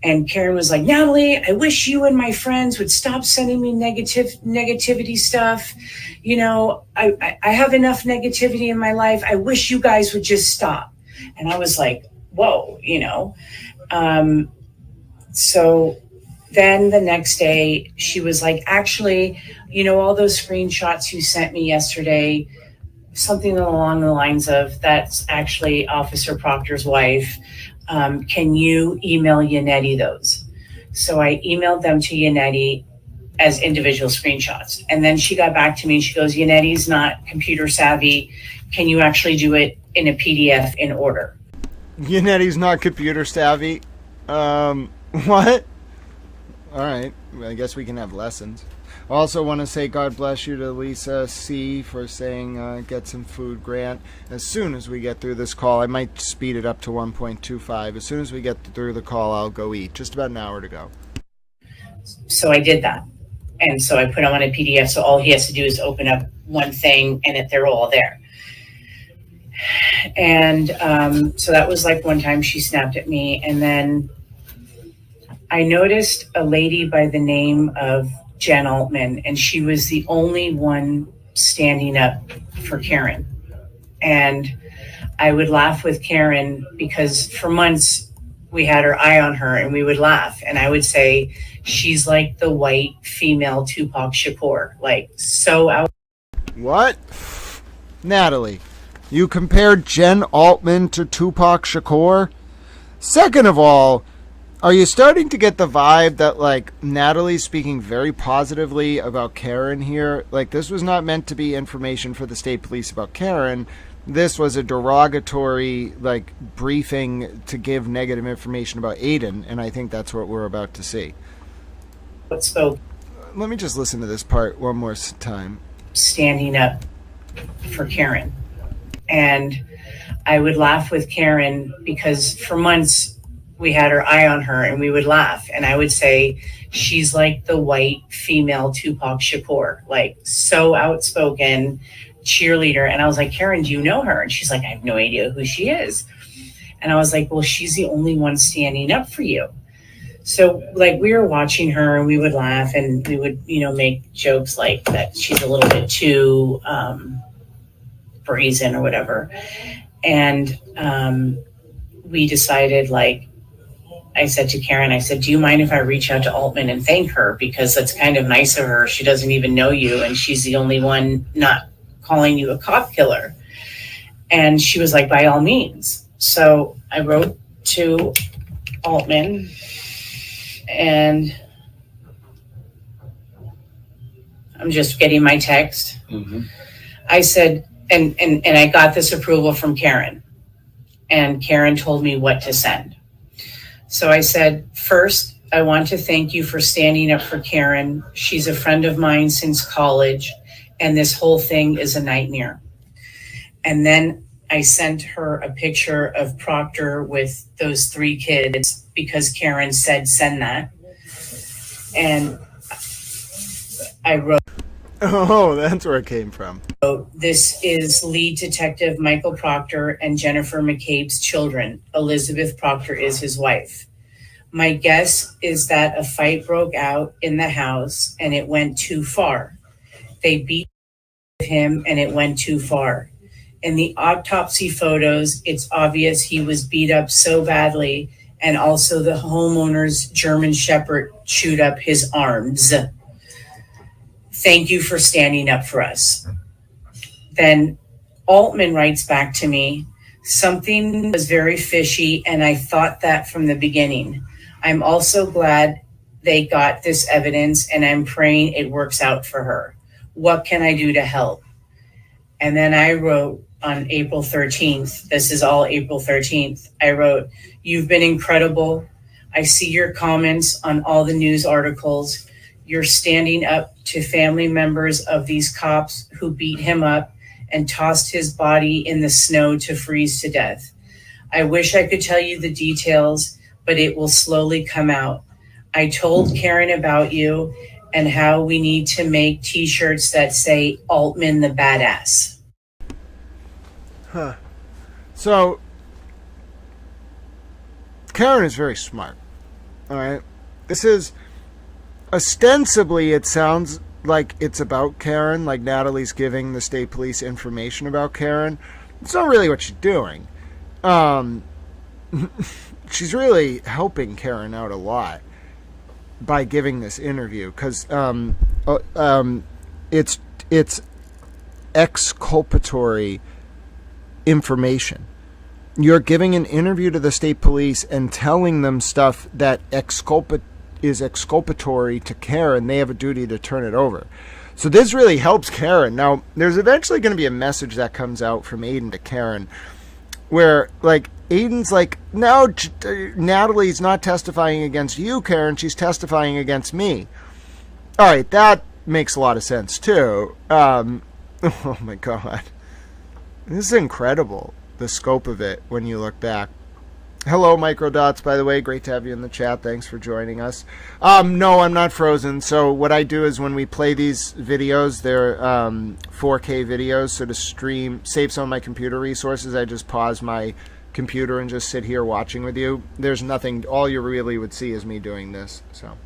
And Karen was like, Natalie, I wish you and my friends would stop sending me negativity stuff. You know, I have enough negativity in my life. I wish you guys would just stop. And I was like, whoa, you know. So then the next day she was like, actually, you know, all those screenshots you sent me yesterday, something along the lines of, that's actually Officer Proctor's wife. Can you email Yannetti those? So I emailed them to Yannetti as individual screenshots. And then she got back to me and she goes, Yannetti's not computer savvy. Can you actually do it in a PDF in order? Yannetti's not computer savvy. What? All right. I guess we can have lessons. I also want to say God bless you to Lisa C. for saying get some food, Grant. As soon as we get through this call, I might speed it up to 1.25. As soon as we get through the call, I'll go eat. Just about an hour to go. So I did that. And so I put them on a PDF. So all he has to do is open up one thing and they're all there. And so that was like one time she snapped at me. And then I noticed a lady by the name of Jen Altman, and she was the only one standing up for Karen. And I would laugh with Karen because for months we had our eye on her and we would laugh. And I would say, she's like the white female Tupac Shakur, like so out. What? Natalie, you compared Jen Altman to Tupac Shakur? Second of all, are you starting to get the vibe that, like, Natalie's speaking very positively about Karen here? Like, this was not meant to be information for the state police about Karen. This was a derogatory, like, briefing to give negative information about Aidan, and I think that's what we're about to see. So, let me just listen to this part one more time. Standing up for Karen. And I would laugh with Karen because for months we had our eye on her and we would laugh. And I would say, she's like the white female Tupac Shakur, like so outspoken, cheerleader. And I was like, Karen, do you know her? And she's like, I have no idea who she is. And I was like, well, she's the only one standing up for you. So like we were watching her and we would laugh and we would, you know, make jokes like that she's a little bit too brazen or whatever. And we decided, like, I said to Karen, I said, do you mind if I reach out to Altman and thank her? Because that's kind of nice of her. She doesn't even know you. And she's the only one not calling you a cop killer. And she was like, by all means. So I wrote to Altman and I'm just getting my text. Mm-hmm. I said, and I got this approval from Karen. And Karen told me what to send. So I said, first, I want to thank you for standing up for Karen. She's a friend of mine since college, and this whole thing is a nightmare. And then I sent her a picture of Proctor with those 3 kids because Karen said, send that. And I wrote, oh, that's where it came from. This is lead detective Michael Proctor and Jennifer McCabe's children. Elizabeth Proctor is his wife. My guess is that a fight broke out in the house and it went too far. They beat him and it went too far. In the autopsy photos, it's obvious he was beat up so badly, and also the homeowner's German Shepherd chewed up his arms. Thank you for standing up for us. Then Altman writes back to me, something was very fishy, and I thought that from the beginning. I'm also glad they got this evidence, and I'm praying it works out for her. What can I do to help? And then I wrote on April 13th, this is all April 13th, I wrote, you've been incredible. I see your comments on all the news articles. You're standing up to family members of these cops who beat him up and tossed his body in the snow to freeze to death. I wish I could tell you the details, but it will slowly come out. I told Karen about you and how we need to make t-shirts that say Altman the Badass. Huh. So, Karen is very smart. All right. This is ostensibly, it sounds like it's about Karen, like Natalie's giving the state police information about Karen. It's not really what she's doing. She's really helping Karen out a lot by giving this interview, because it's exculpatory information. You're giving an interview to the state police and telling them stuff that is exculpatory to Karen. They have a duty to turn it over. So this really helps Karen. Now, there's eventually going to be a message that comes out from Aidan to Karen where, like, Aidan's like, no, Natalie's not testifying against you, Karen. She's testifying against me. All right, that makes a lot of sense, too. Oh, my God. This is incredible, the scope of it, when you look back. Hello, Microdots, by the way. Great to have you in the chat. Thanks for joining us. No, I'm not frozen. So what I do is when we play these videos, they're 4K videos. So to save some of my computer resources, I just pause my computer and just sit here watching with you. There's nothing. All you really would see is me doing this. So.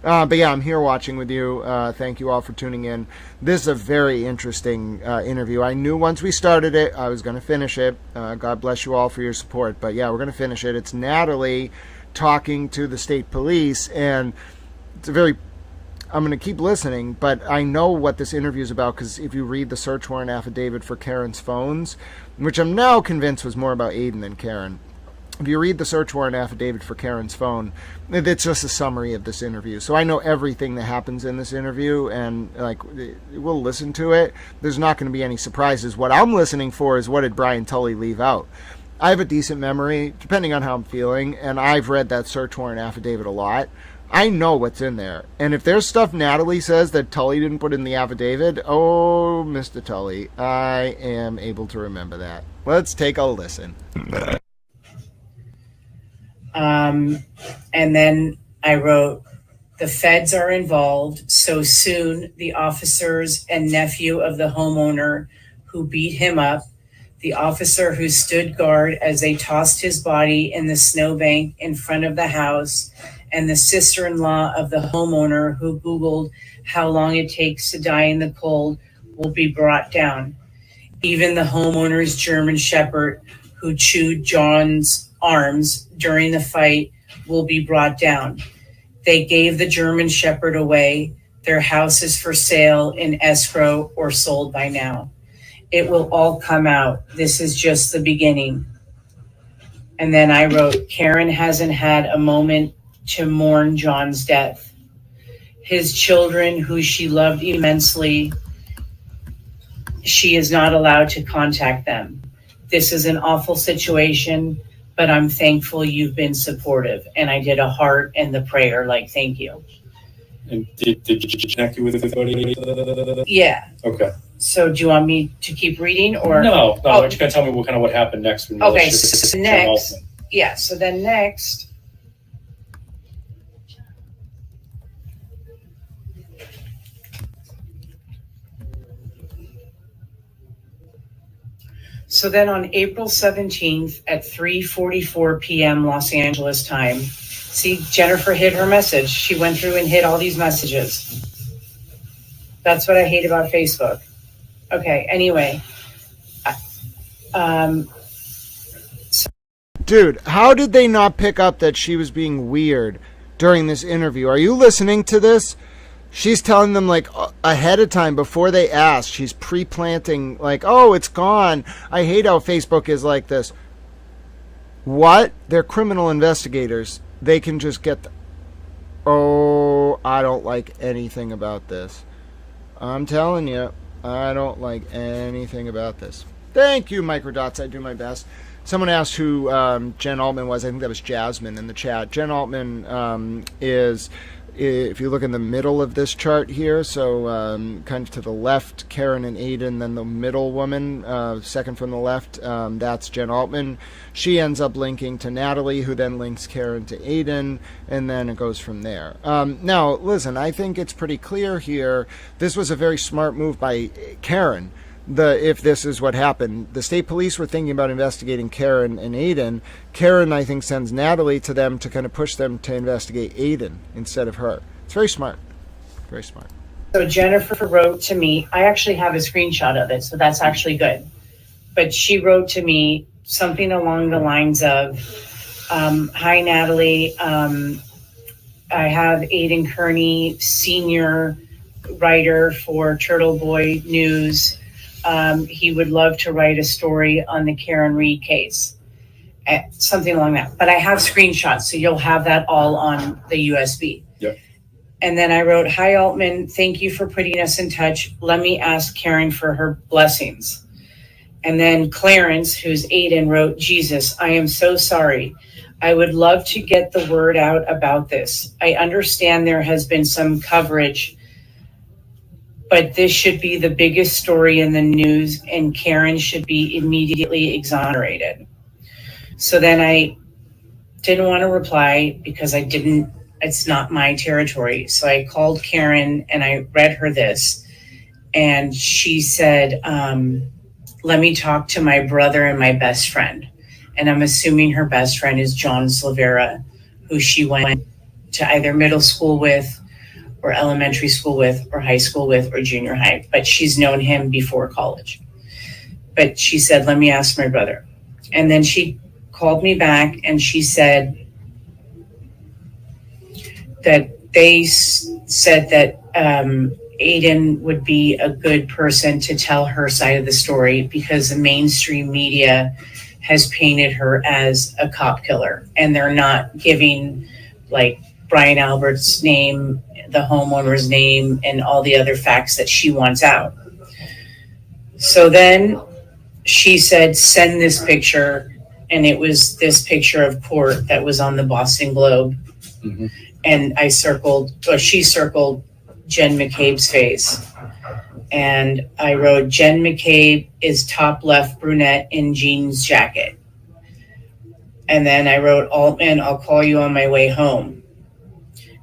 But yeah, I'm here watching with you. Thank you all for tuning in. This is a very interesting interview. I knew once we started it, I was going to finish it. God bless you all for your support. But yeah, we're going to finish it. It's Natalie talking to the state police, and it's a very... I'm going to keep listening, but I know what this interview is about, because if you read the search warrant affidavit for Karen's phones, which I'm now convinced was more about Aidan than Karen, if you read the search warrant affidavit for Karen's phone, it's just a summary of this interview. So I know everything that happens in this interview, and like we'll listen to it. There's not going to be any surprises. What I'm listening for is, what did Brian Tully leave out? I have a decent memory, depending on how I'm feeling, and I've read that search warrant affidavit a lot. I know what's in there. And if there's stuff Natalie says that Tully didn't put in the affidavit, oh, Mr. Tully, I am able to remember that. Let's take a listen. And then I wrote, the feds are involved, so soon the officers and nephew of the homeowner who beat him up, the officer who stood guard as they tossed his body in the snowbank in front of the house, and the sister-in-law of the homeowner who Googled how long it takes to die in the cold will be brought down. Even the homeowner's German Shepherd who chewed John's arms during the fight will be brought down. They gave the German Shepherd away. Their house is for sale in escrow or sold by now. It will all come out. This is just the beginning. And then I wrote, Karen hasn't had a moment to mourn John's death. His children, who she loved immensely, she is not allowed to contact them. This is an awful situation, but I'm thankful you've been supportive. And I did a heart and the prayer, like, thank you. And did you connect you with everybody? Yeah. Okay. So do you want me to keep reading or? No. Oh. You're going to tell me what happened next. When okay. So next. Yeah. So then next. So then on April 17th at 3:44 p.m. Los Angeles time, See, Jennifer hid her message. She went through and hid all these messages. That's what I hate about Facebook. Okay, anyway. Dude, how did they not pick up that she was being weird during this interview? Are you listening to this? She's telling them, like, ahead of time before they ask. She's pre-planting, like, oh, it's gone. I hate how Facebook is like this. What? They're criminal investigators. They can just get oh, I don't like anything about this. I'm telling you, I don't like anything about this. Thank you, Microdots. I do my best. Someone asked who Jen Altman was. I think that was Jasmine in the chat. Jen Altman is, if you look in the middle of this chart here, so kind of to the left, Karen and Aidan, then the middle woman, second from the left, that's Jen Altman. She ends up linking to Natalie, who then links Karen to Aidan, and then it goes from there. Now, listen, I think it's pretty clear here. This was a very smart move by Karen. If this is what happened, the state police were thinking about investigating Karen and Aidan. Karen, I think, sends Natalie to them to kind of push them to investigate Aidan instead of her. It's very smart. Very smart. So Jennifer wrote to me. I actually have a screenshot of it, so that's actually good. But she wrote to me something along the lines of, hi, Natalie. I have Aidan Kearney, senior writer for Turtle Boy News. He would love to write a story on the Karen Reed case, something along that. But I have screenshots, so you'll have that all on the USB. Yep. And then I wrote, hi, Altman, thank you for putting us in touch. Let me ask Karen for her blessings. And then Clarence, who's Aidan, wrote, Jesus, I am so sorry. I would love to get the word out about this. I understand there has been some coverage, but this should be the biggest story in the news, and Karen should be immediately exonerated. So then I didn't want to reply because it's not my territory. So I called Karen and I read her this, and she said, let me talk to my brother and my best friend. And I'm assuming her best friend is John Silvera, who she went to either middle school with, or elementary school with, or high school with, or junior high, but she's known him before college. But she said, let me ask my brother. And then she called me back and she said that they said that Aidan would be a good person to tell her side of the story because the mainstream media has painted her as a cop killer, and they're not giving like Brian Albert's name, the homeowner's name, and all the other facts that she wants out. So then she said, send this picture. And it was this picture of court that was on the Boston Globe. Mm-hmm. And she circled Jen McCabe's face. And I wrote, Jen McCabe is top left brunette in jeans jacket. And then I wrote, Altman, I'll call you on my way home.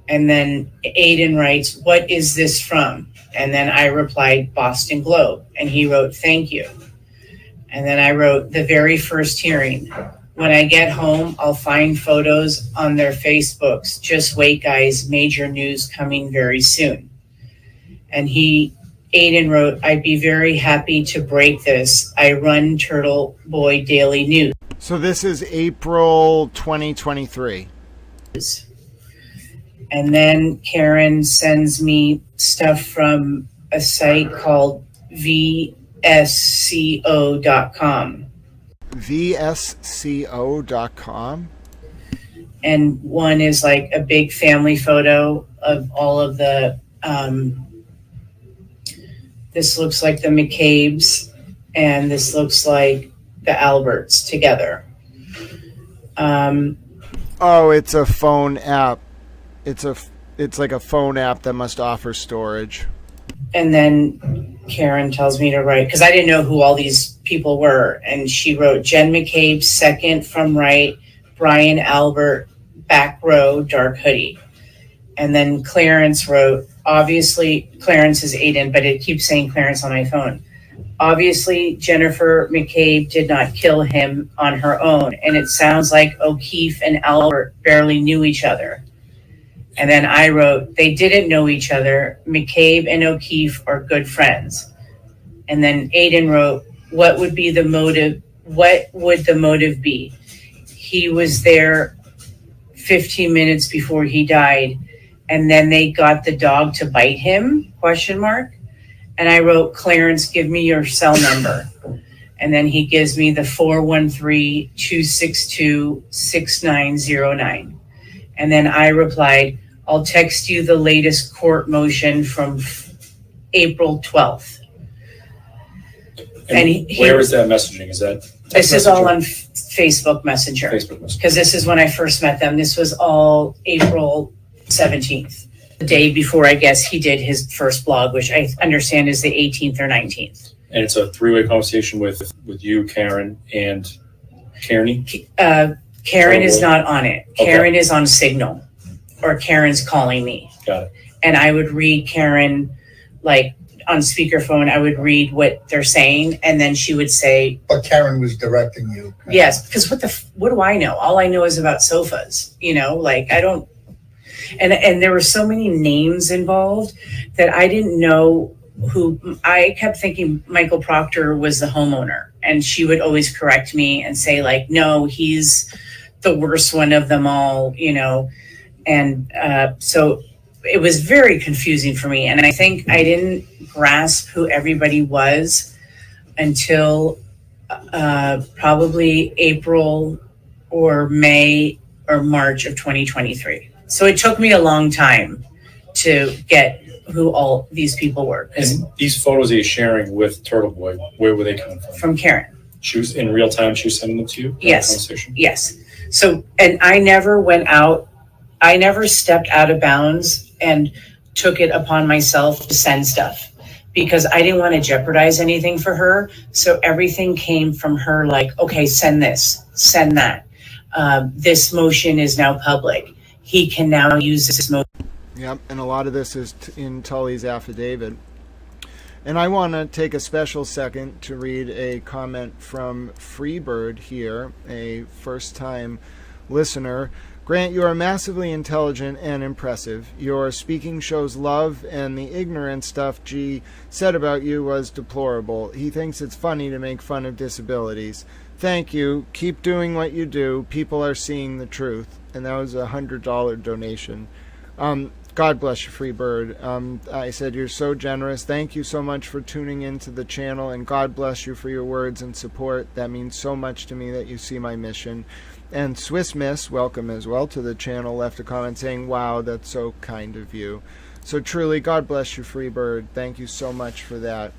And then Aidan writes, what is this from? And then I replied, Boston Globe. And he wrote, thank you. And then I wrote, the very first hearing. When I get home, I'll find photos on their Facebooks. Just wait, guys. Major news coming very soon. And Aidan wrote, I'd be very happy to break this. I run Turtle Boy Daily News. So this is April 2023. And then Karen sends me stuff from a site called VSCO.com. VSCO.com? And one is like a big family photo of all of the, this looks like the McCabes, and this looks like the Alberts together. Oh, it's a phone app. It's like a phone app that must offer storage. And then Karen tells me to write, because I didn't know who all these people were. And she wrote, Jen McCabe, second from right, Brian Albert, back row, dark hoodie. And then Clarence wrote, obviously Clarence is Aidan, but it keeps saying Clarence on my phone. Obviously, Jennifer McCabe did not kill him on her own, and it sounds like O'Keefe and Albert barely knew each other. And then I wrote, they didn't know each other. McCabe and O'Keefe are good friends. And then Aidan wrote, what would the motive be? He was there 15 minutes before he died, and then they got the dog to bite him, ? And I wrote, Clarence, give me your cell number. And then he gives me the 413-262-6909. And then I replied, I'll text you the latest court motion from April 12th. And where is that messaging? Is that this is all on Facebook Messenger. Because this is when I first met them. This was all April 17th. The day before, I guess, he did his first blog, which I understand is the 18th or 19th. And it's a three-way conversation with you, Karen, and Kearney? Karen is not on it. Okay. Karen is on Signal, or Karen's calling me. Got it. And I would read Karen, like, on speakerphone, I would read what they're saying, and then she would say... But Karen was directing you. Yes, because what do I know? All I know is about sofas, like, I don't... And there were so many names involved that I didn't know who. I kept thinking Michael Proctor was the homeowner, and she would always correct me and say, like, no, he's the worst one of them all, and so it was very confusing for me. And I think I didn't grasp who everybody was until probably April or May or March of 2023. So it took me a long time to get who all these people were. And these photos that you're sharing with Turtle Boy, where were they coming from? From Karen. She was in real time. She was sending them to you. Yes. Yes. So, and I never went out. I never stepped out of bounds and took it upon myself to send stuff because I didn't want to jeopardize anything for her. So everything came from her, like, okay, send this, send that. This motion is now public. He can now use this motion. Yep, and a lot of this is in Tully's affidavit. And I want to take a special second to read a comment from Freebird here, a first-time listener. Grant, you are massively intelligent and impressive. Your speaking shows love, and the ignorant stuff G said about you was deplorable. He thinks it's funny to make fun of disabilities. Thank you. Keep doing what you do. People are seeing the truth. And that was a $100 donation. God bless you, Freebird. I said you're so generous. Thank you so much for tuning into the channel, and God bless you for your words and support. That means so much to me that you see my mission. And Swiss Miss, welcome as well to the channel, left a comment saying, wow, that's so kind of you. So truly, God bless you, Freebird. Thank you so much for that.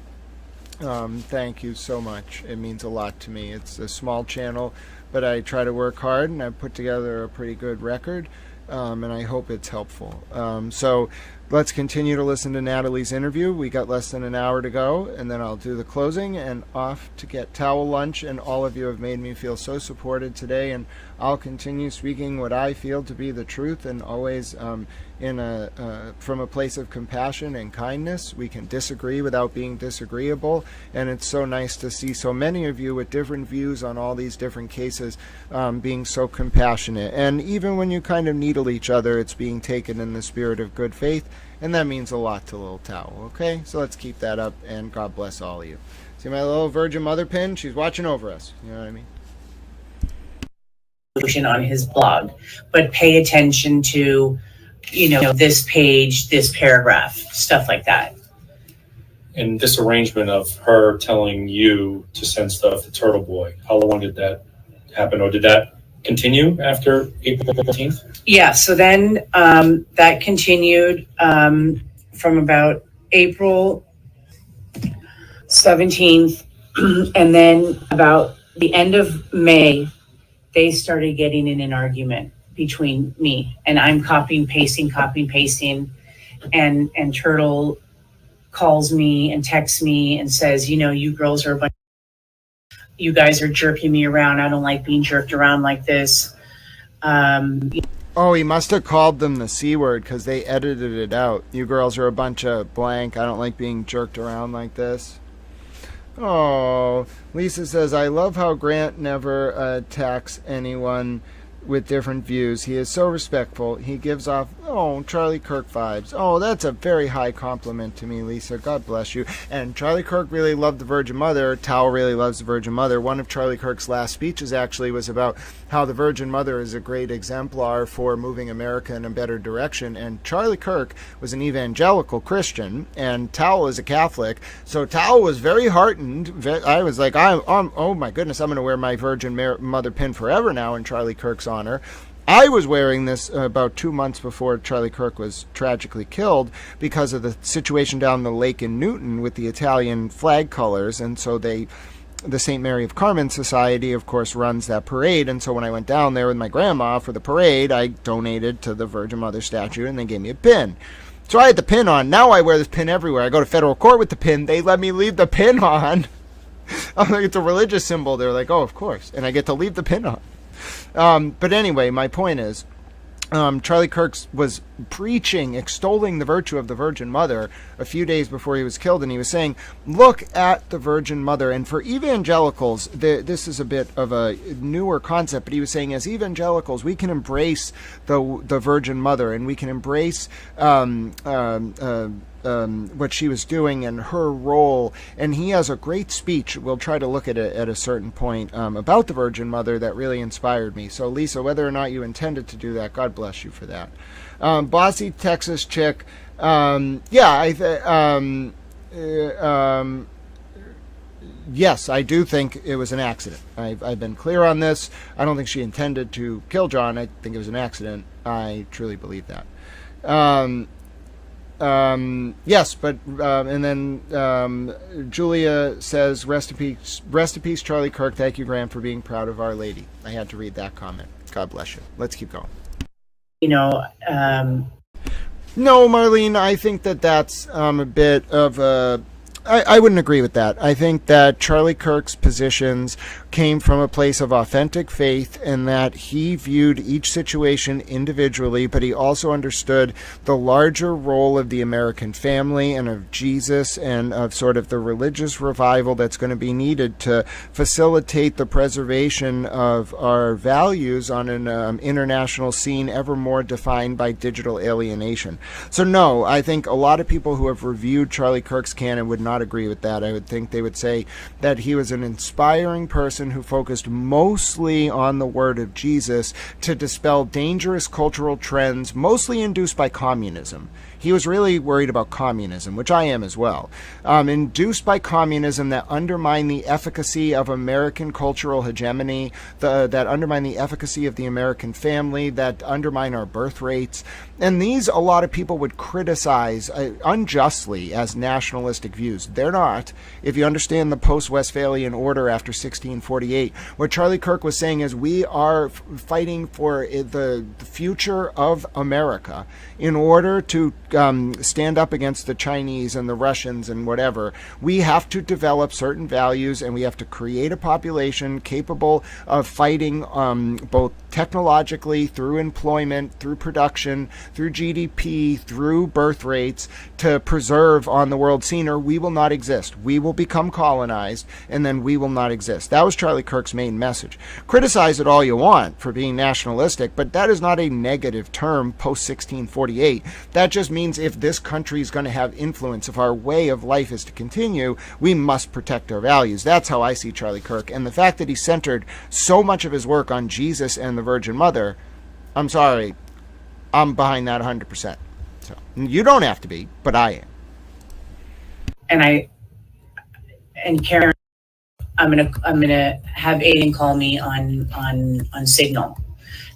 Thank you so much. It means a lot to me. It's a small channel, but I try to work hard, and I've put together a pretty good record, and I hope it's helpful. So let's continue to listen to Natalie's interview. We got less than an hour to go, and then I'll do the closing and off to get towel lunch. And all of you have made me feel so supported today, and I'll continue speaking what I feel to be the truth, and always from a place of compassion and kindness. We can disagree without being disagreeable, and it's so nice to see so many of you with different views on all these different cases being so compassionate. And even when you kind of needle each other, it's being taken in the spirit of good faith, and that means a lot to Little Towel. Okay, so let's keep that up, and God bless all of you. See my little Virgin Mother pin? She's watching over us. You know what I mean? On his blog, but pay attention to, this page, this paragraph, stuff like that. And this arrangement of her telling you to send stuff to Turtle Boy, how long did that happen, or did that continue after April 15th? Yeah, so then that continued from about April 17th, and then about the end of May, they started getting in an argument between me, and I'm copying, pasting, and Turtle calls me and texts me and says, you girls are a bunch, you guys are jerking me around. I don't like being jerked around like this. Oh, he must have called them the C word because they edited it out. You girls are a bunch of blank. I don't like being jerked around like this. Oh, Lisa says, I love how Grant never attacks anyone with different views. He is so respectful. He gives off, Charlie Kirk vibes. Oh, that's a very high compliment to me, Lisa. God bless you. And Charlie Kirk really loved the Virgin Mother. Tao really loves the Virgin Mother. One of Charlie Kirk's last speeches actually was about how the Virgin Mother is a great exemplar for moving America in a better direction. And Charlie Kirk was an evangelical Christian, and Tao is a Catholic. So Tao was very heartened. I was like, oh my goodness, I'm going to wear my Virgin Mother pin forever now in Charlie Kirk's honor. I was wearing this about 2 months before Charlie Kirk was tragically killed because of the situation down the lake in Newton with the Italian flag colors. And so the St. Mary of Carmen Society, of course, runs that parade. And so when I went down there with my grandma for the parade, I donated to the Virgin Mother statue, and they gave me a pin. So I had the pin on. Now I wear this pin everywhere. I go to federal court with the pin. They let me leave the pin on. I'm like, it's a religious symbol. They're like, oh, of course. And I get to leave the pin on. But anyway, my point is, Charlie Kirk was preaching, extolling the virtue of the Virgin Mother a few days before he was killed, and he was saying, look at the Virgin Mother. And for evangelicals, this is a bit of a newer concept, but he was saying, as evangelicals, we can embrace the Virgin Mother, and we can embrace what she was doing and her role. And he has a great speech, we'll try to look at it at a certain point, about the Virgin Mother that really inspired me. So Lisa, whether or not you intended to do that, God bless you for that. Bossy Texas chick, yes, I do think it was an accident. I've been clear on this. I don't think she intended to kill John. I think it was an accident. I truly believe that. Yes, but and then Julia says, rest in peace, Charlie Kirk. Thank you, Graham, for being proud of Our Lady. I had to read that comment. God bless you. Let's keep going. No, Marlene, I think that's a bit of a... I wouldn't agree with that. I think that Charlie Kirk's positions came from a place of authentic faith, and that he viewed each situation individually, but he also understood the larger role of the American family and of Jesus and of sort of the religious revival that's going to be needed to facilitate the preservation of our values on an international scene ever more defined by digital alienation. So no, I think a lot of people who have reviewed Charlie Kirk's canon would not agree with that. I would think they would say that he was an inspiring person who focused mostly on the word of Jesus to dispel dangerous cultural trends, mostly induced by communism. He was really worried about communism, which I am as well. Induced by communism that undermine the efficacy of American cultural hegemony, that undermine the efficacy of the American family, that undermine our birth rates. And these, a lot of people would criticize unjustly as nationalistic views. They're not. If you understand the post-Westphalian order after 1648, what Charlie Kirk was saying is we are fighting for the future of America in order to stand up against the Chinese and the Russians and whatever. We have to develop certain values, and we have to create a population capable of fighting both technologically, through employment, through production, through GDP, through birth rates, to preserve on the world scene, or we will not exist. We will become colonized, and then we will not exist. That was Charlie Kirk's main message. Criticize it all you want for being nationalistic, but that is not a negative term post-1648. That just means if this country is going to have influence, if our way of life is to continue, we must protect our values. That's how I see Charlie Kirk. And the fact that he centered so much of his work on Jesus and the Virgin Mother, I'm sorry, I'm behind that 100%. So you don't have to be, but I am. And Karen, I'm gonna have Aidan call me on Signal.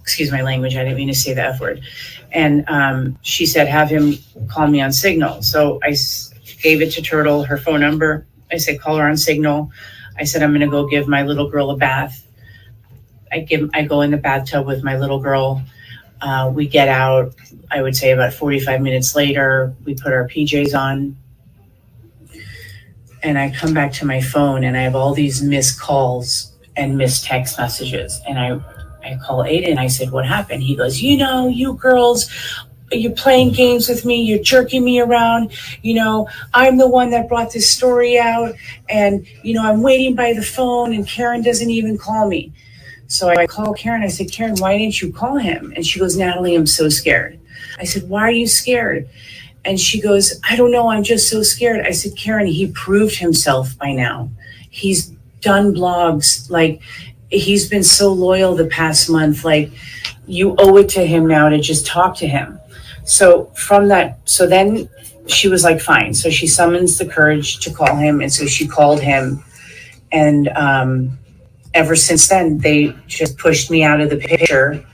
Excuse my language. I didn't mean to say the F word. And she said, have him call me on Signal. So I gave it to Turtle, her phone number. I said, call her on Signal. I said, I'm going to go give my little girl a bath. I go in the bathtub with my little girl. We get out, I would say about 45 minutes later, we put our PJs on. And I come back to my phone and I have all these missed calls and missed text messages. And I call Aidan. I said, what happened? He goes, you girls you're playing games with me, you're jerking me around, I'm the one that brought this story out, and I'm waiting by the phone and Karen doesn't even call me. So I called Karen. I said, Karen, why didn't you call him? And she goes, Natalie, I'm so scared. I said, why are you scared? And she goes, I don't know, I'm just so scared. I said, Karen, he proved himself by now. He's done blogs, like he's been so loyal the past month, like you owe it to him now to just talk to him. So then she was like, fine. So she summons the courage to call him. And so she called him. And ever since then, they just pushed me out of the picture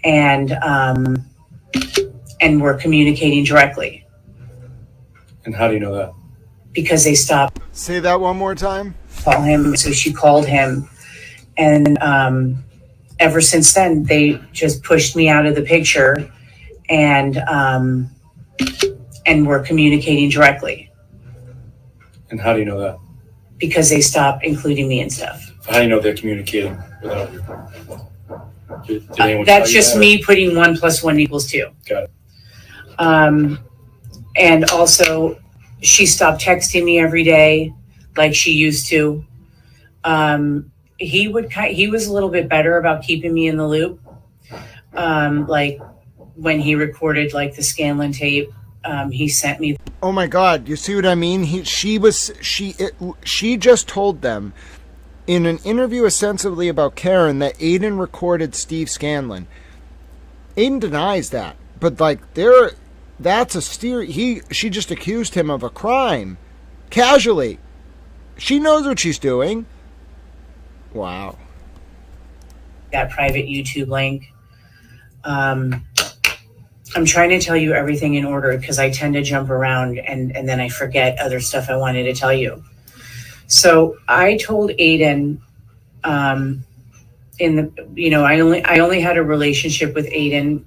and we're communicating directly. And how do you know that? Because they stopped. Say that one more time. Call him. So she called him. And ever since then, they just pushed me out of the picture and we're communicating directly. And how do you know that? Because they stopped including me and stuff. How do you know they're communicating without you? Did anyone That's tell you just that, me putting 1 + 1 = 2. Got it. And also, she stopped texting me every day like she used to. He was a little bit better about keeping me in the loop. Like when he recorded like the Scanlon tape, he sent me. Oh my God! You see what I mean? She just told them in an interview ostensibly about Karen that Aidan recorded Steve Scanlon. Aidan denies that, but like that's a she just accused him of a crime, casually. She knows what she's doing. Wow. That private YouTube link. I'm trying to tell you everything in order because I tend to jump around and then I forget other stuff I wanted to tell you. So I told Aidan, I only had a relationship with Aidan,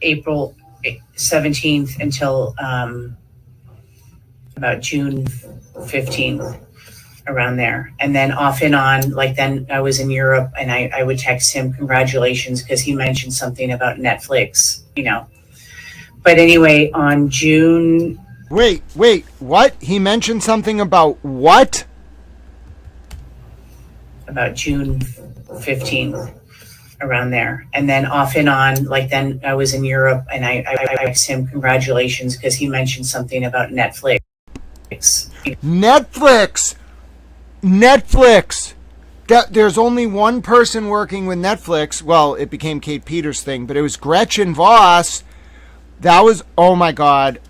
April 17th until about June 15th, around there. And then off and on, like then I was in Europe and I would text him congratulations because he mentioned something about Netflix, But anyway, on June... Wait, what? He mentioned something about what? About June 15th, around there. And then off and on, like then I was in Europe and I texted him congratulations because he mentioned something about Netflix. Netflix! There's only one person working with Netflix. Well, it became Kate Peters' thing, but it was Gretchen Voss. That was, oh my God.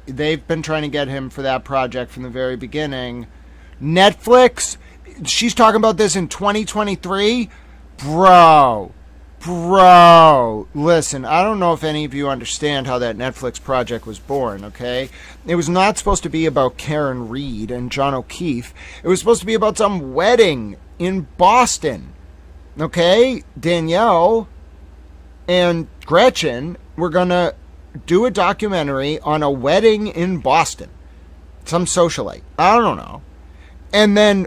They've been trying to get him for that project from the very beginning. Netflix? She's talking about this in 2023? Bro. Listen, I don't know if any of you understand how that Netflix project was born, okay? It was not supposed to be about Karen Reed and John O'Keefe. It was supposed to be about some wedding in Boston, okay? Danielle and Gretchen were gonna do a documentary on a wedding in Boston. Some socialite. I don't know. And then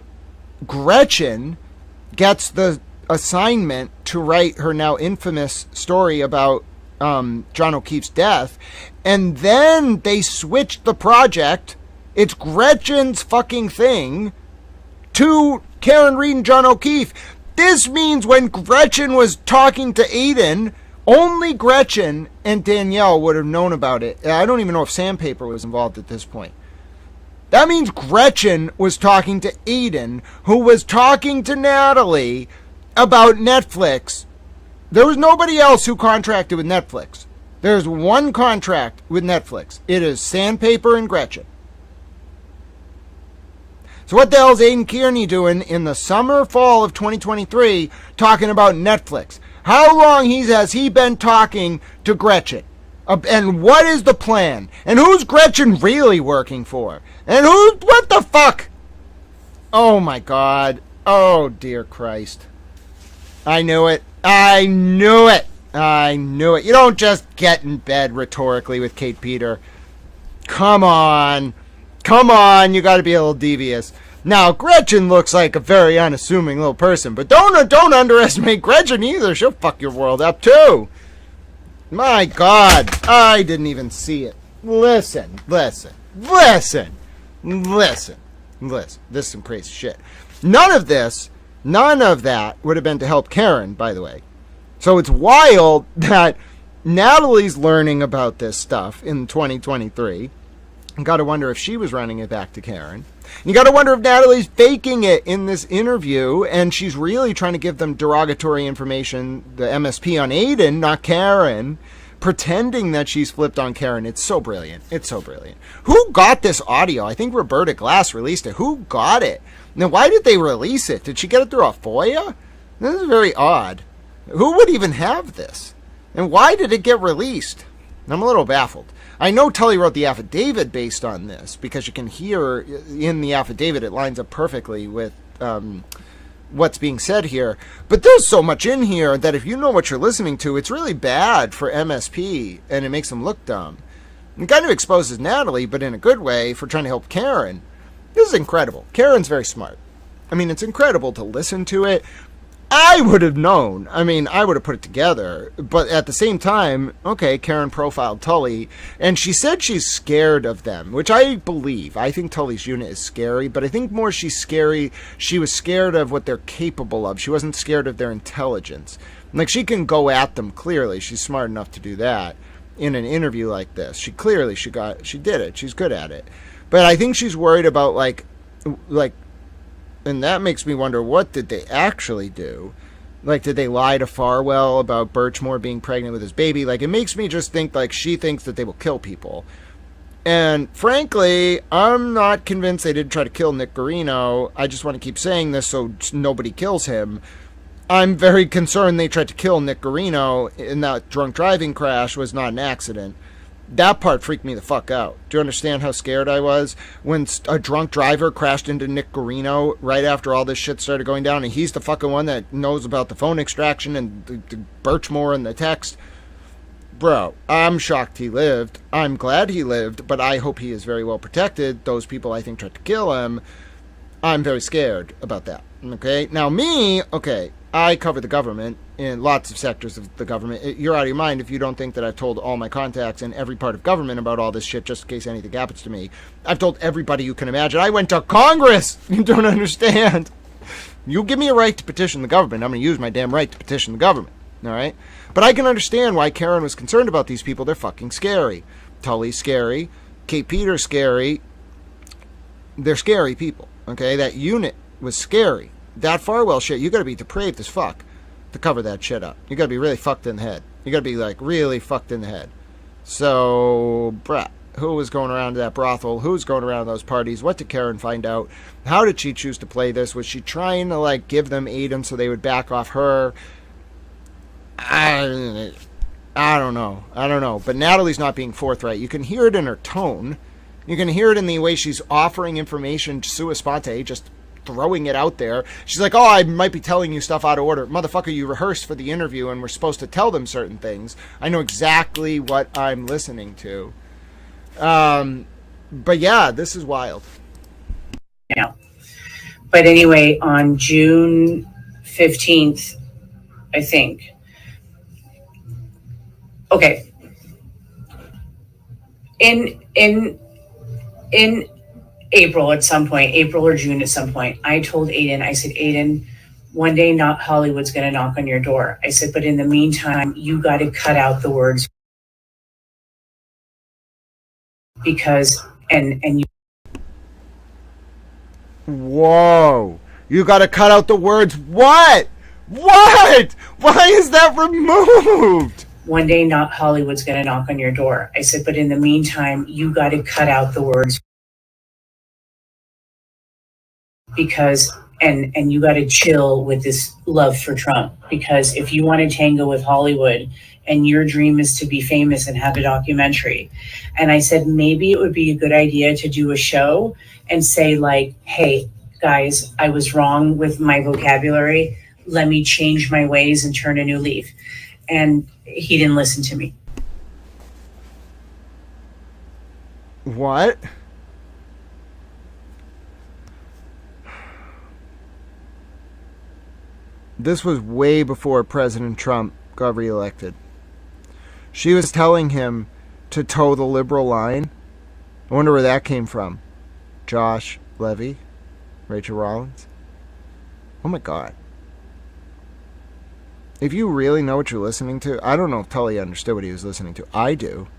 Gretchen gets the assignment to write her now infamous story about John O'Keefe's death. And then they switched the project. It's Gretchen's fucking thing to Karen Reed and John O'Keefe. This means when Gretchen was talking to Aidan, only Gretchen and Danielle would have known about it. I don't even know if Sandpaper was involved at this point. That means Gretchen was talking to Aidan, who was talking to Natalie about Netflix. There was nobody else who contracted with Netflix. There's one contract with Netflix. It is Sandpaper and Gretchen. So what the hell is Aidan Kearney doing in the summer, fall of 2023 talking about Netflix? How long has he been talking to Gretchen? And what is the plan? And who's Gretchen really working for? And what the fuck? Oh my God. Oh dear Christ. I knew it. You don't just get in bed rhetorically with Kate Peter. Come on. You gotta be a little devious. Now, Gretchen looks like a very unassuming little person, but don't underestimate Gretchen either. She'll fuck your world up too. My God, I didn't even see it. Listen. This is some crazy shit. None of that would have been to help Karen, by the way. So it's wild that Natalie's learning about this stuff in 2023. You got to wonder if she was running it back to Karen. You got to wonder if Natalie's faking it in this interview and she's really trying to give them derogatory information, the MSP on Aidan, not Karen, pretending that she's flipped on Karen. It's so brilliant. Who got this audio? I think Roberta Glass released it. Who got it? Now, why did they release it? Did she get it through a FOIA? This is very odd. Who would even have this? And why did it get released? I'm a little baffled. I know Tully wrote the affidavit based on this because you can hear in the affidavit it lines up perfectly with what's being said here. But there's so much in here that if you know what you're listening to, it's really bad for MSP and it makes them look dumb. It kind of exposes Natalie, but in a good way, for trying to help Karen. This is incredible. Karen's very smart. I mean, it's incredible to listen to it. I would have known. I mean, I would have put it together. But at the same time, okay, Karen profiled Tully, and she said she's scared of them, which I believe. I think Tully's unit is scary, but I think more she was scared of what they're capable of. She wasn't scared of their intelligence. Like, she can go at them clearly. She's smart enough to do that in an interview like this. She did it. She's good at it. But I think she's worried about, like, and that makes me wonder, what did they actually do? Like, did they lie to Farwell about Birchmore being pregnant with his baby? Like, it makes me just think, like, she thinks that they will kill people. And frankly, I'm not convinced they didn't try to kill Nick Garino. I just want to keep saying this so nobody kills him. I'm very concerned they tried to kill Nick Garino, and that drunk driving crash was not an accident. That part freaked me the fuck out. Do you understand how scared I was when a drunk driver crashed into Nick Garino right after all this shit started going down, and he's the fucking one that knows about the phone extraction and the Birchmore and the text? Bro, I'm shocked he lived. I'm glad he lived, but I hope he is very well protected. Those people I think tried to kill him. I'm very scared about that. Okay? Now me, okay, I cover the government in lots of sectors of the government. You're out of your mind if you don't think that I've told all my contacts in every part of government about all this shit just in case anything happens to me. I've told everybody you can imagine. I went to Congress! You don't understand. You give me a right to petition the government, I'm going to use my damn right to petition the government. Alright? But I can understand why Karen was concerned about these people. They're fucking scary. Tully's scary. Kate Peter's scary. They're scary people. Okay? That unit was scary. That Farwell shit, you gotta be depraved as fuck to cover that shit up. You gotta be really fucked in the head. You gotta be, like, really fucked in the head. So, bruh, who was going around to that brothel? Who's going around to those parties? What did Karen find out? How did she choose to play this? Was she trying to, like, give them Aidan so they would back off her? I don't know. But Natalie's not being forthright. You can hear it in her tone. You can hear it in the way she's offering information sua sponte, just throwing it out there. She's like, oh, I might be telling you stuff out of order. Motherfucker, you rehearsed for the interview and we're supposed to tell them certain things. I know exactly what I'm listening to. But yeah, this is wild. Yeah. But anyway, on June 15th, I think. Okay. In April at some point, April or June at some point, I told Aidan, I said, Aidan, one day not Hollywood's going to knock on your door. I said, but in the meantime, you got to cut out the words because, and you. Whoa. You got to cut out the words. What? Why is that removed? One day not Hollywood's going to knock on your door. I said, but in the meantime, you got to cut out the words because and you got to chill with this love for Trump, because if you want to tango with Hollywood and your dream is to be famous and have a documentary, and I said maybe it would be a good idea to do a show and say, like, hey guys, I was wrong with my vocabulary, let me change my ways and turn a new leaf. And he didn't listen to me. What? This was way before President Trump got reelected. She was telling him to toe the liberal line. I wonder where that came from. Josh Levy, Rachel Rollins. Oh my God. If you really know what you're listening to, I don't know if Tully understood what he was listening to. I do.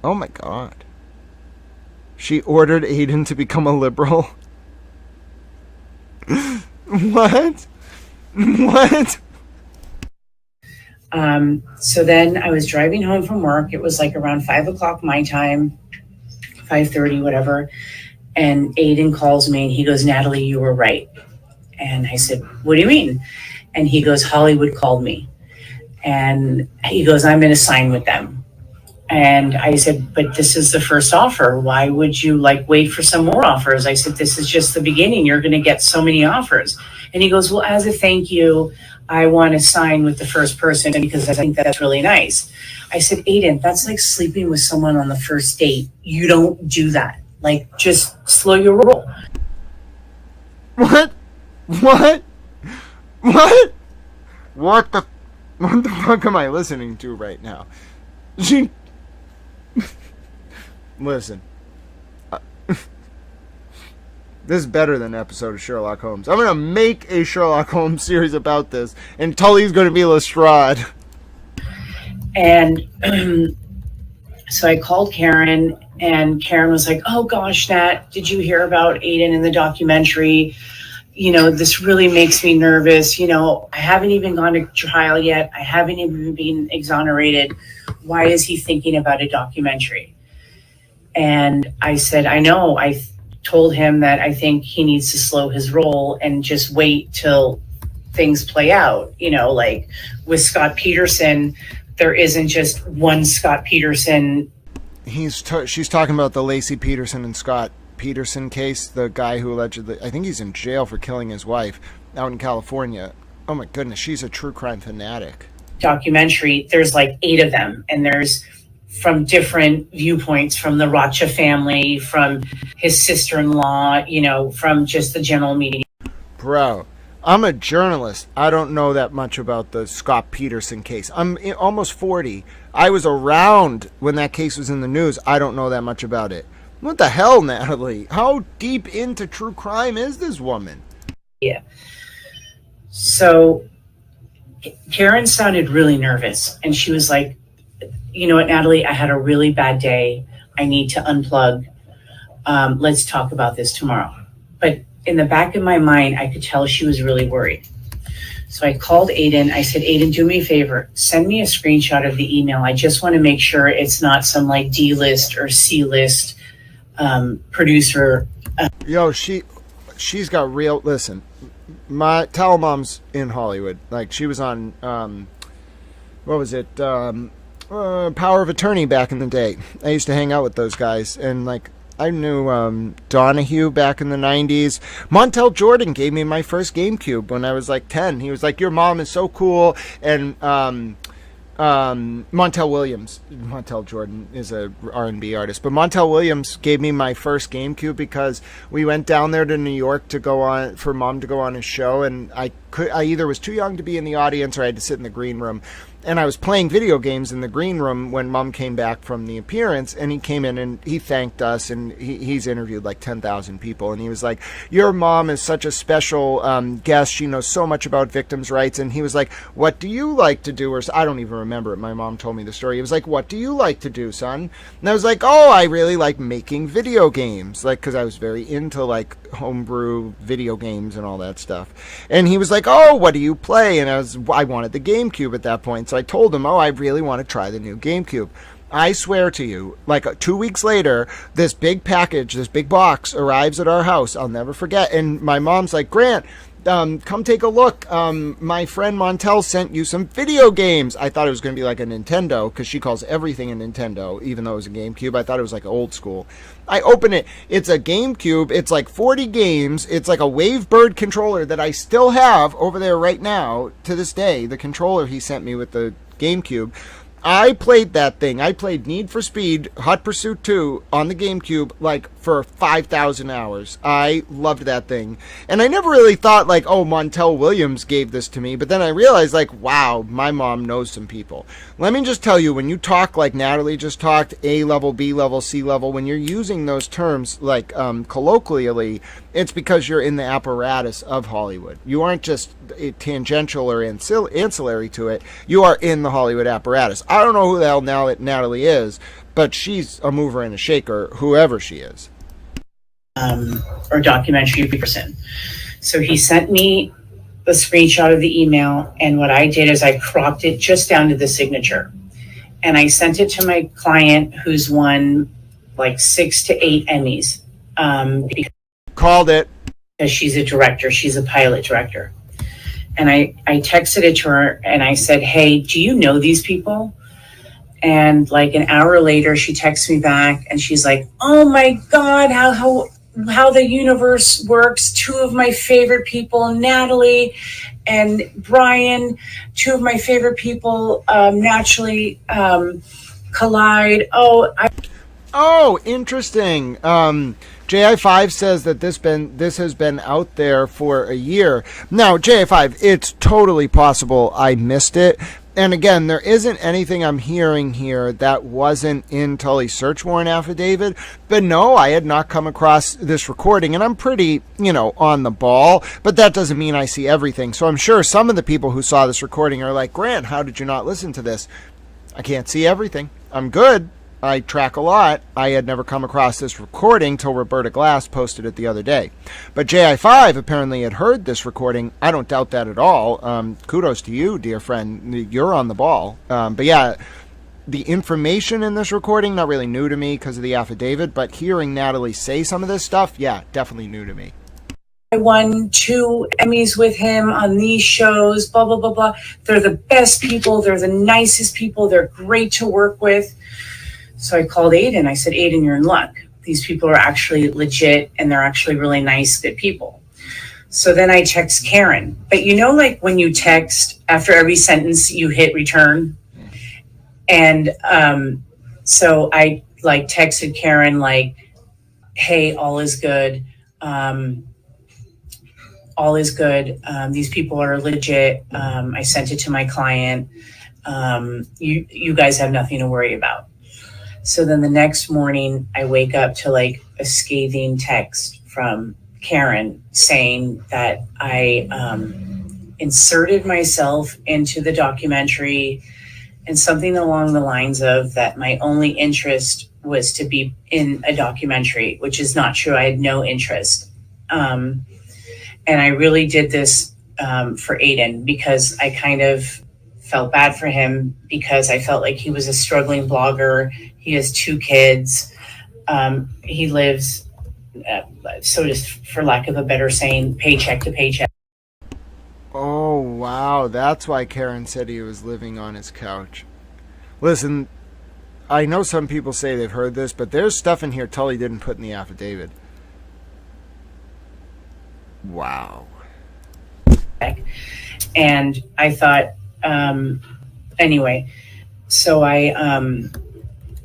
Oh my God. She ordered Aidan to become a liberal. What? What? So then I was driving home from work. It was like around 5 o'clock my time, 5:30, whatever. And Aidan calls me and he goes, Natalie, you were right. And I said, what do you mean? And he goes, Hollywood called me. And he goes, I'm going to sign with them. And I said, but this is the first offer. Why would you wait for some more offers? I said, this is just the beginning. You're going to get so many offers. And he goes, well, as a thank you, I want to sign with the first person because I think that's really nice. I said, Aidan, that's like sleeping with someone on the first date. You don't do that. Just slow your roll. What? What? What? What the fuck am I listening to right now? Listen. This is better than an episode of Sherlock Holmes. I'm going to make a Sherlock Holmes series about this, and Tully's going to be Lestrade. And so I called Karen, and Karen was like, oh gosh, Nat, did you hear about Aidan in the documentary? This really makes me nervous. I haven't even gone to trial yet. I haven't even been exonerated. Why is he thinking about a documentary? And I said, I know. I told him that I think he needs to slow his roll and just wait till things play out. With Scott Peterson, there isn't just one Scott Peterson. She's talking about the Lacey Peterson and Scott Peterson case, the guy who allegedly, I think he's in jail for killing his wife out in California. Oh my goodness, she's a true crime fanatic. Documentary, there's 8 of them, and there's from different viewpoints, from the Rocha family, from his sister-in-law, from just the general media. Bro, I'm a journalist. I don't know that much about the Scott Peterson case. I'm almost 40. I was around when that case was in the news. I don't know that much about it. What the hell, Natalie? How deep into true crime is this woman? Yeah. So Karen sounded really nervous, and she was like, you know what, Natalie, I had a really bad day. I need to unplug. Let's talk about this tomorrow. But in the back of my mind, I could tell she was really worried. So I called Aidan. I said, Aidan, do me a favor. Send me a screenshot of the email. I just want to make sure it's not some D-list or C-list producer. Yo, she's got real, listen, my Towel Mom's in Hollywood. She was on, what was it? Power of Attorney back in the day. I used to hang out with those guys, and I knew Donahue back in the 90s. Montel Jordan gave me my first GameCube when I was 10. He was like, your mom is so cool. And Montel Jordan is a R&B artist, but Montel Williams gave me my first GameCube because we went down there to New York to go on, for Mom to go on his show, and I either was too young to be in the audience or I had to sit in the green room. And I was playing video games in the green room when Mom came back from the appearance, and he came in and he thanked us, and he's interviewed 10,000 people, and he was like, your mom is such a special guest. She knows so much about victims' rights. And he was like, what do you like to do? Or I don't even remember it. My mom told me the story. He was like, what do you like to do, son? And I was like, oh, I really like making video games, because I was very into homebrew video games and all that stuff. And he was like, oh, what do you play? And I wanted the GameCube at that point. So I told him, oh, I really want to try the new GameCube. I swear to you, 2 weeks later, this big package, this big box arrives at our house. I'll never forget. And my mom's like, Grant, come take a look. My friend Montel sent you some video games. I thought it was going to be like a Nintendo, because she calls everything a Nintendo, even though it was a GameCube. I thought it was old school. I open it. It's a GameCube. It's 40 games. It's a Wavebird controller that I still have over there right now to this day. The controller he sent me with the GameCube. I played that thing. I played Need for Speed Hot Pursuit 2 on the GameCube like for 5,000 hours. I loved that thing. And I never really thought like, oh, Montel Williams gave this to me. But then I realized like, wow, my mom knows some people. Let me just tell you, when you talk like Natalie just talked, A level, B level, C level, when you're using those terms like colloquially, it's because you're in the apparatus of Hollywood. You aren't just tangential or ancillary to it. You are in the Hollywood apparatus. I don't know who the hell Natalie is, but she's a mover and a shaker, whoever she is. Or documentary person. So he sent me the screenshot of the email, and what I did is I cropped it just down to the signature. And I sent it to my client who's won like 6 to 8 Emmys. Called it. Because she's a director. She's a pilot director. And I texted it to her and I said, hey, do you know these people? And like an hour later, she texts me back and she's like, oh my God, how the universe works. 2 of my favorite people, Natalie and Brian, 2 of my favorite people naturally collide. Oh, interesting. JI5 says that this has been out there for a year. Now, JI5, it's totally possible I missed it. And again, there isn't anything I'm hearing here that wasn't in Tully's search warrant affidavit. But no, I had not come across this recording, and I'm pretty, on the ball. But that doesn't mean I see everything. So I'm sure some of the people who saw this recording are like, Grant, how did you not listen to this? I can't see everything. I'm good. I track a lot. I had never come across this recording till Roberta Glass posted it the other day. But JI5 apparently had heard this recording. I don't doubt that at all. Kudos to you, dear friend. You're on the ball. But yeah, the information in this recording, not really new to me because of the affidavit, but hearing Natalie say some of this stuff, yeah, definitely new to me. I won 2 Emmys with him on these shows, blah, blah, blah, blah. They're the best people. They're the nicest people. They're great to work with. So I called Aidan. I said, Aidan, you're in luck. These people are actually legit and they're actually really nice, good people. So then I text Karen. But like when you text after every sentence, you hit return. And so I texted Karen like, hey, all is good. All is good. These people are legit. I sent it to my client. You guys have nothing to worry about. So then the next morning I wake up to like a scathing text from Karen saying that I inserted myself into the documentary and something along the lines of that my only interest was to be in a documentary, which is not true. I had no interest. And I really did this for Aidan because I kind of felt bad for him because I felt like he was a struggling blogger. He has 2 kids. He lives, so just for lack of a better saying, paycheck to paycheck. Oh, wow. That's why Karen said he was living on his couch. Listen, I know some people say they've heard this, but there's stuff in here Tully didn't put in the affidavit. Wow. And I thought, anyway, so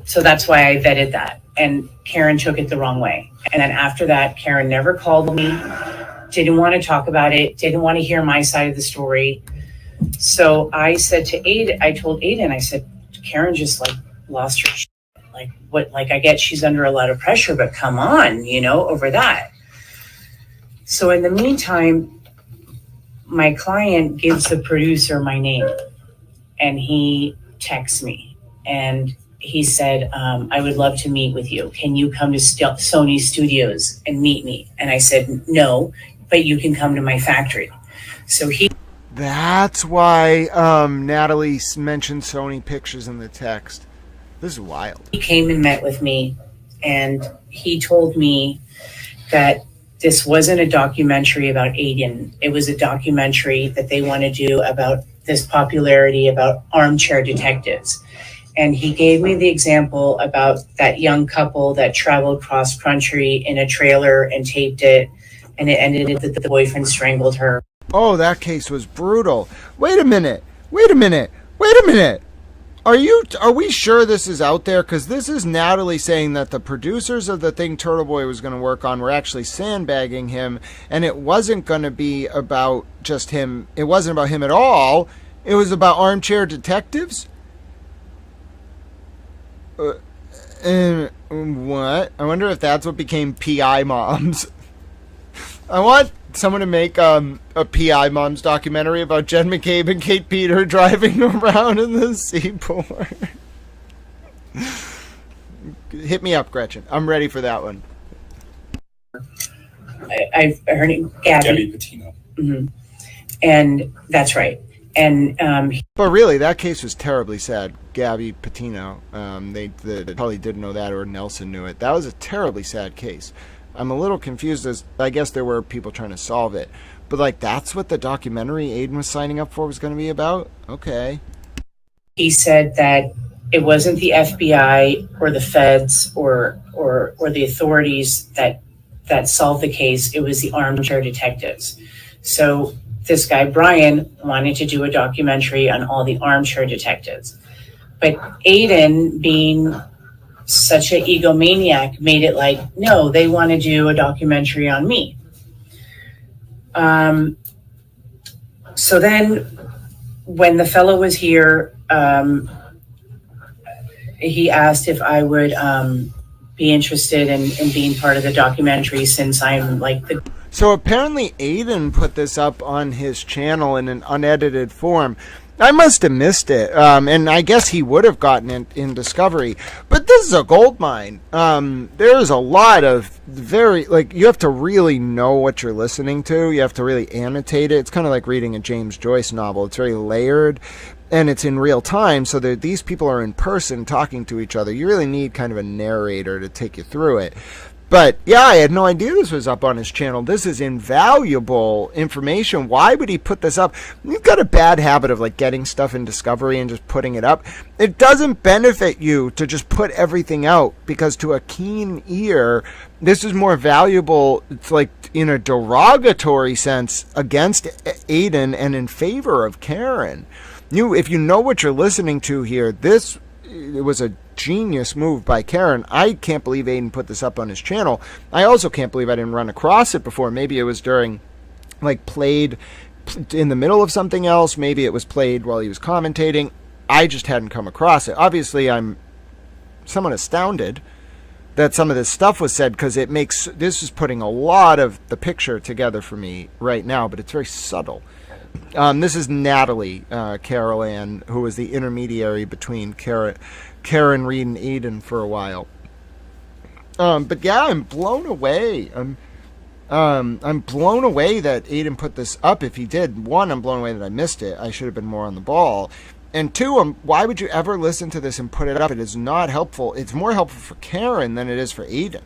so that's why I vetted that. And Karen took it the wrong way. And then after that, Karen never called me, didn't want to talk about it, didn't want to hear my side of the story. So I said to Aidan, I told Aidan, I said, Karen just lost her shit. I get she's under a lot of pressure, but come on, over that. So in the meantime, my client gives the producer my name and he texts me and he said, I would love to meet with you. Can you come to Sony Studios and meet me? And I said, no, but you can come to my factory. So that's why Natalie mentioned Sony Pictures in the text. This is wild. He came and met with me and he told me that this wasn't a documentary about Aidan. It was a documentary that they want to do about this popularity about armchair detectives. And he gave me the example about that young couple that traveled cross country in a trailer and taped it. And it ended that the boyfriend strangled her. Oh, that case was brutal. Wait a minute. Are we sure this is out there? Because this is Natalie saying that the producers of the thing Turtle Boy was going to work on were actually sandbagging him, and it wasn't going to be about just him. It wasn't about him at all. It was about armchair detectives. What? I wonder if that's what became PI Moms. I want someone to make a PI Moms documentary about Jen McCabe and Kate Peter driving around in the seaport. Hit me up, Gretchen. I'm ready for that one. I've heard it, Gabby Patino. Mm-hmm. And that's right. And but really, that case was terribly sad. Gabby Patino. They probably didn't know that, or Nelson knew it. That was a terribly sad case. I'm a little confused, as I guess there were people trying to solve it. But, like, that's what the documentary Aidan was signing up for was going to be about? Okay. He said that it wasn't the FBI or the feds or the authorities that solved the case. It was the armchair detectives. So this guy, Brian, wanted to do a documentary on all the armchair detectives. But Aidan, being such an egomaniac, made it like, no, they want to do a documentary on me. So then when the fellow was here, he asked if I would be interested in being part of the documentary, since I'm like the... So apparently Aidan put this up on his channel in an unedited form. I must have missed it, and I guess he would have gotten it in Discovery. But this is a gold mine. There's a lot of you have to really know what you're listening to. You have to really annotate it. It's kind of like reading a James Joyce novel. It's very layered, and it's in real time, so that these people are in person talking to each other. You really need kind of a narrator to take you through it. But, yeah, I had no idea this was up on his channel. This is invaluable information. Why would he put this up? You've got a bad habit of, like, getting stuff in Discovery and just putting it up. It doesn't benefit you to just put everything out, because to a keen ear, this is more valuable. It's like in a derogatory sense against Aidan and in favor of Karen. If you know what you're listening to here, it was a genius move by Karen. I can't believe Aidan put this up on his channel. I also can't believe I didn't run across it before. Maybe it was during, like, played in the middle of something else. Maybe it was played while he was commentating. I just hadn't come across it. Obviously, I'm somewhat astounded that some of this stuff was said, because this is putting a lot of the picture together for me right now, but it's very subtle. This is Natalie Carol Ann, who was the intermediary between Karen Reed and Aidan for a while. But yeah, I'm blown away. I'm blown away that Aidan put this up. If he did, one, I'm blown away that I missed it. I should have been more on the ball. And two, why would you ever listen to this and put it up? It is not helpful. It's more helpful for Karen than it is for Aidan.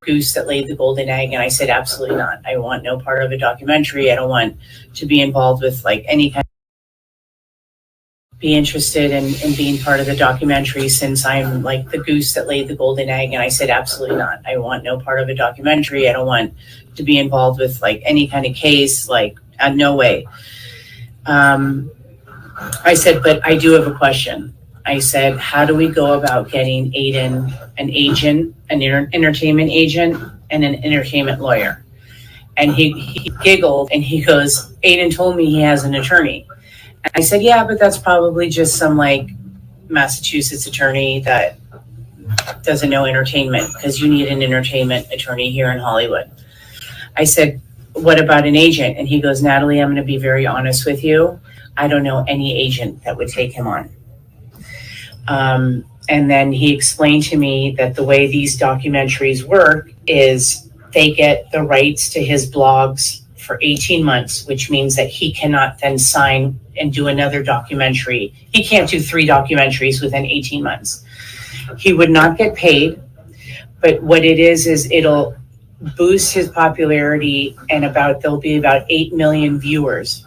Goose that laid the golden egg, and I said absolutely not. I want no part of a documentary. I don't want to be involved with, like, any kind of... be interested in being part of the documentary, since I'm like the goose that laid the golden egg. And I said absolutely not. I want no part of a documentary. I don't want to be involved with, like, any kind of case, like, no way. I said, but I do have a question. I said, how do we go about getting Aidan an agent, an entertainment agent, and an entertainment lawyer? And he giggled and he goes, Aidan told me he has an attorney. And I said, yeah, but that's probably just some, like, Massachusetts attorney that doesn't know entertainment, because you need an entertainment attorney here in Hollywood. I said, what about an agent? And he goes, Natalie, I'm going to be very honest with you. I don't know any agent that would take him on. And then he explained to me that the way these documentaries work is they get the rights to his blogs for 18 months, which means that he cannot then sign and do another documentary. He can't do 3 documentaries within 18 months. He would not get paid, but what it is it'll boost his popularity, and there'll be about 8 million viewers.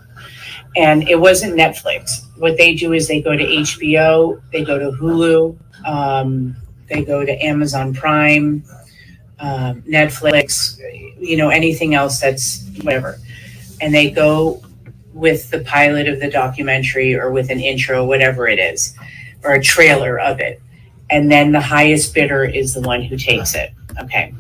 And it wasn't Netflix. What they do is they go to HBO, they go to Hulu, they go to Amazon Prime, Netflix, anything else that's whatever. And they go with the pilot of the documentary or with an intro, whatever it is, or a trailer of it. And then the highest bidder is the one who takes it. Okay.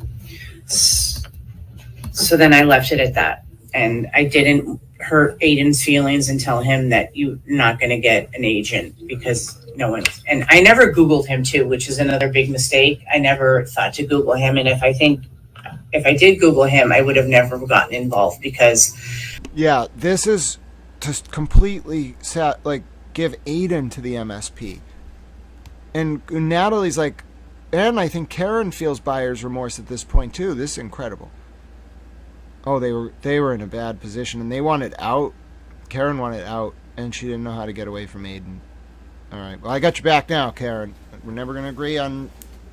So then I left it at that. And I didn't hurt Aidan's feelings and tell him that you're not going to get an agent because no one's. And I never Googled him too, which is another big mistake. I never thought to Google him. And if I did Google him, I would have never gotten involved because. Yeah, this is to completely give Aidan to the MSP. And Natalie's like, and I think Karen feels buyer's remorse at this point too. This is incredible. Oh, they were in a bad position and they wanted out. Karen wanted out and she didn't know how to get away from Aidan. All right. Well, I got you back now, Karen. We're never going to agree on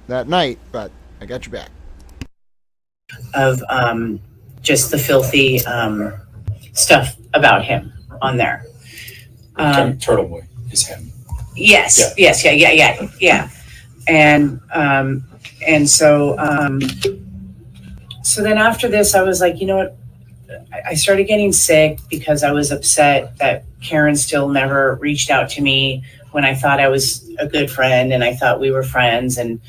that night, but I got you back. Of just the filthy stuff about him on there. Turtle Boy is him. Yes. Yeah. Yes. Yeah. And so then after this, I was like, you know what? I started getting sick because I was upset that Karen still never reached out to me when I thought I was a good friend and I thought we were friends. And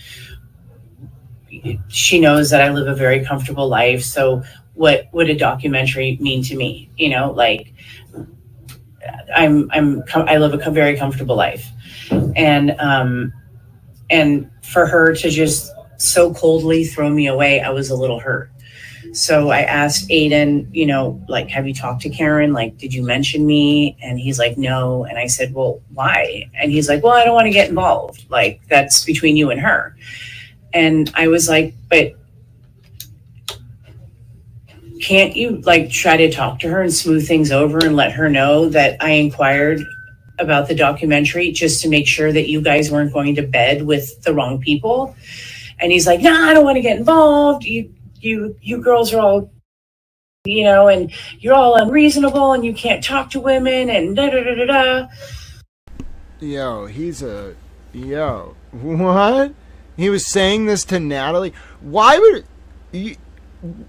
she knows that I live a very comfortable life. So what would a documentary mean to me? You know, like I live a very comfortable life. And for her to just so coldly throw me away, I was a little hurt. So I asked Aidan, you know, like, have you talked to Karen? Like, did you mention me? And he's like, no. And I said, well, why? And he's like, well, I don't want to get involved. Like, that's between you and her. And I was like, but can't you like try to talk to her and smooth things over and let her know that I inquired about the documentary just to make sure that you guys weren't going to bed with the wrong people? And he's like, nah, I don't want to get involved. You girls are all, you know, and you're all unreasonable and you can't talk to women and da da da da da. What? He was saying this to Natalie? Why would you?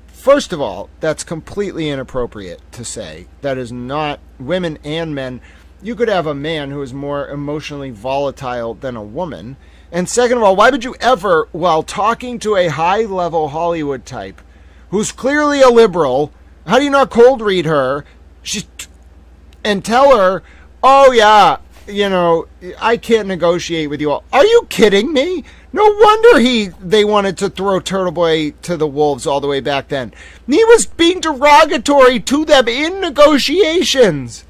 First of all, that's completely inappropriate to say. That is not women and men. You could have a man who is more emotionally volatile than a woman. And second of all, why would you ever, while talking to a high-level Hollywood type who's clearly a liberal, how do you not cold read her and tell her, oh, yeah, you know, I can't negotiate with you all. Are you kidding me? No wonder they wanted to throw Turtle Boy to the wolves all the way back then. He was being derogatory to them in negotiations.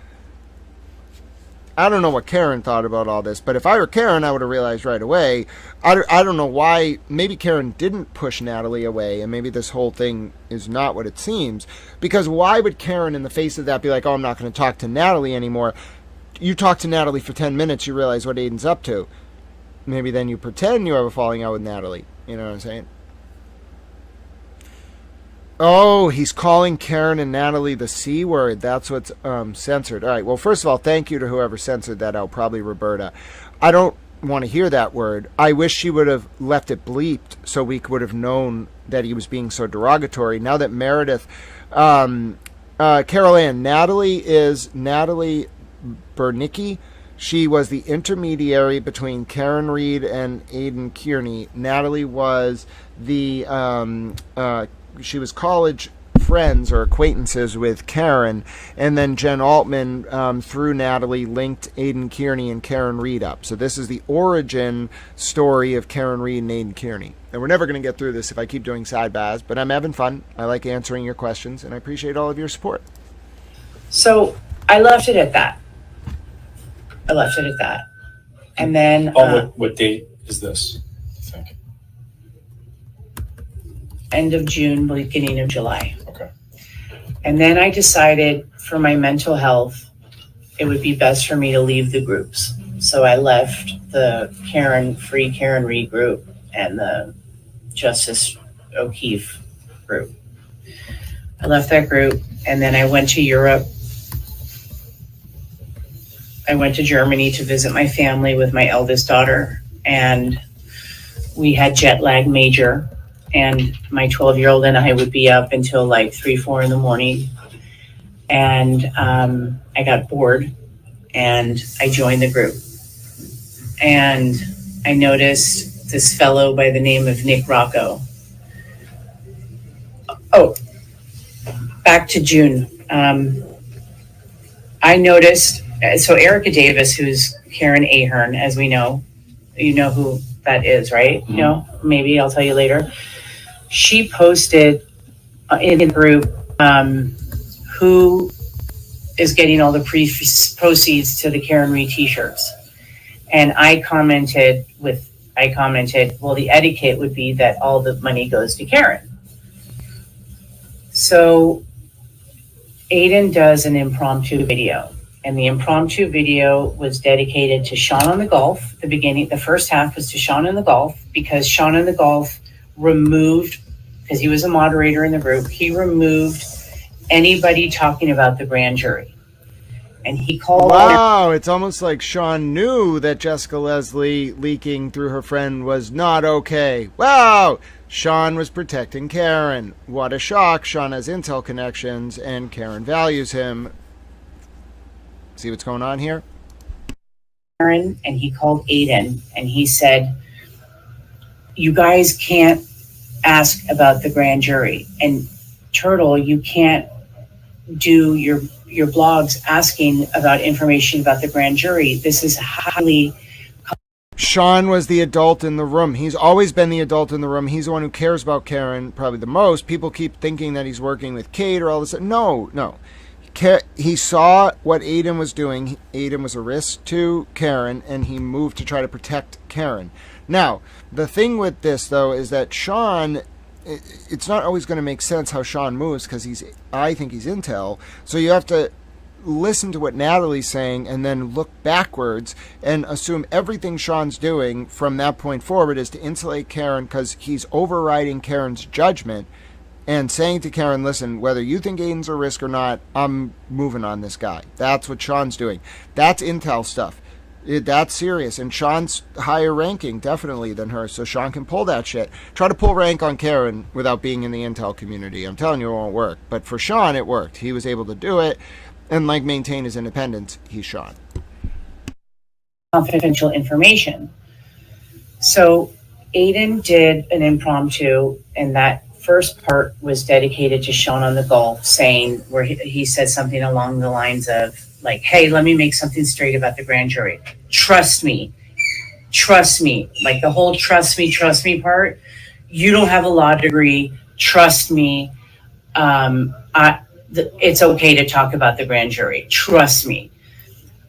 I don't know what Karen thought about all this, but if I were Karen, I would have realized right away. I don't know why. Maybe Karen didn't push Natalie away, and maybe this whole thing is not what it seems. Because why would Karen, in the face of that, be like, oh, I'm not going to talk to Natalie anymore? You talk to Natalie for 10 minutes, you realize what Aidan's up to. Maybe then you pretend you have a falling out with Natalie. You know what I'm saying? Oh, he's calling Karen and Natalie the C word. That's what's censored. All right. Well, first of all, thank you to whoever censored that out, probably Roberta. I don't want to hear that word. I wish she would have left it bleeped so we would have known that he was being so derogatory. Now that Meredith, Carol Ann, Natalie is Natalie Bernicki. She was the intermediary between Karen Reed and Aidan Kearney. Natalie was the she was college friends or acquaintances with Karen, and then Jen Altman, through Natalie, linked Aidan Kearney and Karen Reed up. So this is the origin story of Karen Reed and Aidan Kearney. And we're never going to get through this if I keep doing sidebars, but I'm having fun. I like answering your questions, and I appreciate all of your support. So I left it at that. And then... what date is this, you think? End of June, beginning of July. Okay. And then I decided for my mental health, it would be best for me to leave the groups. So I left the Free Karen Reed group and the Justice O'Keefe group. I left that group and then I went to Europe. I went to Germany to visit my family with my eldest daughter, and we had jet lag major. And my 12-year-old and I would be up until like 3, 4 in the morning. And I got bored and I joined the group. And I noticed this fellow by the name of Nick Rocco. Oh, back to June. I noticed, so Erica Davis, who's Karen Ahern, as we know, you know who that is, right? Mm-hmm. You know, maybe I'll tell you later. She posted in the group who is getting all the proceeds to the Karen Reed t-shirts. And I commented, well, the etiquette would be that all the money goes to Karen. So Aidan does an impromptu video, and the impromptu video was dedicated to Sean on the Golf. The first half was to Sean on the Golf, because Sean on the Golf removed, because he was a moderator in the group, he removed anybody talking about the grand jury. And he called. Wow, it's almost like Sean knew that Jessica Leslie leaking through her friend was not okay. Wow, Sean was protecting Karen. What a shock. Sean has intel connections and Karen values him. See what's going on here? Karen, and he called Aidan and he said, you guys can't ask about the grand jury. And Turtle, you can't do your blogs asking about information about the grand jury. This is highly... Sean was the adult in the room. He's always been the adult in the room. He's the one who cares about Karen probably the most. People keep thinking that he's working with Kate or all this. No. He saw what Aidan was doing. Aidan was a risk to Karen, and he moved to try to protect Karen. Now, the thing with this, though, is that Sean... It's not always going to make sense how Sean moves, because I think he's intel. So you have to listen to what Natalie's saying and then look backwards and assume everything Sean's doing from that point forward is to insulate Karen, because he's overriding Karen's judgment and saying to Karen, listen, whether you think Aidan's a risk or not, I'm moving on this guy. That's what Sean's doing. That's intel stuff. That's serious, and Sean's higher ranking definitely than her, so Sean can pull that shit. Try to pull rank on Karen without being in the intel community. I'm telling you, it won't work. But for Sean, it worked. He was able to do it, and like maintain his independence. He's Sean. Confidential information. So Aidan did an impromptu, and that first part was dedicated to Sean on the Golf, saying where he said something along the lines of, like, hey, let me make something straight about the grand jury. Trust me. Like the whole trust me part. You don't have a law degree. Trust me. It's okay to talk about the grand jury. Trust me.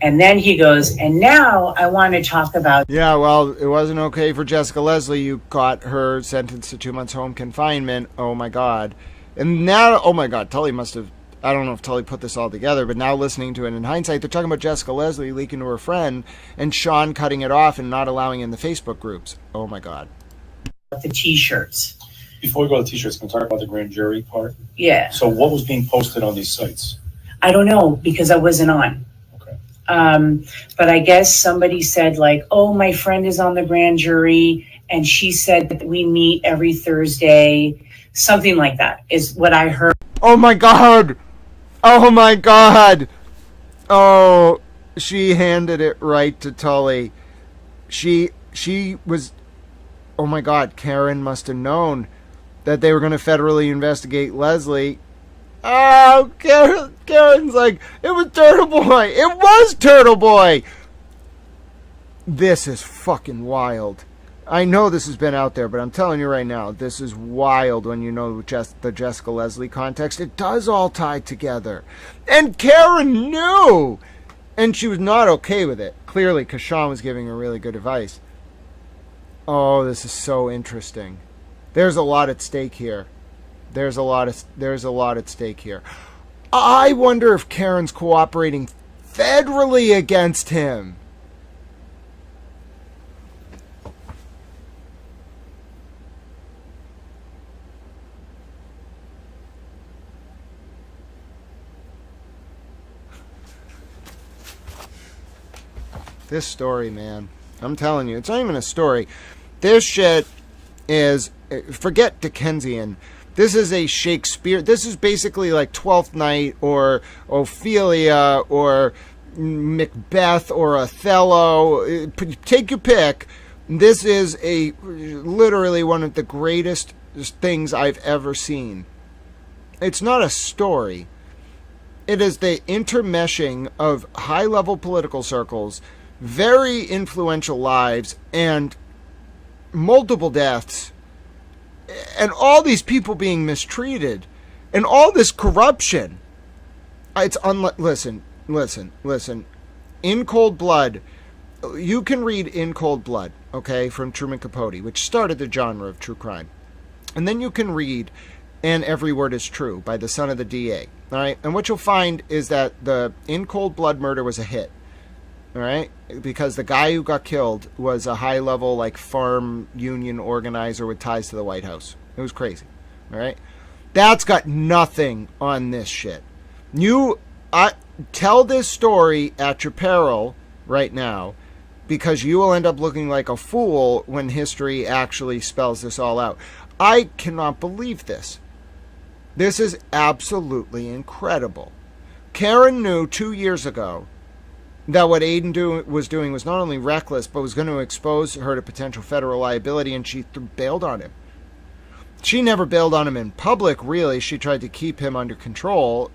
And then he goes, and now I want to talk about... Yeah, well, it wasn't okay for Jessica Leslie. You got her sentenced to 2 months home confinement. Oh, my God. And now, oh, my God, Tully must have... I don't know if Tully put this all together, but now listening to it in hindsight, they're talking about Jessica Leslie leaking to her friend and Sean cutting it off and not allowing in the Facebook groups. Oh, my God. The T-shirts. Before we go to the T-shirts, can we talk about the grand jury part? Yeah. So what was being posted on these sites? I don't know, because I wasn't on. Okay. But I guess somebody said, like, oh, my friend is on the grand jury, and she said that we meet every Thursday. Something like that is what I heard. Oh, my God. Oh, my God. Oh, she handed it right to Tully. She was... Oh, my God. Karen must have known that they were going to federally investigate Leslie. Oh, Karen's like, it was Turtle Boy. It was Turtle Boy. This is fucking wild. I know this has been out there, but I'm telling you right now, this is wild when you know the Jessica Leslie context. It does all tie together. And Karen knew! And she was not okay with it, clearly, because Sean was giving her really good advice. Oh, this is so interesting. There's a lot at stake here. There's a lot at stake here. I wonder if Karen's cooperating federally against him. This story, man. I'm telling you, it's not even a story. This shit is, forget Dickensian. This is a Shakespeare. This is basically like Twelfth Night or Ophelia or Macbeth or Othello. Take your pick. This is literally one of the greatest things I've ever seen. It's not a story. It is the intermeshing of high-level political circles, very influential lives, and multiple deaths, and all these people being mistreated, and all this corruption. It's listen. In Cold Blood, you can read In Cold Blood, okay, from Truman Capote, which started the genre of true crime. And then you can read And Every Word Is True by the son of the DA, all right? And what you'll find is that the In Cold Blood murder was a hit, all right? Because the guy who got killed was a high-level, like, farm union organizer with ties to the White House. It was crazy, all right? That's got nothing on this shit. Tell this story at your peril right now, because you will end up looking like a fool when history actually spells this all out. I cannot believe this. This is absolutely incredible. Karen knew 2 years ago that what Aidan was doing was not only reckless, but was going to expose her to potential federal liability, and she bailed on him. She never bailed on him in public, really. She tried to keep him under control.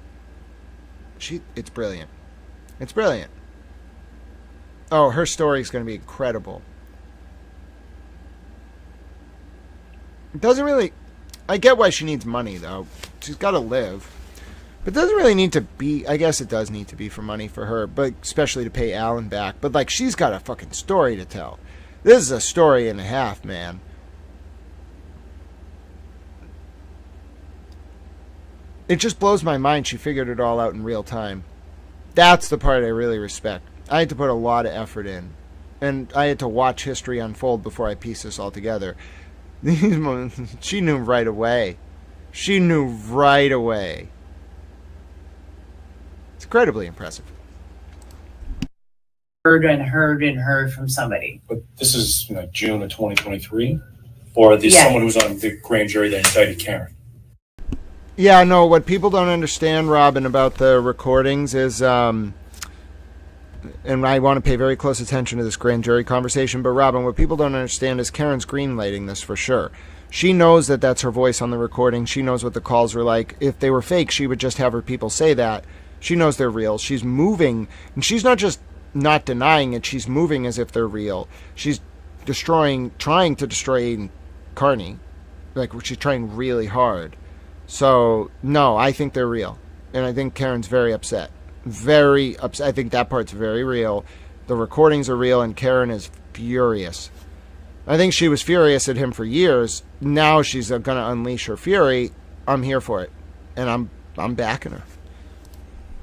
It's brilliant. It's brilliant. Oh, her story is going to be incredible. It doesn't really... I get why she needs money, though. She's got to live. But it doesn't really need to be... I guess it does need to be for money for her, but especially to pay Alan back. But, like, she's got a fucking story to tell. This is a story and a half, man. It just blows my mind she figured it all out in real time. That's the part I really respect. I had to put a lot of effort in. And I had to watch history unfold before I piece this all together. She knew right away. She knew right away. It's incredibly impressive. Heard from somebody. But this is June of 2023? Or this someone who's on the grand jury that indicted Karen? Yeah, no, what people don't understand, Robin, about the recordings is, and I want to pay very close attention to this grand jury conversation, but Robin, what people don't understand is Karen's greenlighting this for sure. She knows that that's her voice on the recording. She knows what the calls were like. If they were fake, she would just have her people say that. She knows they're real. She's moving, and she's not just not denying it. She's moving as if they're real. She's trying to destroy Aidan Kearney. Like, she's trying really hard. So, no, I think they're real. And I think Karen's very upset. Very upset. I think that part's very real. The recordings are real, and Karen is furious. I think she was furious at him for years. Now she's going to unleash her fury. I'm here for it. And I'm backing her.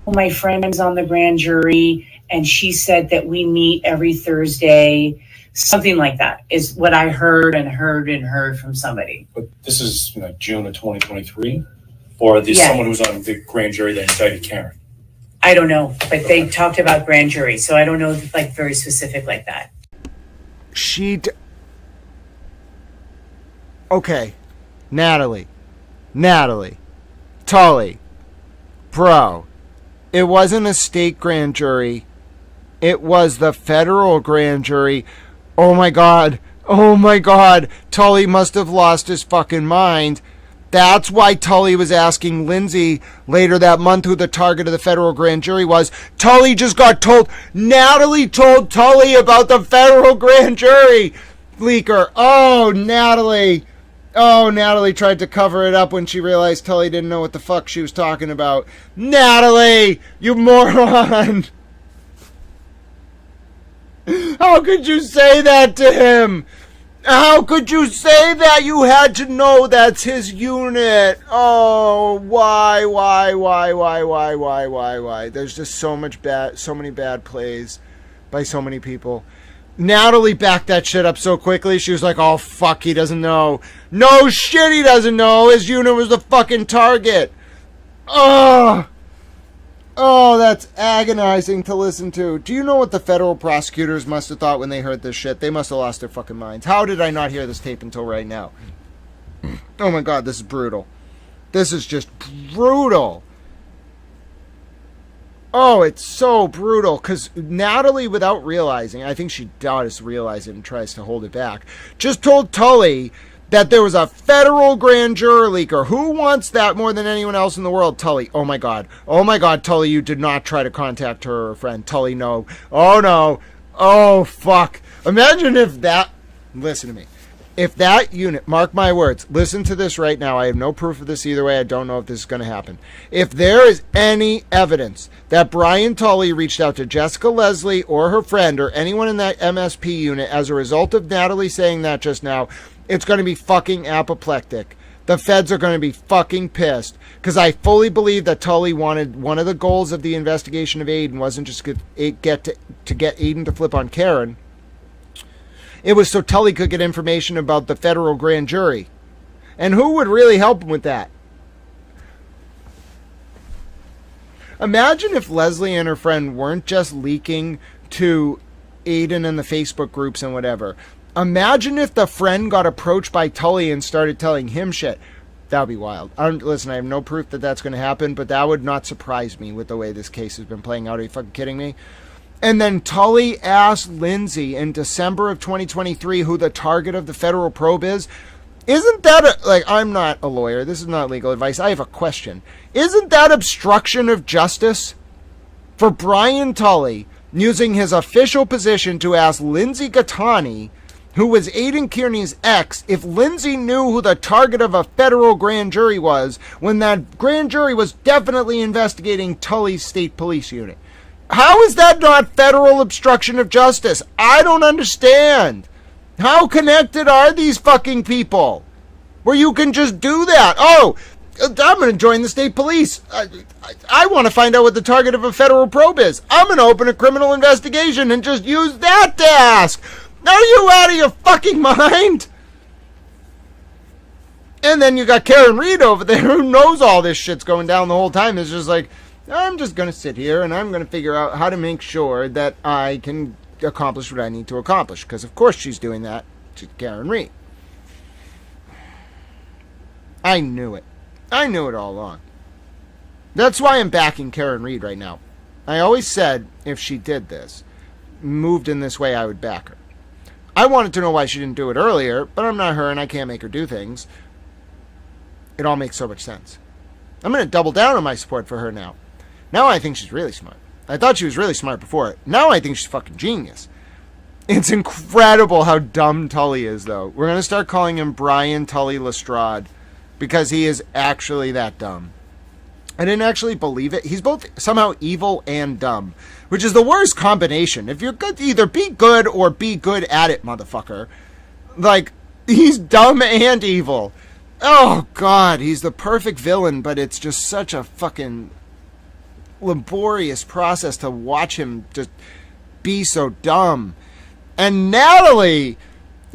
My friend's on the grand jury, and she said that we meet every Thursday. Something like that is what I heard from somebody. But this is June of 2023? Or this someone who's on the grand jury that indicted Karen? I don't know, but they talked about grand jury, so I don't know, like, very specific like that. Okay. Natalie. Tully. Bro. It wasn't a state grand jury. It was the federal grand jury. Oh my god. Tully must have lost his fucking mind. That's why Tully was asking Lindsay later that month who the target of the federal grand jury was. Tully just got told. Natalie told Tully about the federal grand jury. Leaker. Oh, Natalie tried to cover it up when she realized Tully didn't know what the fuck she was talking about. Natalie, you moron. How could you say that to him? How could you say that? You had to know that's his unit. Oh, why? There's just so many bad plays by so many people. Natalie backed that shit up so quickly. She was like, oh, fuck, he doesn't know. No shit, he doesn't know. His unit was the fucking target. Oh, that's agonizing to listen to. Do you know what the federal prosecutors must have thought when they heard this shit? They must have lost their fucking minds. How did I not hear this tape until right now? Oh my god, this is brutal. This is just brutal. Oh, it's so brutal because Natalie, without realizing, I think she does realize it and tries to hold it back, just told Tully that there was a federal grand jury leaker. Who wants that more than anyone else in the world? Tully. Oh my God, Tully, you did not try to contact her or a friend. Tully, no. Oh no. Oh fuck. Imagine if that, listen to me. If that unit, mark my words, listen to this right now. I have no proof of this either way. I don't know if this is going to happen. If there is any evidence that Brian Tully reached out to Jessica Leslie or her friend or anyone in that MSP unit as a result of Natalie saying that just now, it's going to be fucking apoplectic. The feds are going to be fucking pissed because I fully believe that Tully wanted, one of the goals of the investigation of Aidan wasn't just to get Aidan to flip on Karen. It was so Tully could get information about the federal grand jury. And who would really help him with that? Imagine if Leslie and her friend weren't just leaking to Aidan and the Facebook groups and whatever. Imagine if the friend got approached by Tully and started telling him shit. That would be wild. Listen, I have no proof that that's going to happen, but that would not surprise me with the way this case has been playing out. Are you fucking kidding me? And then Tully asked Lindsay in December of 2023 who the target of the federal probe is. Isn't that I'm not a lawyer. This is not legal advice. I have a question. Isn't that obstruction of justice for Brian Tully using his official position to ask Lindsay Gattani, who was Aidan Kearney's ex, if Lindsay knew who the target of a federal grand jury was when that grand jury was definitely investigating Tully's state police unit? How is that not federal obstruction of justice? I don't understand. How connected are these fucking people where you can just do that? Oh, I'm going to join the state police. I want to find out what the target of a federal probe is. I'm going to open a criminal investigation and just use that to ask. Are you out of your fucking mind? And then you got Karen Reed over there who knows all this shit's going down the whole time. It's just like, I'm just going to sit here and I'm going to figure out how to make sure that I can accomplish what I need to accomplish. Because, of course, she's doing that to Karen Reed. I knew it. I knew it all along. That's why I'm backing Karen Reed right now. I always said if she did this, moved in this way, I would back her. I wanted to know why she didn't do it earlier, but I'm not her and I can't make her do things. It all makes so much sense. I'm going to double down on my support for her now. Now I think she's really smart. I thought she was really smart before. Now I think she's fucking genius. It's incredible how dumb Tully is, though. We're going to start calling him Brian Tully Lestrade because he is actually that dumb. I didn't actually believe it. He's both somehow evil and dumb, which is the worst combination. If you're good, either be good or be good at it, motherfucker. Like, he's dumb and evil. Oh, God, he's the perfect villain, but it's just such a fucking laborious process to watch him just be so dumb. And Natalie,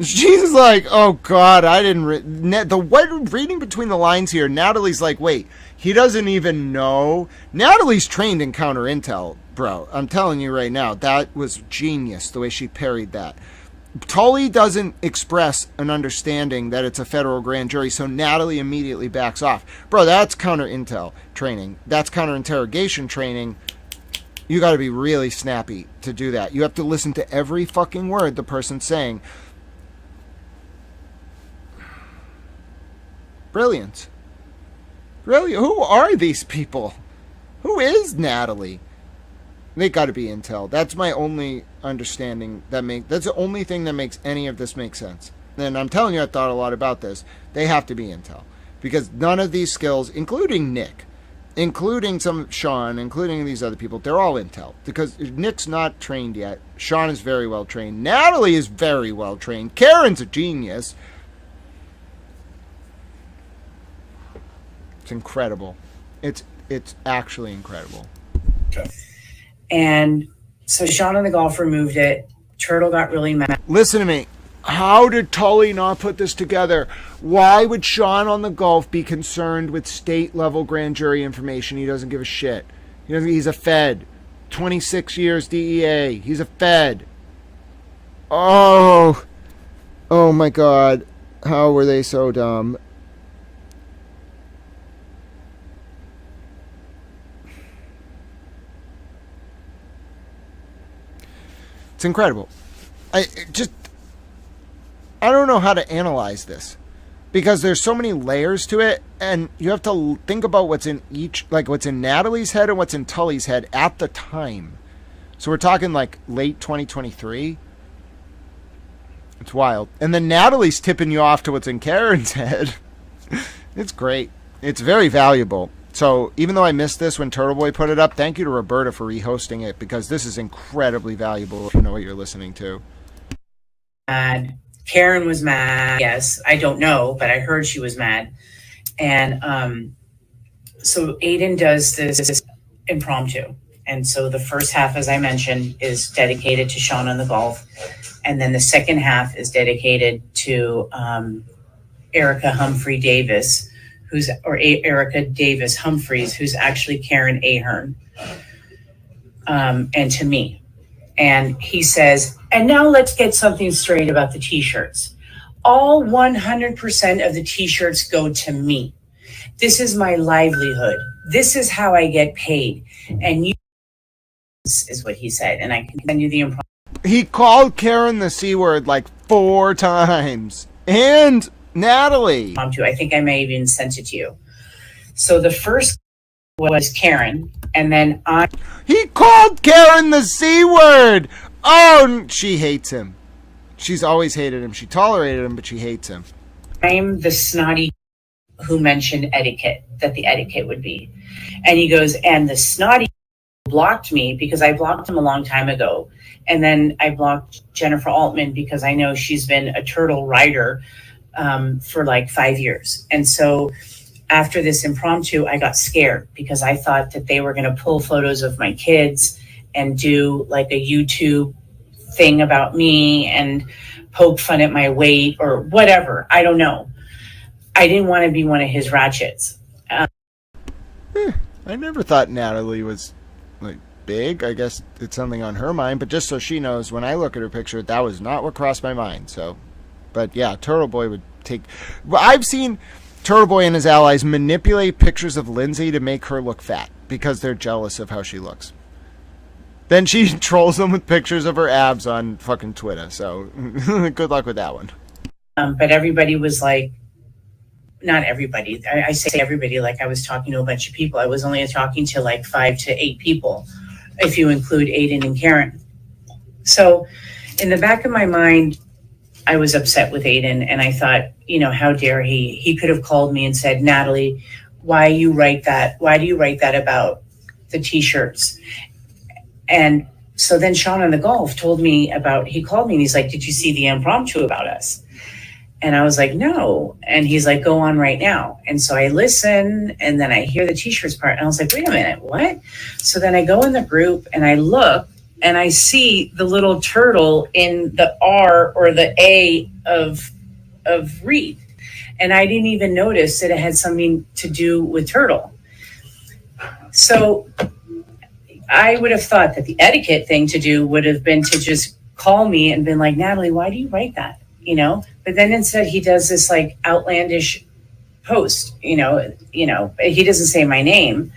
she's like, oh God, I didn't reading between the lines here, Natalie's like, wait, he doesn't even know. Natalie's trained in counter intel, bro. I'm telling you right now, that was genius the way she parried that. Tully doesn't express an understanding that it's a federal grand jury, so Natalie immediately backs off. Bro, that's counter intel training. That's counter interrogation training. You got to be really snappy to do that. You have to listen to every fucking word the person's saying. Brilliant. Really? Who are these people? Who is Natalie? They got to be intel. That's my only understanding. That's the only thing that makes any of this make sense. And I'm telling you, I thought a lot about this. They have to be intel. Because none of these skills, including Nick, including some Sean, including these other people, they're all intel. Because Nick's not trained yet. Sean is very well trained. Natalie is very well trained. Karen's a genius. It's incredible. It's actually incredible. Okay. And so Sean and the golfer moved it. Turtle got really mad. Listen to me. How did Tully not put this together? Why would Sean on the golf be concerned with state-level grand jury information? He doesn't give a shit. He's a Fed. 26 years DEA. He's a Fed. Oh my God. How were they so dumb? It's incredible. I don't know how to analyze this because there's so many layers to it, and you have to think about what's in each, like what's in Natalie's head and what's in Tully's head at the time. So we're talking like late 2023. It's wild. And then Natalie's tipping you off to what's in Karen's head. It's great. It's very valuable. So even though I missed this when Turtle Boy put it up, thank you to Roberta for rehosting it because this is incredibly valuable if you know what you're listening to. Mad. Karen was mad. Yes, I don't know, but I heard she was mad. And so Aidan does this impromptu. And so the first half, as I mentioned, is dedicated to Sean on the golf. And then the second half is dedicated to Erica Humphrey Davis, Erica Davis Humphreys, who's actually Karen Ahern, and to me. And he says, and now let's get something straight about the t-shirts. All 100% of the t-shirts go to me. This is my livelihood. This is how I get paid. And you, is what he said. And I can send you the impromptu. He called Karen the C word like 4 times. And Natalie. I think I may have even sent it to you. So the first was Karen, and then he called Karen the C word. Oh, she hates him. She's always hated him. She tolerated him, but she hates him. I'm the snotty who mentioned etiquette, that the etiquette would be. And he goes, and the snotty blocked me because I blocked him a long time ago. And then I blocked Jennifer Altman because I know she's been a turtle rider for like 5 years. And so after this impromptu, I got scared because I thought that they were going to pull photos of my kids and do like a YouTube thing about me and poke fun at my weight or whatever. I don't know. I didn't want to be one of his ratchets. I never thought Natalie was like big. I guess it's something on her mind, but just so she knows, when I look at her picture, that was not what crossed my mind. So, but yeah, Turtle Boy would take. Well, I've seen Turtle Boy and his allies manipulate pictures of Lindsay to make her look fat because they're jealous of how she looks. Then she trolls them with pictures of her abs on fucking Twitter. So good luck with that one. But everybody was like, not everybody. I say everybody like I was talking to a bunch of people. I was only talking to like 5 to 8 people, if you include Aidan and Karen. So in the back of my mind, I was upset with Aidan, and I thought, you know, how dare he? He could have called me and said, Natalie, why do you write that? Why do you write that about the t-shirts? And so then Sean on the golf told me about, he called me and he's like, did you see the impromptu about us? And I was like, no. And he's like, go on right now. And so I listen, and then I hear the t-shirts part, and I was like, wait a minute, what? So then I go in the group and I look, and I see the little turtle in the R or the A of Reed. And I didn't even notice that it had something to do with turtle. So I would have thought that the etiquette thing to do would have been to just call me and been like, Natalie, why do you write that? You know, but then instead he does this like outlandish post, you know, he doesn't say my name.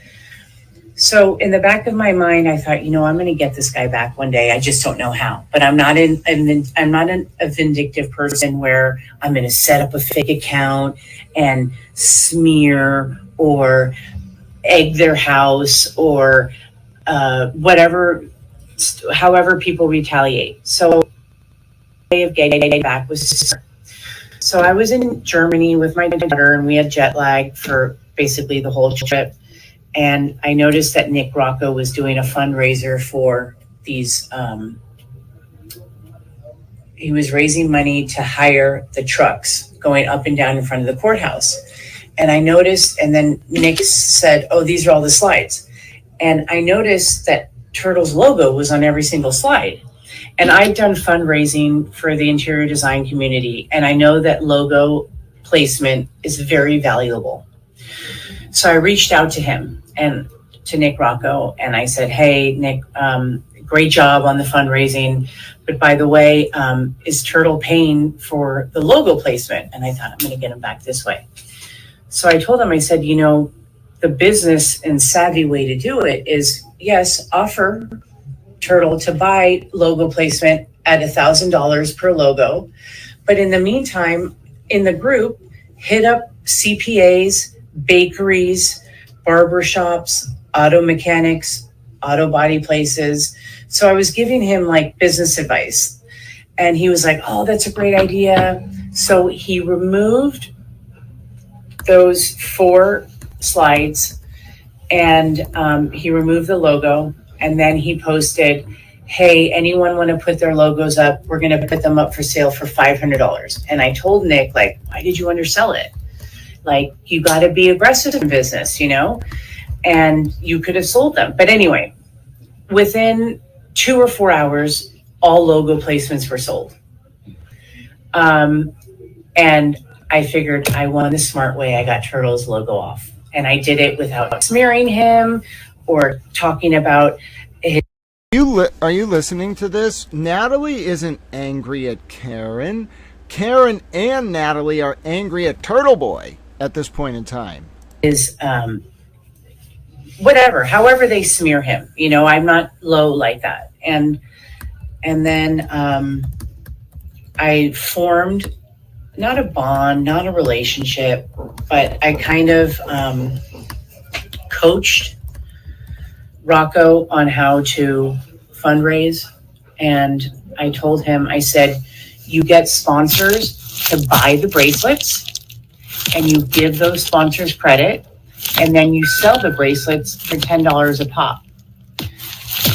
So in the back of my mind, I thought, you know, I'm going to get this guy back one day. I just don't know how, but I'm not a vindictive person where I'm going to set up a fake account and smear or egg their house or whatever, however people retaliate. So way of getting back was, so I was in Germany with my daughter, and we had jet lag for basically the whole trip. And I noticed that Nick Rocco was doing a fundraiser for these, he was raising money to hire the trucks going up and down in front of the courthouse. And I noticed, and then Nick said, oh, these are all the slides. And I noticed that Turtle's logo was on every single slide. And I've done fundraising for the interior design community, and I know that logo placement is very valuable. So I reached out to him and to Nick Rocco, and I said, hey, Nick, great job on the fundraising. But by the way, is Turtle paying for the logo placement? And I thought, I'm going to get him back this way. So I told him, I said, you know, the business and savvy way to do it is, yes, offer Turtle to buy logo placement at $1,000 per logo. But in the meantime, in the group, hit up CPAs, bakeries, barbershops, auto mechanics, auto body places. So I was giving him like business advice. And he was like, oh, that's a great idea. So he removed those 4 slides and he removed the logo. And then he posted, hey, anyone want to put their logos up? We're going to put them up for sale for $500. And I told Nick, like, why did you undersell it? Like, you got to be aggressive in business, you know, and you could have sold them. But anyway, within 2 or 4 hours, all logo placements were sold. And I figured I won the smart way. I got Turtle's logo off. And I did it without smearing him or talking about his. Are you listening to this? Natalie isn't angry at Karen. Karen and Natalie are angry at Turtle Boy at this point in time. Is whatever, however they smear him. You know, I'm not low like that. And then I formed not a bond, not a relationship, but I kind of coached Rocco on how to fundraise. And I told him, I said, you get sponsors to buy the bracelets and you give those sponsors credit and then you sell the bracelets for $10 a pop.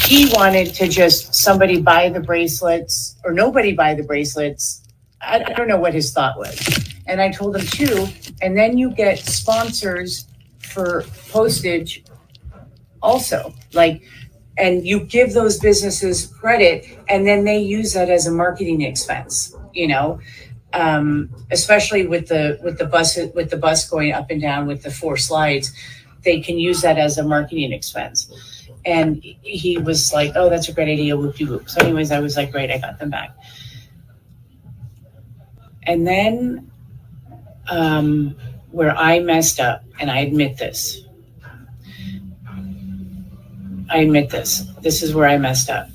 He wanted to just somebody buy the bracelets or nobody buy the bracelets. I don't know what his thought was. And I told him too, and then you get sponsors for postage also. Like, and you give those businesses credit and then they use that as a marketing expense, you know, especially with the bus going up and down with the 4 slides, they can use that as a marketing expense. And he was like, oh, that's a great idea. Whoop-de-whoop. So anyways, I was like, great, I got them back. And then where I messed up, and I admit this. This is where I messed up.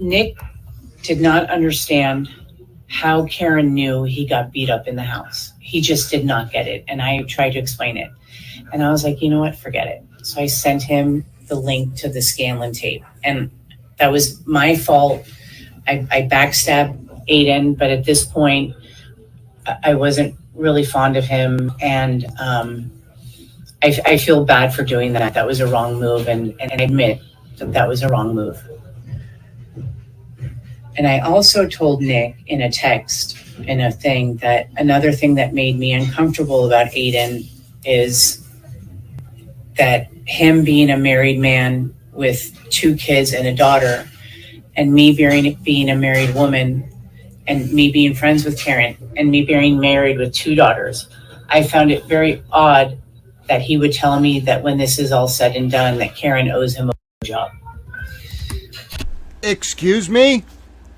Nick did not understand how Karen knew he got beat up in the house. He just did not get it. And I tried to explain it. And I was like, you know what? Forget it. So I sent him the link to the Scanlon tape. And that was my fault. I backstabbed Aidan, but at this point, I wasn't really fond of him. And I feel bad for doing that. That was a wrong move. And I admit that was a wrong move. And I also told Nick in a text, in a thing, that another thing that made me uncomfortable about Aidan is that him being a married man with 2 kids and a daughter, and me being a married woman, and me being friends with Karen, and me being married with 2 daughters, I found it very odd that he would tell me that when this is all said and done, that Karen owes him a job. Excuse me?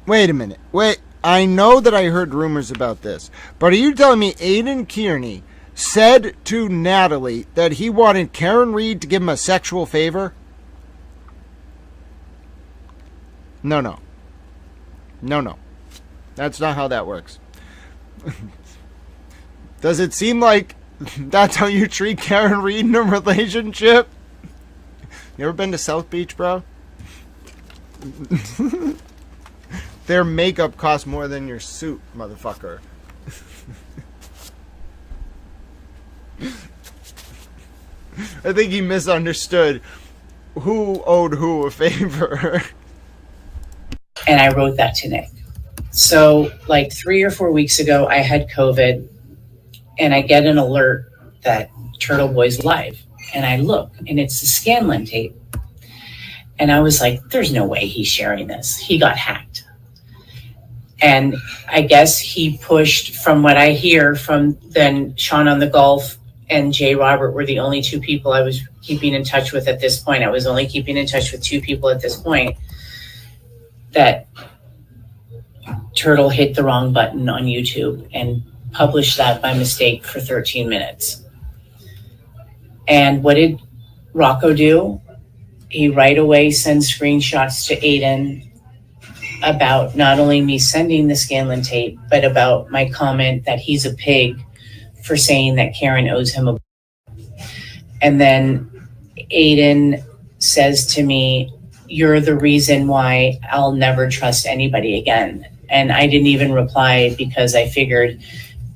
Wait a minute. Wait, I know that I heard rumors about this, but are you telling me Aidan Kearney said to Natalie that he wanted Karen Reed to give him a sexual favor? No. That's not how that works. Does it seem like that's how you treat Karen Reed in a relationship? You ever been to South Beach, bro? Their makeup costs more than your suit, motherfucker. I think he misunderstood who owed who a favor. And I wrote that to Nick. So like 3 or 4 weeks ago, I had COVID and I get an alert that Turtle Boy's live. And I look and it's the Scanlon tape. And I was like, there's no way he's sharing this. He got hacked. And I guess he pushed, from what I hear from then Sean on the Golf and Jay Robert were the only 2 people I was keeping in touch with at this point. I was only keeping in touch with 2 people at this point, that Turtle hit the wrong button on YouTube and published that by mistake for 13 minutes. And what did Rocco do? he right away sends screenshots to Aidan about not only me sending the Scanlon tape, but about my comment that he's a pig for saying that Karen owes him a. And then Aidan says to me, "You're the reason why I'll never trust anybody again." And I didn't even reply because I figured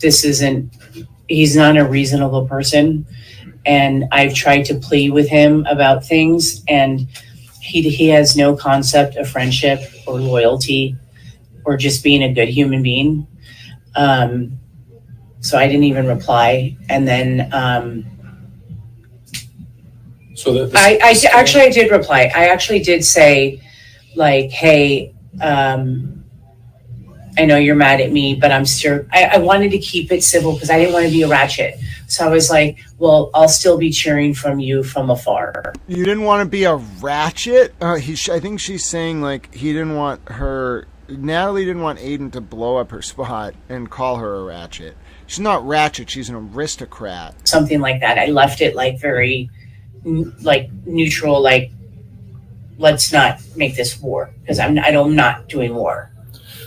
he's not a reasonable person. And I've tried to plead with him about things, and he has no concept of friendship or loyalty or just being a good human being. So I didn't even reply. And then I did reply. I actually did say, like, hey, I know you're mad at me, but I'm still, I wanted to keep it civil because I didn't want to be a ratchet. So I was like, well, I'll still be cheering from you from afar. You didn't want to be a ratchet? I think she's saying, like, Natalie didn't want Aidan to blow up her spot and call her a ratchet. She's not ratchet, she's an aristocrat. Something like that. I left it, like, very, like, neutral, like, let's not make this war because I'm not doing war.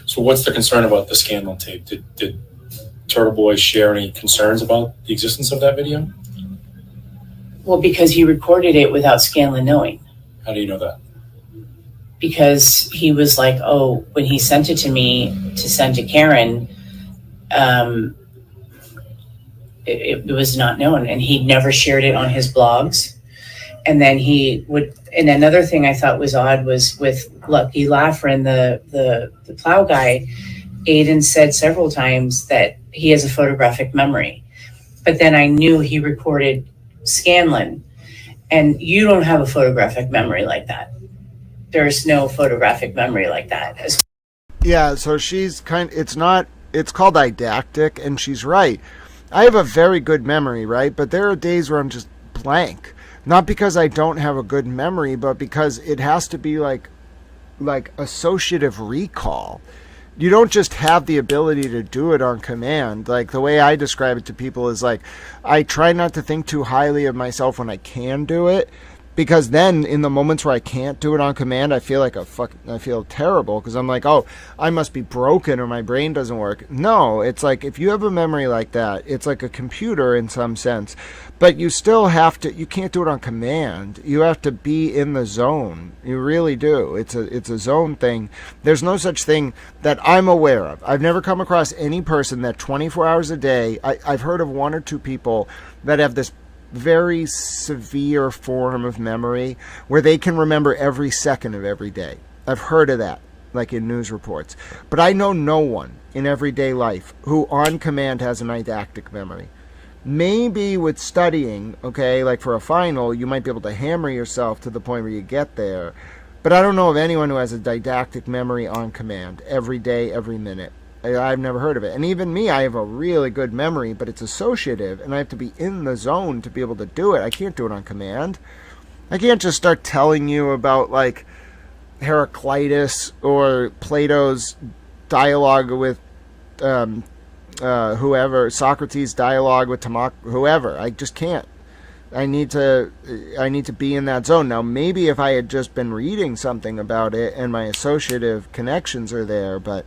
So what's the concern about the scandal tape? Did Turtle Boy share any concerns about the existence of that video? Well, because he recorded it without Scanlon knowing. How do you know that? Because he was like, oh, when he sent it to me to send to Karen, it was not known, and he'd never shared it on his blogs. And then he would, and another thing I thought was odd was with Lucky Laughlin, the plow guy, Aidan said several times that he has a photographic memory. But then I knew he recorded Scanlon, and you don't have a photographic memory like that. There's no photographic memory like that. Yeah, so it's called didactic, and she's right. I have a very good memory, right? But there are days where I'm just blank. Not because I don't have a good memory, but because it has to be like associative recall. You don't just have the ability to do it on command. Like, the way I describe it to people is like, I try not to think too highly of myself when I can do it, because then in the moments where I can't do it on command, I feel like I feel terrible because I'm like, oh, I must be broken or my brain doesn't work. No, it's like, if you have a memory like that, it's like a computer in some sense, but you still have to, you can't do it on command. You have to be in the zone. You really do. It's a zone thing. There's no such thing that I'm aware of. I've never come across any person that 24 hours a day, I've heard of one or two people that have this very severe form of memory where they can remember every second of every day. I've heard of that, like in news reports. But I know no one in everyday life who on command has an didactic memory. Maybe with studying, okay, like for a final, you might be able to hammer yourself to the point where you get there. But I don't know of anyone who has a didactic memory on command every day, every minute. I've never heard of it. And even me, I have a really good memory, but it's associative, and I have to be in the zone to be able to do it. I can't do it on command. I can't just start telling you about, like, Heraclitus or Plato's dialogue with whoever, Socrates' dialogue with whoever. I just can't. I need to be in that zone. Now, maybe if I had just been reading something about it and my associative connections are there, but...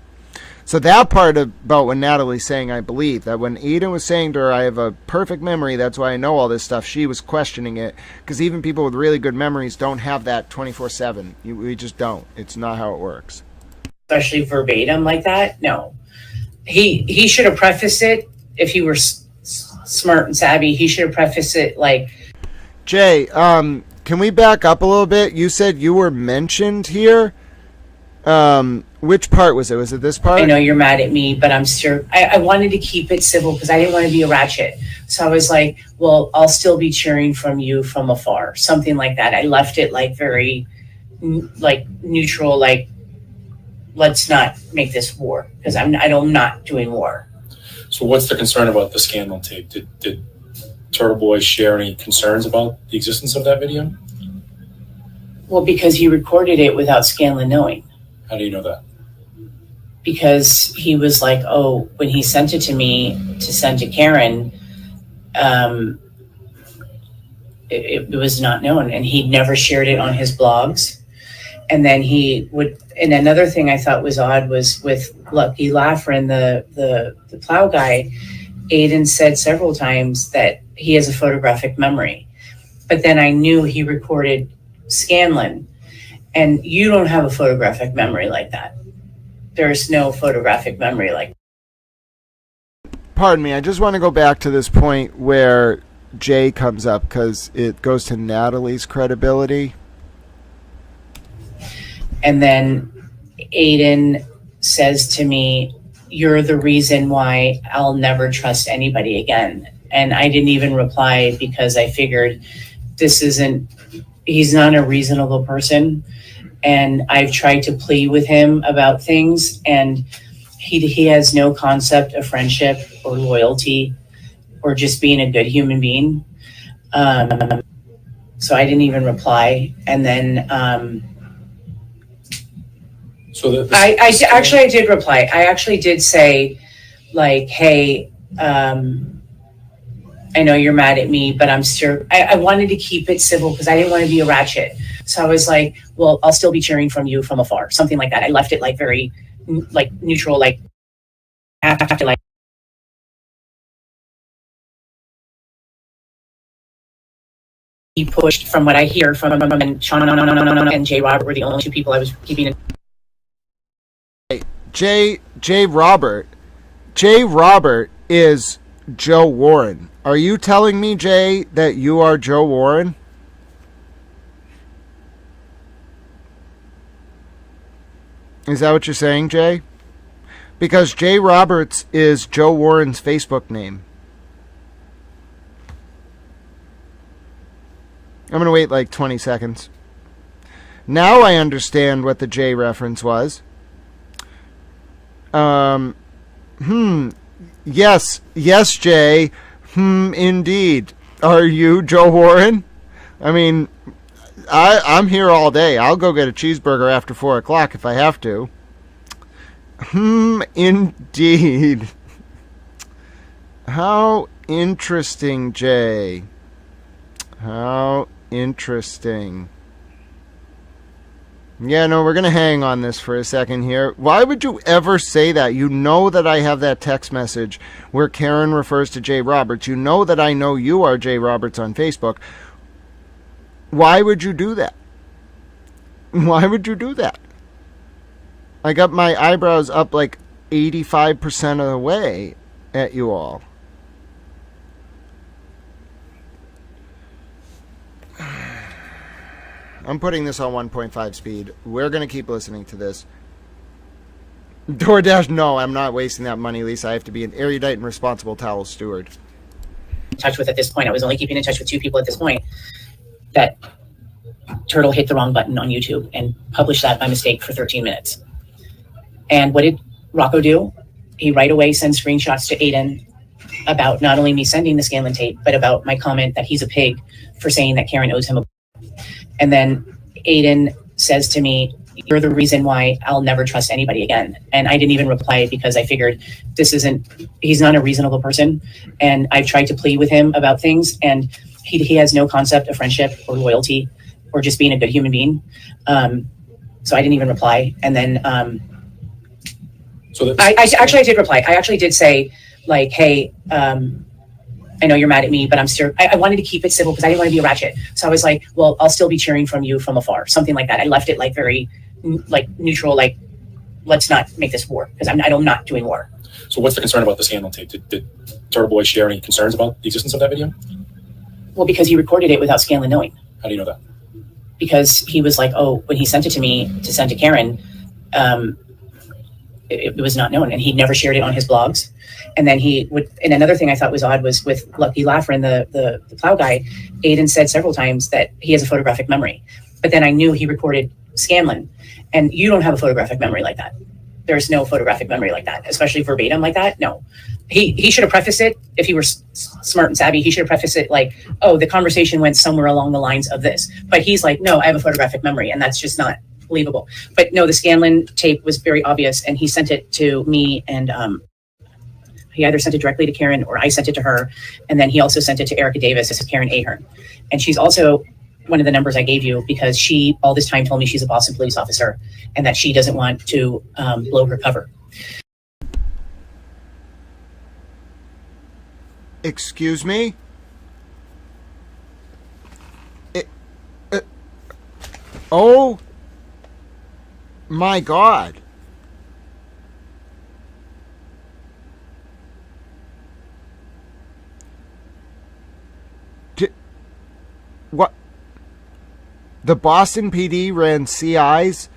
So that part about when Natalie's saying, I believe, that when Aidan was saying to her, I have a perfect memory, that's why I know all this stuff, she was questioning it, because even people with really good memories don't have that 24/7. We just don't. It's not how it works. Especially verbatim like that, no. He should have prefaced it, if he were smart and savvy, he should have prefaced it like... Jay, can we back up a little bit? You said you were mentioned here. Which part was it? Was it this part? I know you're mad at me, but I'm sure I wanted to keep it civil because I didn't want to be a ratchet. So I was like, well, I'll still be cheering from you from afar. Something like that. I left it like very like neutral, like, let's not make this war because I'm not doing war. So what's the concern about the scandal tape? Did Turtle Boy share any concerns about the existence of that video? Well, because he recorded it without Scanlon knowing. How do you know that? Because he was like, oh, when he sent it to me to send to Karen, it was not known, and he never shared it on his blogs. And then he would, and another thing I thought was odd was with Lucky Laughlin, the plow guy, Aidan said several times that he has a photographic memory. But then I knew he recorded Scanlon, and you don't have a photographic memory like that. There's no photographic memory like that. Pardon me, I just want to go back to this point where Jay comes up because it goes to Natalie's credibility. And then Aidan says to me, "You're the reason why I'll never trust anybody again." And I didn't even reply because I figured he's not a reasonable person. And I've tried to plead with him about things, and he has no concept of friendship or loyalty or just being a good human being. So I didn't even reply. And then I did reply. I actually did say, like, hey, I know you're mad at me, but I'm still, I wanted to keep it civil because I didn't want to be a ratchet. So I was like, well, I'll still be cheering from you from afar. Something like that. I left it like very like neutral, like after like he pushed, from what I hear from and Sean and Jay Robert were the only two people I was keeping in. Jay Robert is Joe Warren. Are you telling me, Jay, that you are Joe Warren? Is that what you're saying, Jay? Because Jay Roberts is Joe Warren's Facebook name. I'm going to wait like 20 seconds. Now I understand what the Jay reference was. Yes, Jay. Indeed. Are you Joe Warren? I mean, I'm here all day. I'll go get a cheeseburger after 4 o'clock if I have to. Indeed. How interesting, Jay. How interesting. Yeah, no, we're going to hang on this for a second here. Why would you ever say that? You know that I have that text message where Karen refers to Jay Roberts. You know that I know you are Jay Roberts on Facebook. Why would you do that? Why would you do that? I got my eyebrows up like 85% of the way at you all. I'm putting this on 1.5 speed. We're going to keep listening to this. DoorDash, no, I'm not wasting that money, Lisa. I have to be an erudite and responsible towel steward. In touch with at this point, I was only keeping in touch with 2 people at this point. That Turtle hit the wrong button on YouTube and published that by mistake for 13 minutes. And what did Rocco do? He right away sends screenshots to Aidan about not only me sending the Scanlon tape, but about my comment that he's a pig for saying that Karen owes him a. And then Aidan says to me, "You're the reason why I'll never trust anybody again." And I didn't even reply because I figured he's not a reasonable person. And I've tried to plead with him about things, and he has no concept of friendship or loyalty or just being a good human being. So I didn't even reply. And then I did reply. I actually did say, like, hey, I know you're mad at me, but I'm still, I wanted to keep it civil because I didn't want to be a ratchet. So I was like, well, I'll still be cheering from you from afar. Something like that. I left it like very like neutral, like, let's not make this war because I'm not doing war. So what's the concern about the Scanlon tape? Did Turtle Boy share any concerns about the existence of that video? Well, because he recorded it without Scanlon knowing. How do you know that? Because he was like, oh, when he sent it to me to send to Karen, it was not known, and he never shared it on his blogs. And then he would, and another thing I thought was odd was with Lucky Laughlin, the plow guy, Aidan said several times that he has a photographic memory. But then I knew he recorded Scanlon, and you don't have a photographic memory like that. There's no photographic memory like that, especially verbatim like that. No, he should have prefaced it if he were smart and savvy. He should have prefaced it like, oh, the conversation went somewhere along the lines of this. But he's like, no, I have a photographic memory, and that's just not believable. But no, the Scanlon tape was very obvious, and he sent it to me and He either sent it directly to Karen or I sent it to her. And then he also sent it to Erica Davis as Karen Ahern. And she's also one of the numbers I gave you because she all this time told me she's a Boston police officer and that she doesn't want to blow her cover. Excuse me? Oh my God. What? The Boston PD ran CIs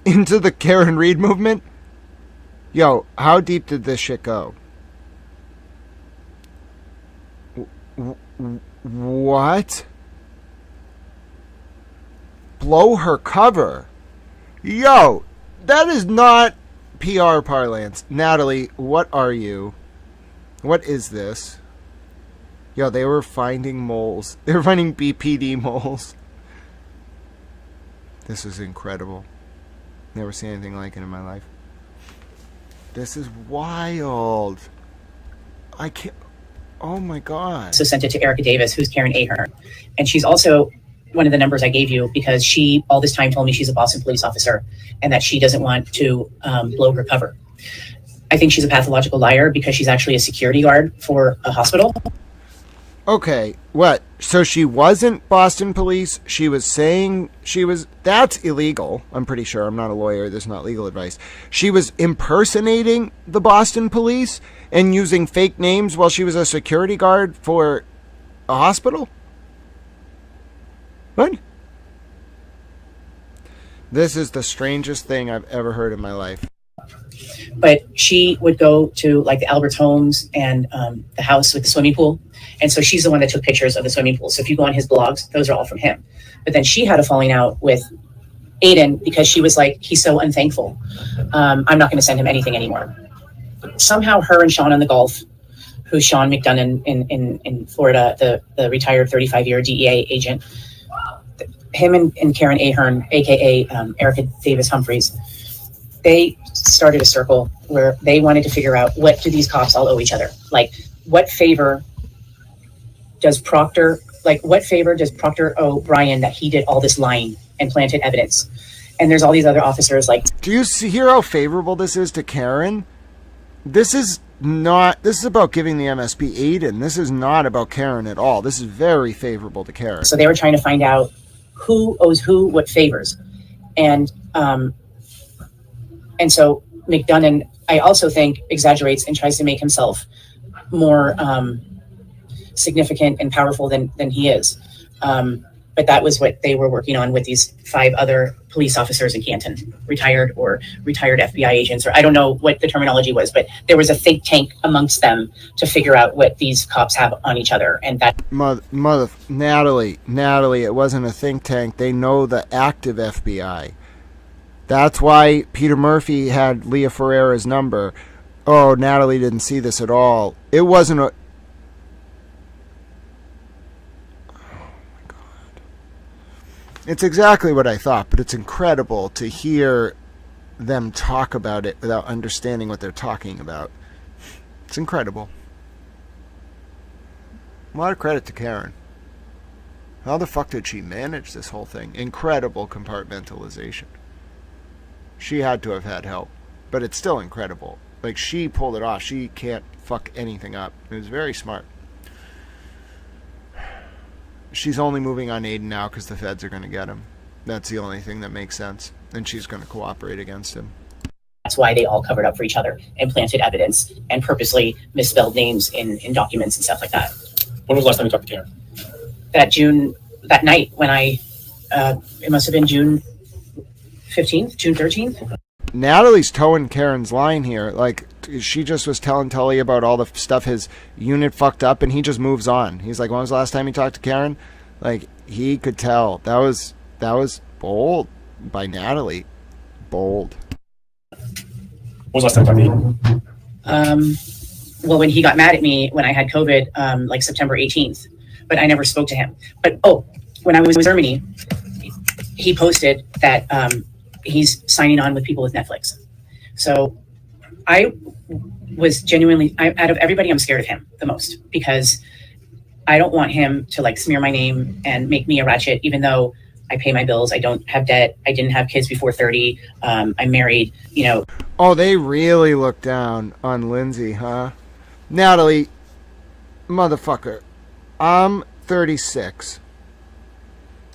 into the Karen Reed movement? Yo, how deep did this shit go? What? Blow her cover? Yo, that is not PR parlance. Natalie, what are you? What is this? Yo, they were finding moles. They were finding BPD moles. This is incredible. Never seen anything like it in my life. This is wild. I can't... Oh my God. So sent it to Erica Davis, who's Karen Ahern. And she's also one of the numbers I gave you because she all this time told me she's a Boston police officer and that she doesn't want to blow her cover. I think she's a pathological liar because she's actually a security guard for a hospital. Okay, what? So she wasn't Boston police. She was saying she was... That's illegal. I'm pretty sure. I'm not a lawyer. There's not legal advice. She was impersonating the Boston police and using fake names while she was a security guard for a hospital? What? This is the strangest thing I've ever heard in my life. But she would go to like the Albert's homes and the house with the swimming pool. And so she's the one that took pictures of the swimming pool. So if you go on his blogs, those are all from him. But then she had a falling out with Aidan because she was like, he's so unthankful. I'm not going to send him anything anymore. Somehow her and Sean on the Gulf, who's Sean McDonough in Florida, the retired 35-year DEA agent, him and Karen Ahern, a.k.a. Erica Davis Humphreys, they started a circle where they wanted to figure out what do these cops all owe each other? Like, what favor does Proctor owe Brian that he did all this lying and planted evidence? And there's all these other officers like... Do you hear how favorable this is to Karen? This is about giving the MSP Aidan. This is not about Karen at all. This is very favorable to Karen. So they were trying to find out who owes who what favors. And so McDonough, I also think, exaggerates and tries to make himself more significant and powerful than he is. But that was what they were working on with these 5 other police officers in Canton, retired FBI agents, or I don't know what the terminology was, but there was a think tank amongst them to figure out what these cops have on each other. And that Natalie, it wasn't a think tank. They know the active FBI. That's why Peter Murphy had Leah Ferreira's number. Oh, Natalie didn't see this at all. It wasn't a... It's exactly what I thought, but it's incredible to hear them talk about it without understanding what they're talking about. It's incredible. A lot of credit to Karen. How the fuck did she manage this whole thing? Incredible compartmentalization. She had to have had help, but it's still incredible. Like, she pulled it off. She can't fuck anything up. It was very smart. She's only moving on Aidan now because the feds are going to get him. That's the only thing that makes sense. And she's going to cooperate against him. That's why they all covered up for each other and planted evidence and purposely misspelled names in documents and stuff like that. When was the last time you talked to Karen? That night when it must have been June 15th, June 13th. Natalie's towing Karen's line here. Like, she just was telling Tully about all the stuff his unit fucked up, and he just moves on. He's like, when was the last time you talked to Karen? Like, he could tell. That was bold by Natalie. Bold. When was the last time you talked to Aidan? Well, when he got mad at me when I had COVID, like September 18th, but I never spoke to him. But, when I was in Germany, he posted that he's signing on with people with Netflix. So I was genuinely, out of everybody, I'm scared of him the most, because I don't want him to like smear my name and make me a ratchet, even though I pay my bills. I don't have debt. I didn't have kids before 30. I'm married, you know. Oh, they really look down on Lindsay, huh? Natalie, motherfucker, I'm 36.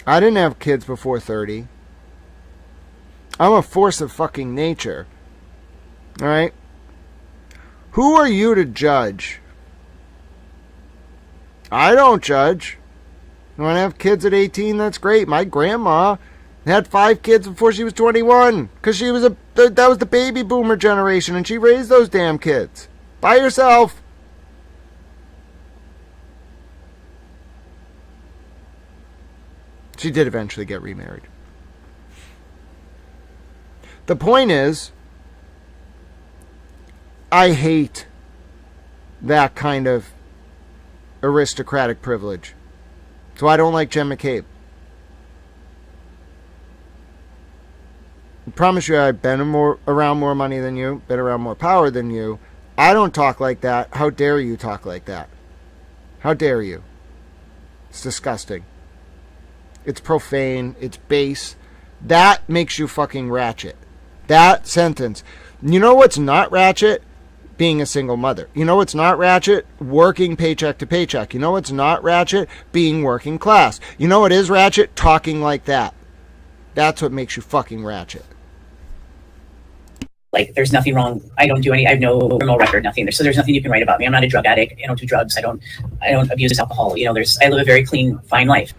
I didn't have kids before 30. I'm a force of fucking nature. All right? Who are you to judge? I don't judge. You want to have kids at 18? That's great. My grandma had 5 kids before she was 21 because she was that was the baby boomer generation, and she raised those damn kids by herself. She did eventually get remarried. The point is, I hate that kind of aristocratic privilege. So I don't like Jen McCabe. I promise you I've been around more money than you, been around more power than you. I don't talk like that. How dare you talk like that? How dare you? It's disgusting. It's profane. It's base. That makes you fucking ratchet. That sentence. You know what's not ratchet? Being a single mother. You know what's not ratchet? Working paycheck to paycheck. You know what's not ratchet? Being working class. You know what is ratchet? Talking like that. That's what makes you fucking ratchet. Like, there's nothing wrong. I have no criminal record, nothing. So there's nothing you can write about me. I'm not a drug addict. I don't do drugs. I don't abuse alcohol. You know, I live a very clean, fine life.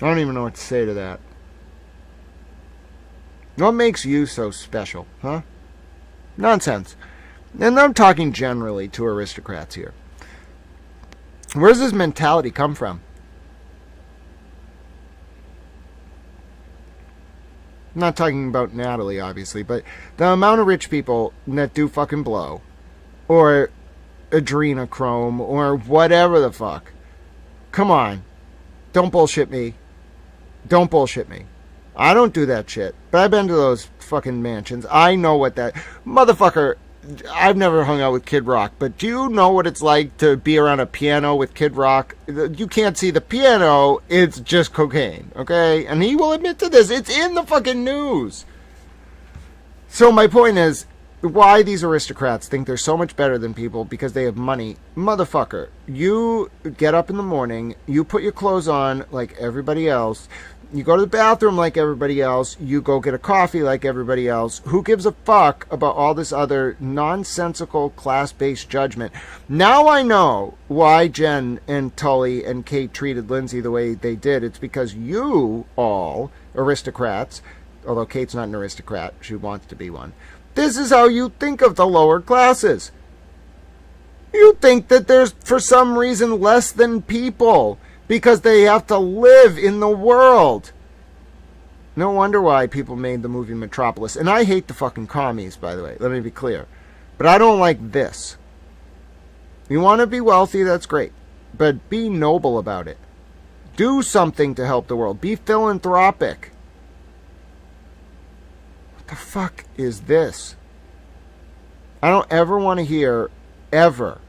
I don't even know what to say to that. What makes you so special, huh? Nonsense. And I'm talking generally to aristocrats here. Where does this mentality come from? I'm not talking about Natalie, obviously, but the amount of rich people that do fucking blow, or adrenochrome, or whatever the fuck. Come on. Don't bullshit me. Don't bullshit me. I don't do that shit. But I've been to those fucking mansions. I know what that... Motherfucker, I've never hung out with Kid Rock, but do you know what it's like to be around a piano with Kid Rock? You can't see the piano. It's just cocaine, okay? And he will admit to this. It's in the fucking news. So my point is, why these aristocrats think they're so much better than people because they have money. Motherfucker, you get up in the morning, you put your clothes on like everybody else, you go to the bathroom like everybody else, you go get a coffee like everybody else. Who gives a fuck about all this other nonsensical class-based judgment? Now I know why Jen and Tully and Kate treated Lindsay the way they did. It's because you all, aristocrats, although Kate's not an aristocrat, she wants to be one, this is how you think of the lower classes. You think that there's, for some reason, less than people because they have to live in the world. No wonder why people made the movie Metropolis. And I hate the fucking commies, by the way. Let me be clear. But I don't like this. You want to be wealthy, that's great. But be noble about it. Do something to help the world. Be philanthropic. The fuck is this? I don't ever want to hear, ever,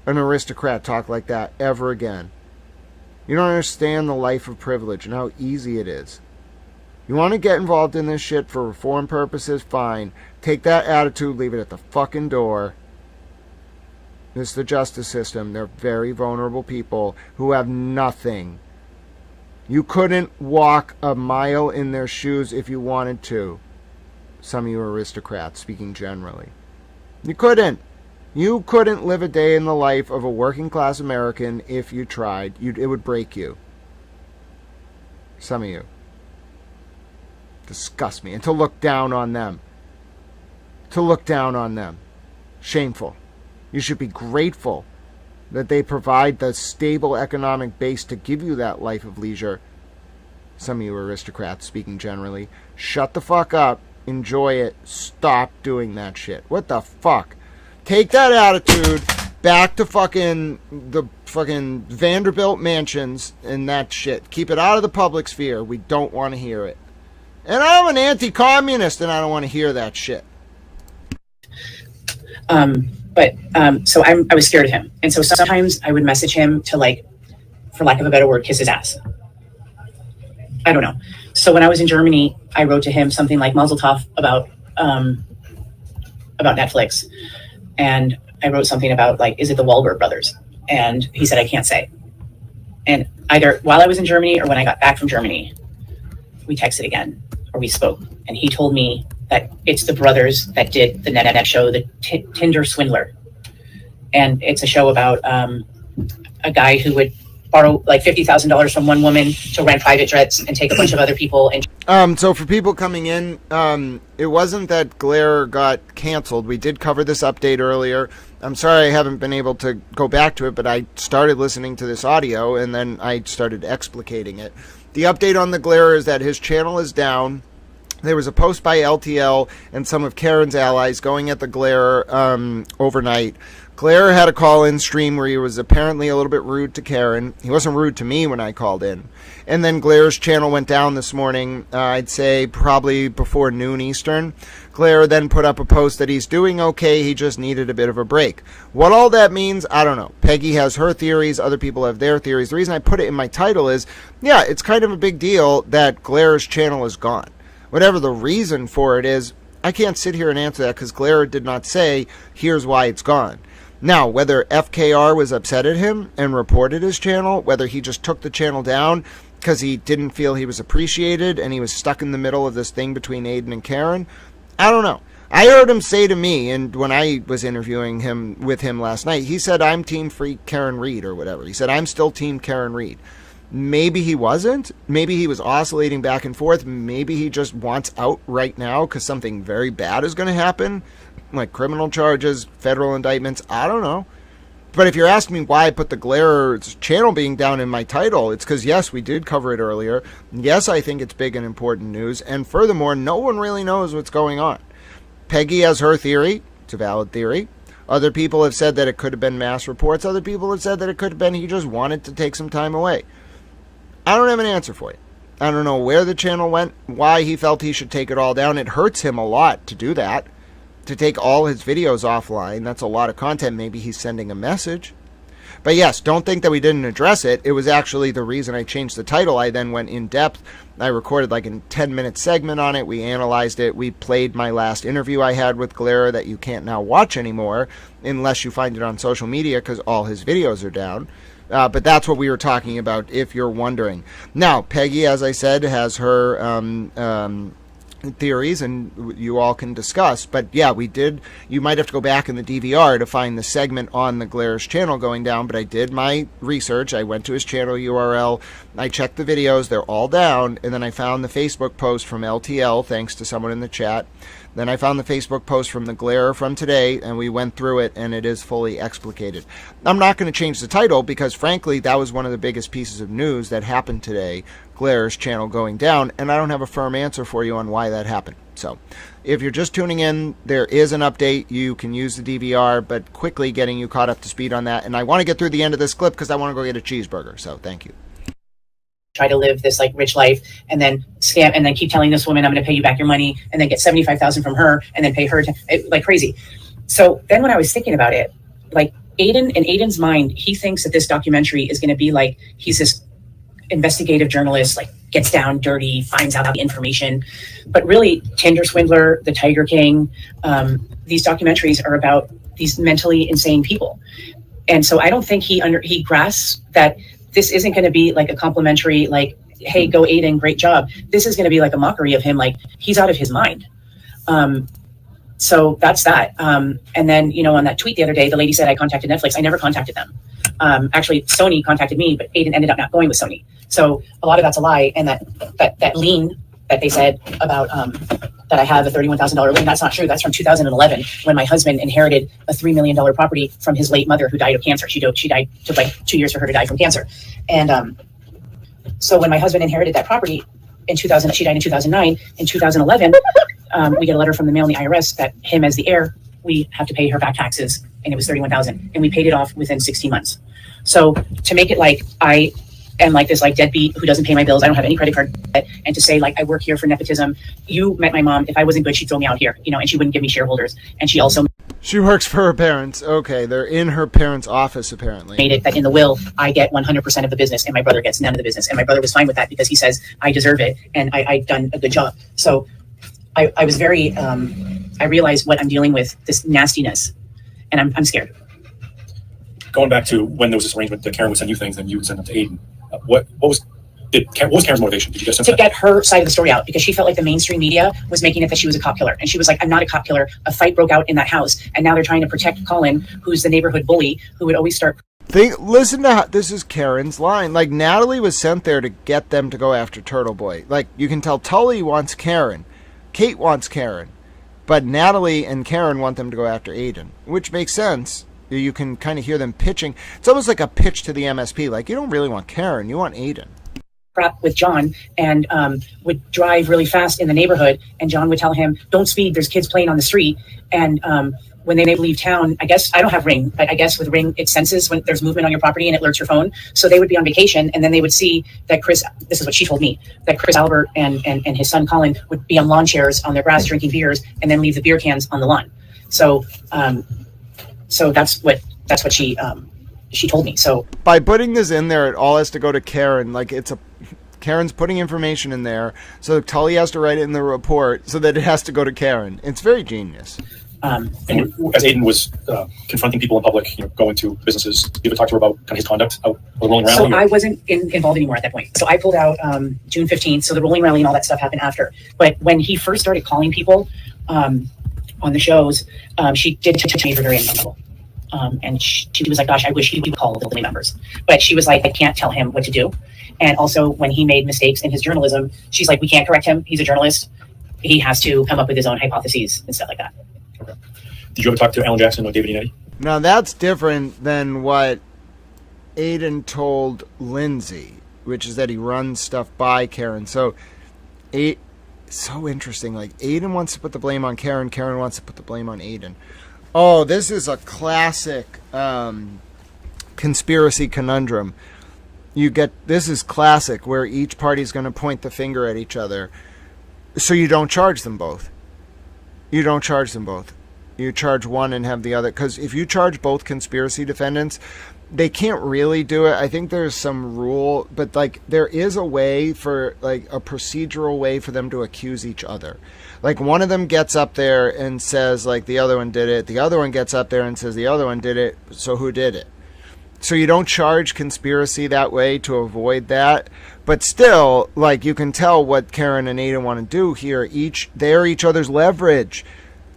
an aristocrat talk like that ever again. You don't understand the life of privilege and how easy it is. You want to get involved in this shit for reform purposes? Fine. Take that attitude, leave it at the fucking door. This is the justice system. They're very vulnerable people who have nothing. You couldn't walk a mile in their shoes if you wanted to. Some of you aristocrats, speaking generally. You couldn't. You couldn't live a day in the life of a working class American if you tried. It would break you. Some of you. Disgust me. And to look down on them. To look down on them. Shameful. You should be grateful that they provide the stable economic base to give you that life of leisure. Some of you aristocrats, speaking generally. Shut the fuck up. Enjoy it. Stop doing that shit. What the fuck? Take that attitude back to fucking the fucking Vanderbilt mansions and that shit. Keep it out of the public sphere. We don't want to hear it. And I'm an anti-communist, and I don't want to hear that shit. So I was scared of him, and so sometimes I would message him to, like, for lack of a better word, kiss his ass. I don't know. So when I was in Germany, I wrote to him something like Mazel Tov about Netflix, and I wrote something about, like, is it the Wahlberg brothers? And he said, I can't say. And either while I was in Germany or when I got back from Germany, we texted again, or we spoke, and he told me that it's the brothers that did the net show, the Tinder Swindler. And it's a show about a guy who would borrow like $50,000 from one woman to rent private jets and take a bunch of other people. And so for people coming in, it wasn't that Glare got canceled. We did cover this update earlier. I'm sorry I haven't been able to go back to it, but I started listening to this audio and then I started explicating it. The update on the Glare is that his channel is down. There was a post by LTL and some of Karen's allies going at the Glare overnight. Glare had a call-in stream where he was apparently a little bit rude to Karen. He wasn't rude to me when I called in. And then Glare's channel went down this morning, I'd say probably before noon Eastern. Glare then put up a post that he's doing okay, he just needed a bit of a break. What all that means, I don't know. Peggy has her theories, other people have their theories. The reason I put it in my title is, yeah, it's kind of a big deal that Glare's channel is gone. Whatever the reason for it is, I can't sit here and answer that because Glare did not say, here's why it's gone. Now, whether FKR was upset at him and reported his channel, whether he just took the channel down because he didn't feel he was appreciated and he was stuck in the middle of this thing between Aidan and Karen, I don't know. I heard him say to me, and when I was interviewing him with him last night, he said, I'm team free Karen Reed or whatever. He said, I'm still team Karen Reed. Maybe he wasn't. Maybe he was oscillating back and forth. Maybe he just wants out right now because something very bad is going to happen, like criminal charges, federal indictments. I don't know. But if you're asking me why I put the Glare channel being down in my title, it's because, yes, we did cover it earlier. Yes, I think it's big and important news. And furthermore, no one really knows what's going on. Peggy has her theory. It's a valid theory. Other people have said that it could have been mass reports. Other people have said that it could have been he just wanted to take some time away. I don't have an answer for you. I don't know where the channel went, why he felt he should take it all down. It hurts him a lot to do that, to take all his videos offline. That's a lot of content. Maybe he's sending a message. But yes, don't think that we didn't address it. It was actually the reason I changed the title. I then went in depth. I recorded like a 10-minute segment on it. We analyzed it. We played my last interview I had with Glare that you can't now watch anymore unless you find it on social media because all his videos are down. But that's what we were talking about, if you're wondering. Now, Peggy, as I said, has her theories, and you all can discuss. But yeah, we did. You might have to go back in the DVR to find the segment on the Glare's channel going down. But I did my research. I went to his channel URL. I checked the videos. They're all down. And then I found the Facebook post from LTL, thanks to someone in the chat. Then I found the Facebook post from the Glare from today, and we went through it, and it is fully explicated. I'm not going to change the title because, frankly, that was one of the biggest pieces of news that happened today, Glare's channel going down, and I don't have a firm answer for you on why that happened. So if you're just tuning in, there is an update. You can use the DVR, but quickly getting you caught up to speed on that. And I want to get through the end of this clip because I want to go get a cheeseburger, so thank you. Try to live this like rich life and then scam and then keep telling this woman I'm going to pay you back your money and then get $75,000 from her and then pay her like crazy. So then when I was thinking about it, like Aidan, in Aidan's mind, he thinks that this documentary is going to be like he's this investigative journalist, like gets down dirty, finds out the information. But really, Tinder Swindler, The Tiger King, these documentaries are about these mentally insane people. And so I don't think he grasps that this isn't going to be like a complimentary, like, hey, go Aidan, great job. This is going to be like a mockery of him, like he's out of his mind. So that's that. And then, you know, on that tweet the other day, the lady said I contacted Netflix. I never contacted them. Actually, Sony contacted me, but Aidan ended up not going with Sony. So a lot of that's a lie. And that lien that they said about that I have a $31,000 lien, that's not true. That's from 2011 when my husband inherited a $3 million property from his late mother who died of cancer. She died, took like 2 years for her to die from cancer. And so when my husband inherited that property in 2000, she died in 2009. In 2011, we get a letter from the mail in the IRS that him as the heir we have to pay her back taxes, and it was $31,000, and we paid it off within 16 months. So to make it like I am like this like deadbeat who doesn't pay my bills, I don't have any credit card debt, and to say like I work here for nepotism. You met my mom. If I wasn't good, she'd throw me out here, and she wouldn't give me shareholders. And she also works for her parents. Okay, they're in her parents' office apparently. Made it that in the will I get 100% of the business and my brother gets none of the business, and my brother was fine with that because he says I deserve it and I've done a good job. So I was very I realized what I'm dealing with, this nastiness, and I'm scared. Going back to when there was this arrangement that Karen would send you things and you would send them to Aidan, what was Karen's motivation? Did you just to get her side of the story out, because she felt like the mainstream media was making it that she was a cop killer, and she was like, I'm not a cop killer. A fight broke out in that house, and now they're trying to protect Colin, who's the neighborhood bully who would always start. Listen to how this is Karen's line. Like, Natalie was sent there to get them to go after Turtle Boy. Like, you can tell Tully wants Karen, Kate wants Karen, but Natalie and Karen want them to go after Aidan, which makes sense. You can kind of hear them pitching. It's almost like a pitch to the MSP. Like, you don't really want Karen, you want Aidan. Crap with John, and would drive really fast in the neighborhood, and John would tell him, don't speed, there's kids playing on the street. And when they leave town, I guess I don't have Ring, but I guess with Ring it senses when there's movement on your property and it alerts your phone. So they would be on vacation, and then they would see that Chris, this is what she told me, that Chris Albert and his son Colin would be on lawn chairs on their grass drinking beers and then leave the beer cans on the lawn. So so that's what she told me. So by putting this in there, it all has to go to Karen. Like, Karen's putting information in there, so Tully has to write it in the report so that it has to go to Karen. It's very genius. And as Aidan was confronting people in public, going to businesses, you ever talk to her about kind of his conduct out the rolling rally? So I wasn't involved anymore at that point. So I pulled out June 15th. So the rolling rally and all that stuff happened after. But when he first started calling people on the shows, she did change her very uncomfortable. And she was like, gosh, I wish he would call the family members. But she was like, I can't tell him what to do. And also when he made mistakes in his journalism, she's like, we can't correct him. He's a journalist. He has to come up with his own hypotheses and stuff like that. Okay. Did you ever talk to Alan Jackson or David Iannetti? Now that's different than what Aidan told Lindsay, which is that he runs stuff by Karen. So so interesting. Like, Aidan wants to put the blame on Karen. Karen wants to put the blame on Aidan. Oh, this is a classic conspiracy conundrum. This is classic, where each party's going to point the finger at each other. So you don't charge them both. You don't charge them both. You charge one and have the other. Because if you charge both conspiracy defendants, they can't really do it. I think there's some rule, but like there is a way for like a procedural way for them to accuse each other. Like one of them gets up there and says like the other one did it. The other one gets up there and says the other one did it. So who did it? So you don't charge conspiracy that way to avoid that. But still, like, you can tell what Karen and Aidan want to do here. They're each other's leverage.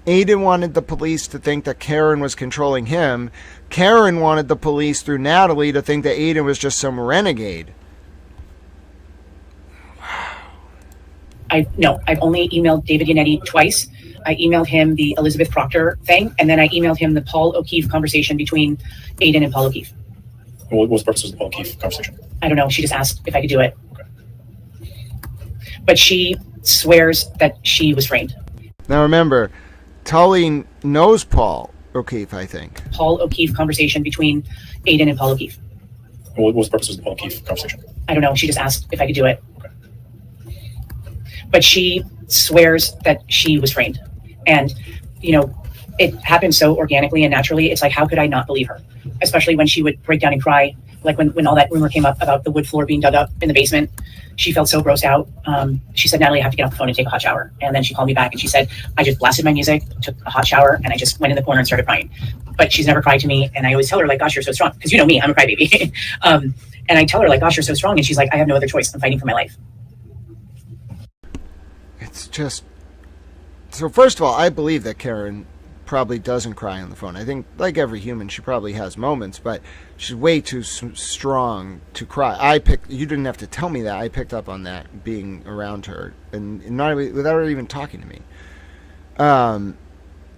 Aidan wanted the police to think that Karen was controlling him. Karen wanted the police through Natalie to think that Aidan was just some renegade. I've only emailed David Iannetti twice. I emailed him the Elizabeth Proctor thing, and then I emailed him the Paul O'Keefe conversation between Aidan and Paul O'Keefe. What was the purpose of the Paul O'Keefe conversation? I don't know. She just asked if I could do it. Okay. But she swears that she was framed. Now remember, Tully knows Paul O'Keefe, I think. Paul O'Keefe conversation between Aidan and Paul O'Keefe. What was the purpose of the Paul O'Keefe conversation? I don't know. She just asked if I could do it. Okay. But she swears that she was framed. And, it happened so organically and naturally. It's like, how could I not believe her? Especially when she would break down and cry. Like when all that rumor came up about the wood floor being dug up in the basement, she felt so grossed out. She said, Natalie, I have to get off the phone and take a hot shower. And then she called me back and she said, I just blasted my music, took a hot shower, and I just went in the corner and started crying. But she's never cried to me. And I always tell her, like, gosh, you're so strong. Because you know me, I'm a crybaby. And I tell her, like, gosh, you're so strong. And she's like, I have no other choice. I'm fighting for my life. It's just... So first of all, I believe that Karen probably doesn't cry on the phone. I think, like every human, she probably has moments, but she's way too strong to cry. You didn't have to tell me that. I picked up on that being around her, and not without her even talking to me.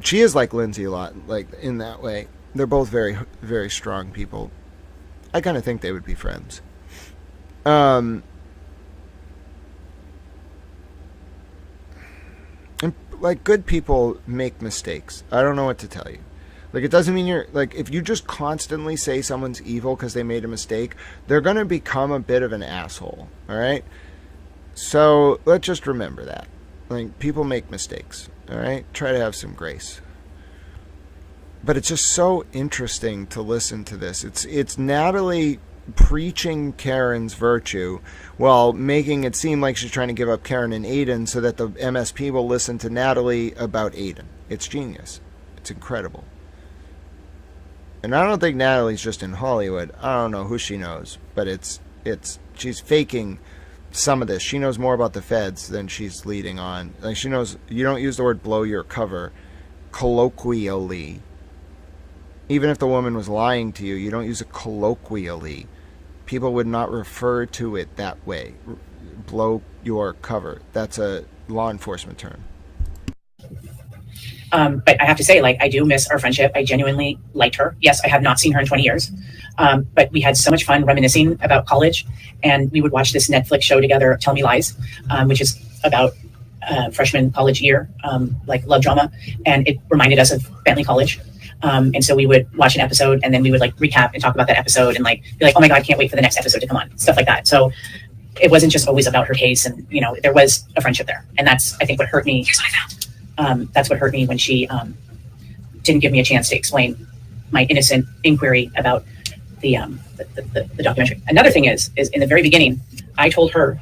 She is like Lindsay a lot, like in that way. They're both very, very strong people. I kind of think they would be friends. And like, good people make mistakes. I don't know what to tell you. Like, it doesn't mean you're, like, if you just constantly say someone's evil because they made a mistake, they're going to become a bit of an asshole, all right? So let's just remember that. Like, people make mistakes, all right? Try to have some grace. But it's just so interesting to listen to this. It's Natalie preaching Karen's virtue while making it seem like she's trying to give up Karen and Aidan so that the MSP will listen to Natalie about Aidan. It's genius. It's incredible. And I don't think Natalie's just in Hollywood. I don't know who she knows, but she's faking some of this. She knows more about the feds than she's leading on. Like, she knows you don't use the word blow your cover colloquially. Even if the woman was lying to you, you don't use it colloquially. People would not refer to it that way. Blow your cover. That's a law enforcement term. But I have to say, like, I do miss our friendship. I genuinely liked her. Yes, I have not seen her in 20 years. But we had so much fun reminiscing about college. And we would watch this Netflix show together, Tell Me Lies, which is about freshman college year, like love drama. And it reminded us of Bentley College. And so we would watch an episode and then we would like recap and talk about that episode and like be like, oh my God, can't wait for the next episode to come on. Stuff like that. So it wasn't just always about her case. And, you know, there was a friendship there. And that's, I think, what hurt me. Here's what I found. That's what hurt me when she didn't give me a chance to explain my innocent inquiry about the documentary. Another thing is in the very beginning, I told her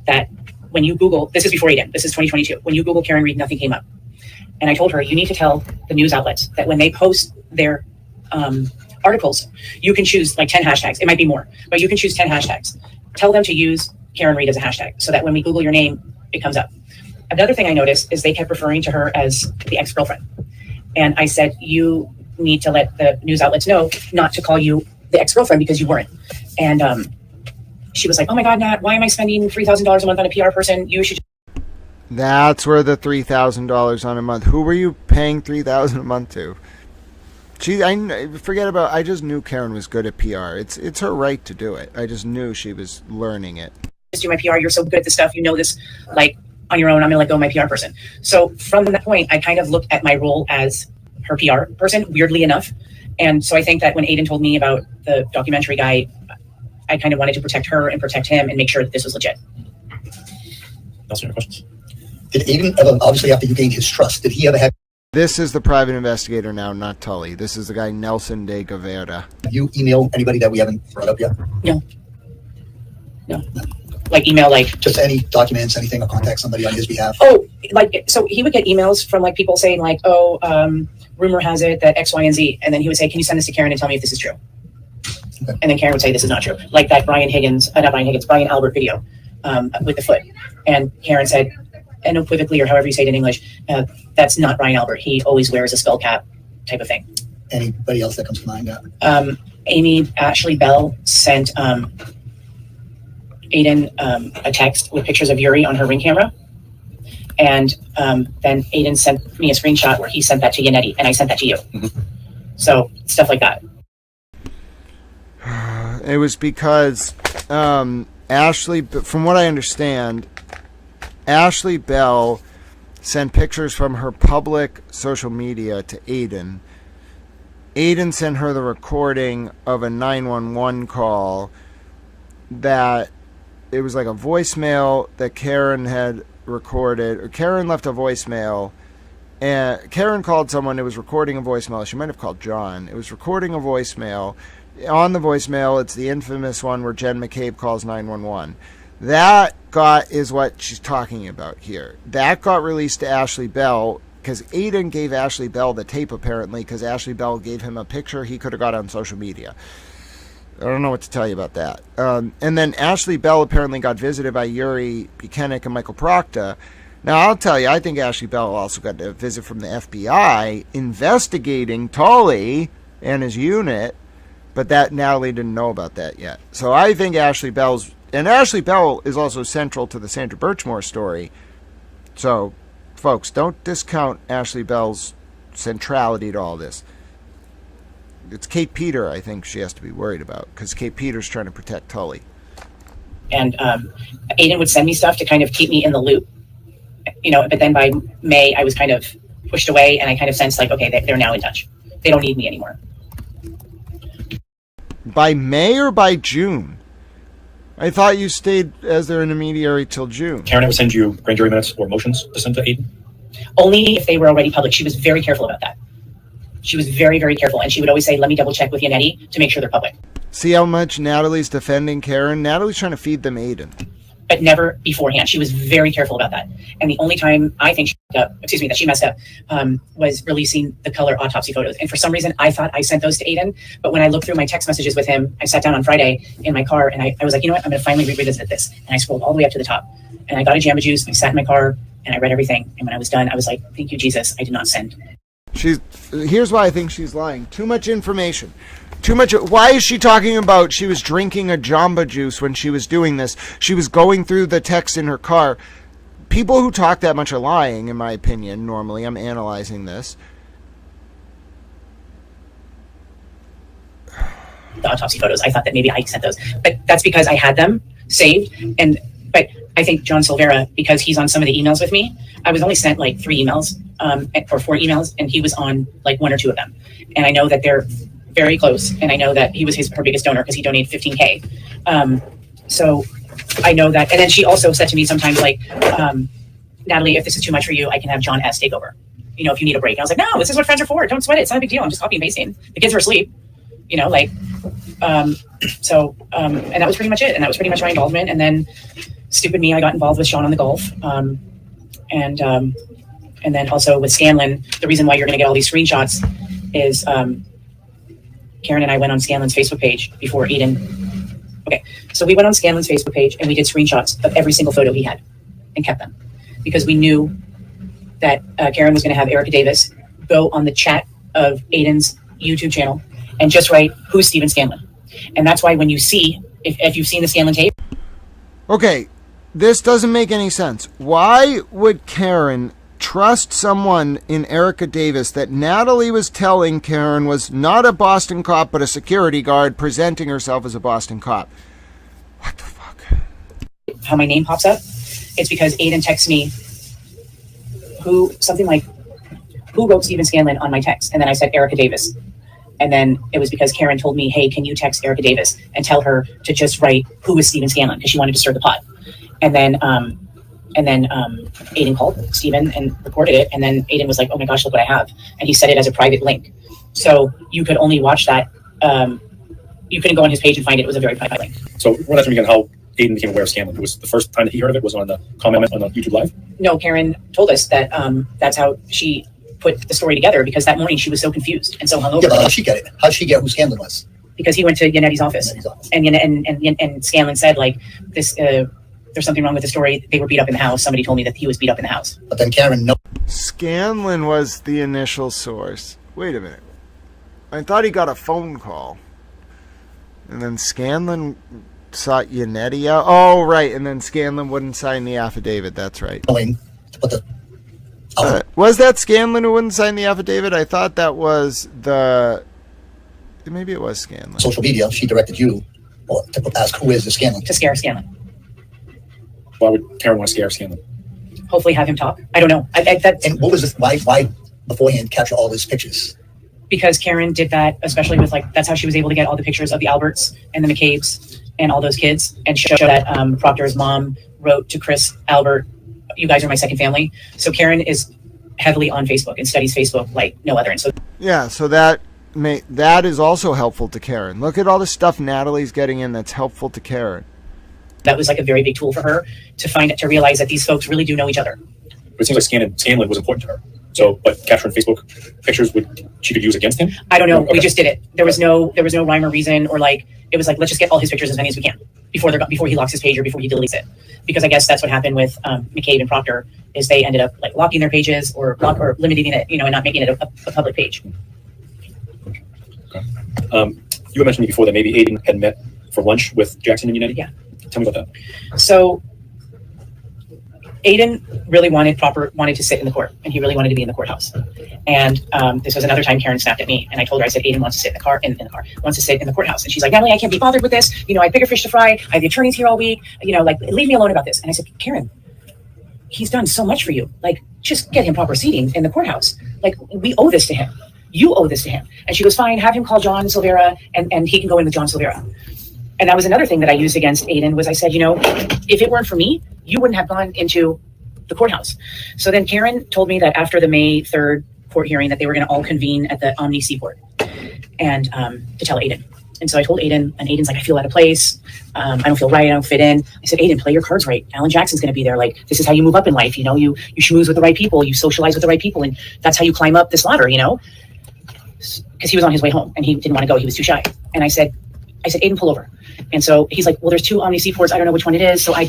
that when you Google, this is before Aidan, this is 2022, when you Google Karen Reed, nothing came up. And I told her, you need to tell the news outlets that when they post their articles, you can choose like 10 hashtags. It might be more, but you can choose 10 hashtags. Tell them to use Karen Reed as a hashtag so that when we Google your name, it comes up. Another thing I noticed is they kept referring to her as the ex-girlfriend. And I said, you need to let the news outlets know not to call you the ex-girlfriend because you weren't. And she was like, oh my God, Nat, why am I spending $3,000 a month on a PR person? You should. That's where the $3,000 on a month. Who were you paying $3,000 a month to? I just knew Karen was good at PR. It's her right to do it. I just knew she was learning it. Just do my PR. You're so good at this stuff. You know this, like, on your own. I'm gonna let go of my PR person. So from that point, I kind of looked at my role as her PR person, weirdly enough. And so I think that when Aidan told me about the documentary guy, I kind of wanted to protect her and protect him and make sure that this was legit. That's your questions. Did Aidan ever, obviously after you gained his trust, did he ever have This is the private investigator now, not Tully. This is the guy Nelson de Guevara. you email anybody that we haven't brought up yet? No. Like email, like just any documents, anything, or contact somebody on his behalf? Oh, like, so he would get emails from like people saying like, oh, rumor has it that X, Y, and Z. And then he would say, can you send this to Karen and tell me if this is true? Okay. And then Karen would say, this is not true. Like that Brian Albert video with the foot. And Karen said, unequivocally, or however you say it in English, that's not Brian Albert. He always wears a skull cap type of thing. Anybody else that comes to mind? Ashley Bell sent Aidan a text with pictures of Yuri on her Ring camera. And then Aidan sent me a screenshot where he sent that to Yannetti, and I sent that to you. Mm-hmm. So stuff like that. It was because Ashley, from what I understand, Ashley Bell sent pictures from her public social media to Aidan. Aidan sent her the recording of a 911 call that it was like a voicemail that Karen had recorded, or Karen left a voicemail, and Karen called someone. It was recording a voicemail. She might have called John. It was recording a voicemail. On the voicemail, it's the infamous one where Jen McCabe calls 911. That is what she's talking about here. That got released to Ashley Bell because Aidan gave Ashley Bell the tape, apparently, because Ashley Bell gave him a picture he could have got on social media. I don't know what to tell you about that. And then Ashley Bell apparently got visited by Yuri Buchanan and Michael Proctor. Now, I'll tell you, I think Ashley Bell also got a visit from the FBI investigating Tully and his unit, but that Natalie didn't know about that yet. So I think Ashley Bell is also central to the Sandra Birchmore story. So, folks, don't discount Ashley Bell's centrality to all this. It's Kate Peter, I think, she has to be worried about, because Kate Peter's trying to protect Tully. And Aidan would send me stuff to kind of keep me in the loop. But then by May, I was kind of pushed away, and I kind of sensed like, okay, they're now in touch. They don't need me anymore. By May or by June? I thought you stayed as their intermediary till June. Karen ever send you grand jury minutes or motions to send to Aidan? Only if they were already public. She was very careful about that. She was very, very careful. And she would always say, let me double check with Yannetti to make sure they're public. See how much Natalie's defending Karen? Natalie's trying to feed them Aidan. But never beforehand. She was very careful about that. And the only time I think that she messed up was releasing the color autopsy photos. And for some reason, I thought I sent those to Aidan. But when I looked through my text messages with him, I sat down on Friday in my car and I was like, you know what? I'm going to finally revisit this. And I scrolled all the way up to the top. And I got a Jamba Juice and I sat in my car and I read everything. And when I was done, I was like, thank you, Jesus. I did not send. Here's why I think she's lying. Too much information. Too much. Why is she talking about she was drinking a Jamba Juice when she was doing this? She was going through the text in her car. People who talk that much are lying, in my opinion, normally. I'm analyzing this. The autopsy photos, I thought that maybe I sent those. But that's because I had them saved. But I think John Silvera, because he's on some of the emails with me, I was only sent like 3 emails or 4 emails, and he was on like 1 or 2 of them. And I know that they're very close, and I know that he was her biggest donor because he donated $15K. So I know that. And then she also said to me sometimes like, Natalie, if this is too much for you, I can have John S. take over, if you need a break. And I was like, no, this is what friends are for. Don't sweat it. It's not a big deal. I'm just copying and pasting. The kids are asleep, and that was pretty much it. And that was pretty much my involvement. And then stupid me, I got involved with Sean on the golf. And then also with Scanlon, the reason why you're going to get all these screenshots is Karen and I went on Scanlon's Facebook page before Aidan. Okay, so we went on Scanlon's Facebook page and we did screenshots of every single photo he had and kept them because we knew that Karen was going to have Erica Davis go on the chat of Aidan's YouTube channel and just write, who's Steven Scanlon? And that's why when you see, if you've seen the Scanlon tape. Okay, this doesn't make any sense. Why would Karen trust someone in Erica Davis that Natalie was telling Karen was not a Boston cop but a security guard presenting herself as a Boston cop? What the fuck? How my name pops up? It's because Aidan texts me who wrote Steven Scanlon on my text? And then I said Erica Davis. And then it was because Karen told me, hey, can you text Erica Davis and tell her to just write who is Steven Scanlon, because she wanted to stir the pot. And then Aidan called Steven and reported it. And then Aidan was like, oh my gosh, look what I have. And he set it as a private link. So you could only watch that. You couldn't go on his page and find it. It was a very private link. So run that through again, how Aidan became aware of Scanlon. It was the first time that he heard of it was on the comment on the YouTube Live? No, Karen told us that that's how she put the story together, because that morning she was so confused and so hungover. Yeah, but how'd she get it? How'd she get who Scanlon was? Because he went to Yannetti's office. And Scanlon said, like, this, there's something wrong with the story. They were beat up in the house. Somebody told me that he was beat up in the house. But then Karen, no. Scanlon was the initial source. Wait a minute. I thought he got a phone call. And then Scanlon sought Yannetti out. Oh, right. And then Scanlon wouldn't sign the affidavit. That's right. Was that Scanlon who wouldn't sign the affidavit? I thought that was maybe it was Scanlon. Social media, she directed you to ask who is the Scanlon. To scare Scanlon. Why would Karen want to scare Scanlon? Hopefully have him talk. I don't know. And what was this? Why beforehand capture all these pictures? Because Karen did that, especially with that's how she was able to get all the pictures of the Alberts and the McCabe's and all those kids, and show that Proctor's mom wrote to Chris Albert, you guys are my second family. So Karen is heavily on Facebook and studies Facebook like no other. And so that is also helpful to Karen. Look at all the stuff Natalie's getting in that's helpful to Karen. That was like a very big tool for her to realize that these folks really do know each other. But it seems like Scanlon was important to her. So, but capturing Facebook pictures she could use against him? I don't know. Okay. We just did it. There was no rhyme or reason, or it was like, let's just get all his pictures as many as we can before he locks his page or before he deletes it. Because I guess that's what happened with McCabe and Proctor, is they ended up like locking their pages or limiting it, and not making it a public page. Okay. You had mentioned before that maybe Aidan had met for lunch with Jackson and Yannetti. Yeah. Tell me about that. So Aidan really wanted to sit in the court, and he really wanted to be in the courthouse. And this was another time Karen snapped at me, and I told her, I said, Aidan wants to sit in the car, wants to sit in the courthouse. And she's like, Natalie, I can't be bothered with this. I have bigger fish to fry. I have the attorneys here all week. Leave me alone about this. And I said, Karen, he's done so much for you. Like, just get him proper seating in the courthouse. Like, we owe this to him. You owe this to him. And she goes, fine, have him call John Silvera, and he can go in with John Silvera. And that was another thing that I used against Aidan, was I said, you know, if it weren't for me, you wouldn't have gone into the courthouse. So then Karen told me that after the May 3rd court hearing that they were going to all convene at the Omni Seaport and to tell Aidan. And so I told Aidan, and Aidan's like, I feel out of place. I don't feel right. I don't fit in. I said, Aidan, play your cards right. Alan Jackson's going to be there. Like, this is how you move up in life. You know, you schmooze with the right people. You socialize with the right people. And that's how you climb up this ladder, you know, because he was on his way home and he didn't want to go. He was too shy. And I said, Aidan, pull over. And so he's like, well, there's 2 Omni Seaports. I don't know which one it is. So I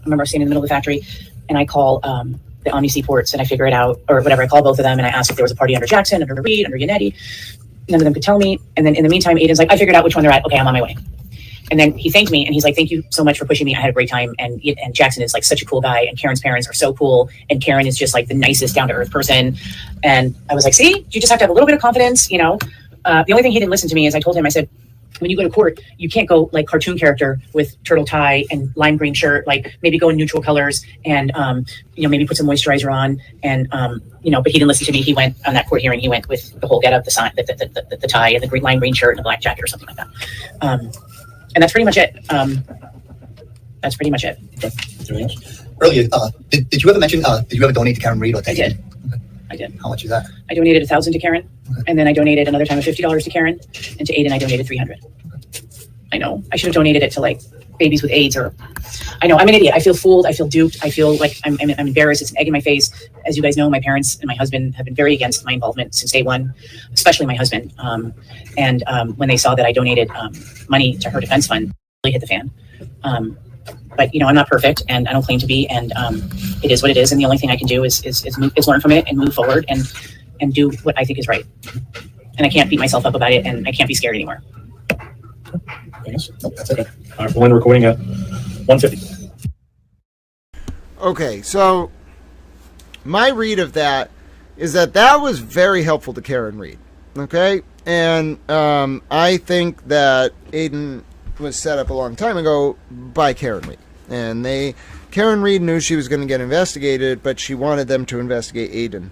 remember staying in the middle of the factory, and I call the Omni Seaports, and I figure it out, or whatever. I call both of them, and I ask if there was a party under Jackson, under Reed, under Yannetti. None of them could tell me. And then in the meantime, Aidan's like, I figured out which one they're at. Okay, I'm on my way. And then he thanked me, and he's like, thank you so much for pushing me. I had a great time. And Jackson is like such a cool guy, and Karen's parents are so cool. And Karen is just like the nicest down to earth person. And I was like, see, you just have to have a little bit of confidence, you know? The only thing he didn't listen to me is I told him, I said, when you go to court, you can't go like cartoon character with turtle tie and lime green shirt. Like, maybe go in neutral colors and, you know, maybe put some moisturizer on. And, you know, but he didn't listen to me. He went on that court hearing. He went with the whole getup, the sign, the tie, and the green lime green shirt and the black jacket or something like that. And that's pretty much it. That's pretty much it. Okay. Earlier, did you ever mention? Did you ever donate to Karen Reed? Or I did. I did. How much is that? I donated $1,000 to Karen, and then I donated another time of $50 to Karen, and to Aidan I donated $300. I know I should have donated it to like babies with AIDS, or I know I'm an idiot. I feel fooled. I feel duped. I feel like I'm embarrassed. It's an egg in my face. As you guys know, my parents and my husband have been very against my involvement since day one, especially my husband. And when they saw that I donated money to her defense fund, it really hit the fan. But you know, I'm not perfect, and I don't claim to be, and it is what it is. And the only thing I can do is learn from it and move forward and do what I think is right. And I can't beat myself up about it, and I can't be scared anymore. Nope, that's it. All right, we'll end recording at 1:50. Okay, so my read of that is that was very helpful to Karen Reed. Okay, and I think that Aidan was set up a long time ago by Karen Reed. And Karen Reed knew she was going to get investigated, but she wanted them to investigate Aidan.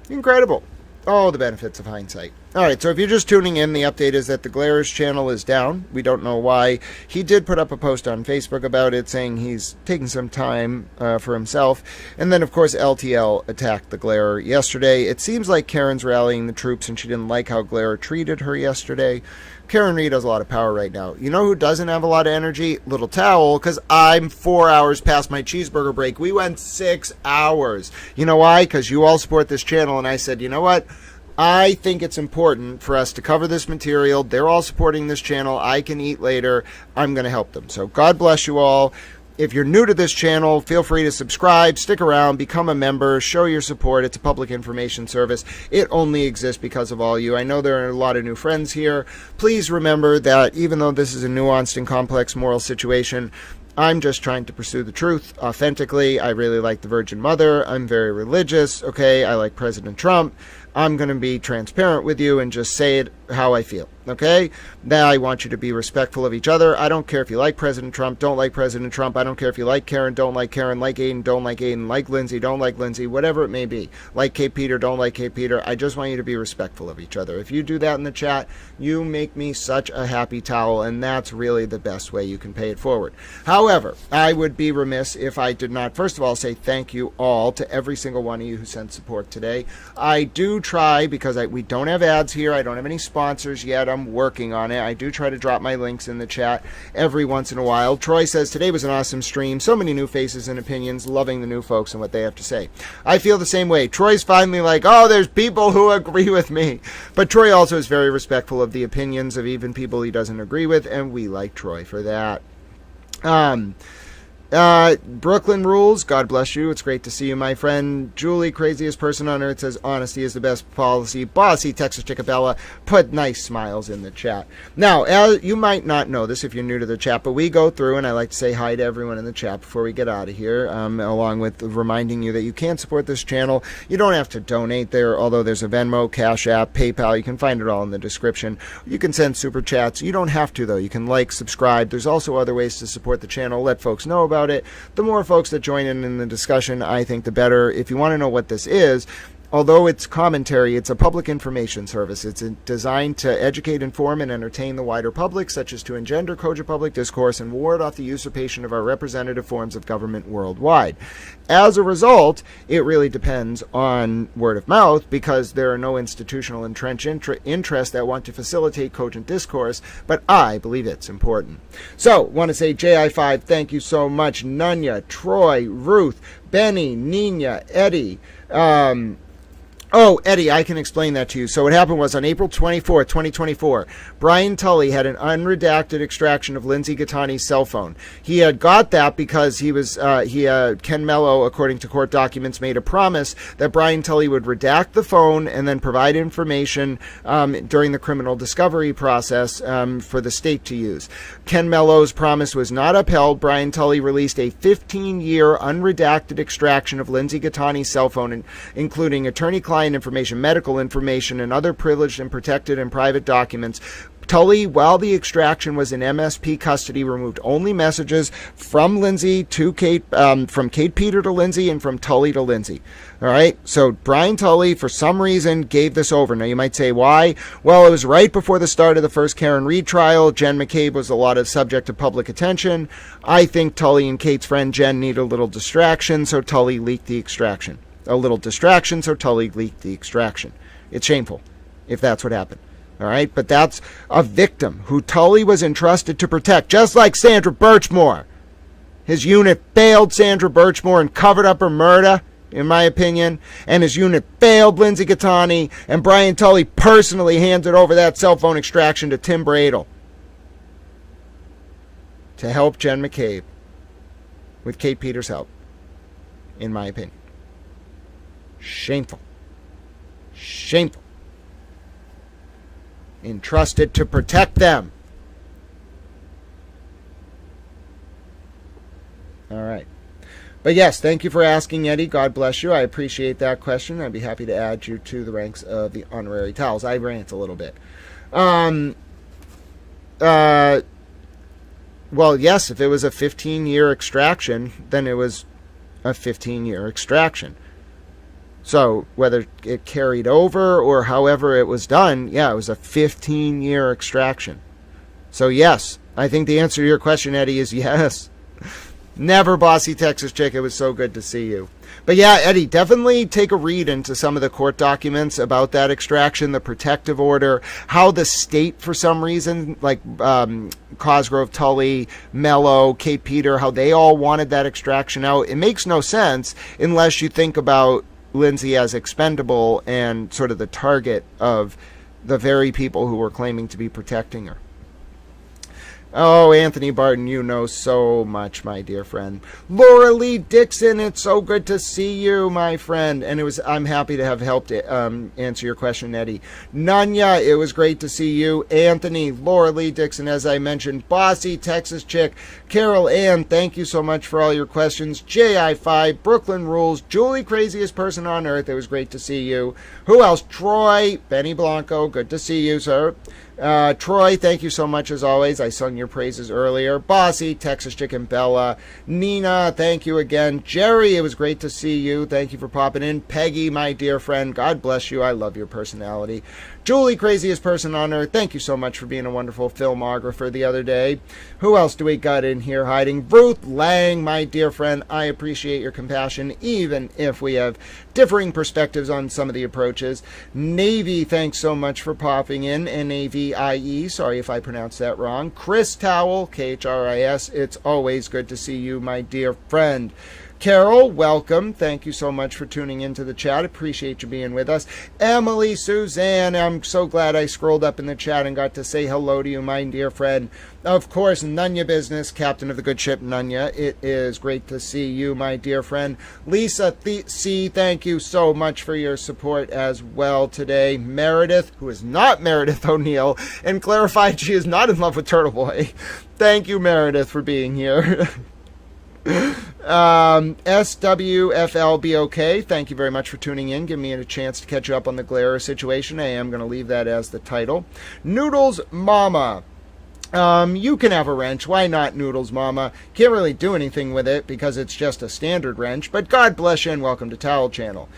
Incredible. Oh, the benefits of hindsight. All right, so if you're just tuning in, the update is that the Glares channel is down. We don't know why. He did put up a post on Facebook about it, saying he's taking some time for himself. And then, of course, LTL attacked the Glare yesterday. It seems like Karen's rallying the troops, and she didn't like how Glare treated her yesterday. Karen Reed has a lot of power right now. You know who doesn't have a lot of energy? Little Towel, because I'm 4 hours past my cheeseburger break. We went 6 hours. You know why? Because you all support this channel, and I said, you know what? I think it's important for us to cover this material. They're all supporting this channel. I can eat later. I'm going to help them. So God bless you all. If you're new to this channel, feel free to subscribe, stick around, become a member, show your support. It's a public information service. It only exists because of all you. I know there are a lot of new friends here. Please remember that even though this is a nuanced and complex moral situation, I'm just trying to pursue the truth authentically. I really like the Virgin Mother. I'm very religious. Okay, I like President Trump. I'm going to be transparent with you and just say it how I feel, okay? Now, I want you to be respectful of each other. I don't care if you like President Trump, don't like President Trump. I don't care if you like Karen, don't like Karen, like Aidan, don't like Aidan, like Lindsay, don't like Lindsay, whatever it may be. Like Kate Peter, don't like Kate Peter. I just want you to be respectful of each other. If you do that in the chat, you make me such a happy towel, and that's really the best way you can pay it forward. However, I would be remiss if I did not, first of all, say thank you all to every single one of you who sent support today. I do try, because we don't have ads here, I don't have any sponsors yet, I'm working on it. I do try to drop my links in the chat every once in a while. Troy says, today was an awesome stream, so many new faces and opinions, loving the new folks and what they have to say. I feel the same way. Troy's finally like, oh, there's people who agree with me. But Troy also is very respectful of the opinions of even people he doesn't agree with, and we like Troy for that. Brooklyn Rules, God bless you. It's great to see you, my friend. Julie, craziest person on earth, says honesty is the best policy. Bossy, Texas Chickabella, put nice smiles in the chat. Now, you might not know this if you're new to the chat, but we go through, and I like to say hi to everyone in the chat before we get out of here, along with reminding you that you can support this channel. You don't have to donate there, although there's a Venmo, Cash App, PayPal. You can find it all in the description. You can send super chats. You don't have to, though. You can like, subscribe. There's also other ways to support the channel. Let folks know about about it. The more folks that join in the discussion, I think the better. If you want to know what this is, although it's commentary, it's a public information service. It's designed to educate, inform, and entertain the wider public, such as to engender cogent public discourse and ward off the usurpation of our representative forms of government worldwide. As a result, it really depends on word of mouth, because there are no institutional entrenched interests that want to facilitate cogent discourse, but I believe it's important. So, want to say JI5, thank you so much. Nunya, Troy, Ruth, Benny, Nina, Eddie, Oh, Eddie, I can explain that to you. So what happened was on April 24th, 2024, Brian Tully had an unredacted extraction of Lindsay Gattani's cell phone. He had got that because Ken Mello, according to court documents, made a promise that Brian Tully would redact the phone and then provide information during the criminal discovery process for the state to use. Ken Mello's promise was not upheld. Brian Tully released a 15-year unredacted extraction of Lindsay Gattani's cell phone, including attorney-client information, medical information, and other privileged and protected and private documents. Tully, while the extraction was in MSP custody, removed only messages from Lindsay to Kate, from Kate Peter to Lindsay, and from Tully to Lindsay. All right, so Brian Tully, for some reason, gave this over. Now, you might say, why? Well, it was right before the start of the first Karen Reed trial. Jen McCabe was a lot of subject of public attention. I think Tully and Kate's friend Jen need a little distraction, so Tully leaked the extraction. A little distraction, so Tully leaked the extraction. It's shameful if that's what happened. All right, but that's a victim who Tully was entrusted to protect, just like Sandra Birchmore. His unit failed Sandra Birchmore and covered up her murder, in my opinion, and his unit failed Lindsay Gattani, and Brian Tully personally handed over that cell phone extraction to Tim Bradle to help Jen McCabe with Kate Peters' help, in my opinion. Shameful. Shameful. Entrusted to protect them. All right. But yes, thank you for asking, Eddie. God bless you. I appreciate that question. I'd be happy to add you to the ranks of the honorary towels. I rant a little bit. Well, yes, if it was a 15-year extraction, then it was a 15-year extraction. So whether it carried over or however it was done, yeah, it was a 15-year extraction. So yes, I think the answer to your question, Eddie, is yes. Never, Bossy Texas Chick. It was so good to see you. But yeah, Eddie, definitely take a read into some of the court documents about that extraction, the protective order, how the state, for some reason, like Cosgrove, Tully, Mello, Kate Peter, how they all wanted that extraction out. It makes no sense unless you think about Lindsay as expendable and sort of the target of the very people who were claiming to be protecting her. Oh, Anthony Barton, you know so much, my dear friend. Laura Lee Dixon, it's so good to see you, my friend. And I'm happy to have helped answer your question, Eddie. Nunya, it was great to see you. Anthony, Laura Lee Dixon, as I mentioned. Bossy, Texas Chick. Carol Ann, thank you so much for all your questions. JI5, Brooklyn Rules. Julie, craziest person on earth. It was great to see you. Who else? Troy, Benny Blanco, good to see you, sir. Troy, thank you so much as always. I sung your praises earlier. Bossy, Texas Chicken Bella. Nina, thank you again. Jerry, it was great to see you. Thank you for popping in. Peggy, my dear friend, God bless you. I love your personality. Julie, craziest person on earth, thank you so much for being a wonderful filmographer the other day. Who else do we got in here hiding? Ruth Lang, my dear friend, I appreciate your compassion, even if we have differing perspectives on some of the approaches. Navy, thanks so much for popping in. N-A-V-I-E, sorry if I pronounced that wrong. Chris Towell, K-H-R-I-S, it's always good to see you, my dear friend. Carol, welcome. Thank you so much for tuning into the chat. Appreciate you being with us. Emily, Suzanne, I'm so glad I scrolled up in the chat and got to say hello to you, my dear friend. Of course, Nunya Business, captain of the good ship Nunya. It is great to see you, my dear friend. Lisa C, thank you so much for your support as well today. Meredith, who is not Meredith O'Neill, and clarified she is not in love with Turtle Boy. Thank you, Meredith, for being here. SWFLBOK, thank you very much for tuning in. Give me a chance to catch you up on the Glare situation. I am going to leave that as the title. Noodles Mama, You can have a wrench. Why not, Noodles Mama? Can't really do anything with it because it's just a standard wrench, but God bless you and welcome to Towel Channel.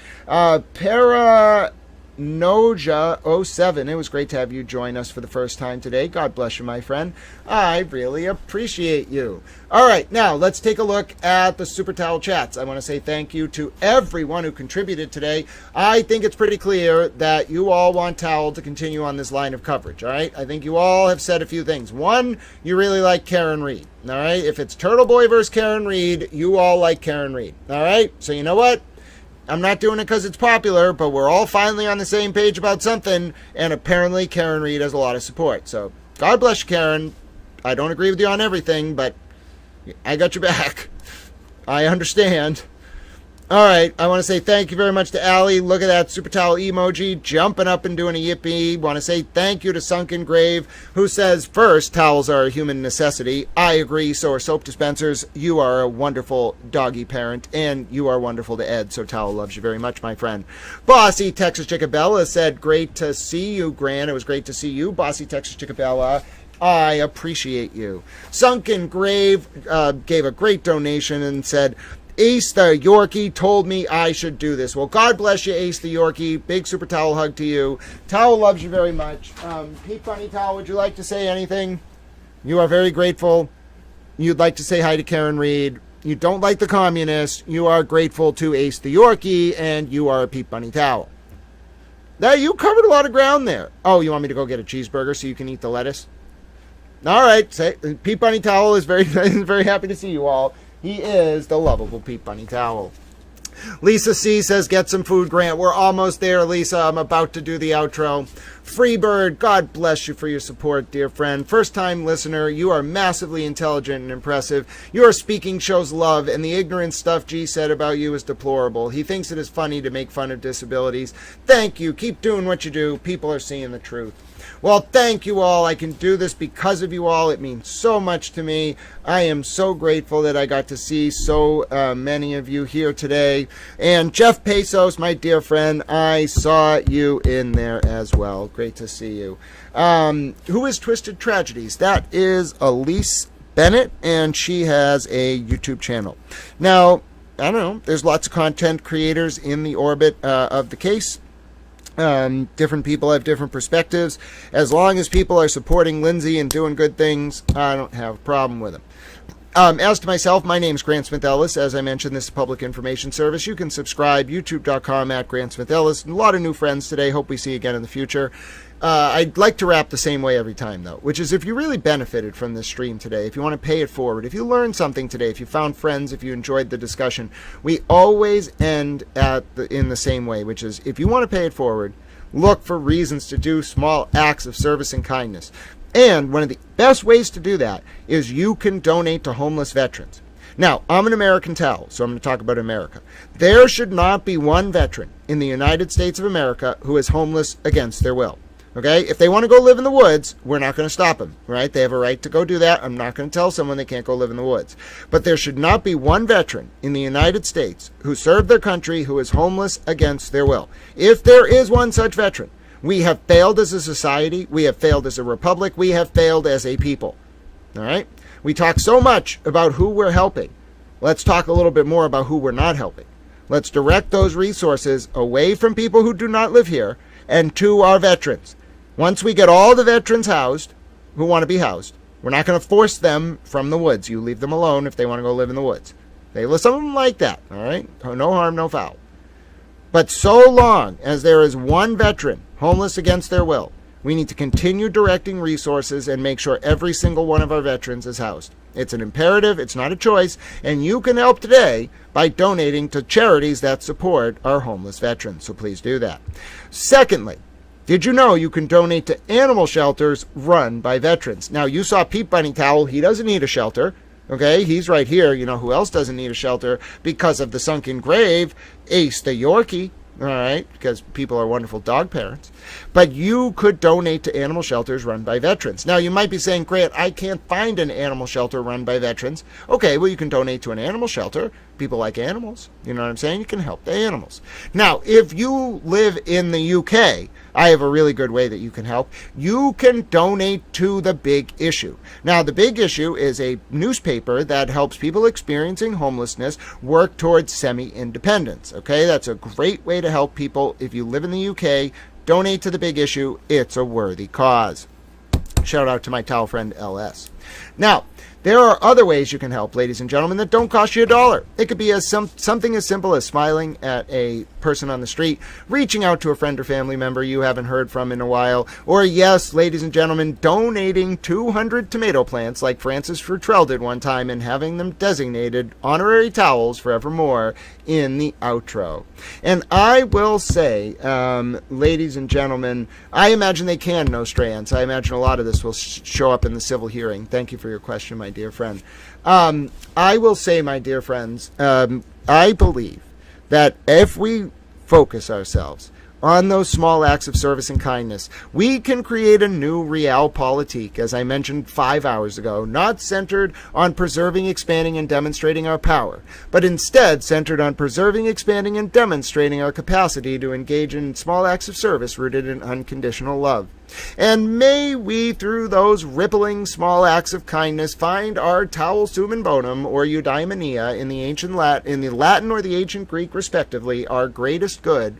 Noja07, it was great to have you join us for the first time today. God bless you, my friend. I really appreciate you. All right, now let's take a look at the Super Towel chats. I want to say thank you to everyone who contributed today. I think it's pretty clear that you all want Towel to continue on this line of coverage, all right? I think you all have said a few things. One, you really like Karen Reed, all right? If it's Turtle Boy versus Karen Reed, you all like Karen Reed, all right? So you know what? I'm not doing it because it's popular, but we're all finally on the same page about something, and apparently Karen Reed has a lot of support. So, God bless you, Karen. I don't agree with you on everything, but I got your back. I understand. All right, I want to say thank you very much to Allie. Look at that Super Towel emoji, jumping up and doing a yippee. Want to say thank you to Sunken Grave, who says, first, towels are a human necessity. I agree, so are soap dispensers. You are a wonderful doggy parent, and you are wonderful to Ed, so Towel loves you very much, my friend. Bossy Texas Chickabella said, great to see you, Gran. It was great to see you, Bossy Texas Chickabella. I appreciate you. Sunken Grave gave a great donation and said, Ace the Yorkie told me I should do this. Well, God bless you, Ace the Yorkie. Big Super Towel hug to you. Towel loves you very much. Pete Funny Towel, would you like to say anything? You are very grateful. You'd like to say hi to Karen Reed. You don't like the communists. You are grateful to Ace the Yorkie, and you are a Pete Bunny Towel. Now, you covered a lot of ground there. Oh, you want me to go get a cheeseburger so you can eat the lettuce? All right. Pete Bunny Towel is very happy to see you all. He is the lovable Pete Bunny Towel. Lisa C says, get some food, Grant. We're almost there, Lisa. I'm about to do the outro. Freebird, God bless you for your support, dear friend. First-time listener, you are massively intelligent and impressive. Your speaking shows love, and the ignorant stuff G said about you is deplorable. He thinks it is funny to make fun of disabilities. Thank you. Keep doing what you do. People are seeing the truth. Well, thank you all. I can do this because of you all. It means so much to me. I am so grateful that I got to see so many of you here today. And Jeff Pesos, my dear friend, I saw you in there as well. Great to see you. Who is Twisted Tragedies? That is Elise Bennett, and she has a YouTube channel. Now, I don't know. There's lots of content creators in the orbit of the case. Different people have different perspectives. As long as people are supporting Lindsay and doing good things, I don't have a problem with them. As to myself, my name is Grant Smith Ellis. As I mentioned, this is a public information service. You can subscribe, youtube.com @ Grant Smith Ellis. A lot of new friends today. Hope we see you again in the future. I'd like to wrap the same way every time, though, which is if you really benefited from this stream today, if you want to pay it forward, if you learned something today, if you found friends, if you enjoyed the discussion, we always end in the same way, which is if you want to pay it forward, look for reasons to do small acts of service and kindness. And one of the best ways to do that is you can donate to homeless veterans. Now, I'm an American Towel, so I'm going to talk about America. There should not be one veteran in the United States of America who is homeless against their will. Okay? If they want to go live in the woods, we're not going to stop them, right? They have a right to go do that. I'm not going to tell someone they can't go live in the woods. But there should not be one veteran in the United States who served their country who is homeless against their will. If there is one such veteran, we have failed as a society. We have failed as a republic. We have failed as a people. All right? We talk so much about who we're helping. Let's talk a little bit more about who we're not helping. Let's direct those resources away from people who do not live here and to our veterans. Once we get all the veterans housed who want to be housed, we're not going to force them from the woods. You leave them alone if they want to go live in the woods. Some of them like that, all right? No harm, no foul. But so long as there is one veteran homeless against their will, we need to continue directing resources and make sure every single one of our veterans is housed. It's an imperative, it's not a choice, and you can help today by donating to charities that support our homeless veterans. So please do that. Secondly, did you know you can donate to animal shelters run by veterans? Now, you saw Pete Bunny Towel. He doesn't need a shelter. Okay, he's right here. You know who else doesn't need a shelter because of the sunken grave? Ace the Yorkie. All right, because people are wonderful dog parents. But you could donate to animal shelters run by veterans. Now, you might be saying, Grant, I can't find an animal shelter run by veterans. Okay, well, you can donate to an animal shelter people like animals. You know what I'm saying? You can help the animals. Now, if you live in the UK, I have a really good way that you can help. You can donate to The Big Issue. Now, The Big Issue is a newspaper that helps people experiencing homelessness work towards semi-independence. Okay, that's a great way to help people. If you live in the UK, donate to The Big Issue. It's a worthy cause. Shout out to my towel friend LS. Now, there are other ways you can help, ladies and gentlemen, that don't cost you $1. It could be something as simple as smiling at a person on the street, reaching out to a friend or family member you haven't heard from in a while, or yes, ladies and gentlemen, donating 200 tomato plants like Francis Futrell did one time and having them designated honorary towels forevermore in the outro. And I will say, ladies and gentlemen, I imagine they can know strands. I imagine a lot of this will show up in the civil hearing. Thank you for your question, my dear friend. I will say, my dear friends, I believe that if we focus ourselves on those small acts of service and kindness, we can create a new realpolitik, as I mentioned 5 hours ago, not centered on preserving, expanding, and demonstrating our power, but instead centered on preserving, expanding, and demonstrating our capacity to engage in small acts of service rooted in unconditional love. And may we, through those rippling small acts of kindness, find our towel summum bonum or eudaimonia in the Latin or the ancient Greek, respectively, our greatest good,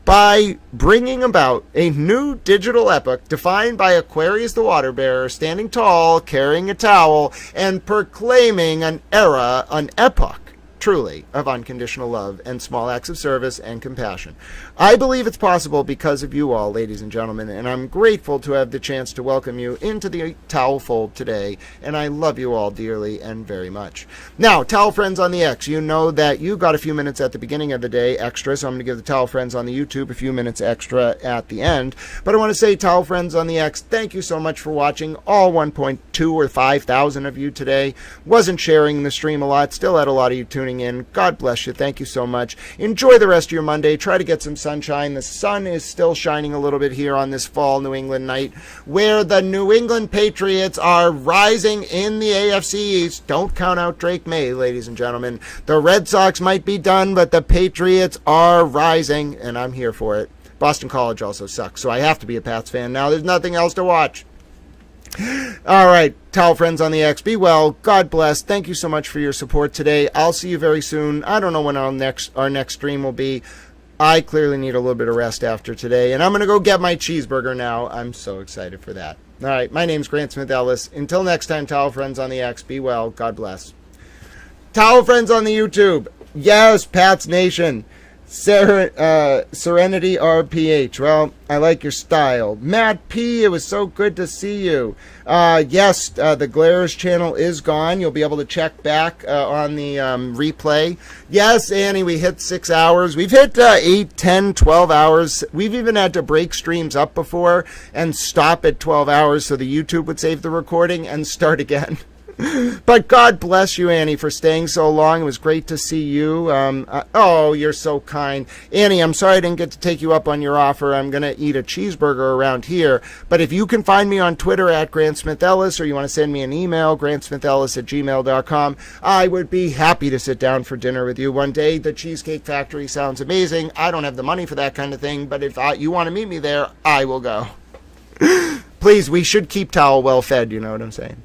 by bringing about a new digital epoch defined by Aquarius the water bearer standing tall, carrying a towel, and proclaiming an era, an epoch, truly, of unconditional love and small acts of service and compassion. I believe it's possible because of you all, ladies and gentlemen, and I'm grateful to have the chance to welcome you into the Towel Fold today, and I love you all dearly and very much. Now, Towel Friends on the X, you know that you got a few minutes at the beginning of the day extra, so I'm going to give the Towel Friends on the YouTube a few minutes extra at the end. But I want to say, Towel Friends on the X, thank you so much for watching, all 1.2 or 5,000 of you today. Wasn't sharing the stream a lot, still had a lot of you tuning in. God bless you. Thank you so much. Enjoy the rest of your Monday. Try to get some sunshine. The sun is still shining a little bit here on this fall New England night, where the New England Patriots are rising in the AFC East. Don't count out Drake May, ladies and gentlemen. The Red Sox might be done, but the Patriots are rising, and I'm here for it. Boston College also sucks, so I have to be a Pats fan now. There's nothing else to watch. All right, Towel Friends on the X, be well. God bless. Thank you so much for your support today. I'll see you very soon. I don't know when our next stream will be. I clearly need a little bit of rest after today, and I'm going to go get my cheeseburger now. I'm so excited for that. All right, my name's Grant Smith Ellis. Until next time, Towel Friends on the X, be well. God bless. Towel Friends on the YouTube. Yes, Pats Nation. Serenity RPH. Well, I like your style. Matt P, it was so good to see you. Yes, the Glares channel is gone. You'll be able to check back on the replay. Yes, Annie, we hit 6 hours. We've hit 8, 10, 12 hours. We've even had to break streams up before and stop at 12 hours so the YouTube would save the recording and start again. But God bless you, Annie, for staying so long. It was great to see you. Oh, you're so kind. Annie, I'm sorry I didn't get to take you up on your offer. I'm going to eat a cheeseburger around here. But if you can find me on Twitter at Grant Smith Ellis, or you want to send me an email, grantsmithellis@gmail.com, I would be happy to sit down for dinner with you one day. The Cheesecake Factory sounds amazing. I don't have the money for that kind of thing, but if you want to meet me there, I will go. Please, we should keep Towel well fed, you know what I'm saying?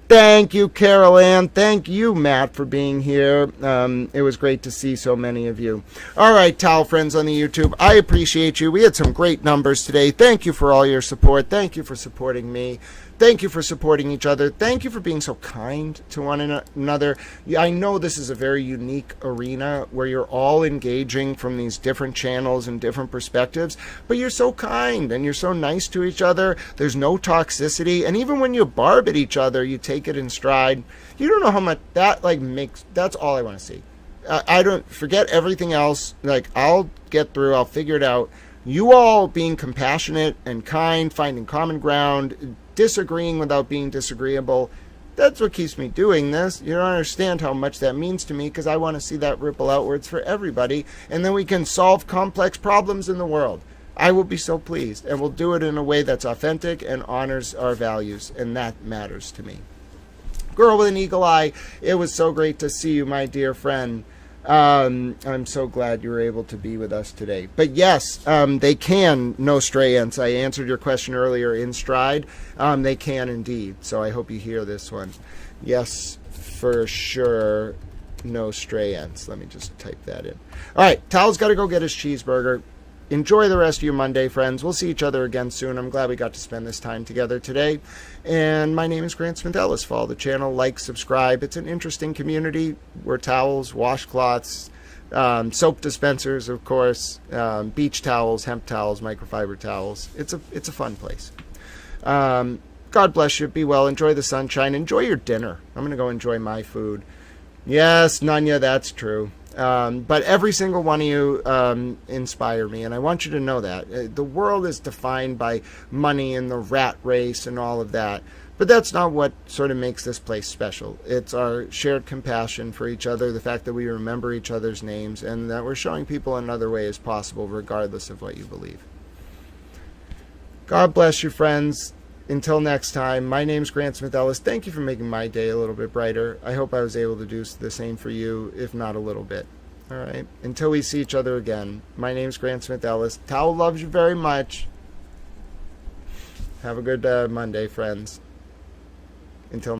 Thank you, Carol Ann. Thank you, Matt, for being here. It was great to see so many of you. All right, Towel Friends on the YouTube, I appreciate you. We had some great numbers today. Thank you for all your support. Thank you for supporting me. Thank you for supporting each other. Thank you for being so kind to one another. I know this is a very unique arena where you're all engaging from these different channels and different perspectives, but you're so kind and you're so nice to each other. There's no toxicity, and even when you barb at each other, you take it in stride. You don't know how much that makes. That's all I want to see. I don't forget everything else. I'll get through. I'll figure it out. You all being compassionate and kind, finding common ground, disagreeing without being disagreeable. That's what keeps me doing this. You don't understand how much that means to me, because I want to see that ripple outwards for everybody, and then we can solve complex problems in the world. I will be so pleased, and we'll do it in a way that's authentic and honors our values, and that matters to me. Girl with an eagle eye, it was so great to see you, my dear friend. I'm so glad you were able to be with us today. But yes, they can, no stray ants. I answered your question earlier in stride. They can indeed. So I hope you hear this one. Yes, for sure, no stray ants. Let me just type that in. All right, Tal's got to go get his cheeseburger. Enjoy the rest of your Monday, friends. We'll see each other again soon. I'm glad we got to spend this time together today. And my name is Grant Smith Ellis. Follow the channel, like, subscribe. It's an interesting community where towels, washcloths, soap dispensers, of course, beach towels, hemp towels, microfiber towels. It's a fun place. God bless you. Be well. Enjoy the sunshine. Enjoy your dinner. I'm going to go enjoy my food. Yes, Nunya, that's true. But every single one of you inspire me, and I want you to know that. The world is defined by money and the rat race and all of that, but that's not what sort of makes this place special. It's our shared compassion for each other, the fact that we remember each other's names, and that we're showing people another way is possible regardless of what you believe. God bless you, friends. Until next time, my name's Grant Smith Ellis. Thank you for making my day a little bit brighter. I hope I was able to do the same for you, if not a little bit. All right. Until we see each other again, my name's Grant Smith Ellis. Towel loves you very much. Have a good Monday, friends. Until